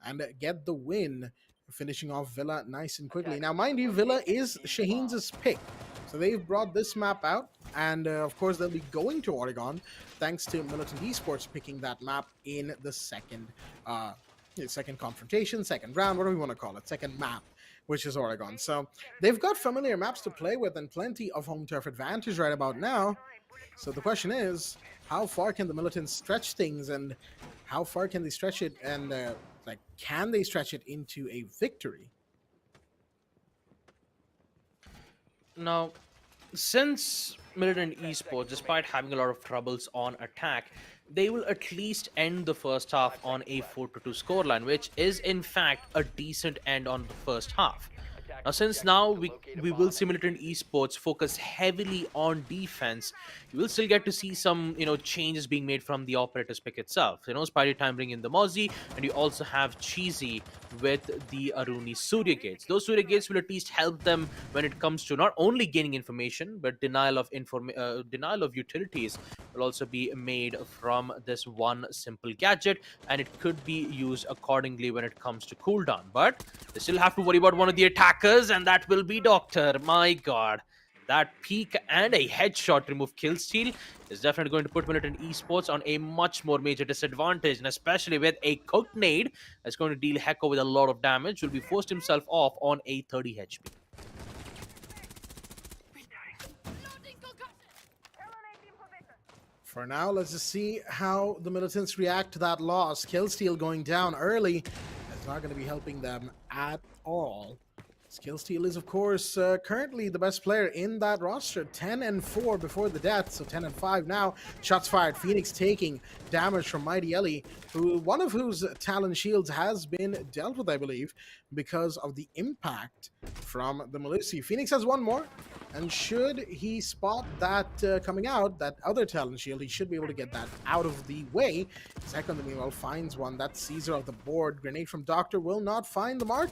and get the win finishing off Villa nice and quickly. Now, mind you, Villa is Shaheens' pick. So they've brought this map out, and of course they'll be going to Oregon thanks to Militant Esports picking that map in the second confrontation, second round, whatever you want to call it, second map, which is Oregon. So they've got familiar maps to play with and plenty of home turf advantage right about now. So the question is, how far can the Militants stretch things, and how far can they stretch it, and can they stretch it into a victory? Now, since Militant Esports, despite having a lot of troubles on attack, they will at least end the first half on a 4-2 scoreline, which is in fact a decent end on the first half. Now, since now we will see Militant Esports focus heavily on defense, you will still get to see some changes being made from the operator's pick itself. Spidey Time bring in the Mozzie, and you also have Cheesy with the Aruni Surya Gates. Those Surya Gates will at least help them when it comes to not only gaining information, but denial of utilities will also be made from this one simple gadget, and it could be used accordingly when it comes to cooldown. But they still have to worry about one of the attackers, and that will be Doctor. My god, that peek and a headshot remove kill steal is definitely going to put Militant Esports on a much more major disadvantage, and especially with a cooked nade that's going to deal Hecko with a lot of damage, will be forced himself off on a 30 HP. For now, let's just see how the Militants react to that loss. Killsteal going down early is not going to be helping them at all. Killsteal is, of course, currently the best player in that roster. 10-4 before the death, so 10-5 now. Shots fired. Phoenix taking damage from Mighty Ellie, one of whose talent shields has been dealt with, I believe, because of the impact from the Melusi. Phoenix has one more, and should he spot that coming out, that other talent shield, he should be able to get that out of the way. Second, meanwhile, finds one. That Caesar off the board. Grenade from Doctor will not find the mark,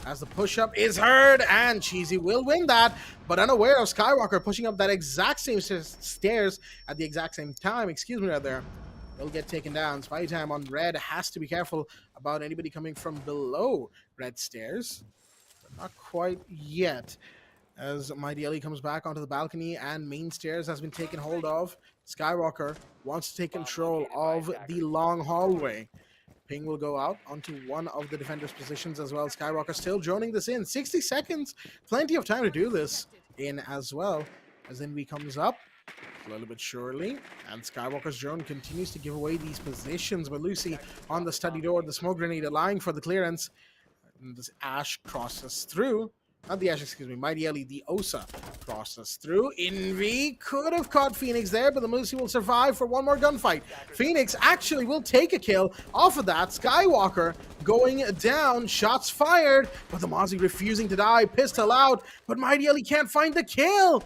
as the push-up is heard, and Cheesy will win that, but unaware of Skywalker pushing up that exact same stairs at the exact same time, will get taken down. Spy Time on Red has to be careful about anybody coming from below Red stairs, but not quite yet, as Mighty Ellie comes back onto the balcony and main stairs has been taken hold of. Skywalker wants to take control of the long hallway. Ping will go out onto one of the defenders' positions as well. Skywalker still droning this in. 60 seconds. Plenty of time to do this in as well. As Envy comes up a little bit surely. And Skywalker's drone continues to give away these positions. But Lucy on the study door. The smoke grenade allowing for the clearance. And this Ash crosses through. Not the Ash, excuse me. Mighty Ellie, the Osa, crosses through. Envy could have caught Phoenix there, but the Lucy will survive for one more gunfight. Phoenix actually will take a kill off of that. Skywalker going down. Shots fired, but the Mozzie refusing to die. Pistol out, but Mighty Ellie can't find the kill.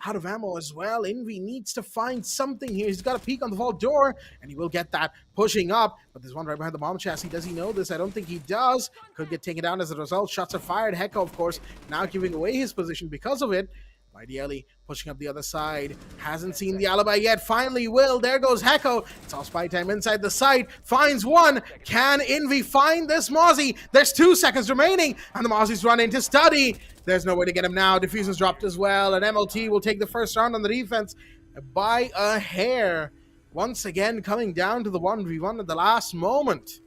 Out of ammo as well. Envy needs to find something here. He's got a peek on the vault door, and he will get that pushing up. But there's one right behind the bomb chassis. Does he know this? I don't think he does. Could get taken down as a result. Shots are fired. Hecko, of course, now giving away his position because of it. Mighty Ellie pushing up the other side. Hasn't seen the alibi yet. Finally will. There goes Hecko. It's all Spy Time inside the site. Finds one. Can Envy find this Mozzie? There's 2 seconds remaining, and the Mozzie's run into study. There's no way to get him now. Diffusion's dropped as well, and MLT will take the first round on the defense by a hair. Once again, coming down to the 1v1 at the last moment.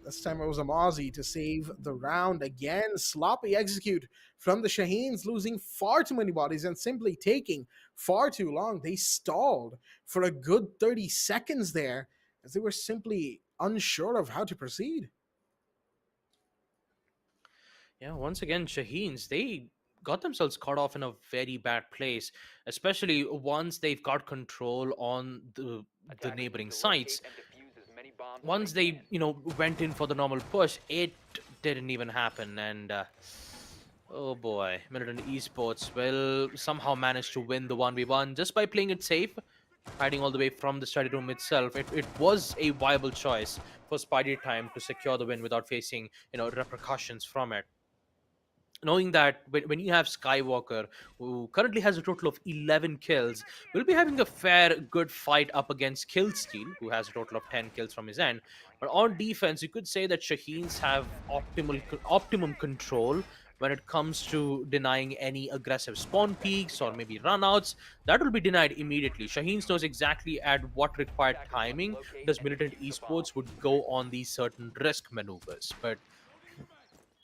This time it was a Mozzie to save the round again. Sloppy execute from the Shaheens, losing far too many bodies and simply taking far too long. They stalled for a good 30 seconds there, as they were simply unsure of how to proceed. Yeah, once again, Shaheens, they got themselves caught off in a very bad place, especially once they've got control on the neighboring sites. Once they, went in for the normal push, it didn't even happen, and oh boy, Militant Esports will somehow manage to win the 1v1 just by playing it safe, hiding all the way from the study room itself. It was a viable choice for Spidey Time to secure the win without facing, repercussions from it. knowing that when you have Skywalker, who currently has a total of 11 kills, will be having a fair, good fight up against Killsteel, who has a total of 10 kills from his end. But on defense, you could say that Shaheens have optimum control when it comes to denying any aggressive spawn peaks or maybe runouts. That will be denied immediately. Shaheens knows exactly at what required timing does Militant Esports would go on these certain risk maneuvers. But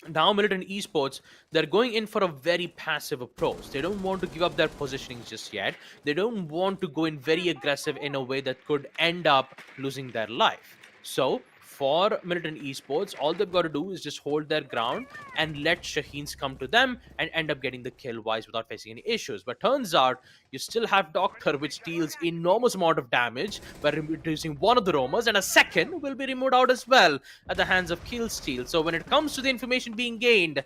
now Militant Esports, they're going in for a very passive approach. They don't want to give up their positioning just yet. They don't want to go in very aggressive in a way that could end up losing their life. So for Militant Esports, all they've got to do is just hold their ground and let Shaheens come to them and end up getting the kill wise without facing any issues. But turns out you still have Doctor, which deals enormous amount of damage by reducing one of the roamers, and a second will be removed out as well at the hands of Killsteel. So when it comes to the information being gained,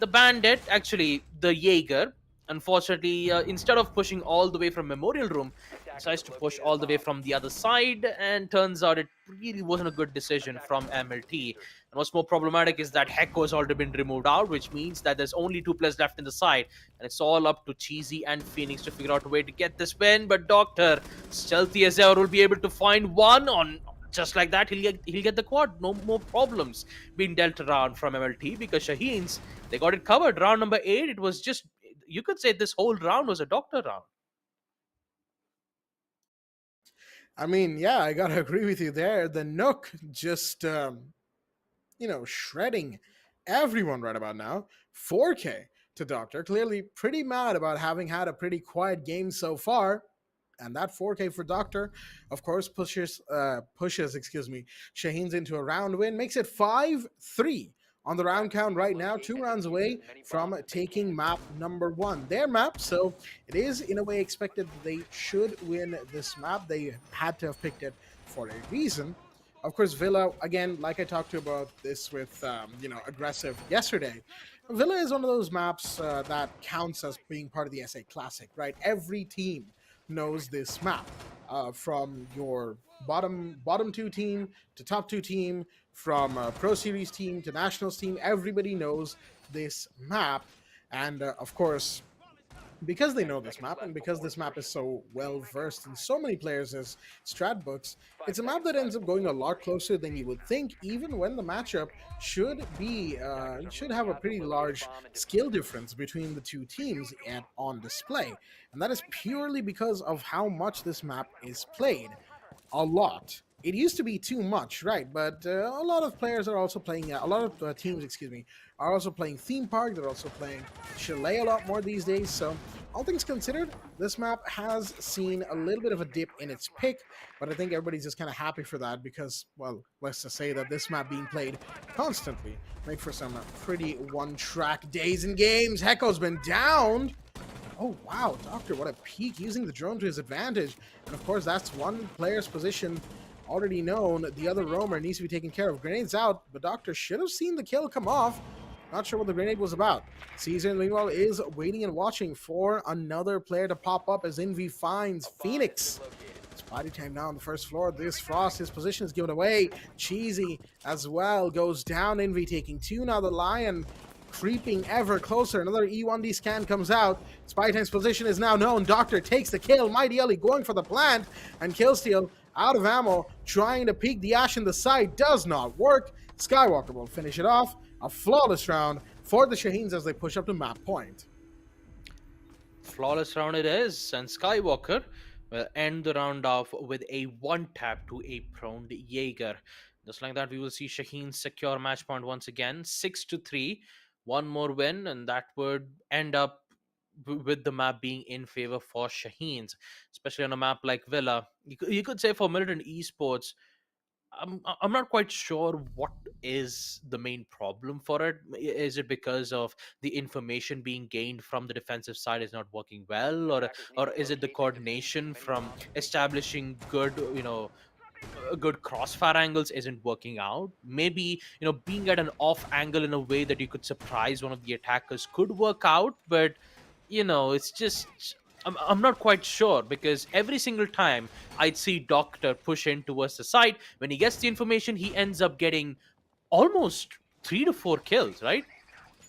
the bandit, actually the Jaeger, unfortunately, instead of pushing all the way from Memorial Room, decides to push all the way from the other side, and turns out it really wasn't a good decision from MLT. And what's more problematic is that Hecko has already been removed out, which means that there's only 2 players left in the side, and it's all up to Cheesy and Phoenix to figure out a way to get this win. But Doctor, stealthy as ever, will be able to find one on. Just like that, he'll get the quad. No more problems being dealt around from MLT, because Shaheens, they got it covered. Round number 8, it was just, you could say this whole round was a Doctor round. I mean, yeah, I gotta agree with you there. The Nook just, shredding everyone right about now. 4K to Doctor. Clearly pretty mad about having had a pretty quiet game so far. And that 4K for Doctor, of course, pushes Shaheens into a round win. Makes it 5-3 on the round count right now. 2 rounds away from taking map number 1. Their map, so it is in a way expected that they should win this map. They had to have picked it for a reason. Of course, Villa, again, like I talked to about this with, aggressive yesterday, Villa is one of those maps that counts as being part of the SA Classic, right? Every team knows this map, from your bottom 2 team to top 2 team, from Pro Series team to Nationals team. Everybody knows this map, and of course, because they know this map and because this map is so well versed in so many players' strat books, it's a map that ends up going a lot closer than you would think, even when the matchup should have a pretty large skill difference between the 2 teams on display. And that is purely because of how much this map is played. A lot. It used to be too much, right? But a lot of players are also playing, a lot of teams, are also playing Theme Park. They're also playing Chalet a lot more these days. So all things considered, this map has seen a little bit of a dip in its pick, but I think everybody's just kind of happy for that because, well, let's just say that this map being played constantly make for some pretty one-track days and games. Hecko's been downed. Oh, wow, Doctor, what a peek, using the drone to his advantage. And of course, that's one player's position already known. The other roamer needs to be taken care of. Grenade's out, but Doctor should have seen the kill come off. Not sure what the grenade was about. Caesar, meanwhile, is waiting and watching for another player to pop up as Envy finds Phoenix. It's body time now on the first floor. This Frost, his position is given away. Cheesy as well goes down. Envy taking 2 now. The Lion creeping ever closer. Another E1D scan comes out. Spy Time's position is now known. Doctor takes the kill. Mighty Ellie going for the plant. And Killsteel out of ammo, trying to peek the Ash in the side. Does not work. Skywalker will finish it off. A flawless round for the Shaheens as they push up to map point. Flawless round it is. And Skywalker will end the round off with a 1-tap to a prone Jaeger. Just like that, we will see Shaheen secure match point once again. 6-3. 1 more win, and that would end up with the map being in favor for Shaheens, especially on a map like Villa. You could say for Militant Esports, I'm not quite sure what is the main problem for it. Is it because of the information being gained from the defensive side is not working well, or is it the coordination from establishing good, good crossfire angles isn't working out? Maybe being at an off angle in a way that you could surprise one of the attackers could work out, but it's just I'm not quite sure, because every single time I'd see Doctor push in towards the side, when he gets the information, he ends up getting almost 3 to 4 kills, right?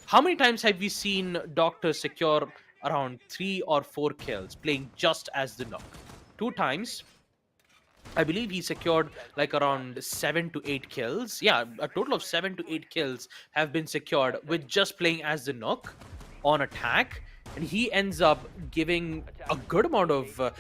How many times have we seen Doctor secure around 3 or 4 kills playing just as the Nook? 2 times. I believe he secured like around 7 to 8 kills. Yeah, a total of 7 to 8 kills have been secured with just playing as the Nook on attack. And he ends up giving a good amount of,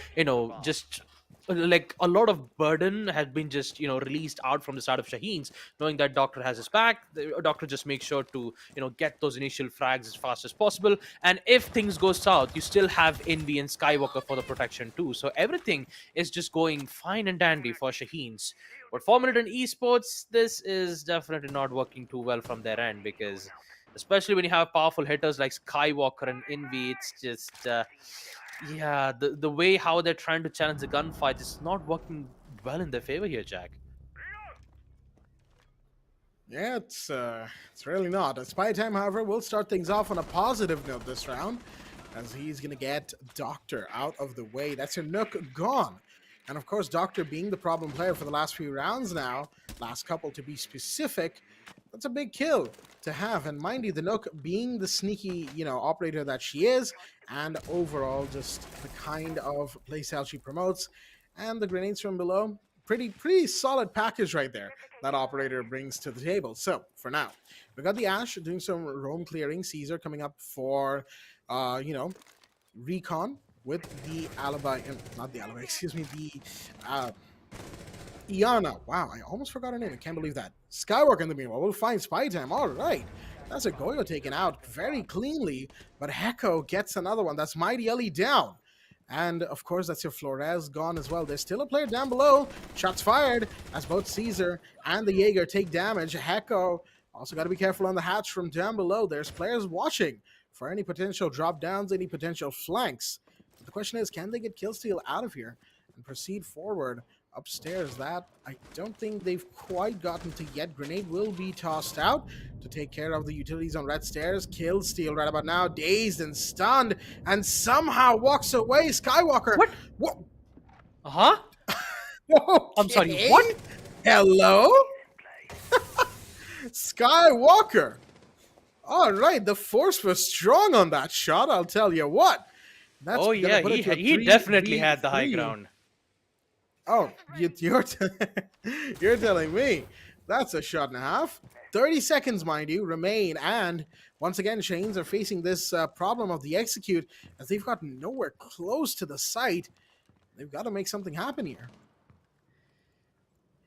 just like a lot of burden has been just, released out from the side of Shaheens, knowing that Doctor has his back. The Doctor just makes sure to, get those initial frags as fast as possible. And if things go south, you still have Envy and Skywalker for the protection too. So everything is just going fine and dandy for Shaheens. But for MLT Esports, this is definitely not working too well from their end, because especially when you have powerful hitters like Skywalker and Envy, it's just yeah, the way how they're trying to challenge the gunfight is not working well in their favor here, Jack. Yeah, it's really not. Spy Time, however, will start things off on a positive note this round, as he's gonna get Doctor out of the way. That's your Nook gone. And of course, Doctor being the problem player for the last few rounds now, last couple to be specific, that's a big kill to have. And mind you, the Nook being the sneaky, operator that she is, and overall just the kind of playstyle she promotes, and the grenades from below, pretty solid package right there that operator brings to the table. So for now, we got the Ash doing some roam clearing, Caesar coming up for recon with the alibi, not the alibi, excuse me, the Iana. Wow, I almost forgot her name. I can't believe that. Skywalker in the meanwhile. We'll find Spy Time. All right. That's a Goyo taken out very cleanly, but Heko gets another one. That's Mighty Ellie down. And, of course, that's your Flores gone as well. There's still a player down below. Shots fired as both Caesar and the Jaeger take damage. Heko also got to be careful on the hatch from down below. There's players watching for any potential drop downs, any potential flanks. But the question is, can they get kill steal out of here and proceed forward upstairs? That I don't think they've quite gotten to yet. Grenade will be tossed out to take care of the utilities on red stairs. Kill steal right about now, dazed and stunned, and somehow walks away. Skywalker. What? Uh-huh. Okay. I'm sorry, what? Hello? Skywalker. All right, the force was strong on that shot, I'll tell you what. That's oh yeah, he definitely had the high ground. Oh, you're telling me. That's a shot and a half. 30 seconds, mind you, remain. And once again, Shaheens are facing this problem of the execute, as they've gotten nowhere close to the site. They've got to make something happen here.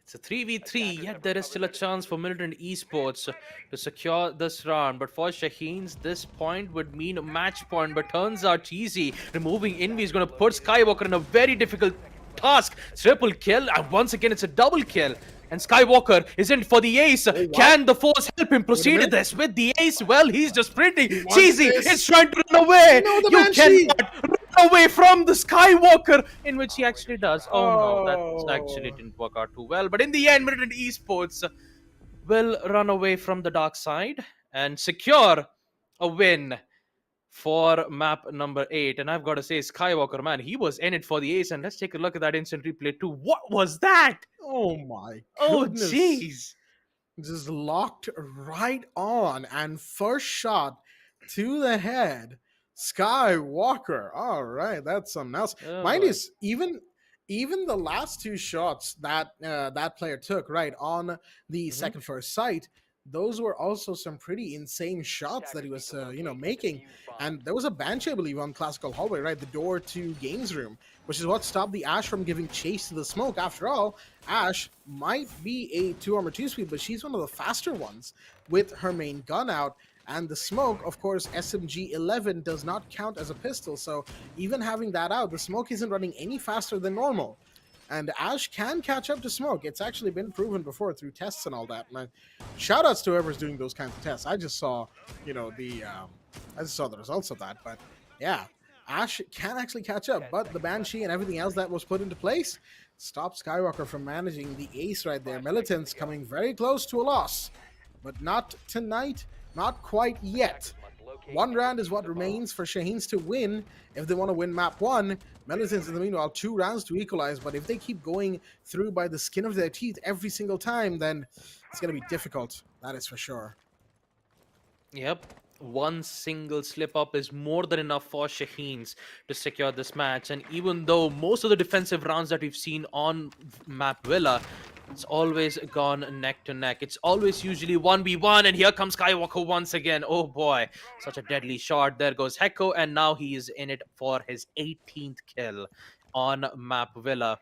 It's a 3v3, yet there is still a chance for MLT Esports to secure this round. But for Shaheens, this point would mean a match point. But turns out easy. Removing Envy is going to put Skywalker in a very difficult task. Triple kill, and once again it's a double kill. And Skywalker is in for the ace. Can the force help him proceed this with the ace? Well, he's just sprinting. Cheesy is trying to run away. No, you cannot run away from the Skywalker, in which he actually does. Oh no, that actually didn't work out too well. But in the end, MLT Esports will run away from the dark side and secure a win for map number 8. And I've got to say, Skywalker, man, he was in it for the ace. And let's take a look at that instant replay too. What was that? Oh my goodness. Oh jeez. Just locked right on, and first shot to the head. Skywalker. All right, that's something else. Mind is even the last two shots that that player took right on the second first sight, those were also some pretty insane shots that he was making. And there was a Banshee, I believe, on Classical Hallway, right? The door to Games Room, which is what stopped the Ash from giving chase to the smoke. After all, Ash might be a 2-armor 2-speed, but she's one of the faster ones with her main gun out. And the smoke, of course, SMG-11 does not count as a pistol, so even having that out, the smoke isn't running any faster than normal. And Ash can catch up to smoke. It's actually been proven before through tests and all that. And shout outs to whoever's doing those kinds of tests. I just saw, I just saw the results of that. But yeah, Ash can actually catch up. But the Banshee and everything else that was put into place stopped Skywalker from managing the ace right there. Militants coming very close to a loss, but not tonight, not quite yet. One round is what remains for Shaheens to win if they want to win map 1. Militants, in the meanwhile, 2 rounds to equalize, but if they keep going through by the skin of their teeth every single time, then it's going to be difficult. That is for sure. Yep. One single slip up is more than enough for Shaheens to secure this match. And even though most of the defensive rounds that we've seen on Map Villa, it's always gone neck to neck. It's always usually 1v1. And here comes Skywalker once again. Oh boy, such a deadly shot. There goes Hecko. And now he is in it for his 18th kill on Map Villa.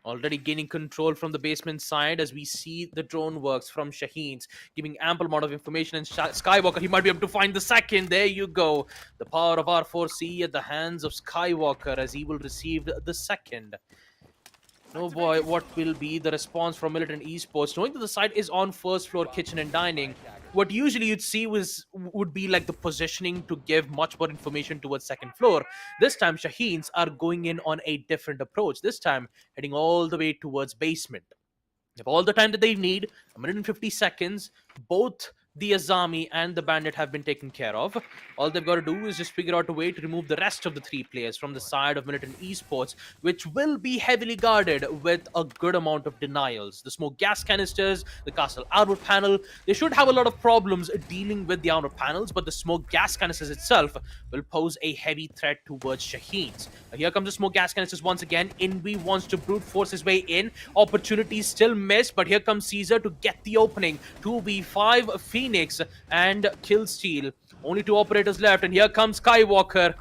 Already gaining control from the basement side as we see the drone works from Shaheens, giving ample amount of information. And Skywalker, he might be able to find the second. There you go. The power of R4C at the hands of Skywalker as he will receive the second. Oh boy, what will be the response from Militant Esports? Knowing that the site is on first floor kitchen and dining, what usually you'd see would be like the positioning to give much more information towards second floor. This time, Shaheens are going in on a different approach. This time, heading all the way towards basement. They have all the time that they need, 150 seconds. Both the Azami and the Bandit have been taken care of. All they've got to do is just figure out a way to remove the rest of the 3 players from the side of Militant Esports, which will be heavily guarded with a good amount of denials. The smoke gas canisters, the castle armor panel, they should have a lot of problems dealing with the armor panels, but the smoke gas canisters itself will pose a heavy threat towards Shaheens. Here comes the smoke gas canisters once again. Invi wants to brute force his way in. Opportunities still missed, but here comes Caesar to get the opening. 2v5 Phoenix and Killsteel. Only 2 operators left, and here comes Skywalker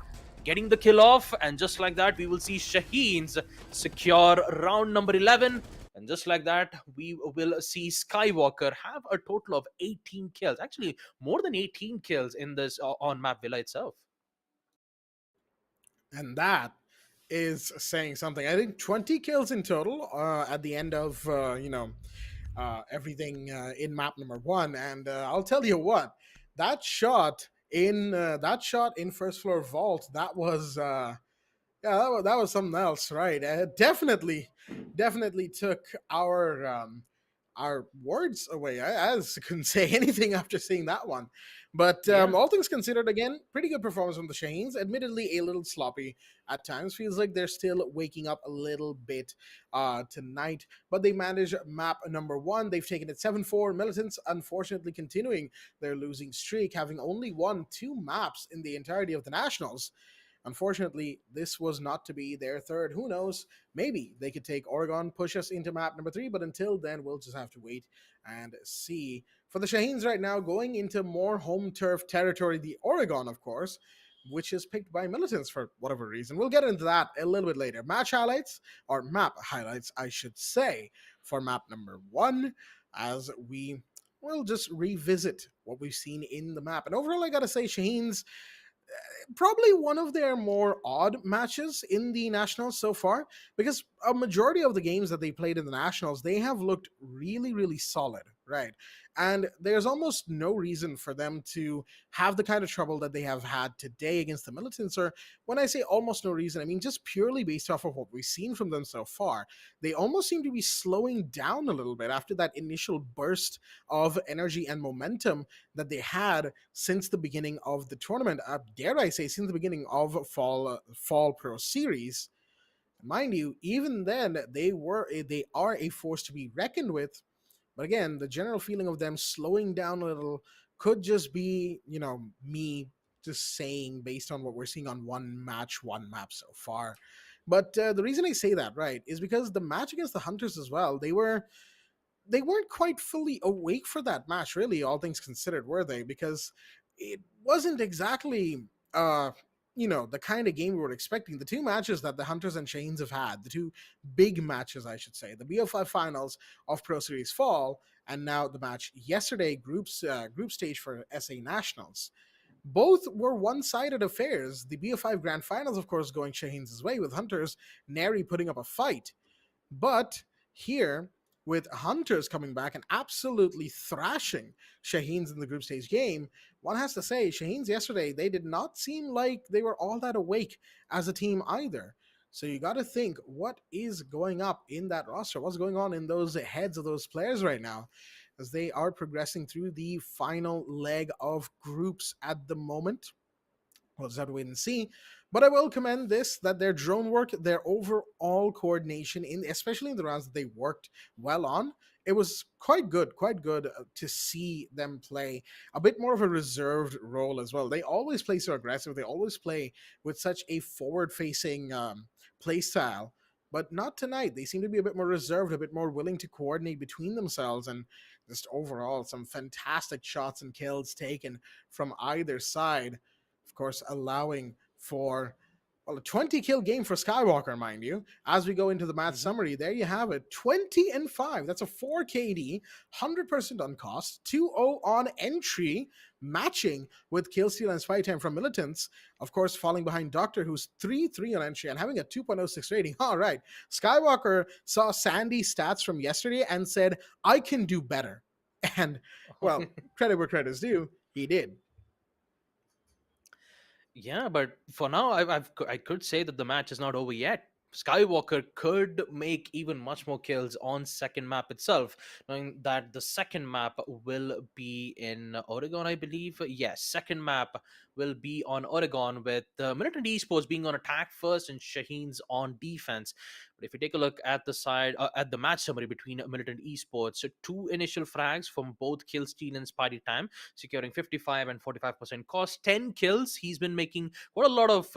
getting the kill off. And just like that, we will see Shaheens secure round number 11. And just like that, we will see Skywalker have a total of 18 kills. Actually, more than 18 kills in this on Map Villa itself. And that is saying something. I think 20 kills in total at the end of everything in map number 1. And I'll tell you what, that shot in first floor vault, that was that was something else, right? Definitely took our words away. I couldn't say anything after seeing that one. But all things considered, again, pretty good performance from the Shaheens. Admittedly, a little sloppy at times. Feels like they're still waking up a little bit tonight. But they managed map number 1. They've taken it 7-4. Militants, unfortunately, continuing their losing streak, having only won 2 maps in the entirety of the Nationals. Unfortunately, this was not to be their third. Who knows? Maybe they could take Oregon, push us into map number 3, but until then, we'll just have to wait and see. For the Shaheens right now, going into more home turf territory, the Oregon, of course, which is picked by militants for whatever reason. We'll get into that a little bit later. Match highlights, or map highlights, I should say, for map number 1, as we will just revisit what we've seen in the map. And overall, I gotta say, Shaheens, probably one of their more odd matches in the Nationals so far, because a majority of the games that they played in the Nationals, they have looked really, really solid, right? And there's almost no reason for them to have the kind of trouble that they have had today against the Militants. Or when I say almost no reason, I mean just purely based off of what we've seen from them so far. They almost seem to be slowing down a little bit after that initial burst of energy and momentum that they had since the beginning of the tournament. Dare I say, since the beginning of Fall Pro Series. Mind you, even then, they are a force to be reckoned with. But again, the general feeling of them slowing down a little could just be, me just saying based on what we're seeing on one map so far. But the reason I say that, right, is because the match against the Hunters as well, they weren't quite fully awake for that match, really, all things considered, were they? Because it wasn't exactly the kind of game we were expecting. The 2 matches that the Hunters and Shaheens have had, the 2 big matches, I should say, the BO5 finals of Pro Series Fall, and now the match yesterday, group stage for SA Nationals. Both were one-sided affairs. The BO5 Grand Finals, of course, going Shaheens' way, with Hunters nary putting up a fight. But here, with Hunters coming back and absolutely thrashing Shaheens in the group stage game, one has to say, Shaheens yesterday, they did not seem like they were all that awake as a team either. So you got to think, what is going up in that roster? What's going on in those heads of those players right now, as they are progressing through the final leg of groups at the moment? We'll just have to wait and see. But I will commend that their drone work, their overall coordination, especially in the rounds that they worked well on, it was quite good to see them play a bit more of a reserved role as well. They always play so aggressive. They always play with such a forward-facing play style, but not tonight. They seem to be a bit more reserved, a bit more willing to coordinate between themselves, and just overall some fantastic shots and kills taken from either side. Of course, allowing for well, a 20 kill game for Skywalker, mind you. As we go into the match summary, there you have it 20 and 5. That's a 4 KD, 100% on cost, 2-0 on entry, matching with kill steal and spy time from Militants. Of course, falling behind Doctor, who's 3-3 on entry and having a 2.06 rating. All right. Skywalker saw Sandy's stats from yesterday and said, I can do better. And, well, credit where credit's due, he did. Yeah, but for now, I could say that the match is not over yet. Skywalker could make even much more kills on second map itself, knowing that the second map will be in Oregon, I believe. Yes, second map will be on Oregon with Militant Esports being on attack first and Shaheens on defense. But if you take a look at the side at the match summary between Militant Esports, so 2 initial frags from both kill steal and spidey time, securing 55 and 45% cost, 10 kills. He's been making quite a lot of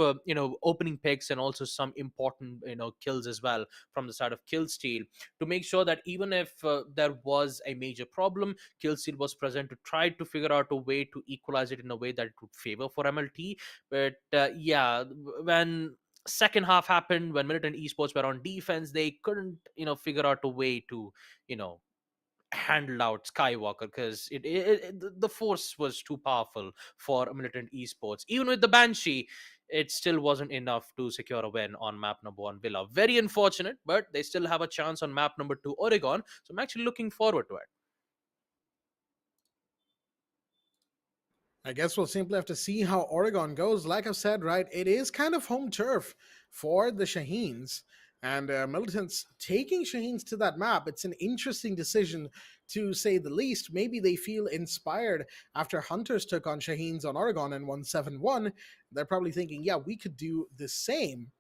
opening picks and also some important kills as well from the side of kill steal to make sure that even if there was a major problem, kill steal was present to try to figure out a way to equalize it in a way that it would favor for MLT. But yeah, when second half happened, when Militant Esports were on defense, they couldn't figure out a way to handle out Skywalker because the force was too powerful for Militant Esports. Even with the Banshee, it still wasn't enough to secure a win on map number 1 Villa. Very unfortunate, but they still have a chance on map number 2 Oregon, so I'm actually looking forward to it. I guess we'll simply have to see how Oregon goes. Like I've said, right, it is kind of home turf for the Shaheens. And Militants taking Shaheens to that map, it's an interesting decision to say the least. Maybe they feel inspired after Hunters took on Shaheens on Oregon and won 7-1. They're probably thinking, yeah, we could do the same.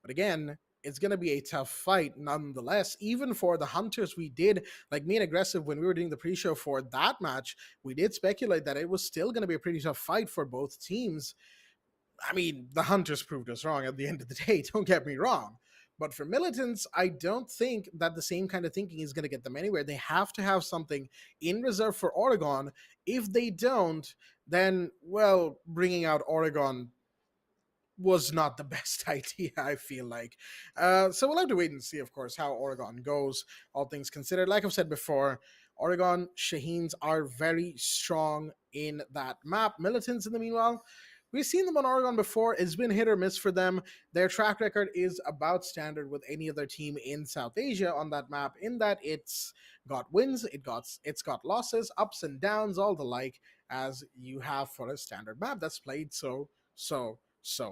But again, it's going to be a tough fight nonetheless. Even for the Hunters, we did, like me and Aggressive, when we were doing the pre-show for that match, we did speculate that it was still going to be a pretty tough fight for both teams. I mean, the Hunters proved us wrong at the end of the day, don't get me wrong. But for Militants, I don't think that the same kind of thinking is going to get them anywhere. They have to have something in reserve for Oregon. If they don't, then, well, bringing out Oregon was not the best idea, I feel like. So we'll have to wait and see, of course, how Oregon goes, all things considered. Like I've said before, Oregon Shaheens are very strong in that map. Militants, in the meanwhile, we've seen them on Oregon before. It's been hit or miss for them. Their track record is about standard with any other team in South Asia on that map, in that it's got wins, it's got losses, ups and downs, all the like, as you have for a standard map that's played so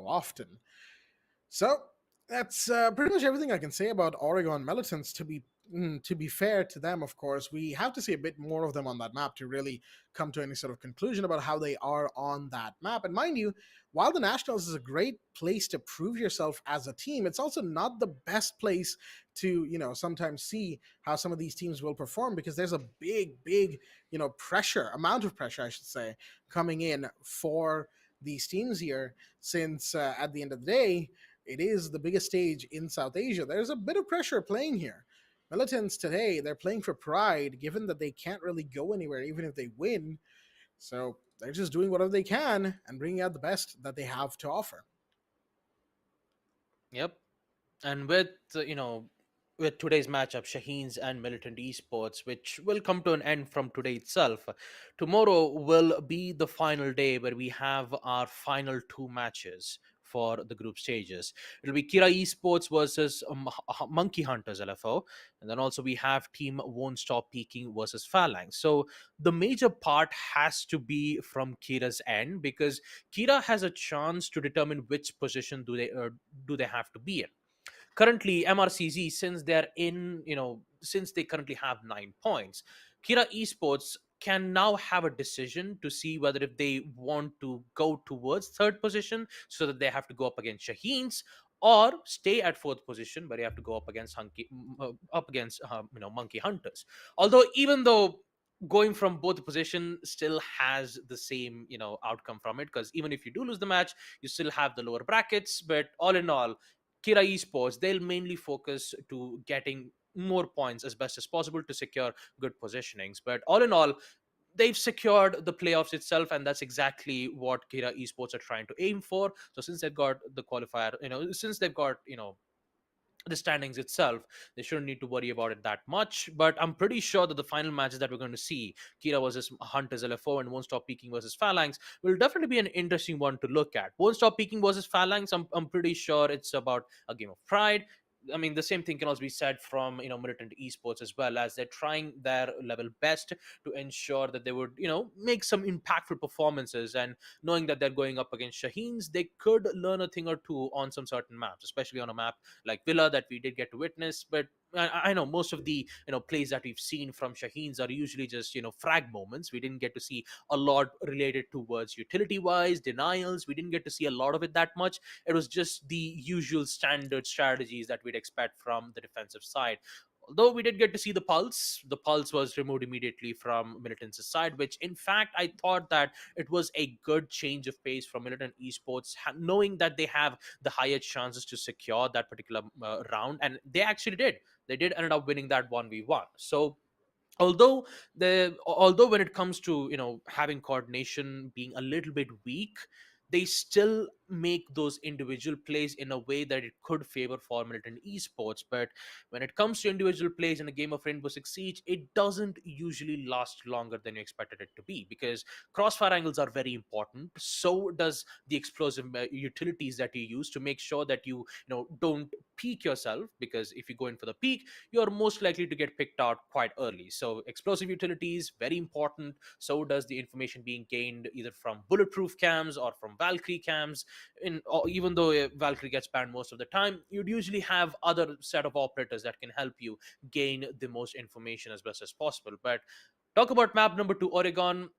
often. So that's pretty much everything I can say about Oregon Militants. To be fair to them, of course, we have to see a bit more of them on that map to really come to any sort of conclusion about how they are on that map. And mind you, while the Nationals is a great place to prove yourself as a team, it's also not the best place to, sometimes see how some of these teams will perform, because there's a big, amount of pressure, I should say, coming in for these teams here, since at the end of the day, it is the biggest stage in South Asia. There's a bit of pressure playing here. Militants today, they're playing for pride, given that they can't really go anywhere even if they win. So they're just doing whatever they can and bringing out the best that they have to offer. Yep. And with today's matchup, Shaheens and Militant Esports, which will come to an end from today itself, tomorrow will be the final day where we have our final 2 matches for the group stages. It'll be KIRA Esports versus Monkey Hunters LFO, and then also we have Team Won't Stop Peaking versus Phalanx. So the major part has to be from KIRA's end, because KIRA has a chance to determine which position do they have to be in. Currently, MRCZ, since they currently have 9 points, KIRA Esports can now have a decision to see whether if they want to go towards third position so that they have to go up against Shaheens, or stay at fourth position where you have to go up against Monkey Hunters. Although, even though going from both position still has the same outcome from it, because even if you do lose the match, you still have the lower brackets. But all in all, KIRA Esports, they'll mainly focus to getting more points as best as possible to secure good positionings. But all in all, they've secured the playoffs itself, and that's exactly what KIRA Esports are trying to aim for. So since they've got the qualifier, since they've got the standings itself, they shouldn't need to worry about it that much. But I'm pretty sure that the final matches that we're going to see, KIRA versus Hunters LFO and Won't Stop Peaking versus Phalanx, will definitely be an interesting one to look at. Won't Stop Peaking versus Phalanx, I'm pretty sure it's about a game of pride. I mean, the same thing can also be said from Militant Esports as well, as they're trying their level best to ensure that they would make some impactful performances, and knowing that they're going up against Shaheens, they could learn a thing or two on some certain maps, especially on a map like Villa that we did get to witness. But I know most of the plays that we've seen from Shaheens are usually just frag moments. We didn't get to see a lot related towards utility wise denials. We didn't get to see a lot of it that much. It was just the usual standard strategies that we'd expect from the defensive side. Although we did get to see the pulse was removed immediately from Militant's side, which in fact I thought that it was a good change of pace from Militant Esports, knowing that they have the higher chances to secure that particular round, and they actually did. They did ended up winning that 1v1. So although when it comes to having coordination being a little bit weak, they still make those individual plays in a way that it could favor for Militant Esports. But when it comes to individual plays in a game of Rainbow-Six-Siege, it doesn't usually last longer than you expected it to be, because crossfire angles are very important. So does the explosive utilities that you use to make sure that you don't peak yourself, because if you go in for the peak, you're most likely to get picked out quite early. So explosive utilities, very important. So does the information being gained either from bulletproof cams or from Valkyrie cams. Even though Valkyrie gets banned most of the time, you'd usually have other set of operators that can help you gain the most information as best as possible. But talk about map number 2, Oregon.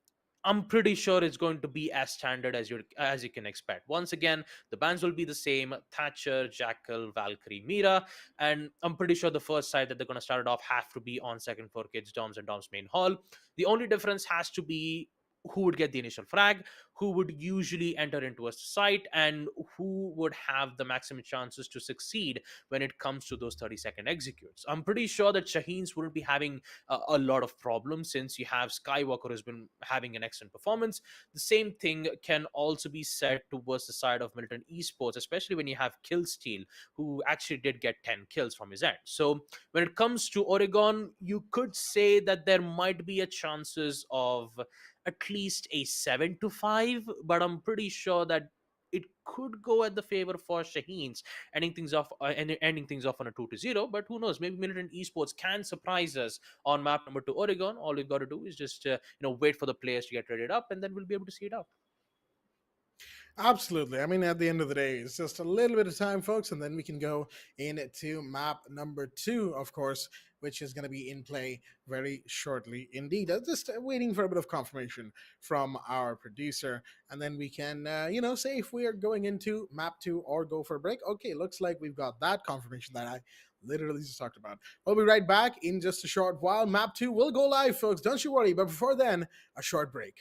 I'm pretty sure it's going to be as standard as you can expect. Once again, the bans will be the same: Thatcher, Jackal, Valkyrie, Mira, and I'm pretty sure the first side that they're going to start it off have to be on second floor kids, Doms, and Doms main hall. The only difference has to be who would get the initial frag, who would usually enter into a site, and who would have the maximum chances to succeed when it comes to those 30-second executes. I'm pretty sure that Shaheens wouldn't be having a lot of problems, since you have Skywalker who's been having an excellent performance. The same thing can also be said towards the side of Militant Esports, especially when you have Killsteel, who actually did get 10 kills from his end. So when it comes to Oregon, you could say that there might be a chances of at least a 7-5, but I'm pretty sure that it could go at the favor for Shaheens, ending things off on a 2-0. But who knows? Maybe Militant Esports can surprise us on map number 2, Oregon. All we've got to do is just wait for the players to get readied up, and then we'll be able to see it out. Absolutely. I mean, at the end of the day, it's just a little bit of time, folks, and then we can go into map number 2, of course, which is going to be in play very shortly indeed. I'm just waiting for a bit of confirmation from our producer, and then we can, say if we are going into map 2 or go for a break. Okay, looks like we've got that confirmation that I literally just talked about. We'll be right back in just a short while. Map 2 will go live, folks. Don't you worry. But before then, a short break.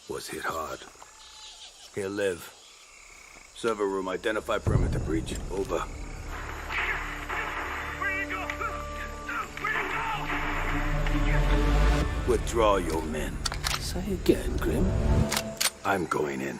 Was hit hard. He'll live. Server room, identify perimeter breach. Over. Where'd he go? Where'd he go? Withdraw your men. Say again, Grim. I'm going in.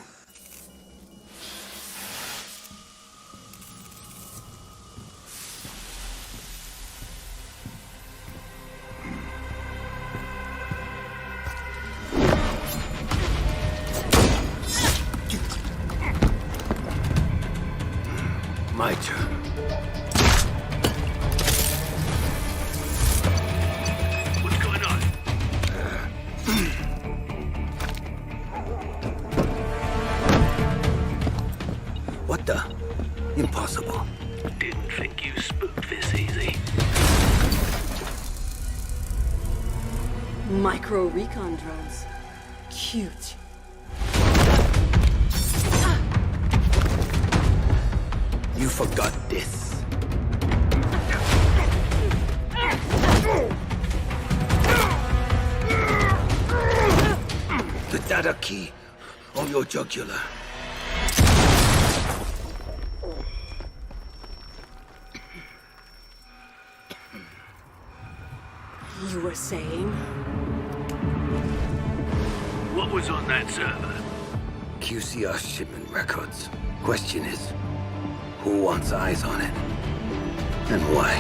My turn. What's going on? What the? Impossible. Didn't think you spooked this easy. Micro recon drones. Cute. You forgot this. The data key on your jugular. You were saying? What was on that server? QCR shipment records. Question is, who wants eyes on it? And why?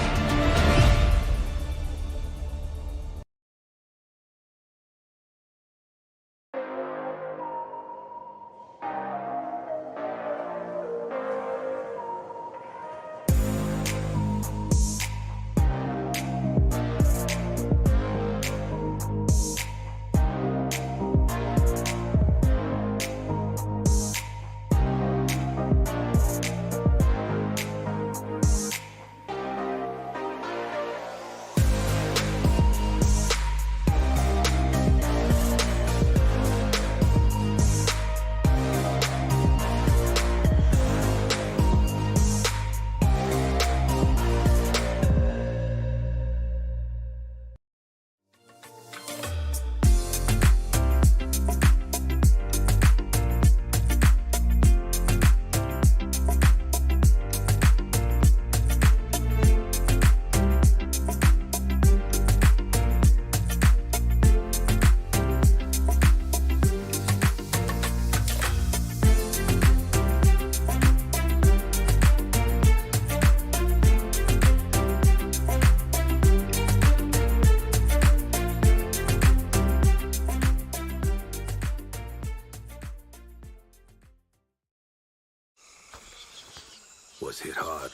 Was hit hard.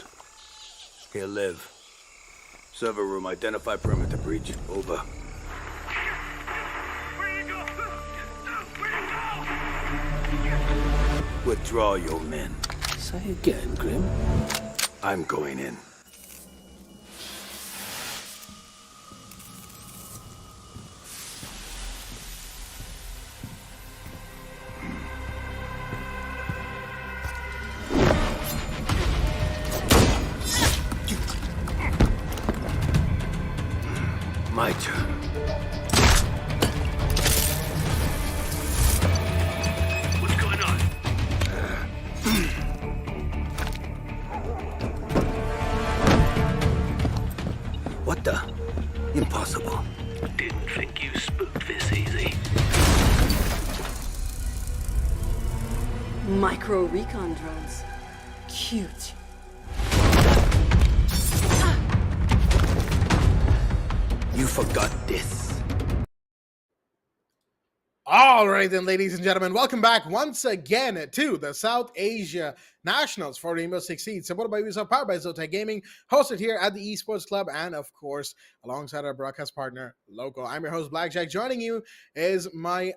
He'll live. Server room, identify perimeter breach. Over. Where you go? Where you go? Withdraw your men. Say again, Grim. I'm going in. My turn. What's going on? What the? Impossible. Didn't think you spooked this easy. Micro recon drones. Cute. You forgot this. All right, then, ladies and gentlemen, welcome back once again to the South Asia Nationals for Rainbow-Six-Siege, supported by Ubisoft, powered by Zotac Gaming, hosted here at the Esports Club, and of course, alongside our broadcast partner, Loco. I'm your host, Blackjack. Joining you is my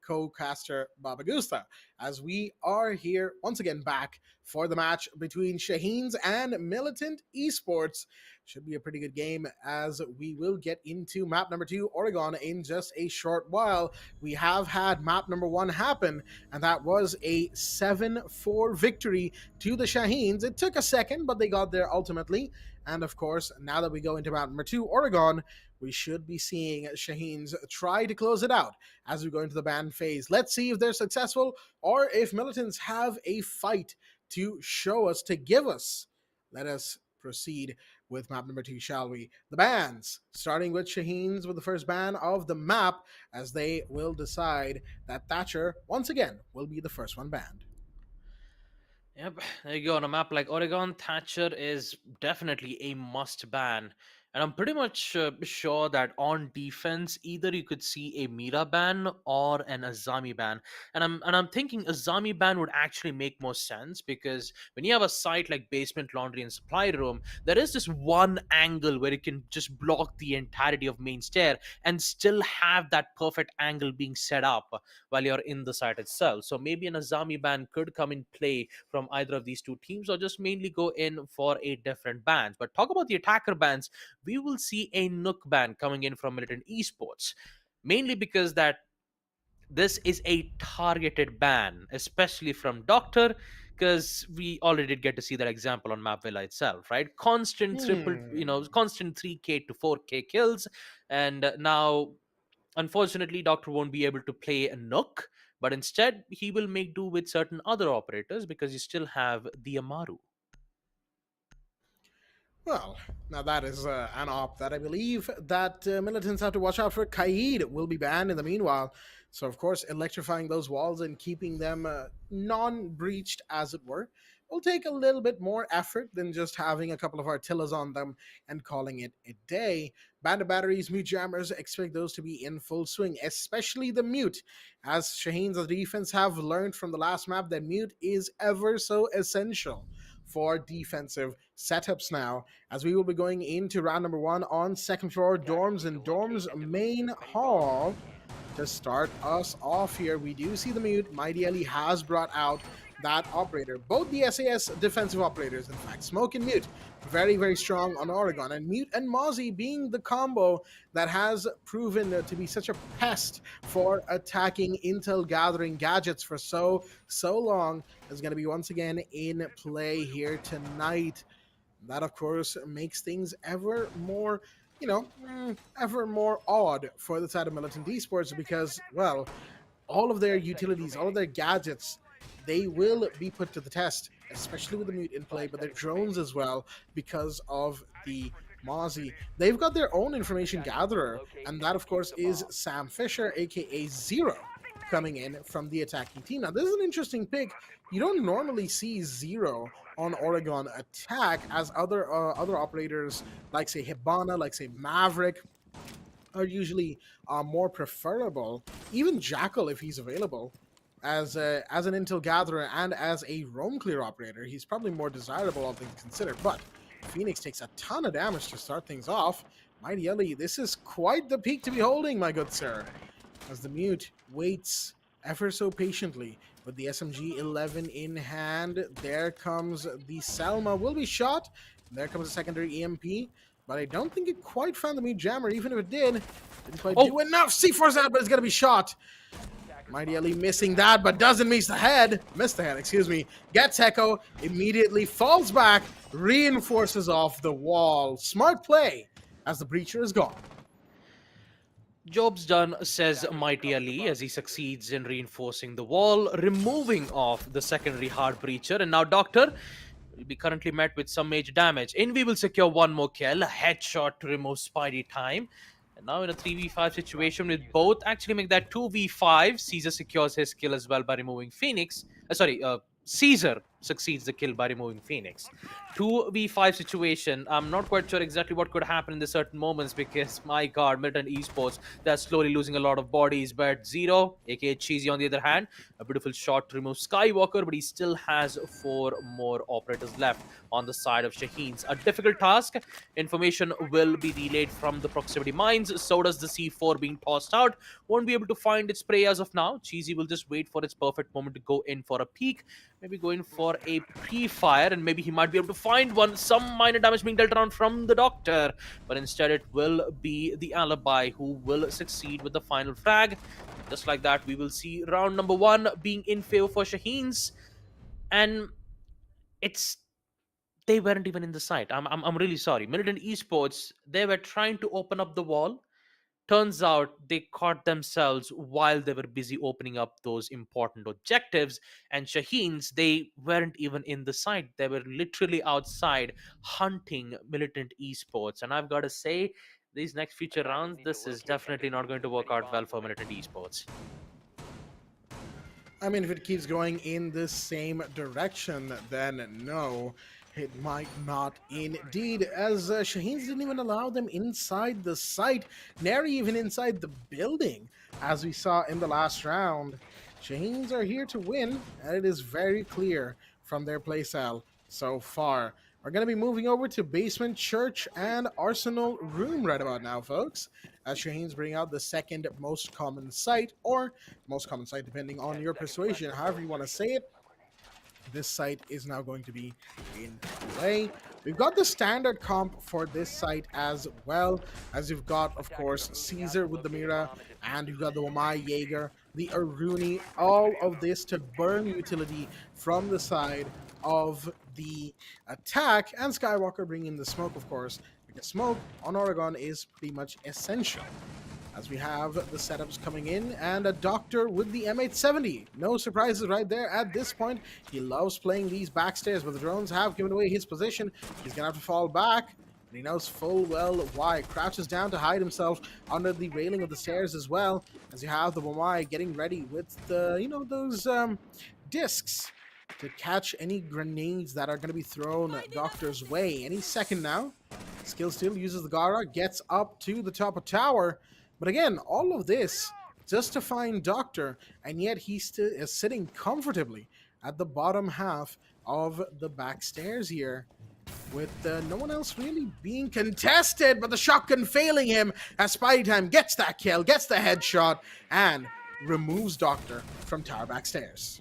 co-caster, Baba Gusta, as we are here once again back for the match between Shaheens and Militant Esports. Should be a pretty good game, as we will get into map number 2, Oregon, in just a short while. We have had map number 1 happen, and that was a 7-4 victory to the Shaheens. It took a second, but they got there ultimately. And of course, now that we go into map number 2, Oregon, we should be seeing Shaheens try to close it out as we go into the ban phase. Let's see if they're successful, or if Militants have a fight to show us, to give us. Let us proceed with map number 2, shall we? The bans, starting with Shaheens with the first ban of the map, as they will decide that Thatcher, once again, will be the first one banned. Yep, there you go. On a map like Oregon, Thatcher is definitely a must ban. And I'm pretty much sure that on defense, either you could see a Mira ban or an Azami ban. And I'm thinking Azami ban would actually make more sense, because when you have a site like Basement Laundry and Supply Room, there is this one angle where you can just block the entirety of main stair and still have that perfect angle being set up while you're in the site itself. So maybe an Azami ban could come in play from either of these two teams, or just mainly go in for a different ban. But talk about the attacker bans, we will see a Nook ban coming in from Militant Esports, mainly because that this is a targeted ban, especially from Doctor, because we already did get to see that example on Map Villa itself, right? Constant triple, constant 3K to 4K kills, and now unfortunately, Doctor won't be able to play a Nook, but instead he will make do with certain other operators because you still have the Amaru. Well, now that is an op that I believe that militants have to watch out for. Kaid will be banned in the meanwhile. So, of course, electrifying those walls and keeping them non-breached, as it were, will take a little bit more effort than just having a couple of artillas on them and calling it a day. Bandit batteries, mute jammers, expect those to be in full swing, especially the mute. As Shaheens of the defense have learned from the last map, that mute is ever so essential for defensive setups now, as we will be going into round number 1 on second floor dorms and dorms main hall. To start us off here, we do see the mute. Mighty Ellie has brought out that operator, both the SAS defensive operators, in fact. Smoke and mute, very, very strong on Oregon, and mute and Mozzie being the combo that has proven to be such a pest for attacking intel gathering gadgets for so long, is going to be once again in play here tonight. That, of course, makes things ever more, ever more odd for the side of Militant Esports because, well, all of their utilities, all of their gadgets, they will be put to the test, especially with the mute in play, but their drones as well, because of the Mozzie. They've got their own information gatherer, and that, of course, is Sam Fisher, aka Zero, coming in from the attacking team. Now, this is an interesting pick. You don't normally see Zero on Oregon attack, as other operators like, say, Hibana, like, say, Maverick, are usually more preferable. Even Jackal, if he's available, as an intel gatherer and as a roam clear operator, he's probably more desirable, all things considered. But Phoenix takes a ton of damage to start things off. Mighty Ellie, this is quite the peak to be holding, my good sir, as the mute waits ever so patiently with the SMG-11 in hand. There comes the Selma, will be shot. There comes a secondary EMP, but I don't think it quite found the mute jammer. Even if it did, didn't quite do enough. C4's out, but it's going to be shot. Mighty Ellie missing that, but doesn't miss the head. Missed the head, excuse me. Gets Echo, immediately falls back, reinforces off the wall. Smart play as the breacher is gone. Job's done, says Mighty Ali, as he succeeds in reinforcing the wall, removing off the secondary hard breacher. And now Doctor will be currently met with some major damage. Envy will secure one more kill, a headshot to remove Spidey time. And now in a 3v5 situation with both, actually make that 2v5. Caesar secures his kill as well by removing Phoenix. Caesar succeeds the kill by removing Phoenix. 2v5 situation. I'm not quite sure exactly what could happen in the certain moments because, my god, Militant Esports, they're slowly losing a lot of bodies. But Zero, aka Cheesy, on the other hand, a beautiful shot to remove Skywalker, but he still has 4 more operators left on the side of Shaheens. A difficult task. Information will be relayed from the proximity mines. So does the C4 being tossed out. Won't be able to find its prey as of now. Cheesy will just wait for its perfect moment to go in for a peek. Maybe going for a pre-fire, and maybe he might be able to find one. Some minor damage being dealt around from the Doctor, but instead it will be the Alibi who will succeed with the final frag. Just like that, we will see round number 1 being in favor for Shaheens, and they weren't even in the site. I'm really sorry. Militant Esports, they were trying to open up the wall. Turns out they caught themselves while they were busy opening up those important objectives. And Shaheens, they weren't even in the site. They were literally outside hunting Militant Esports. And I've got to say, these next future rounds, this is definitely not going to work out well for Militant Esports. I mean, if it keeps going in the same direction, then no, it might not indeed, as Shaheens didn't even allow them inside the site, nary even inside the building, as we saw in the last round. Shaheens are here to win, and it is very clear from their playstyle so far. We're going to be moving over to Basement Church and Arsenal Room right about now, folks, as Shaheens bring out the second most common site, or most common site depending on your persuasion, however you want to say it. This site is now going to be in play. We've got the standard comp for this site as well, as you've got, of course, Caesar with the Mira, and you've got the Wamai Jaeger the Aruni, all of this to burn utility from the side of the attack, and Skywalker bringing the smoke, of course, because smoke on Oregon is pretty much essential. As we have the setups coming in, and a Doctor with the M870. No surprises right there at this point. He loves playing these backstairs, but the drones have given away his position. He's going to have to fall back, but he knows full well why. Crouches down to hide himself under the railing of the stairs as well, as you have the Wamai getting ready with the, those discs to catch any grenades that are going to be thrown Doctor's way. Any second now. Skill still uses the Gara, gets up to the top of tower. But again, all of this just to find Doctor, and yet he still is sitting comfortably at the bottom half of the back stairs here, with no one else really being contested, but the shotgun failing him as Spidey Time gets that kill, gets the headshot, and removes Doctor from tower backstairs.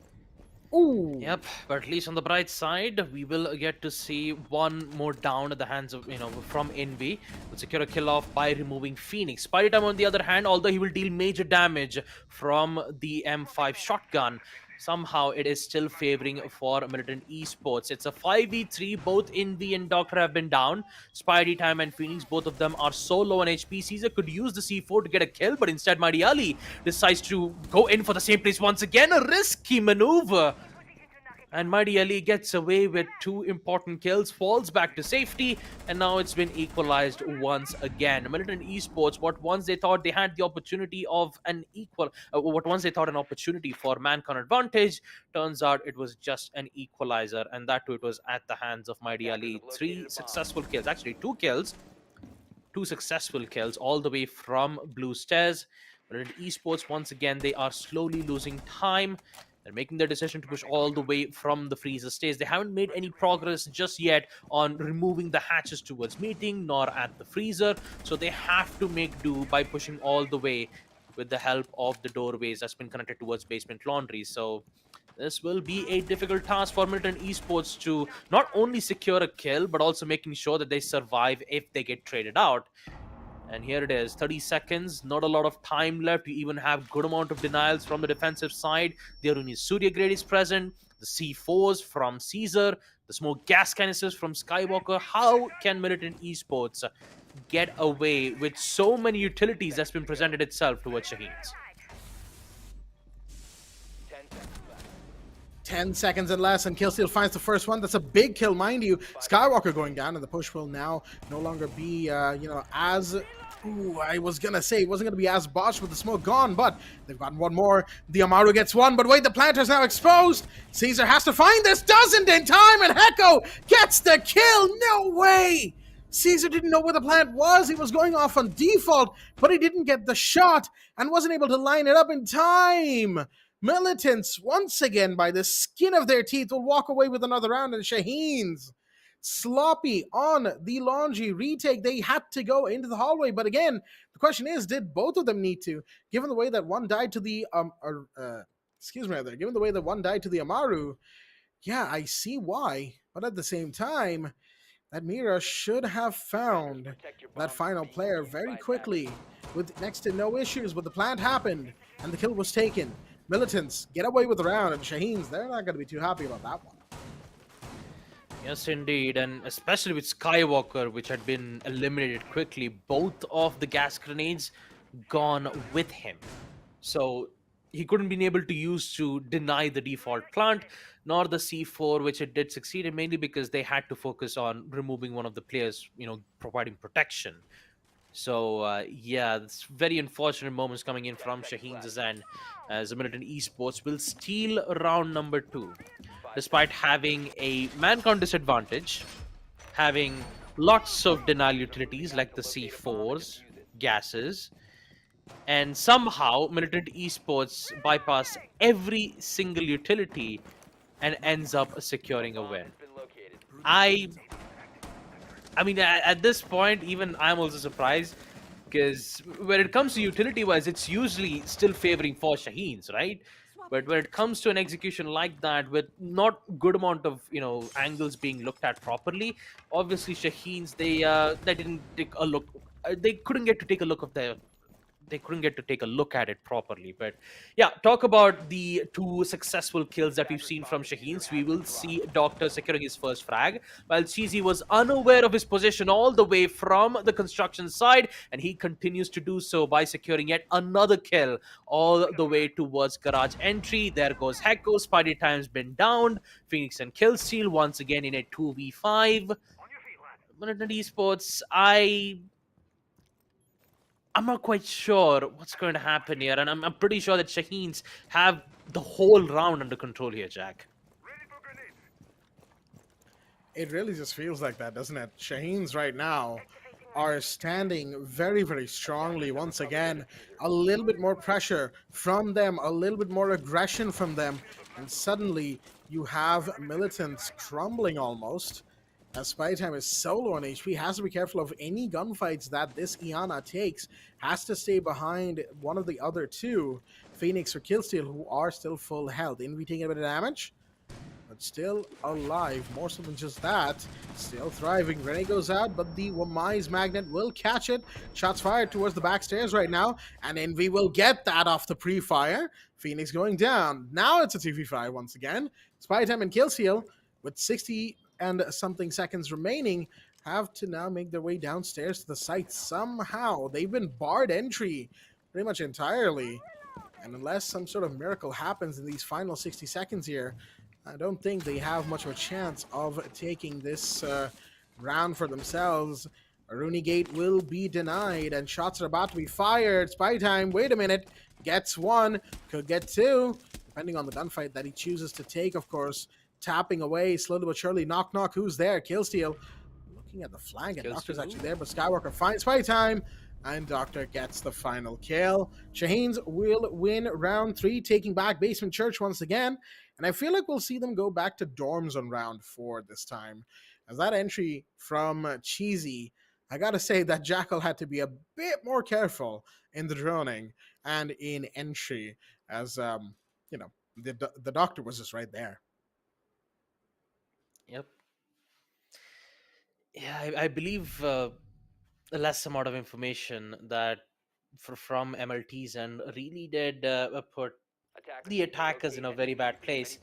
Ooh. Yep, but at least on the bright side, we will get to see one more down at the hands of, from Envy. Will secure a kill off by removing Phoenix. Spidey Time, on the other hand, although he will deal major damage from the M5 shotgun, somehow it is still favoring for Militant Esports. It's a 5v3. Both Envy and Doctor have been down. Spidey Time and Phoenix, both of them are so low on HP. Caesar could use the C4 to get a kill, but instead Mighty Ali decides to go in for the same place once again. A risky maneuver. And Mighty Ali gets away with 2 important kills, falls back to safety, and now it's been equalized once again. Militant Esports, what once they thought they had the opportunity of an what once they thought an opportunity for man-con advantage, turns out it was just an equalizer, and that too, it was at the hands of Mighty Ali. 3 successful kills, actually 2 kills, 2 successful kills all the way from Blue Stairs. Militant Esports, once again, they are slowly losing time. They're making their decision to push all the way from the freezer stage. They haven't made any progress just yet on removing the hatches towards meeting, nor at the freezer. So they have to make do by pushing all the way with the help of the doorways that's been connected towards basement laundry. So this will be a difficult task for Militant Esports to not only secure a kill, but also making sure that they survive if they get traded out. And here it is, 30 seconds, not a lot of time left. You even have good amount of denials from the defensive side. The Aruni Surya Grade is present, the C4s from Caesar, the smoke gas canisters from Skywalker. How can Militant Esports get away with so many utilities that's been presented itself towards Shaheens? 10 seconds and less, and Killsteal finds the first one. That's a big kill, mind you. Skywalker going down, and the push will now no longer be, as... Ooh, I was gonna say it wasn't gonna be as botched with the smoke gone, but they've gotten one more. The Amaru gets one, but wait, the planter's now exposed. Caesar has to find this, doesn't in time, and Hecko gets the kill. No way! Caesar didn't know where the plant was. He was going off on default, but he didn't get the shot and wasn't able to line it up in time. Militants, once again, by the skin of their teeth, will walk away with another round, and Shaheens sloppy on the laundry retake. They had to go into the hallway, but again, the question is, did both of them need to? Given the way that one died to the given the way that one died to the Amaru, yeah, I see why. But at the same time, that Mira should have found that final player very quickly with next to no issues, but the plant happened and the kill was taken. Militants get away with the round, and Shaheens, they're not going to be too happy about that one. Yes, indeed, and especially with Skywalker, which had been eliminated quickly, both of the gas grenades gone with him. So he couldn't be able to use to deny the default plant, nor the C4, which it did succeed, mainly because they had to focus on removing one of the players, providing protection. So, yeah, it's very unfortunate moments coming in from Shaheens' end, as the Militant Esports will steal round number 2. Despite having a man-count disadvantage, having lots of denial utilities like the C4s, gases, and somehow Militant Esports bypass every single utility and ends up securing a win. I mean, at this point, even I'm also surprised, because when it comes to utility-wise, it's usually still favoring for Shaheens, right? But when it comes to an execution like that, with not good amount of angles being looked at properly, obviously Shaheens they didn't take a look. They couldn't get to take a look of their they couldn't get to take a look at it properly. But yeah, talk about the two successful kills that we've seen from Shaheens. We will see Doctor securing his first frag, while Cheesy was unaware of his position all the way from the construction side, and he continues to do so by securing yet another kill all the way towards garage entry. There goes Hecko. Spidey Time's been downed. Phoenix and Killsteel once again in a 2v5. MLT Esports, I'm not quite sure what's going to happen here, and I'm pretty sure that Shaheens have the whole round under control here, Jack. It really just feels like that, doesn't it? Shaheens right now are standing very, very strongly once again. A little bit more pressure from them, a little bit more aggression from them, and suddenly you have Militants crumbling almost. As Spy Time is solo on HP, has to be careful of any gunfights that this Iana takes. Has to stay behind one of the other two, Phoenix or Killsteel, who are still full health. Envy taking a bit of damage, but still alive. More so than just that, still thriving. Rene goes out, but the Wamai's Magnet will catch it. Shots fired towards the back stairs right now, and Envy will get that off the pre-fire. Phoenix going down. Now it's a 2v5 once again. Spy Time and Killsteel with 60 and something seconds remaining have to now make their way downstairs to the site somehow. They've been barred entry pretty much entirely, and unless some sort of miracle happens in these final 60 seconds here, I don't think they have much of a chance of taking this round for themselves. Rooney Gate will be denied, and shots are about to be fired. Spy Time, wait a minute, gets one, could get two, depending on the gunfight that he chooses to take, of course. Tapping away slowly but surely. Knock, knock. Who's there? Killsteel looking at the flank, and Doctor's actually there, but Skywalker finds Spy Time, and Doctor gets the final kill. Shaheens will win round 3, taking back Basement Church once again, and I feel like we'll see them go back to dorms on round 4 this time. As that entry from Cheesy, I gotta say that Jackal had to be a bit more careful in the droning and in entry, as you know, the Doctor was just right there. Yep. Yeah, I believe the less amount of information that from MLTs and really did put the attackers in a very bad place.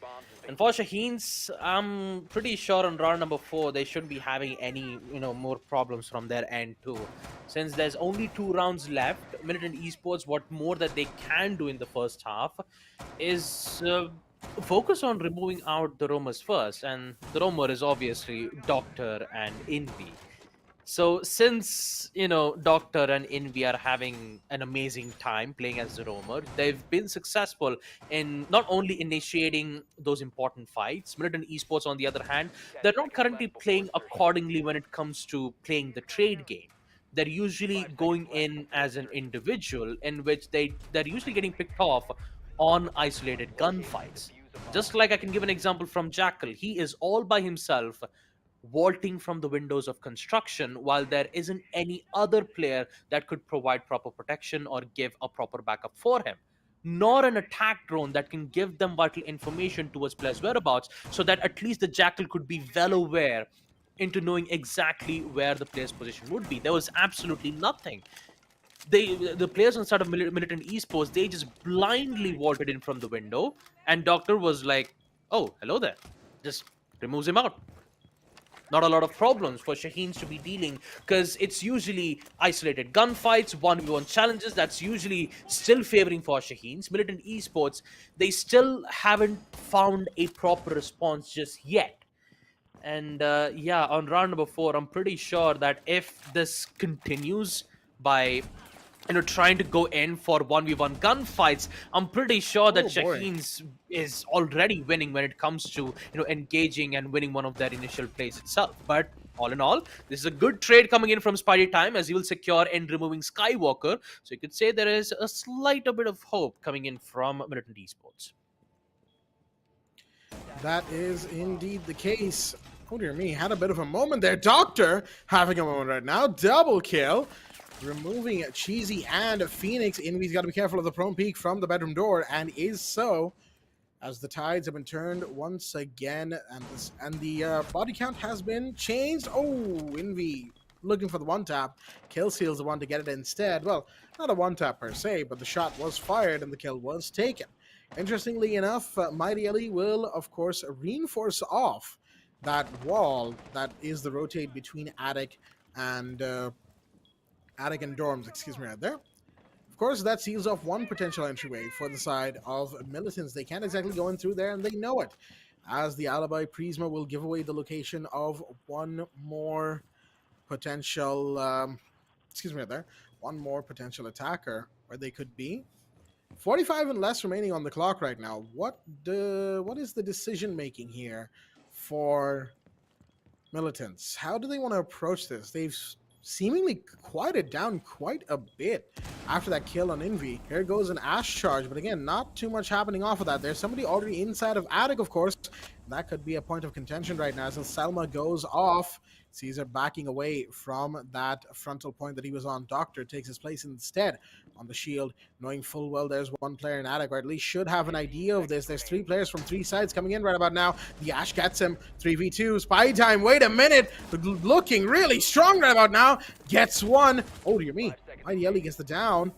And for Shaheens, I'm pretty sure on round number 4 they shouldn't be having any more problems from their end too. Since there's only 2 rounds left, MLT Esports, what more that they can do in the first half is focus on removing out the roamers first, and the roamer is obviously Doctor and Envy. So since Doctor and Envy are having an amazing time playing as the roamer, they've been successful in not only initiating those important fights. MLT Esports, on the other hand, they're not currently playing accordingly when it comes to playing the trade game. They're usually going in as an individual, in which they're usually getting picked off on isolated gunfights. Just like I can give an example from Jackal, he is all by himself, vaulting from the windows of construction, while there isn't any other player that could provide proper protection or give a proper backup for him, nor an attack drone that can give them vital information towards players' whereabouts, so that at least the Jackal could be well aware into knowing exactly where the player's position would be. There was absolutely nothing. The players on the side of MLT Esports, they just blindly vaulted in from the window, and Doctor was like, oh, hello there. Just removes him out. Not a lot of problems for Shaheens to be dealing, because it's usually isolated gunfights, 1v1 challenges, that's usually still favoring for Shaheens. MLT Esports, they still haven't found a proper response just yet. And yeah, on round number 4, I'm pretty sure that if this continues by trying to go in for 1v1 gunfights, I'm pretty sure that Shaheens is already winning when it comes to engaging and winning one of their initial plays itself. But all in all, this is a good trade coming in from Spidey Time, as he will secure in removing Skywalker. So you could say there is a slight bit of hope coming in from MLT Esports. That is indeed the case. Oh dear me, had a bit of a moment there. Doctor having a moment right now. Double kill. Removing Cheesy and Phoenix. Envy's got to be careful of the prone peek from the bedroom door, and is so, as the tides have been turned once again, and the body count has been changed. Oh, Envy looking for the one-tap. Kill Steal's the one to get it instead. Well, not a one-tap per se, but the shot was fired and the kill was taken. Interestingly enough, Mighty Ellie will, of course, reinforce off that wall that is the rotate between attic and dorms, excuse me, right there. Of course, that seals off one potential entryway for the side of militants. They can't exactly go in through there, and they know it, as the alibi Prisma will give away the location of one more potential, one more potential attacker where they could be. 45 and less remaining on the clock right now. What is the decision making here for militants? How do they want to approach this? They've seemingly quieted down quite a bit after that kill on Envy. Here goes an Ash charge, but again, not too much happening off of that. There's somebody already inside of Attic, of course. That could be a point of contention right now. So Selma goes off. Caesar backing away from that frontal point that he was on. Doctor takes his place instead on the shield, knowing full well there's one player in Attic, or at least should have an idea of this. There's 3 players from 3 sides coming in right about now. The Ash gets him. 3v2. Spy time. Wait a minute. Looking really strong right about now. Gets one. Oh, dear me. Mighty Ellie gets the down,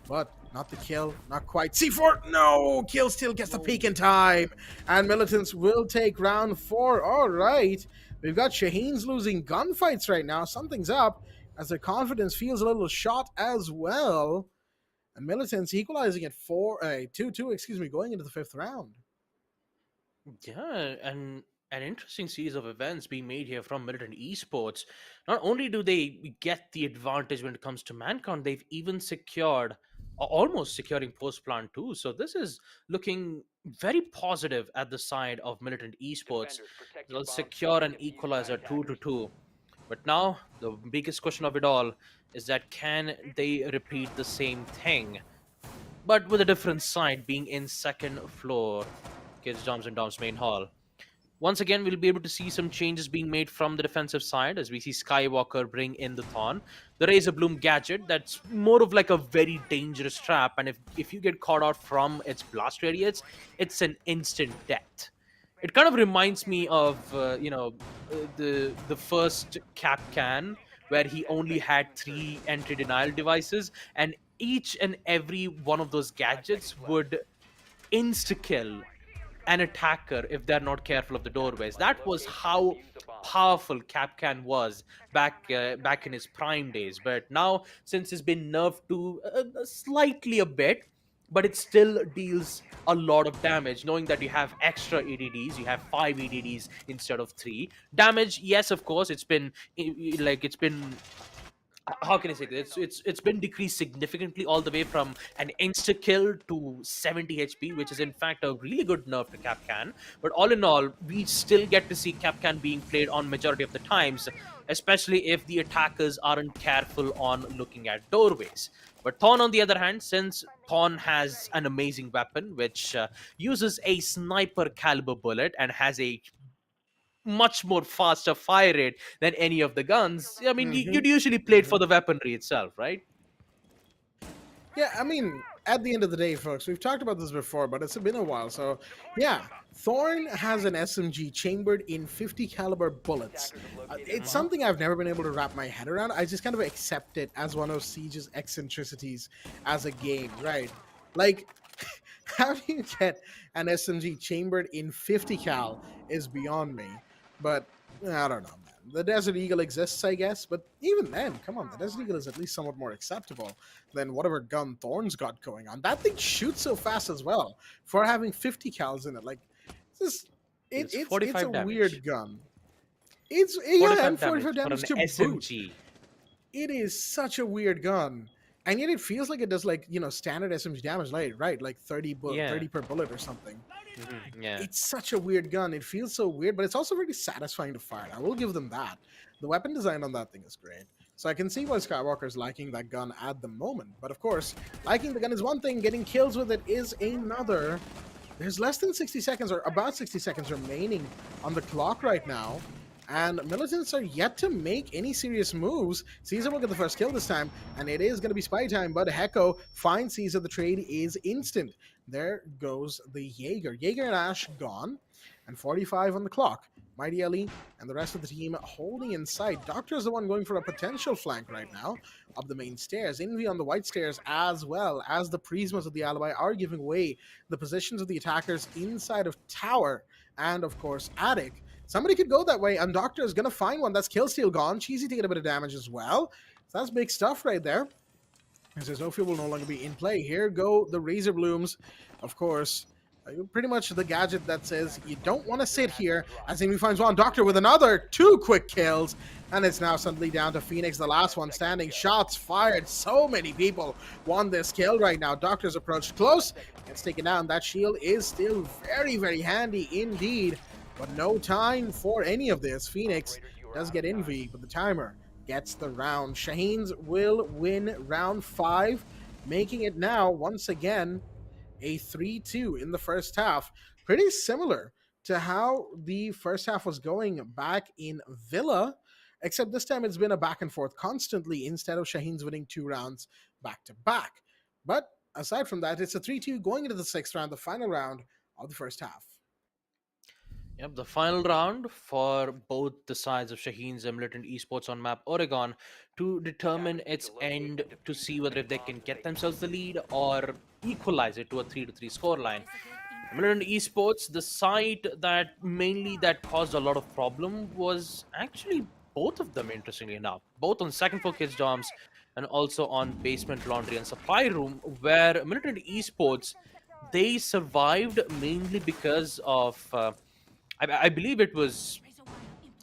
but not the kill. Not quite. C4. No. Kill still gets the peak in time. And militants will take round 4. All right. We've got Shaheens losing gunfights right now. Something's up, as their confidence feels a little shot as well. And militants equalizing at 2-2, going into the 5th round. Yeah, and an interesting series of events being made here from Militant Esports. Not only do they get the advantage when it comes to Mancon, they've even secured, or almost securing post-plant too. So this is looking very positive at the side of Militant Esports. They'll secure an equalizer 2-2. But now, the biggest question of it all is that can they repeat the same thing, but with a different side being in 2nd floor, Kids Doms and Doms main hall. Once again, we'll be able to see some changes being made from the defensive side as we see Skywalker bring in the Thorn. The Razor Bloom gadget, that's more of like a very dangerous trap, and if you get caught out from its blast radius, it's an instant death. It kind of reminds me of, the first Capcan, where he only had 3 entry denial devices, and each and every one of those gadgets would insta-kill an attacker if they're not careful of the doorways. That was how powerful Capcan was back in his prime days. But now, since it's been nerfed to slightly a bit, but it still deals a lot of damage, knowing that you have extra EDDs, you have 5 EDDs instead of 3. Damage, yes, of course, it's been how can I say this? It's been decreased significantly, all the way from an insta kill to 70 HP, which is in fact a really good nerf to Capcan. But all in all, we still get to see Capcan being played on majority of the times, especially if the attackers aren't careful on looking at doorways. But Thorn, on the other hand, since Thorn has an amazing weapon which uses a sniper caliber bullet and has a much more faster fire rate than any of the guns, I mean, you'd usually play it for the weaponry itself, right? Yeah, I mean, at the end of the day, folks, we've talked about this before, but it's been a while. So, yeah, Thorn has an SMG chambered in 50 caliber bullets. It's something I've never been able to wrap my head around. I just kind of accept it as one of Siege's eccentricities as a game, right? Like, how do you get an SMG chambered in 50 cal is beyond me. But I don't know, man. The Desert Eagle exists, I guess, but even then, come on, the Desert Eagle is at least somewhat more acceptable than whatever gun Thorn's got going on. That thing shoots so fast as well for having 50 cals in it. Like, it's a weird gun. It's 45 damage to SMG. Boot. It is such a weird gun. And yet it feels like it does, like, standard SMG damage, right? Like 30 per bullet or something. Yeah. It's such a weird gun. It feels so weird, but it's also really satisfying to fire. I will give them that. The weapon design on that thing is great. So I can see why Skywalker's liking that gun at the moment. But of course, liking the gun is one thing, getting kills with it is another. There's less than 60 seconds, or about 60 seconds remaining on the clock right now. And militants are yet to make any serious moves. Caesar will get the first kill this time, and it is going to be spy time, but Hecko finds Caesar. The trade is instant. There goes the Jaeger. Jaeger and Ash gone, and 45 on the clock. Mighty Ali and the rest of the team holding in sight. Doctor is the one going for a potential flank right now up the main stairs. Envy on the white stairs, as well as the Prismas of the Alibi are giving away the positions of the attackers inside of Tower and, of course, Attic. Somebody could go that way, and Doctor is going to find one. That's Killsteal gone. Cheesy taking a bit of damage as well. So that's big stuff right there. As his no fuel will no longer be in play. Here go the Razor Blooms, of course. Pretty much the gadget that says you don't want to sit here, as Amy finds one. Doctor with another 2 quick kills, and it's now suddenly down to Phoenix, the last one standing. Shots fired. So many people want this kill right now. Doctor's approached close. Gets taken down. That shield is still very, very handy indeed, but no time for any of this. Phoenix does get Envy, but the timer gets the round. Shaheens will win round 5, making it now once again a 3-2 in the first half. Pretty similar to how the first half was going back in Villa, except this time it's been a back and forth constantly instead of Shaheens winning 2 rounds back to back. But aside from that, it's a 3-2 going into the 6th round, the final round of the first half. Yep, the final round for both the sides of Shaheens and MLT Esports on map Oregon to determine its end, to see whether if they can get themselves the lead or equalize it to a 3-3 scoreline. MLT Esports, the side that caused a lot of problem was actually both of them, interestingly enough, both on second floor kids dorms and also on basement laundry and supply room, where MLT Esports, they survived mainly because of I believe it was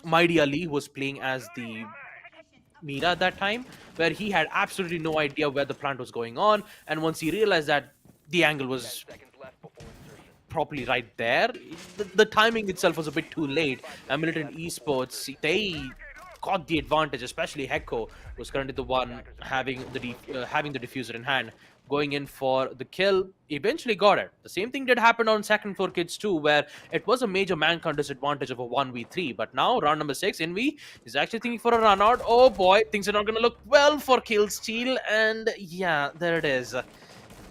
Mighty Ali who was playing as the Mira at that time, where he had absolutely no idea where the plant was going on, and once he realized that the angle was properly right there, the timing itself was a bit too late. MLT Esports, they got the advantage, especially Hecko was currently the one having the diffuser in hand, going in for the kill, eventually got it. The same thing did happen on second floor kids too, where it was a major mankind disadvantage of a 1v3. But now, round number 6, Envy is actually thinking for a run out. Oh boy, things are not going to look well for Killsteal, and yeah, there it is.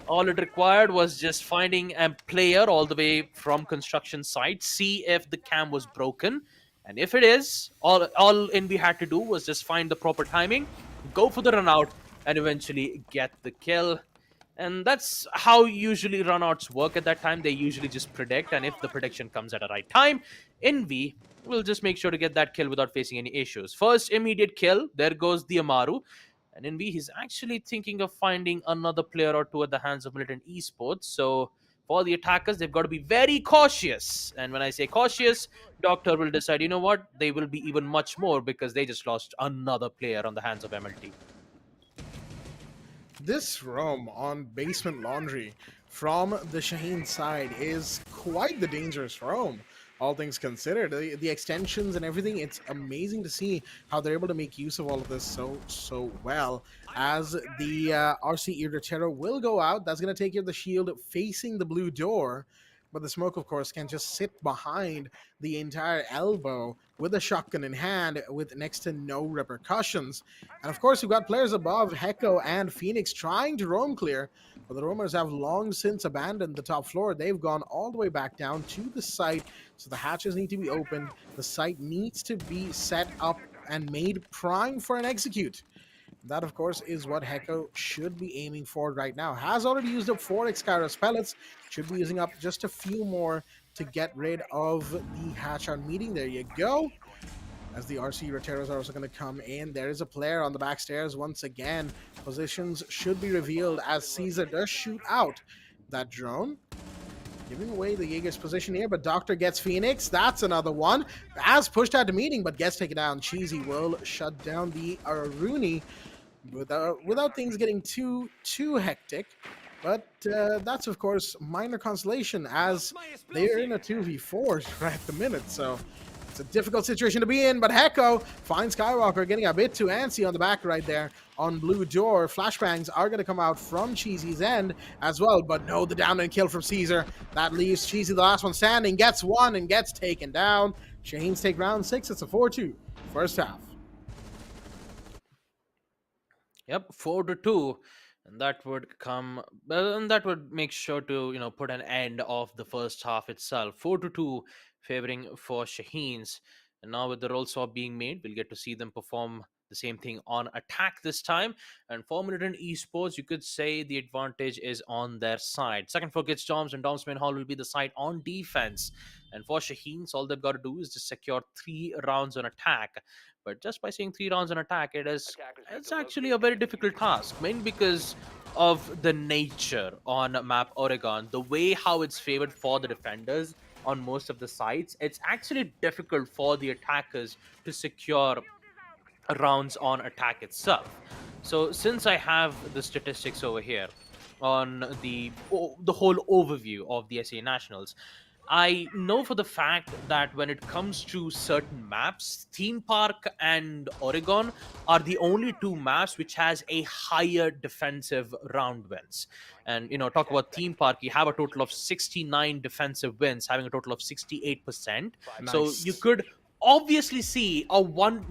All it required was just finding a player all the way from construction site, see if the cam was broken, and if it is, all Envy had to do was just find the proper timing, go for the run out, and eventually get the kill. And that's how usually runouts work at that time. They usually just predict, and if the prediction comes at the right time, Envy will just make sure to get that kill without facing any issues. First immediate kill, there goes the Amaru. And Envy, he's actually thinking of finding another player or two at the hands of MLT Esports. So for the attackers, they've got to be very cautious. And when I say cautious, Doctor will decide, you know what, they will be even much more, because they just lost another player on the hands of MLT. This roam on basement laundry from the Shaheen side is quite the dangerous roam, all things considered. The extensions and everything, it's amazing to see how they're able to make use of all of this so well. As the RC Irritero will go out, that's going to take care of the shield facing the blue door. But the smoke, of course, can just sit behind the entire elbow with a shotgun in hand with next to no repercussions. And of course, we've got players above, Hecko and Phoenix, trying to roam clear, but the roamers have long since abandoned the top floor. They've gone all the way back down to the site, so the hatches need to be opened. The site needs to be set up and made prime for an execute. That, of course, is what Hecko should be aiming for right now. Has already used up 4 Excalibur pellets. Should be using up just a few more to get rid of the hatch on meeting. There you go. As the RC Roteros are also going to come in. There is a player on the back stairs once again. Positions should be revealed as Caesar does shoot out that drone, giving away the Jaeger's position here, but Doctor gets Phoenix. That's another one. As pushed out to meeting, but gets taken down. Cheesy will shut down the Aruni without things getting too hectic. But that's, of course, minor consolation, as they're in a 2v4 right at the minute. So It's a difficult situation to be in, but Hecko finds Skywalker getting a bit too antsy on the back right there on blue door. Flashbangs are going to come out from Cheesy's end as well, but no, the down and kill from Caesar. That leaves Cheesy, the last one standing, gets one and gets taken down. Shaheens take round 6. It's a 4-2 first half. Yep, 4-2, and that would come, and that would make sure to put an end of the first half itself. 4-2, favoring for Shaheens, and now with the roll swap being made, we'll get to see them perform the same thing on attack this time. And for MLT Esports, you could say the advantage is on their side. Second floor gets Doms, and Dom's main hall will be the side on defense. And for Shaheens, all they've got to do is just secure 3 rounds on attack. But just by saying 3 rounds on attack, it's actually a very difficult task, mainly because of the nature on map Oregon, the way how it's favored for the defenders on most of the sites. It's actually difficult for the attackers to secure rounds on attack itself. So since I have the statistics over here on the whole overview of the SA Nationals, I know for the fact that when it comes to certain maps, Theme Park and Oregon are the only 2 maps which has a higher defensive round wins. And, talk about Theme Park, you have a total of 69 defensive wins, having a total of 68%. Nice. So you could obviously see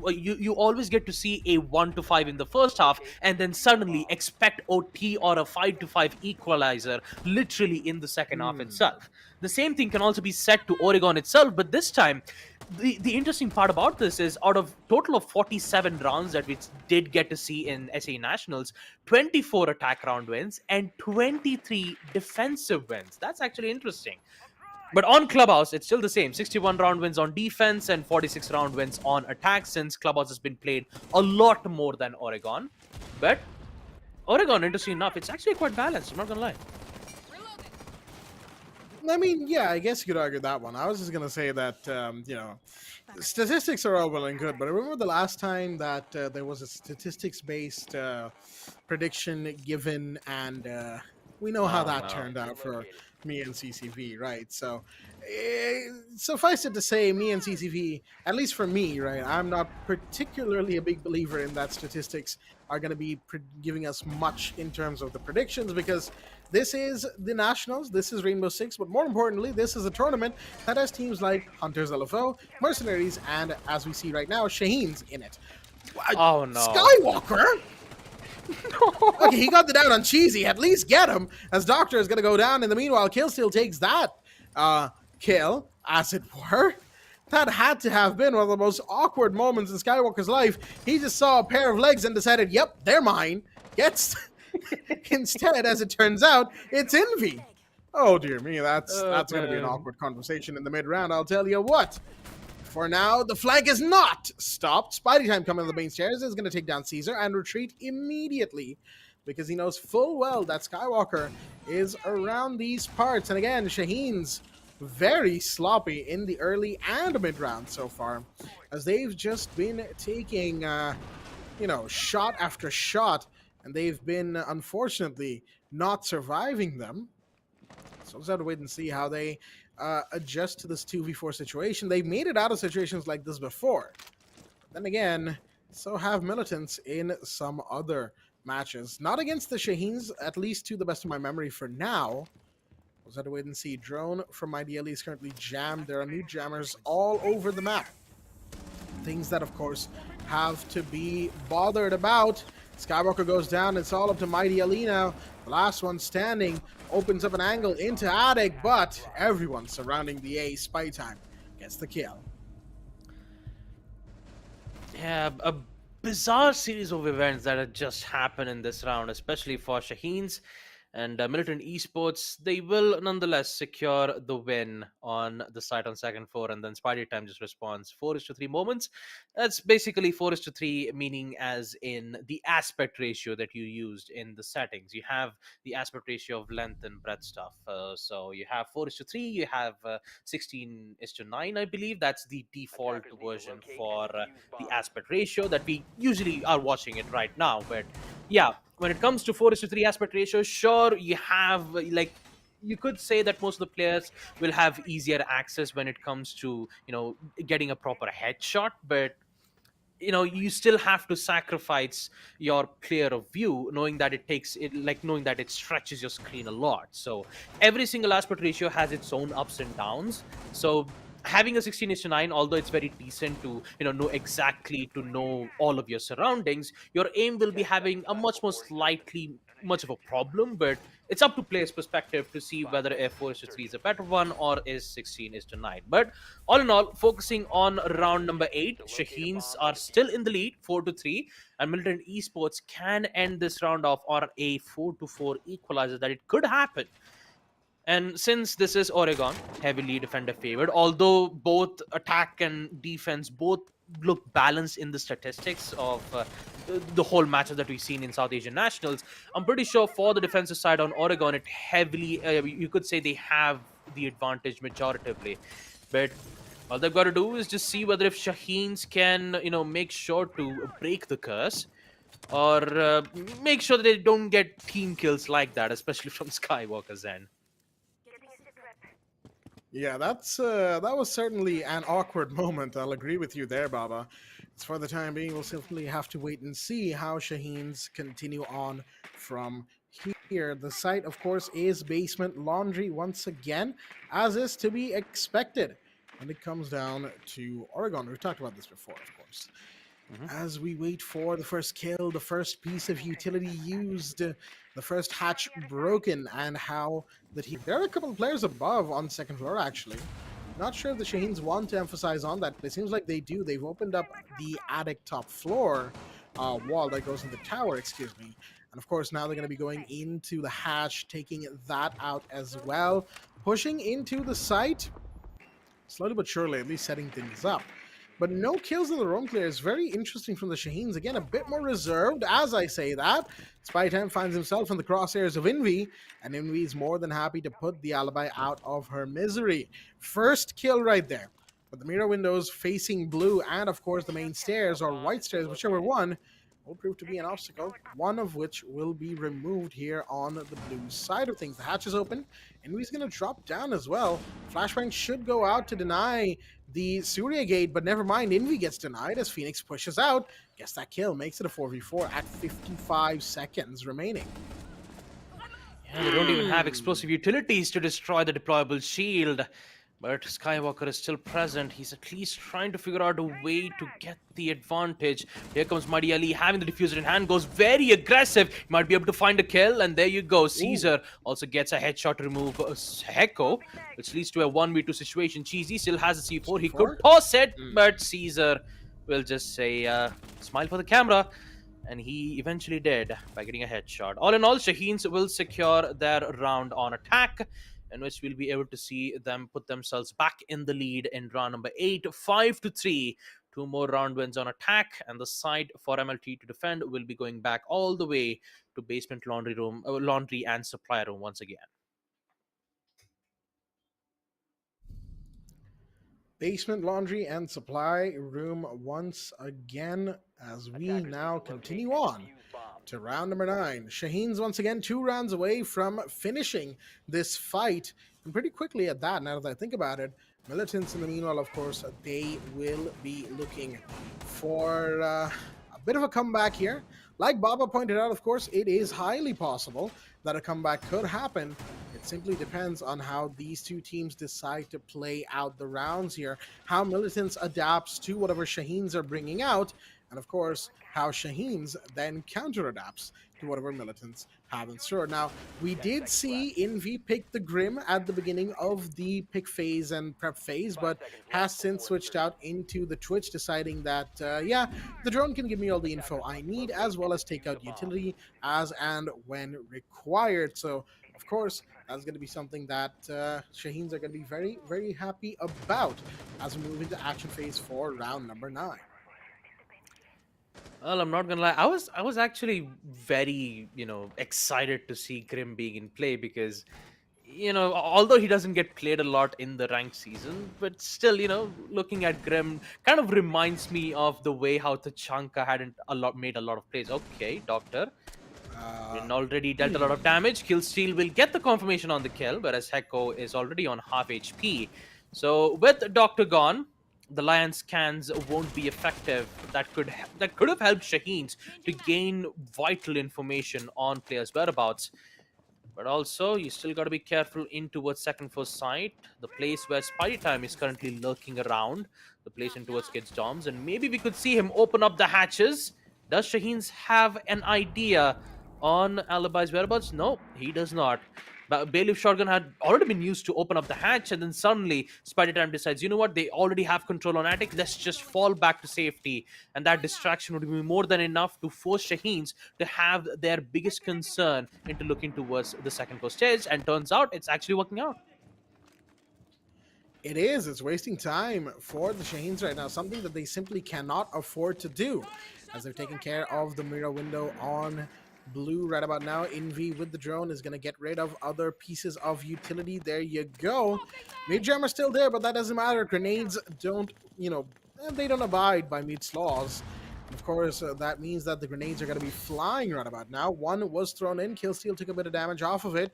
you always get to see a 1-5 in the first half, and then suddenly expect OT or a 5-5 equalizer literally in the second half itself. The same thing can also be said to Oregon itself, but this time the interesting part about this is, out of total of 47 rounds that we did get to see in SA Nationals, 24 attack round wins and 23 defensive wins. That's actually interesting. But on Clubhouse, it's still the same. 61 round wins on defense and 46 round wins on attack, since Clubhouse has been played a lot more than Oregon. But Oregon, interesting enough, it's actually quite balanced, I'm not going to lie. I mean, yeah, I guess you could argue that one. I was just going to say that, statistics are all well and good, but I remember the last time that there was a statistics-based prediction given, and we know how that turned out for me and CCV, right? So suffice it to say, me and CCV, at least for me, right, I'm not particularly a big believer in that statistics are going to be giving us much in terms of the predictions, because this is the Nationals, this is Rainbow Six, but more importantly, this is a tournament that has teams like Hunters LFO, MercenarieZ, and as we see right now, Shaheens in it. Oh no. Skywalker? Okay, he got the down on Cheesy. At least get him, as Doctor is going to go down. In the meanwhile, Killsteel takes that kill, as it were. That had to have been one of the most awkward moments in Skywalker's life. He just saw a pair of legs and decided, yep, they're mine. Gets... Instead, as it turns out, it's Envy. Oh, dear me, that's going to be an awkward conversation in the mid-round, I'll tell you what. For now, the flank is not stopped. Spidey Time coming on the main stairs is going to take down Caesar and retreat immediately, because he knows full well that Skywalker is around these parts. And again, Shaheens very sloppy in the early and mid-round so far, as they've just been taking, shot after shot, and they've been, unfortunately, not surviving them. So let's have to wait and see how they adjust to this 2v4 situation. They've made it out of situations like this before. But then again, so have militants in some other matches. Not against the Shaheens, at least to the best of my memory for now. Let's have to wait and see. Drone from IDLE is currently jammed. There are new jammers all over the map. Things that, of course, have to be bothered about. Skywalker goes down. It's all up to Mighty Ali now. The last one standing opens up an angle into Attic, but everyone surrounding the A. Spy Time gets the kill. Yeah, a bizarre series of events that had just happened in this round, especially for Shaheens. And MLT Esports, they will nonetheless secure the win on the site on second floor, and then Spidey Time just responds 4:3 moments. That's basically 4:3, meaning as in the aspect ratio that you used in the settings. You have the aspect ratio of length and breadth stuff. So you have 4:3, you have 16:9, I believe. That's the default version for the aspect ratio that we usually are watching it right now. But yeah, when it comes to 4:3 aspect ratio, sure, you have you could say that most of the players will have easier access when it comes to getting a proper headshot, but you still have to sacrifice your clear of view, knowing that it takes it, like knowing that it stretches your screen a lot. So every single aspect ratio has its own ups and downs. So having a 16:9, although it's very decent to know exactly to know all of your surroundings, your aim will be having a much more slightly much of a problem. But it's up to players' perspective to see whether a 4:3 is a better one or is 16:9. But all in all, focusing on round number 8, Shaheens are still in the lead, 4-3, and MLT Esports can end this round off on a 4-4 equalizer. That it could happen. And since this is Oregon, heavily defender favored, although both attack and defense both look balanced in the statistics of the whole matchup that we've seen in South Asian Nationals, I'm pretty sure for the defensive side on Oregon, it heavily, you could say they have the advantage majoritively. But all they've got to do is just see whether if Shaheens can, make sure to break the curse, or make sure that they don't get team kills like that, especially from Skywalker's end. Yeah, that was certainly an awkward moment. I'll agree with you there, Baba. It's for the time being, we'll simply have to wait and see how Shaheens continue on from here. The site, of course, is Basement Laundry once again, as is to be expected. And it comes down to Oregon. We've talked about this before, of course. As we wait for the first kill, the first piece of utility used, the first hatch broken, and how that there are a couple of players above on second floor, actually. Not sure if the Shaheens want to emphasize on that, but it seems like they do. They've opened up the attic top floor wall that goes in the tower, excuse me. And of course, now they're going to be going into the hatch, taking that out as well. Pushing into the site, slowly but surely, at least setting things up. But no kills in the roam clear is very interesting from the Shaheens. Again, a bit more reserved as I say that. Spy10 finds himself in the crosshairs of Envy, and Envy is more than happy to put the alibi out of her misery. First kill right there. But the mirror windows facing blue and, of course, the main stairs or white stairs, whichever one, will prove to be an obstacle, one of which will be removed here on the blue side of things. The hatch is open, and he's going to drop down as well. Flashbang should go out to deny the Surya gate, but never mind, Envy gets denied as Phoenix pushes out. Gets that kill, makes it a 4v4 at 55 seconds remaining. Yeah, they don't even have explosive utilities to destroy the deployable shield. But Skywalker is still present. He's at least trying to figure out a way to get the advantage. Here comes Muddy Ali having the diffuser in hand. Goes very aggressive. He might be able to find a kill. And there you go. Caesar also gets a headshot to remove Heko, which leads to a 1v2 situation. Cheesy still has a C4. He could toss it, but Caesar will just say, smile for the camera. And he eventually did by getting a headshot. All in all, Shaheens will secure their round on attack, in which we'll be able to see them put themselves back in the lead in round number 8, 5-3. 2 more round wins on attack, and the side for MLT to defend will be going back all the way to basement laundry and supply room once again. Basement laundry and supply room once again, as we now continue on to round number 9. Shaheens once again 2 rounds away from finishing this fight, and pretty quickly at that, now that I think about it. Militants in the meanwhile, of course, they will be looking for a bit of a comeback here. Like Baba pointed out, of course, it is highly possible that a comeback could happen. It simply depends on how these two teams decide to play out the rounds here, how Militants adapts to whatever Shaheens are bringing out, and of course, how Shaheens then counter-adapts to whatever Militants have in store. Now, we did see Envy pick the Grim at the beginning of the pick phase and prep phase, but has since switched out into the Twitch, deciding that, yeah, the drone can give me all the info I need, as well as take out utility as and when required. So, of course, that's going to be something that Shaheens are going to be very, very happy about as we move into action phase for round number 9. Well, I'm not gonna lie. I was actually very, excited to see Grim being in play because, although he doesn't get played a lot in the ranked season, but still, looking at Grim kind of reminds me of the way how Tachanka hadn't made a lot of plays. Okay, Doctor. And already dealt a lot of damage. Killsteal will get the confirmation on the kill, whereas Hecko is already on half HP. So with Doctor gone, the Lion scans won't be effective. That could have helped Shaheens to gain vital information on players' whereabouts. But also, you still got to be careful in towards second floor site, the place where Spidey Time is currently lurking around, the place in towards Kids Doms, and maybe we could see him open up the hatches. Does Shaheens have an idea on Alibi's whereabouts? No, he does not. But Bailiff Shotgun had already been used to open up the hatch, and then suddenly Spider Time decides, you know what, they already have control on Attic, let's just fall back to safety. And that distraction would be more than enough to force Shaheens to have their biggest concern into looking towards the second floor stage, and turns out it's actually working out. It is. It's wasting time for the Shaheens right now, something that they simply cannot afford to do, as they've taken care of the mirror window on blue right about now. Envy with the drone is going to get rid of other pieces of utility. There you go. Mid Jammer still there, but that doesn't matter. Grenades don't, they don't abide by Mid's laws. Of course, that means that the grenades are going to be flying right about now. One was thrown in. Killsteal took a bit of damage off of it,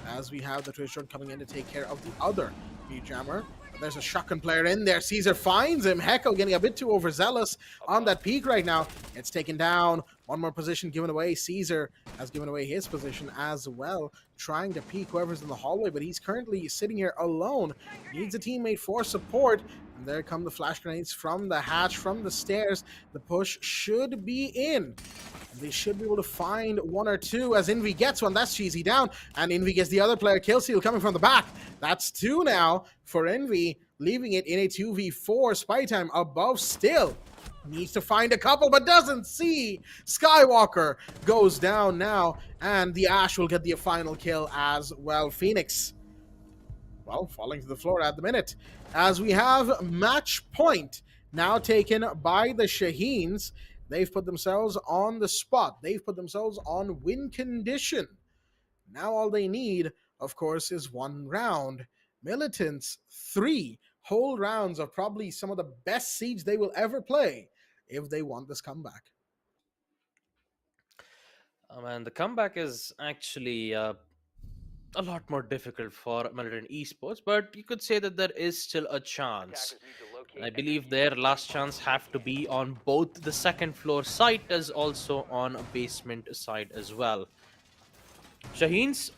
as we have the Twitch drone coming in to take care of the other Mid Jammer. There's a shotgun player in there. Caesar finds him. Hecko getting a bit too overzealous on that peak right now. It's taken down. One more position given away. Caesar has given away his position as well, trying to peek whoever's in the hallway, but he's currently sitting here alone. Needs a teammate for support. And there come the flash grenades from the hatch, from the stairs. The push should be in. They should be able to find one or two as Envy gets one. That's Cheesy down. And Envy gets the other player. Killsteal coming from the back. That's two now for Envy, leaving it in a 2v4. Spy Time above still. Needs to find a couple, but doesn't see. Skywalker goes down now. And the Ash will get the final kill as well. Phoenix, well, falling to the floor at the minute. As we have match point now taken by the Shaheens. They've put themselves on the spot. They've put themselves on win condition. Now all they need, of course, is one round. Militants, 3 whole rounds of probably some of the best Siege they will ever play if they want this comeback. And the comeback is actually a lot more difficult for MLT Esports, but you could say that there is still a chance. I believe their last chance have to be on both the second floor site as also on a basement side as well. Shaheens,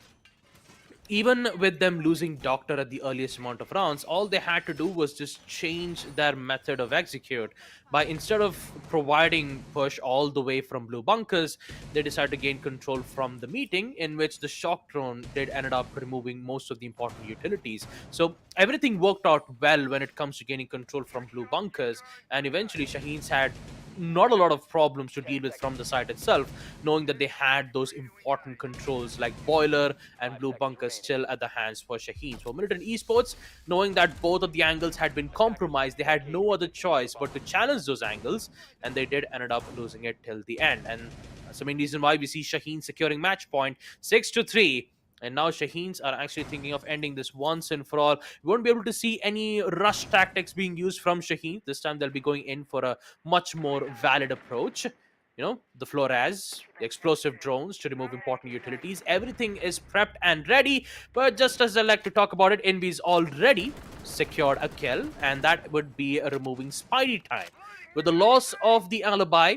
even with them losing Doctor at the earliest amount of rounds, all they had to do was just change their method of execute. By instead of providing push all the way from blue bunkers, they decided to gain control from the meeting, in which the shock drone did ended up removing most of the important utilities. So everything worked out well when it comes to gaining control from blue bunkers, and eventually Shaheens had not a lot of problems to deal with from the site itself, knowing that they had those important controls like boiler and blue bunker still at the hands for Shaheens. For MLT Esports, knowing that both of the angles had been compromised, they had no other choice but to challenge those angles, and they did ended up losing it till the end. And that's the main reason why we see Shaheens securing match point 6-3. And now Shaheens are actually thinking of ending this once and for all. We won't be able to see any rush tactics being used from Shaheens. This time they'll be going in for a much more valid approach. The Flores, the explosive drones to remove important utilities. Everything is prepped and ready. But just as I like to talk about it, Envy's already secured a kill. And that would be removing Spidey Time. With the loss of the alibi,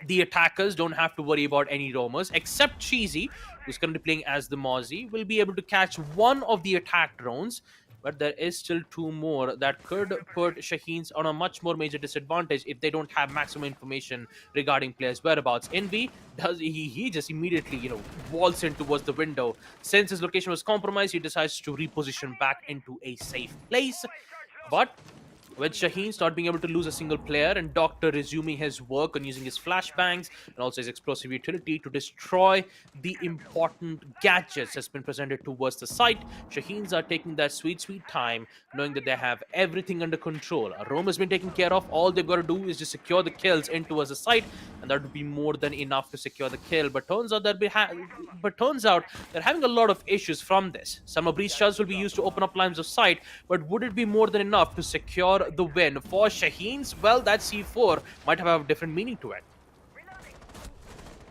the attackers don't have to worry about any roamers except Cheesy, who's currently playing as the Mozzie, will be able to catch one of the attack drones, but there is still 2 more that could put Shaheens on a much more major disadvantage if they don't have maximum information regarding players' whereabouts. Envy, he just immediately, waltz in towards the window. Since his location was compromised, he decides to reposition back into a safe place. But with Shaheens not being able to lose a single player and Doctor resuming his work on using his flashbangs and also his explosive utility to destroy the important gadgets that's been presented towards the site, Shaheens are taking that sweet time, knowing that they have everything under control. A roam has been taken care of. All they've got to do is just secure the kills in towards the site, and that would be more than enough to secure the kill. But turns out they're having a lot of issues from this. Some breach shells will be used to open up lines of sight, but would it be more than enough to secure the win for Shaheens? Well, that C4 might have a different meaning to it.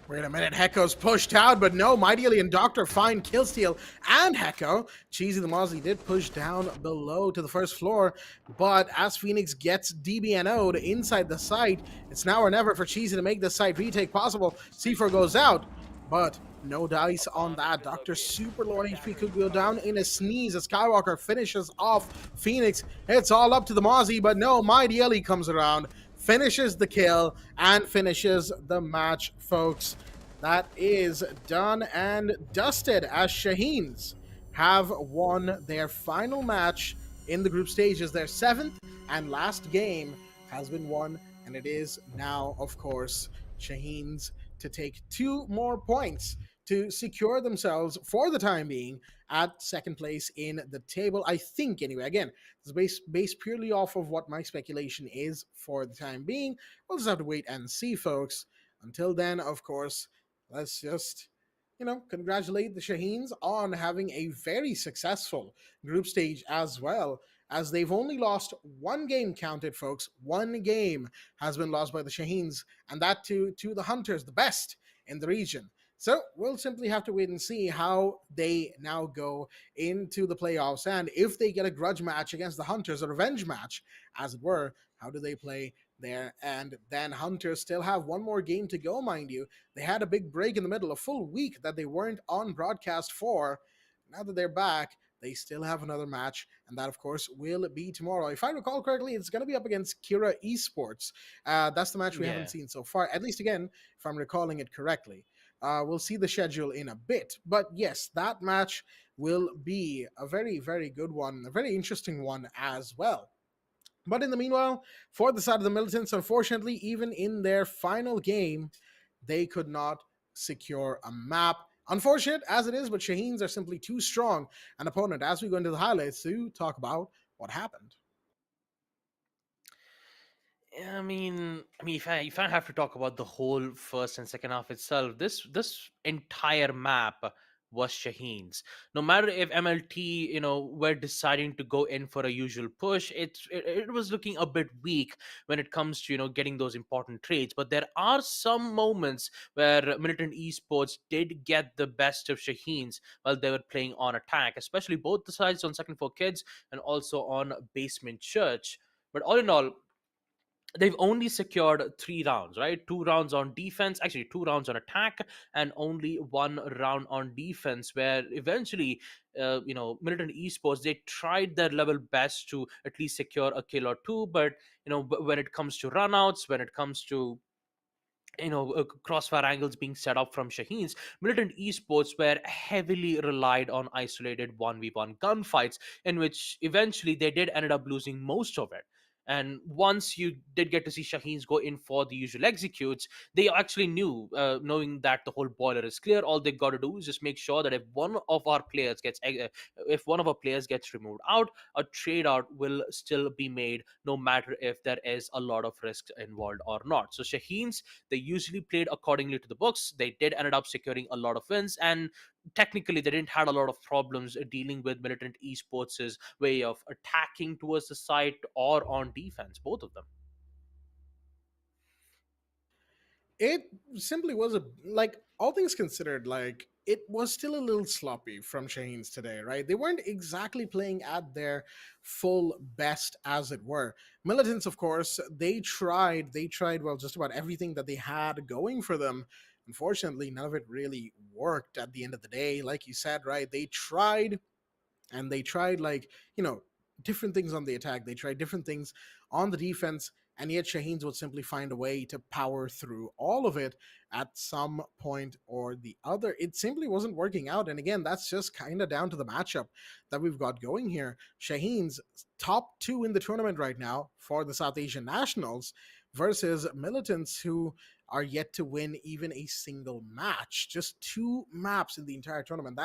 Wait a minute, Hecko's pushed out, but no, Mighty Alien Doctor find Killsteal and Hecko. Cheesy the Mozzie did push down below to the first floor, but as Phoenix gets DBNO'd inside the site, it's now or never for Cheesy to make this site retake possible. C4 goes out, but no dice on that. Doctor super low on HP could go down in a sneeze as Skywalker finishes off Phoenix. It's all up to the Mozzie, but no, Mighty Ellie comes around, finishes the kill, and finishes the match, folks. That is done and dusted as Shaheens have won their final match in the group stages. Their 7th and last game has been won, and it is now, of course, Shaheens to take 2 more points to secure themselves, for the time being, at second place in the table. I think, anyway. Again, this is based purely off of what my speculation is for the time being. We'll just have to wait and see, folks. Until then, of course, let's just, congratulate the Shaheens on having a very successful group stage as well, as they've only lost 1 game counted, folks. 1 game has been lost by the Shaheens, and that to the Hunters, the best in the region. So we'll simply have to wait and see how they now go into the playoffs, and if they get a grudge match against the Hunters, a revenge match, as it were, how do they play there? And then Hunters still have 1 more game to go, mind you. They had a big break in the middle, a full week that they weren't on broadcast for. Now that they're back, they still have another match, and that, of course, will be tomorrow. If I recall correctly, it's going to be up against KIRA Esports. That's the match we haven't seen so far, at least, again, if I'm recalling it correctly. We'll see the schedule in a bit. But yes, that match will be a very, very good one, a very interesting one as well. But in the meanwhile, for the side of the Militants, unfortunately, even in their final game, they could not secure a map. Unfortunate as it is, but Shaheens are simply too strong an opponent, as we go into the highlights to talk about what happened. I mean, if I have to talk about the whole first and second half itself, this entire map was Shaheen's. No matter if MLT, were deciding to go in for a usual push, it was looking a bit weak when it comes to getting those important trades. But there are some moments where Militant Esports did get the best of Shaheen's while they were playing on attack, especially both the sides on Second Floor Kids and also on Basement Church. But all in all, they've only secured 3 rounds, right? 2 rounds on defense, actually 2 rounds on attack, and only 1 round on defense, where eventually Militant Esports, they tried their level best to at least secure a kill or 2, but when it comes to runouts, when it comes to crossfire angles being set up from Shaheens, Militant Esports were heavily relied on isolated 1v1 gunfights, in which eventually they did ended up losing most of it. And once you did get to see Shaheens go in for the usual executes, they actually knew, knowing that the whole boiler is clear, all they got to do is just make sure that if one of our players gets removed out, a trade out will still be made, no matter if there is a lot of risk involved or not. So Shaheens, they usually played accordingly to the books. They did ended up securing a lot of wins, and technically they didn't had a lot of problems dealing with Militant Esports' way of attacking towards the site or on defense, both of them. It simply was all things considered, it was still a little sloppy from Shaheens today, right? They weren't exactly playing at their full best, as it were. Militants, of course, they tried, well, just about everything that they had going for them. Unfortunately, none of it really worked at the end of the day. Like you said, right? They tried, and they tried, different things on the attack. They tried different things on the defense, and yet Shaheens would simply find a way to power through all of it at some point or the other. It simply wasn't working out. And again, that's just kind of down to the matchup that we've got going here. Shaheens, top 2 in the tournament right now for the South Asian Nationals, versus Militants, who are yet to win even a single match. Just 2 maps in the entire tournament.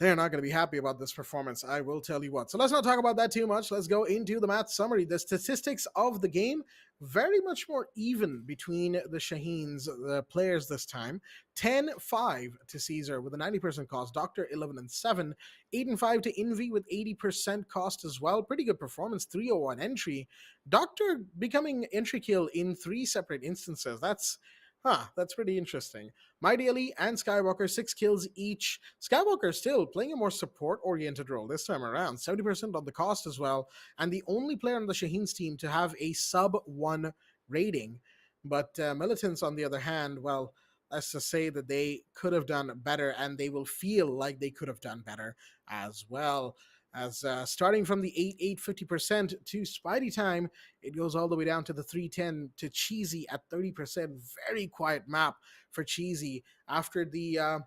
They're not going to be happy about this performance, I will tell you what. So let's not talk about that too much. Let's go into the match summary. The statistics of the game, very much more even between the Shaheens, the players this time. 10-5 to Caesar with a 90% cost. Doctor 11-7. 8-5 to Envy with 80% cost as well. Pretty good performance. 301 entry. Doctor becoming entry kill in 3 separate instances. That's That's pretty interesting. Mighty Ali and Skywalker, 6 kills each. Skywalker still playing a more support oriented role this time around, 70% on the cost as well, and the only player on the Shaheens team to have a sub 1 rating. But Militants, on the other hand, well, let's just say that they could have done better, and they will feel like they could have done better as well. As starting from the 850% to Spidey Time, it goes all the way down to the 310 to Cheesy at 30%. Very quiet map for Cheesy after the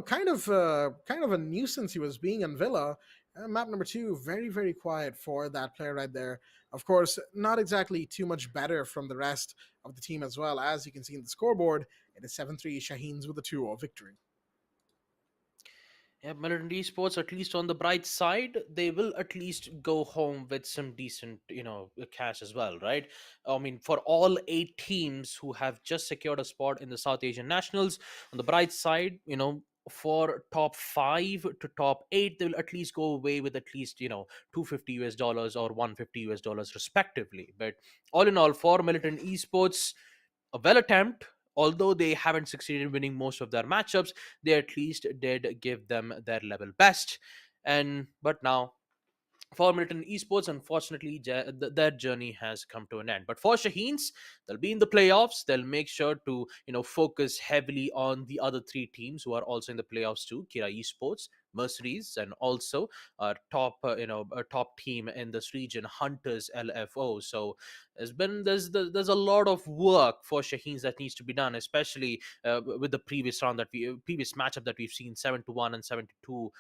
kind of a nuisance he was being in Villa. Map number 2, very quiet for that player right there. Of course, not exactly too much better from the rest of the team as well. As you can see in the scoreboard, it is 7-3 Shaheens with a 2-0 victory. Yeah, MLT Esports, at least on the bright side, they will at least go home with some decent, cash as well, right? I mean, for all 8 teams who have just secured a spot in the South Asian Nationals, on the bright side, for top 5 to top 8, they'll at least go away with at least, $250 or $150 respectively. But all in all, for Militant Esports, a well attempt. Although they haven't succeeded in winning most of their matchups, they at least did give them their level best. But now for Milton Esports, unfortunately, their journey has come to an end. But for Shaheens, they'll be in the playoffs. They'll make sure to focus heavily on the other 3 teams who are also in the playoffs too: KIRA Esports, MercenarieZ, and also a top team in this region, Hunters LFO. So there's a lot of work for Shaheens that needs to be done, especially with the previous previous matchup that we've seen, 7-1 and 7-2,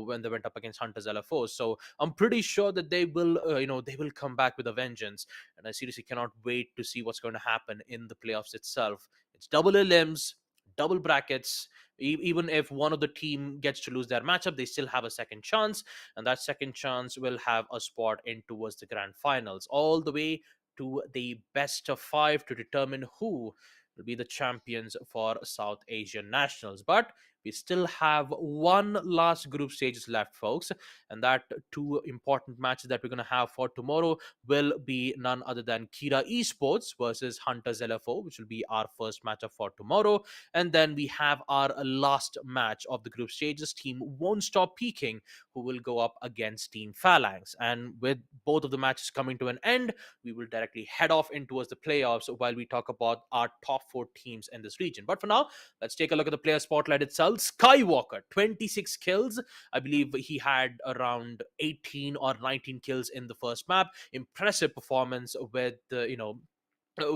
when they went up against Hunters LFO. So I'm pretty sure that they will they will come back with a vengeance, and I seriously cannot wait to see what's going to happen in the playoffs itself. It's double elims, double brackets. Even if one of the team gets to lose their matchup, they still have a second chance, and that second chance will have a spot in towards the grand finals, all the way to the best of 5 to determine who will be the champions for South Asian Nationals. But we still have one last group stages left, folks, and that 2 important matches that we're going to have for tomorrow will be none other than KIRA Esports versus Hunters LFO, which will be our first matchup for tomorrow. And then we have our last match of the group stages. Team Won't Stop Peaking, who will go up against Team Phalanx. And with both of the matches coming to an end, we will directly head off in towards the playoffs while we talk about our top 4 teams in this region. But for now, let's take a look at the player spotlight itself. Skywalker, 26 kills. I believe he had around 18 or 19 kills in the first map. Impressive performance with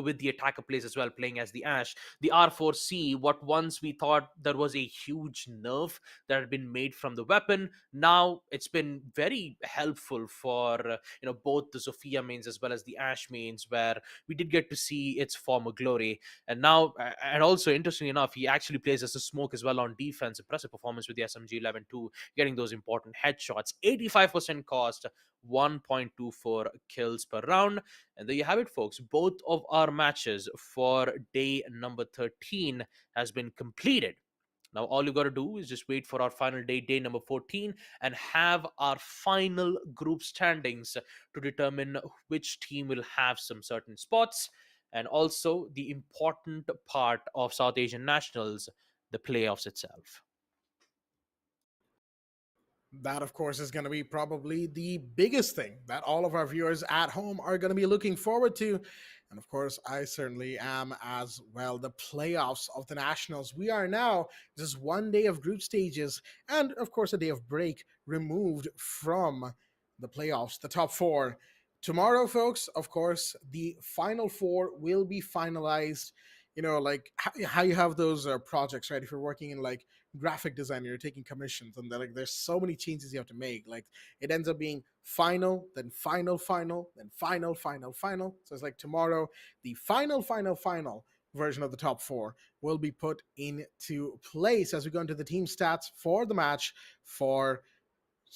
with the attacker plays as well, playing as the Ash. The R4C, what once we thought there was a huge nerf that had been made from the weapon, now it's been very helpful for both the Sophia mains as well as the Ash mains, where we did get to see its former glory. And now, and also interestingly enough, he actually plays as a smoke as well on defense. Impressive performance with the SMG 11 too, getting those important headshots. 85% cost, 1.24 kills per round. And there you have it, folks. Both of our matches for day number 13 has been completed. Now, all you got to do is just wait for our final day, day number 14, and have our final group standings to determine which team will have some certain spots. And also the important part of South Asian Nationals, the playoffs itself. That, of course, is going to be probably the biggest thing that all of our viewers at home are going to be looking forward to. And of course, I certainly am as well. The playoffs of the Nationals. We are now just one day of group stages and, of course, a day of break removed from the playoffs, the top 4. Tomorrow, folks, of course, the final 4 will be finalized. Like how you have those projects, right? If you're working in like graphic design, you're taking commissions, and there's so many changes you have to make. Like it ends up being final, then final, then final. So it's like tomorrow, the final version of the top 4 will be put into place as we go into the team stats for the match for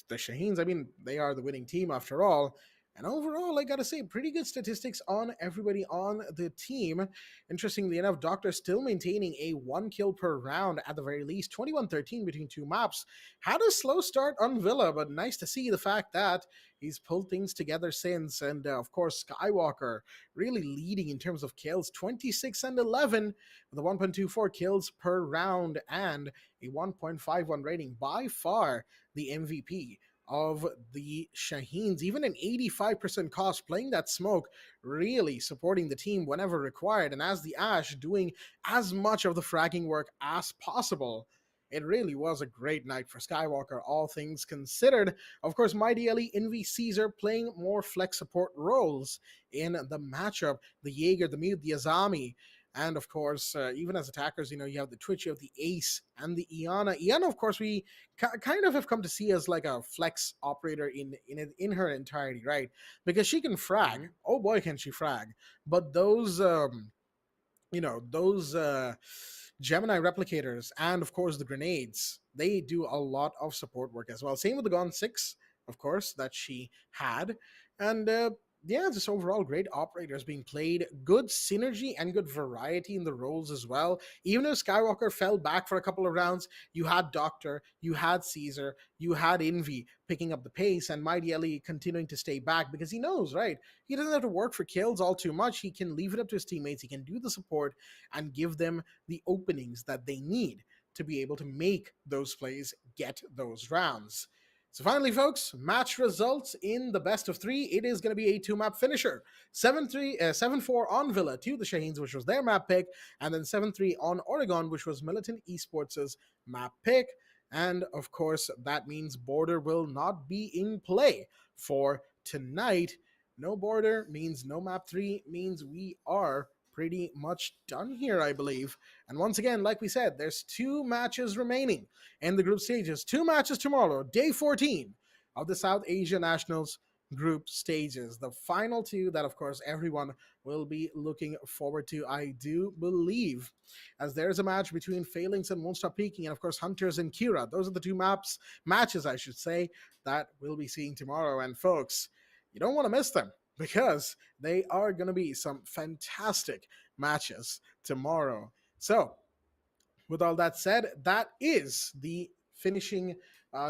the Shaheens. I mean, they are the winning team after all. And overall, I gotta say, pretty good statistics on everybody on the team. Interestingly enough, Doctor still maintaining a 1 kill per round at the very least, 21-13 between two maps. Had a slow start on Villa, but nice to see the fact that he's pulled things together since. And of course, Skywalker really leading in terms of kills, 26 and 11 with a 1.24 kills per round and a 1.51 rating. By far the MVP of the Shaheens, even an 85% cost, playing that smoke, really supporting the team whenever required, and as the Ash doing as much of the fragging work as possible. It really was a great night for Skywalker, all things considered. Of course, Mighty Ellie, Envy, Caesar playing more flex support roles in the matchup. The Jaeger, the Mute, the Azami, and of course, even as attackers, you have the Twitch, you have the Ace, and the Iana. Iana, of course, we kind of have come to see as like a flex operator in her entirety, right? Because she can frag. Oh boy, can she frag! But those Gemini replicators and of course the grenades, they do a lot of support work as well. Same with the Gon 6, of course, that she had. And yeah, just overall great operators being played, good synergy and good variety in the roles as well. Even if Skywalker fell back for a couple of rounds, you had Doctor, you had Caesar, you had Envy picking up the pace, and Mighty Ellie continuing to stay back because he knows, right? He doesn't have to work for kills all too much. He can leave it up to his teammates. He can do the support and give them the openings that they need to be able to make those plays, get those rounds. So finally, folks, match results in the best of three. It is going to be a two-map finisher. 7-4 on Villa to the Shaheens, which was their map pick, and then 7-3 on Oregon, which was Militant Esports' map pick. And of course, that means Border will not be in play for tonight. No Border means no map 3, means we are pretty much done here, I believe. And once again, like we said, there's 2 matches remaining in the group stages. 2 matches tomorrow, day 14 of the South Asia Nationals group stages. The final 2 that, of course, everyone will be looking forward to, I do believe, as there's a match between Phalanx and Won't Stop Peaking, and of course, Hunters and KIRA. Those are the 2 matches, I should say, that we'll be seeing tomorrow. And folks, you don't want to miss them, because they are going to be some fantastic matches tomorrow. So, with all that said, that is the finishing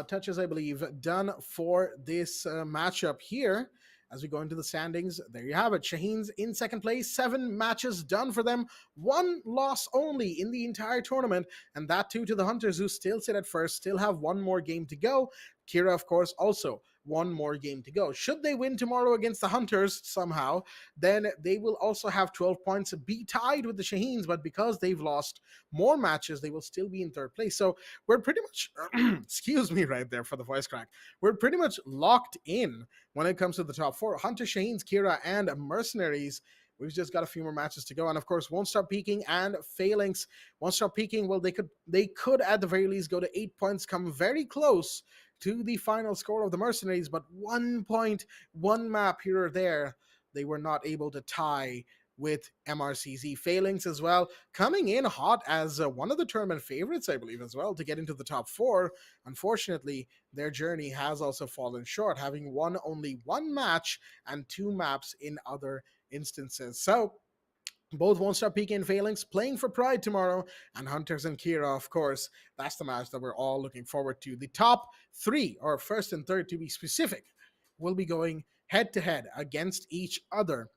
touches, I believe, done for this matchup here. As we go into the standings, there you have it. Shaheens in second place, 7 matches done for them, 1 loss only in the entire tournament, and that too to the Hunters, who still sit at first, still have 1 more game to go. KIRA, of course, also 1 more game to go. Should they win tomorrow against the Hunters somehow, then they will also have 12 points, be tied with the Shaheens, but because they've lost more matches, they will still be in third place. So we're pretty much, excuse me right there for the voice crack, we're pretty much locked in when it comes to the top 4. Hunter, Shaheens, KIRA, and MercenarieZ. We've just got a few more matches to go. And of course, Won't Stop Peaking and Phalanx. Won't Stop Peaking, well, they could at the very least go to 8 points, come very close to the final score of the MercenarieZ, but 1 point, 1 map here or there, they were not able to tie with MRCZ. Phalanx as well, coming in hot as one of the tournament favorites, I believe, as well, to get into the top 4. Unfortunately, their journey has also fallen short, having won only 1 match and 2 maps in other instances. So, both Won't Stop Peaking and Phalanx playing for pride tomorrow, and Hunters and KIRA, of course, that's the match that we're all looking forward to. The top 3, or first and third to be specific, will be going head-to-head against each other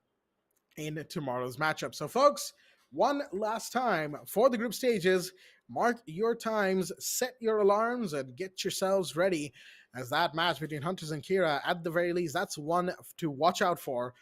in tomorrow's matchup. So, folks, one last time for the group stages, mark your times, set your alarms, and get yourselves ready, as that match between Hunters and KIRA, at the very least, that's one to watch out for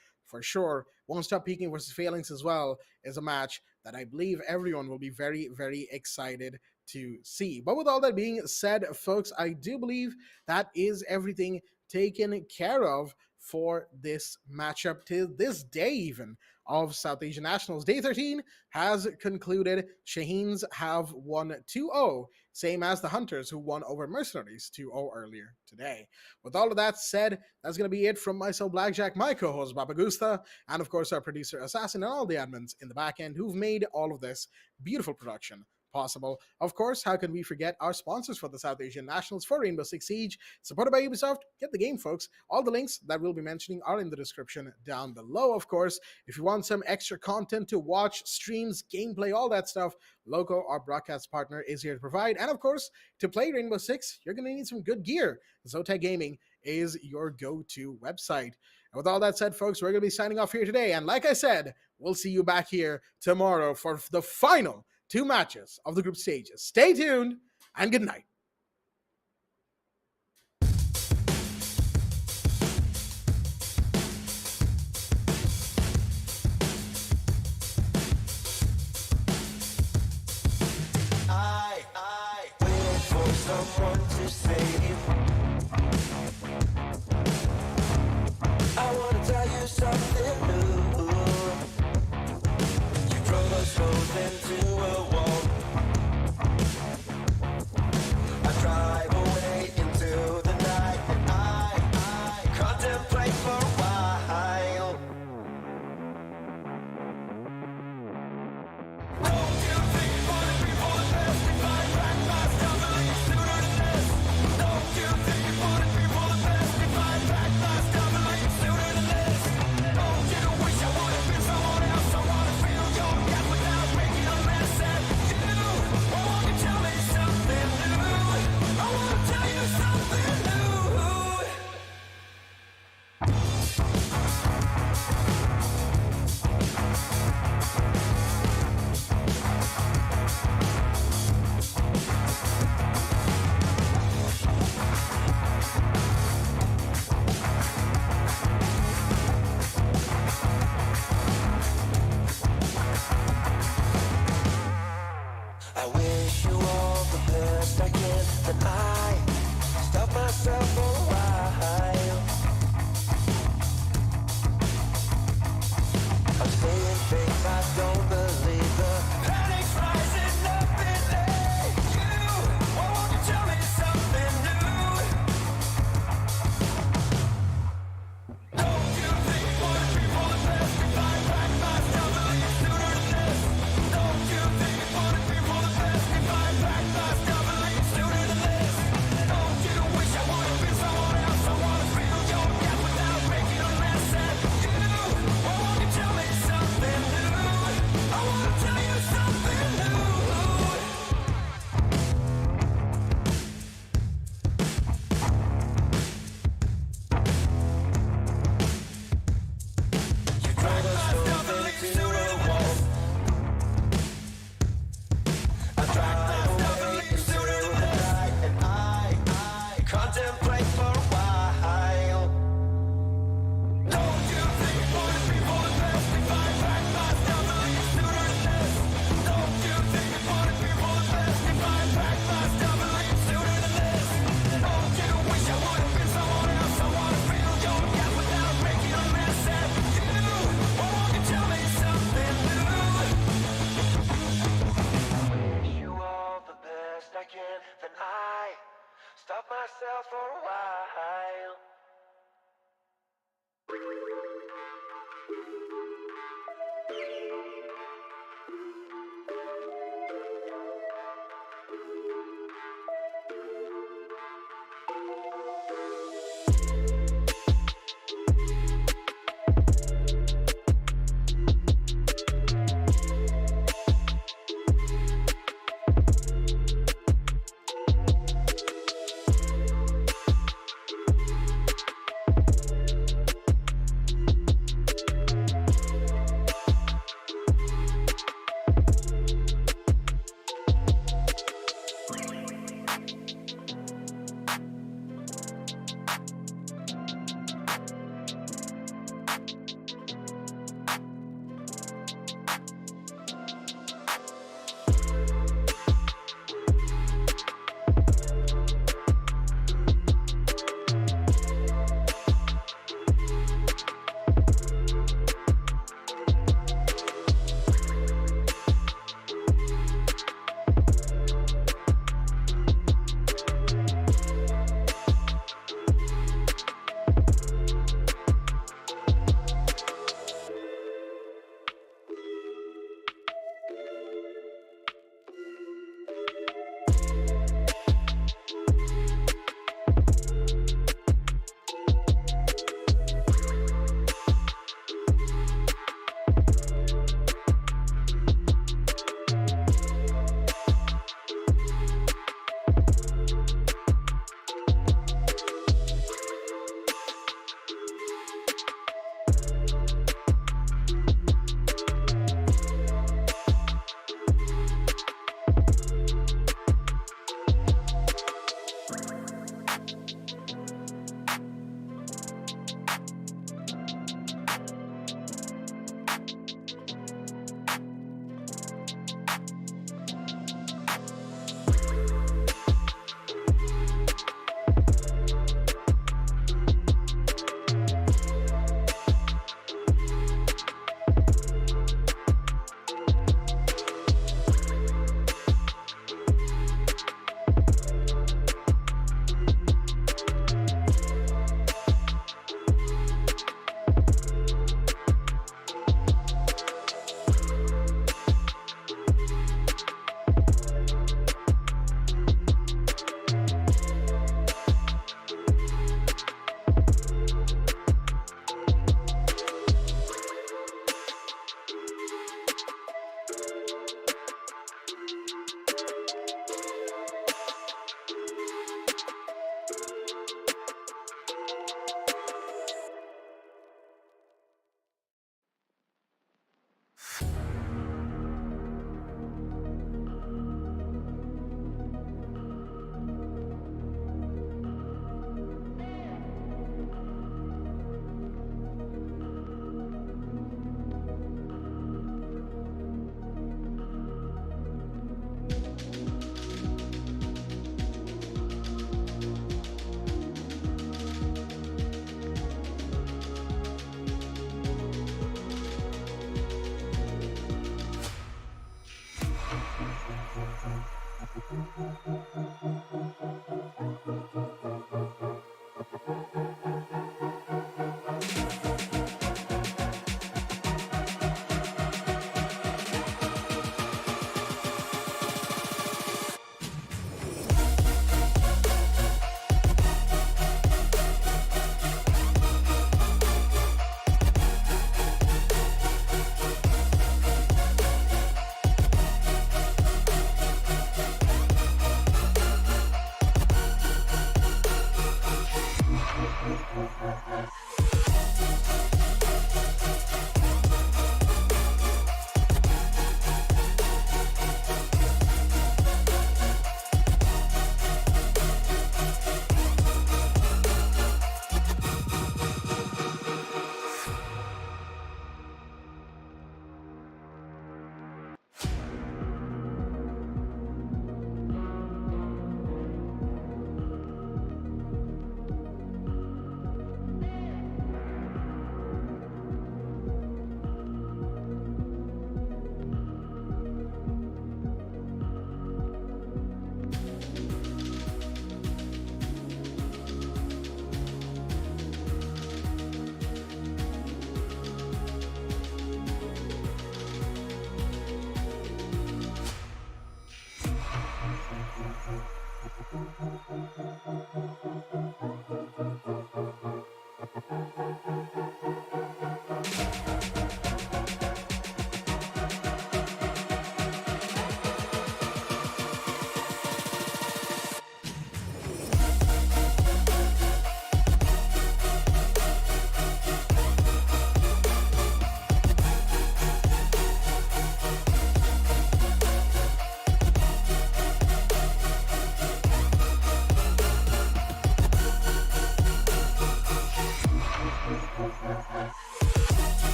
sure. Won't Stop Peaking versus Phalanx as well is a match that I believe everyone will be very, very excited to see. But with all that being said, folks, I do believe that is everything taken care of for this matchup to this day even of South Asian Nationals. Day 13 has concluded. Shaheens have won 2-0, same as the Hunters, who won over MercenarieZ 2-0 earlier today. With all of that said, that's going to be it from myself, Blackjack, my co-host, Baba Gusta, and of course our producer, Assassin, and all the admins in the back end who've made all of this beautiful production possible. Of course, how can we forget our sponsors for the South Asian Nationals for Rainbow Six Siege, supported by Ubisoft? Get the game, folks. All the links that we'll be mentioning are in the description down below. Of course, if you want some extra content to watch, streams, gameplay, all that stuff, Loco, our broadcast partner, is here to provide. And of course, to play Rainbow Six, you're going to need some good gear. Zotac Gaming is your go-to website. And with all that said, folks, we're going to be signing off here today. And like I said, we'll see you back here tomorrow for the final 2 matches of the group stages. Stay tuned, and good night. I waited for someone to save. I wanna tell you something new. You drove us both into a wall. I drive away into the night, and I contemplate for a while. Don't you think you wanna be for the best? If I back my stuff, I leave sooner than this. Don't you think you wanna be for the best? If I back my stuff, I leave sooner than this. Don't you wish I would've been someone else? I wanna feel your death without making a mess.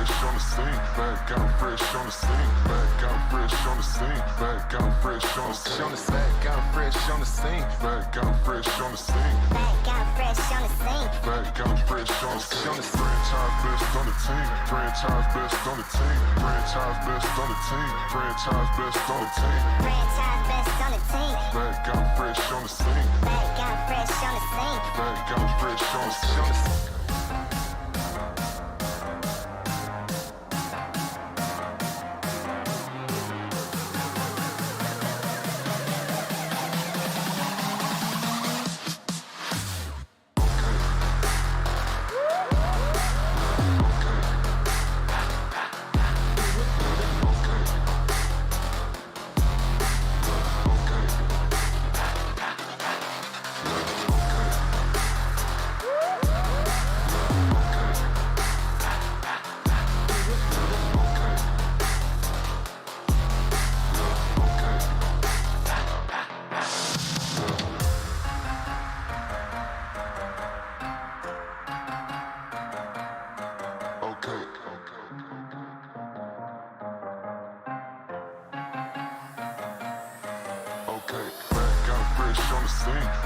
fresh on the scene. Back out fresh on the scene. Back out fresh on the scene. Back out fresh on the scene. Back out fresh on the scene. Back out fresh on the scene. Back out fresh on the scene. Back out fresh on the scene. Franchise best on the team. Franchise best on the team. Franchise best on the team. Franchise best on the team. Franchise best on the team. Back out fresh on the scene. Back out fresh on the scene. Back out fresh on the scene.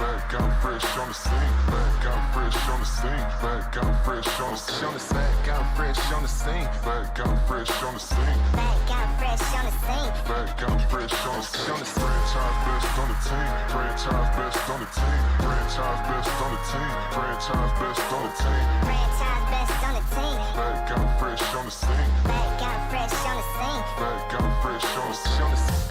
Back out fresh on the scene. Back out fresh on the scene. Back out fresh on the scene. Back out fresh on the scene. Back out fresh on the scene. Back out fresh on the scene. Back out fresh on the scene. Franchise best on the team. Franchise best on the team. Franchise best on the team. Franchise best on the team. Franchise best on the team. Back out fresh on the scene. Back out fresh on the scene. Back out fresh on the scene.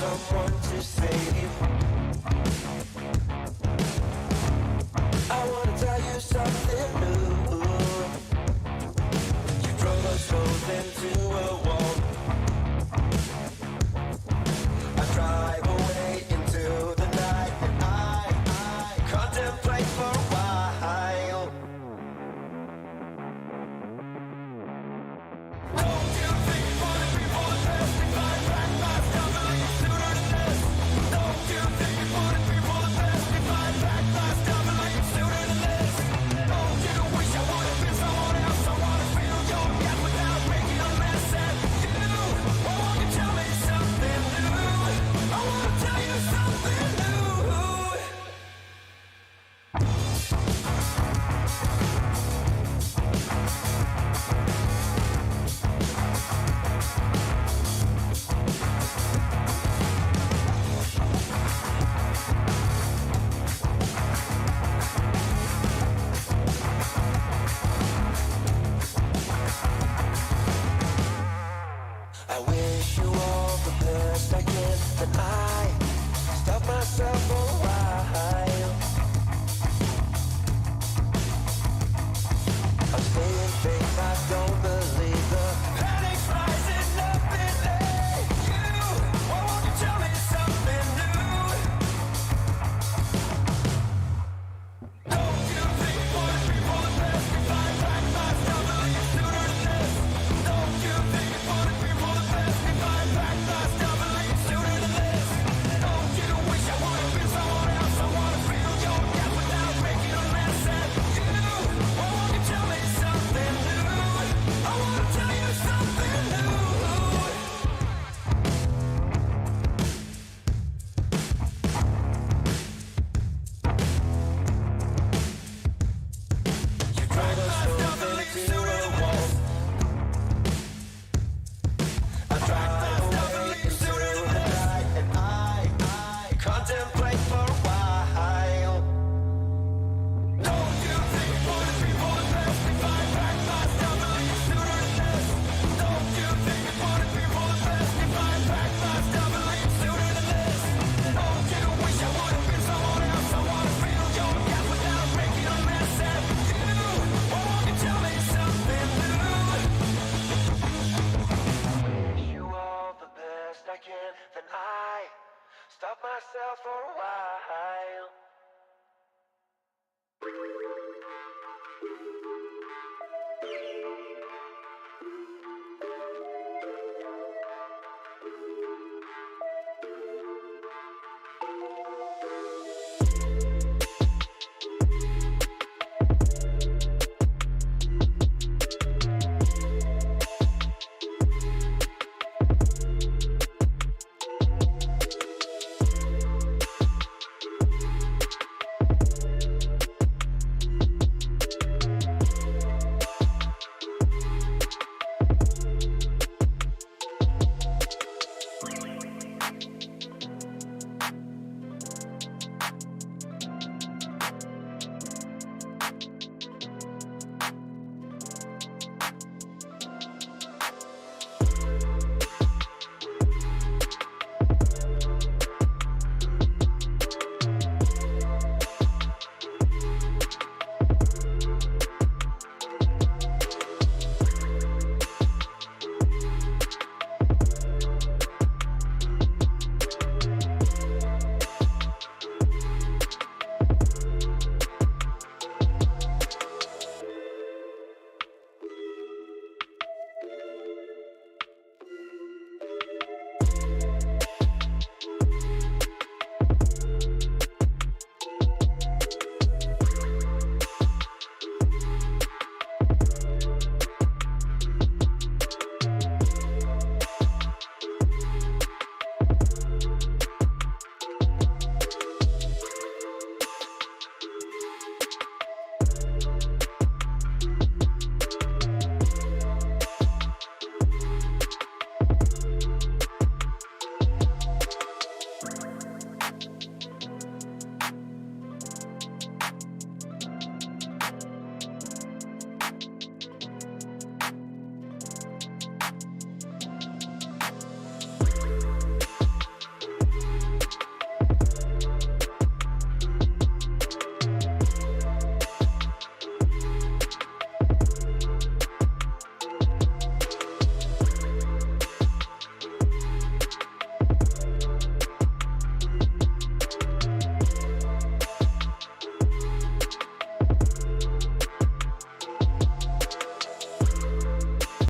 Someone to save. I wanna tell you something new. You drove us both into a wall. I drive away into the night, and I contemplate for a while. Don't you think for the people that testify back last time I used to do this? Don't you think for the people that testify back last time I used to do this? Don't you wish I would have been someone else? I wanna feel your death without making a mess. stop myself for a while.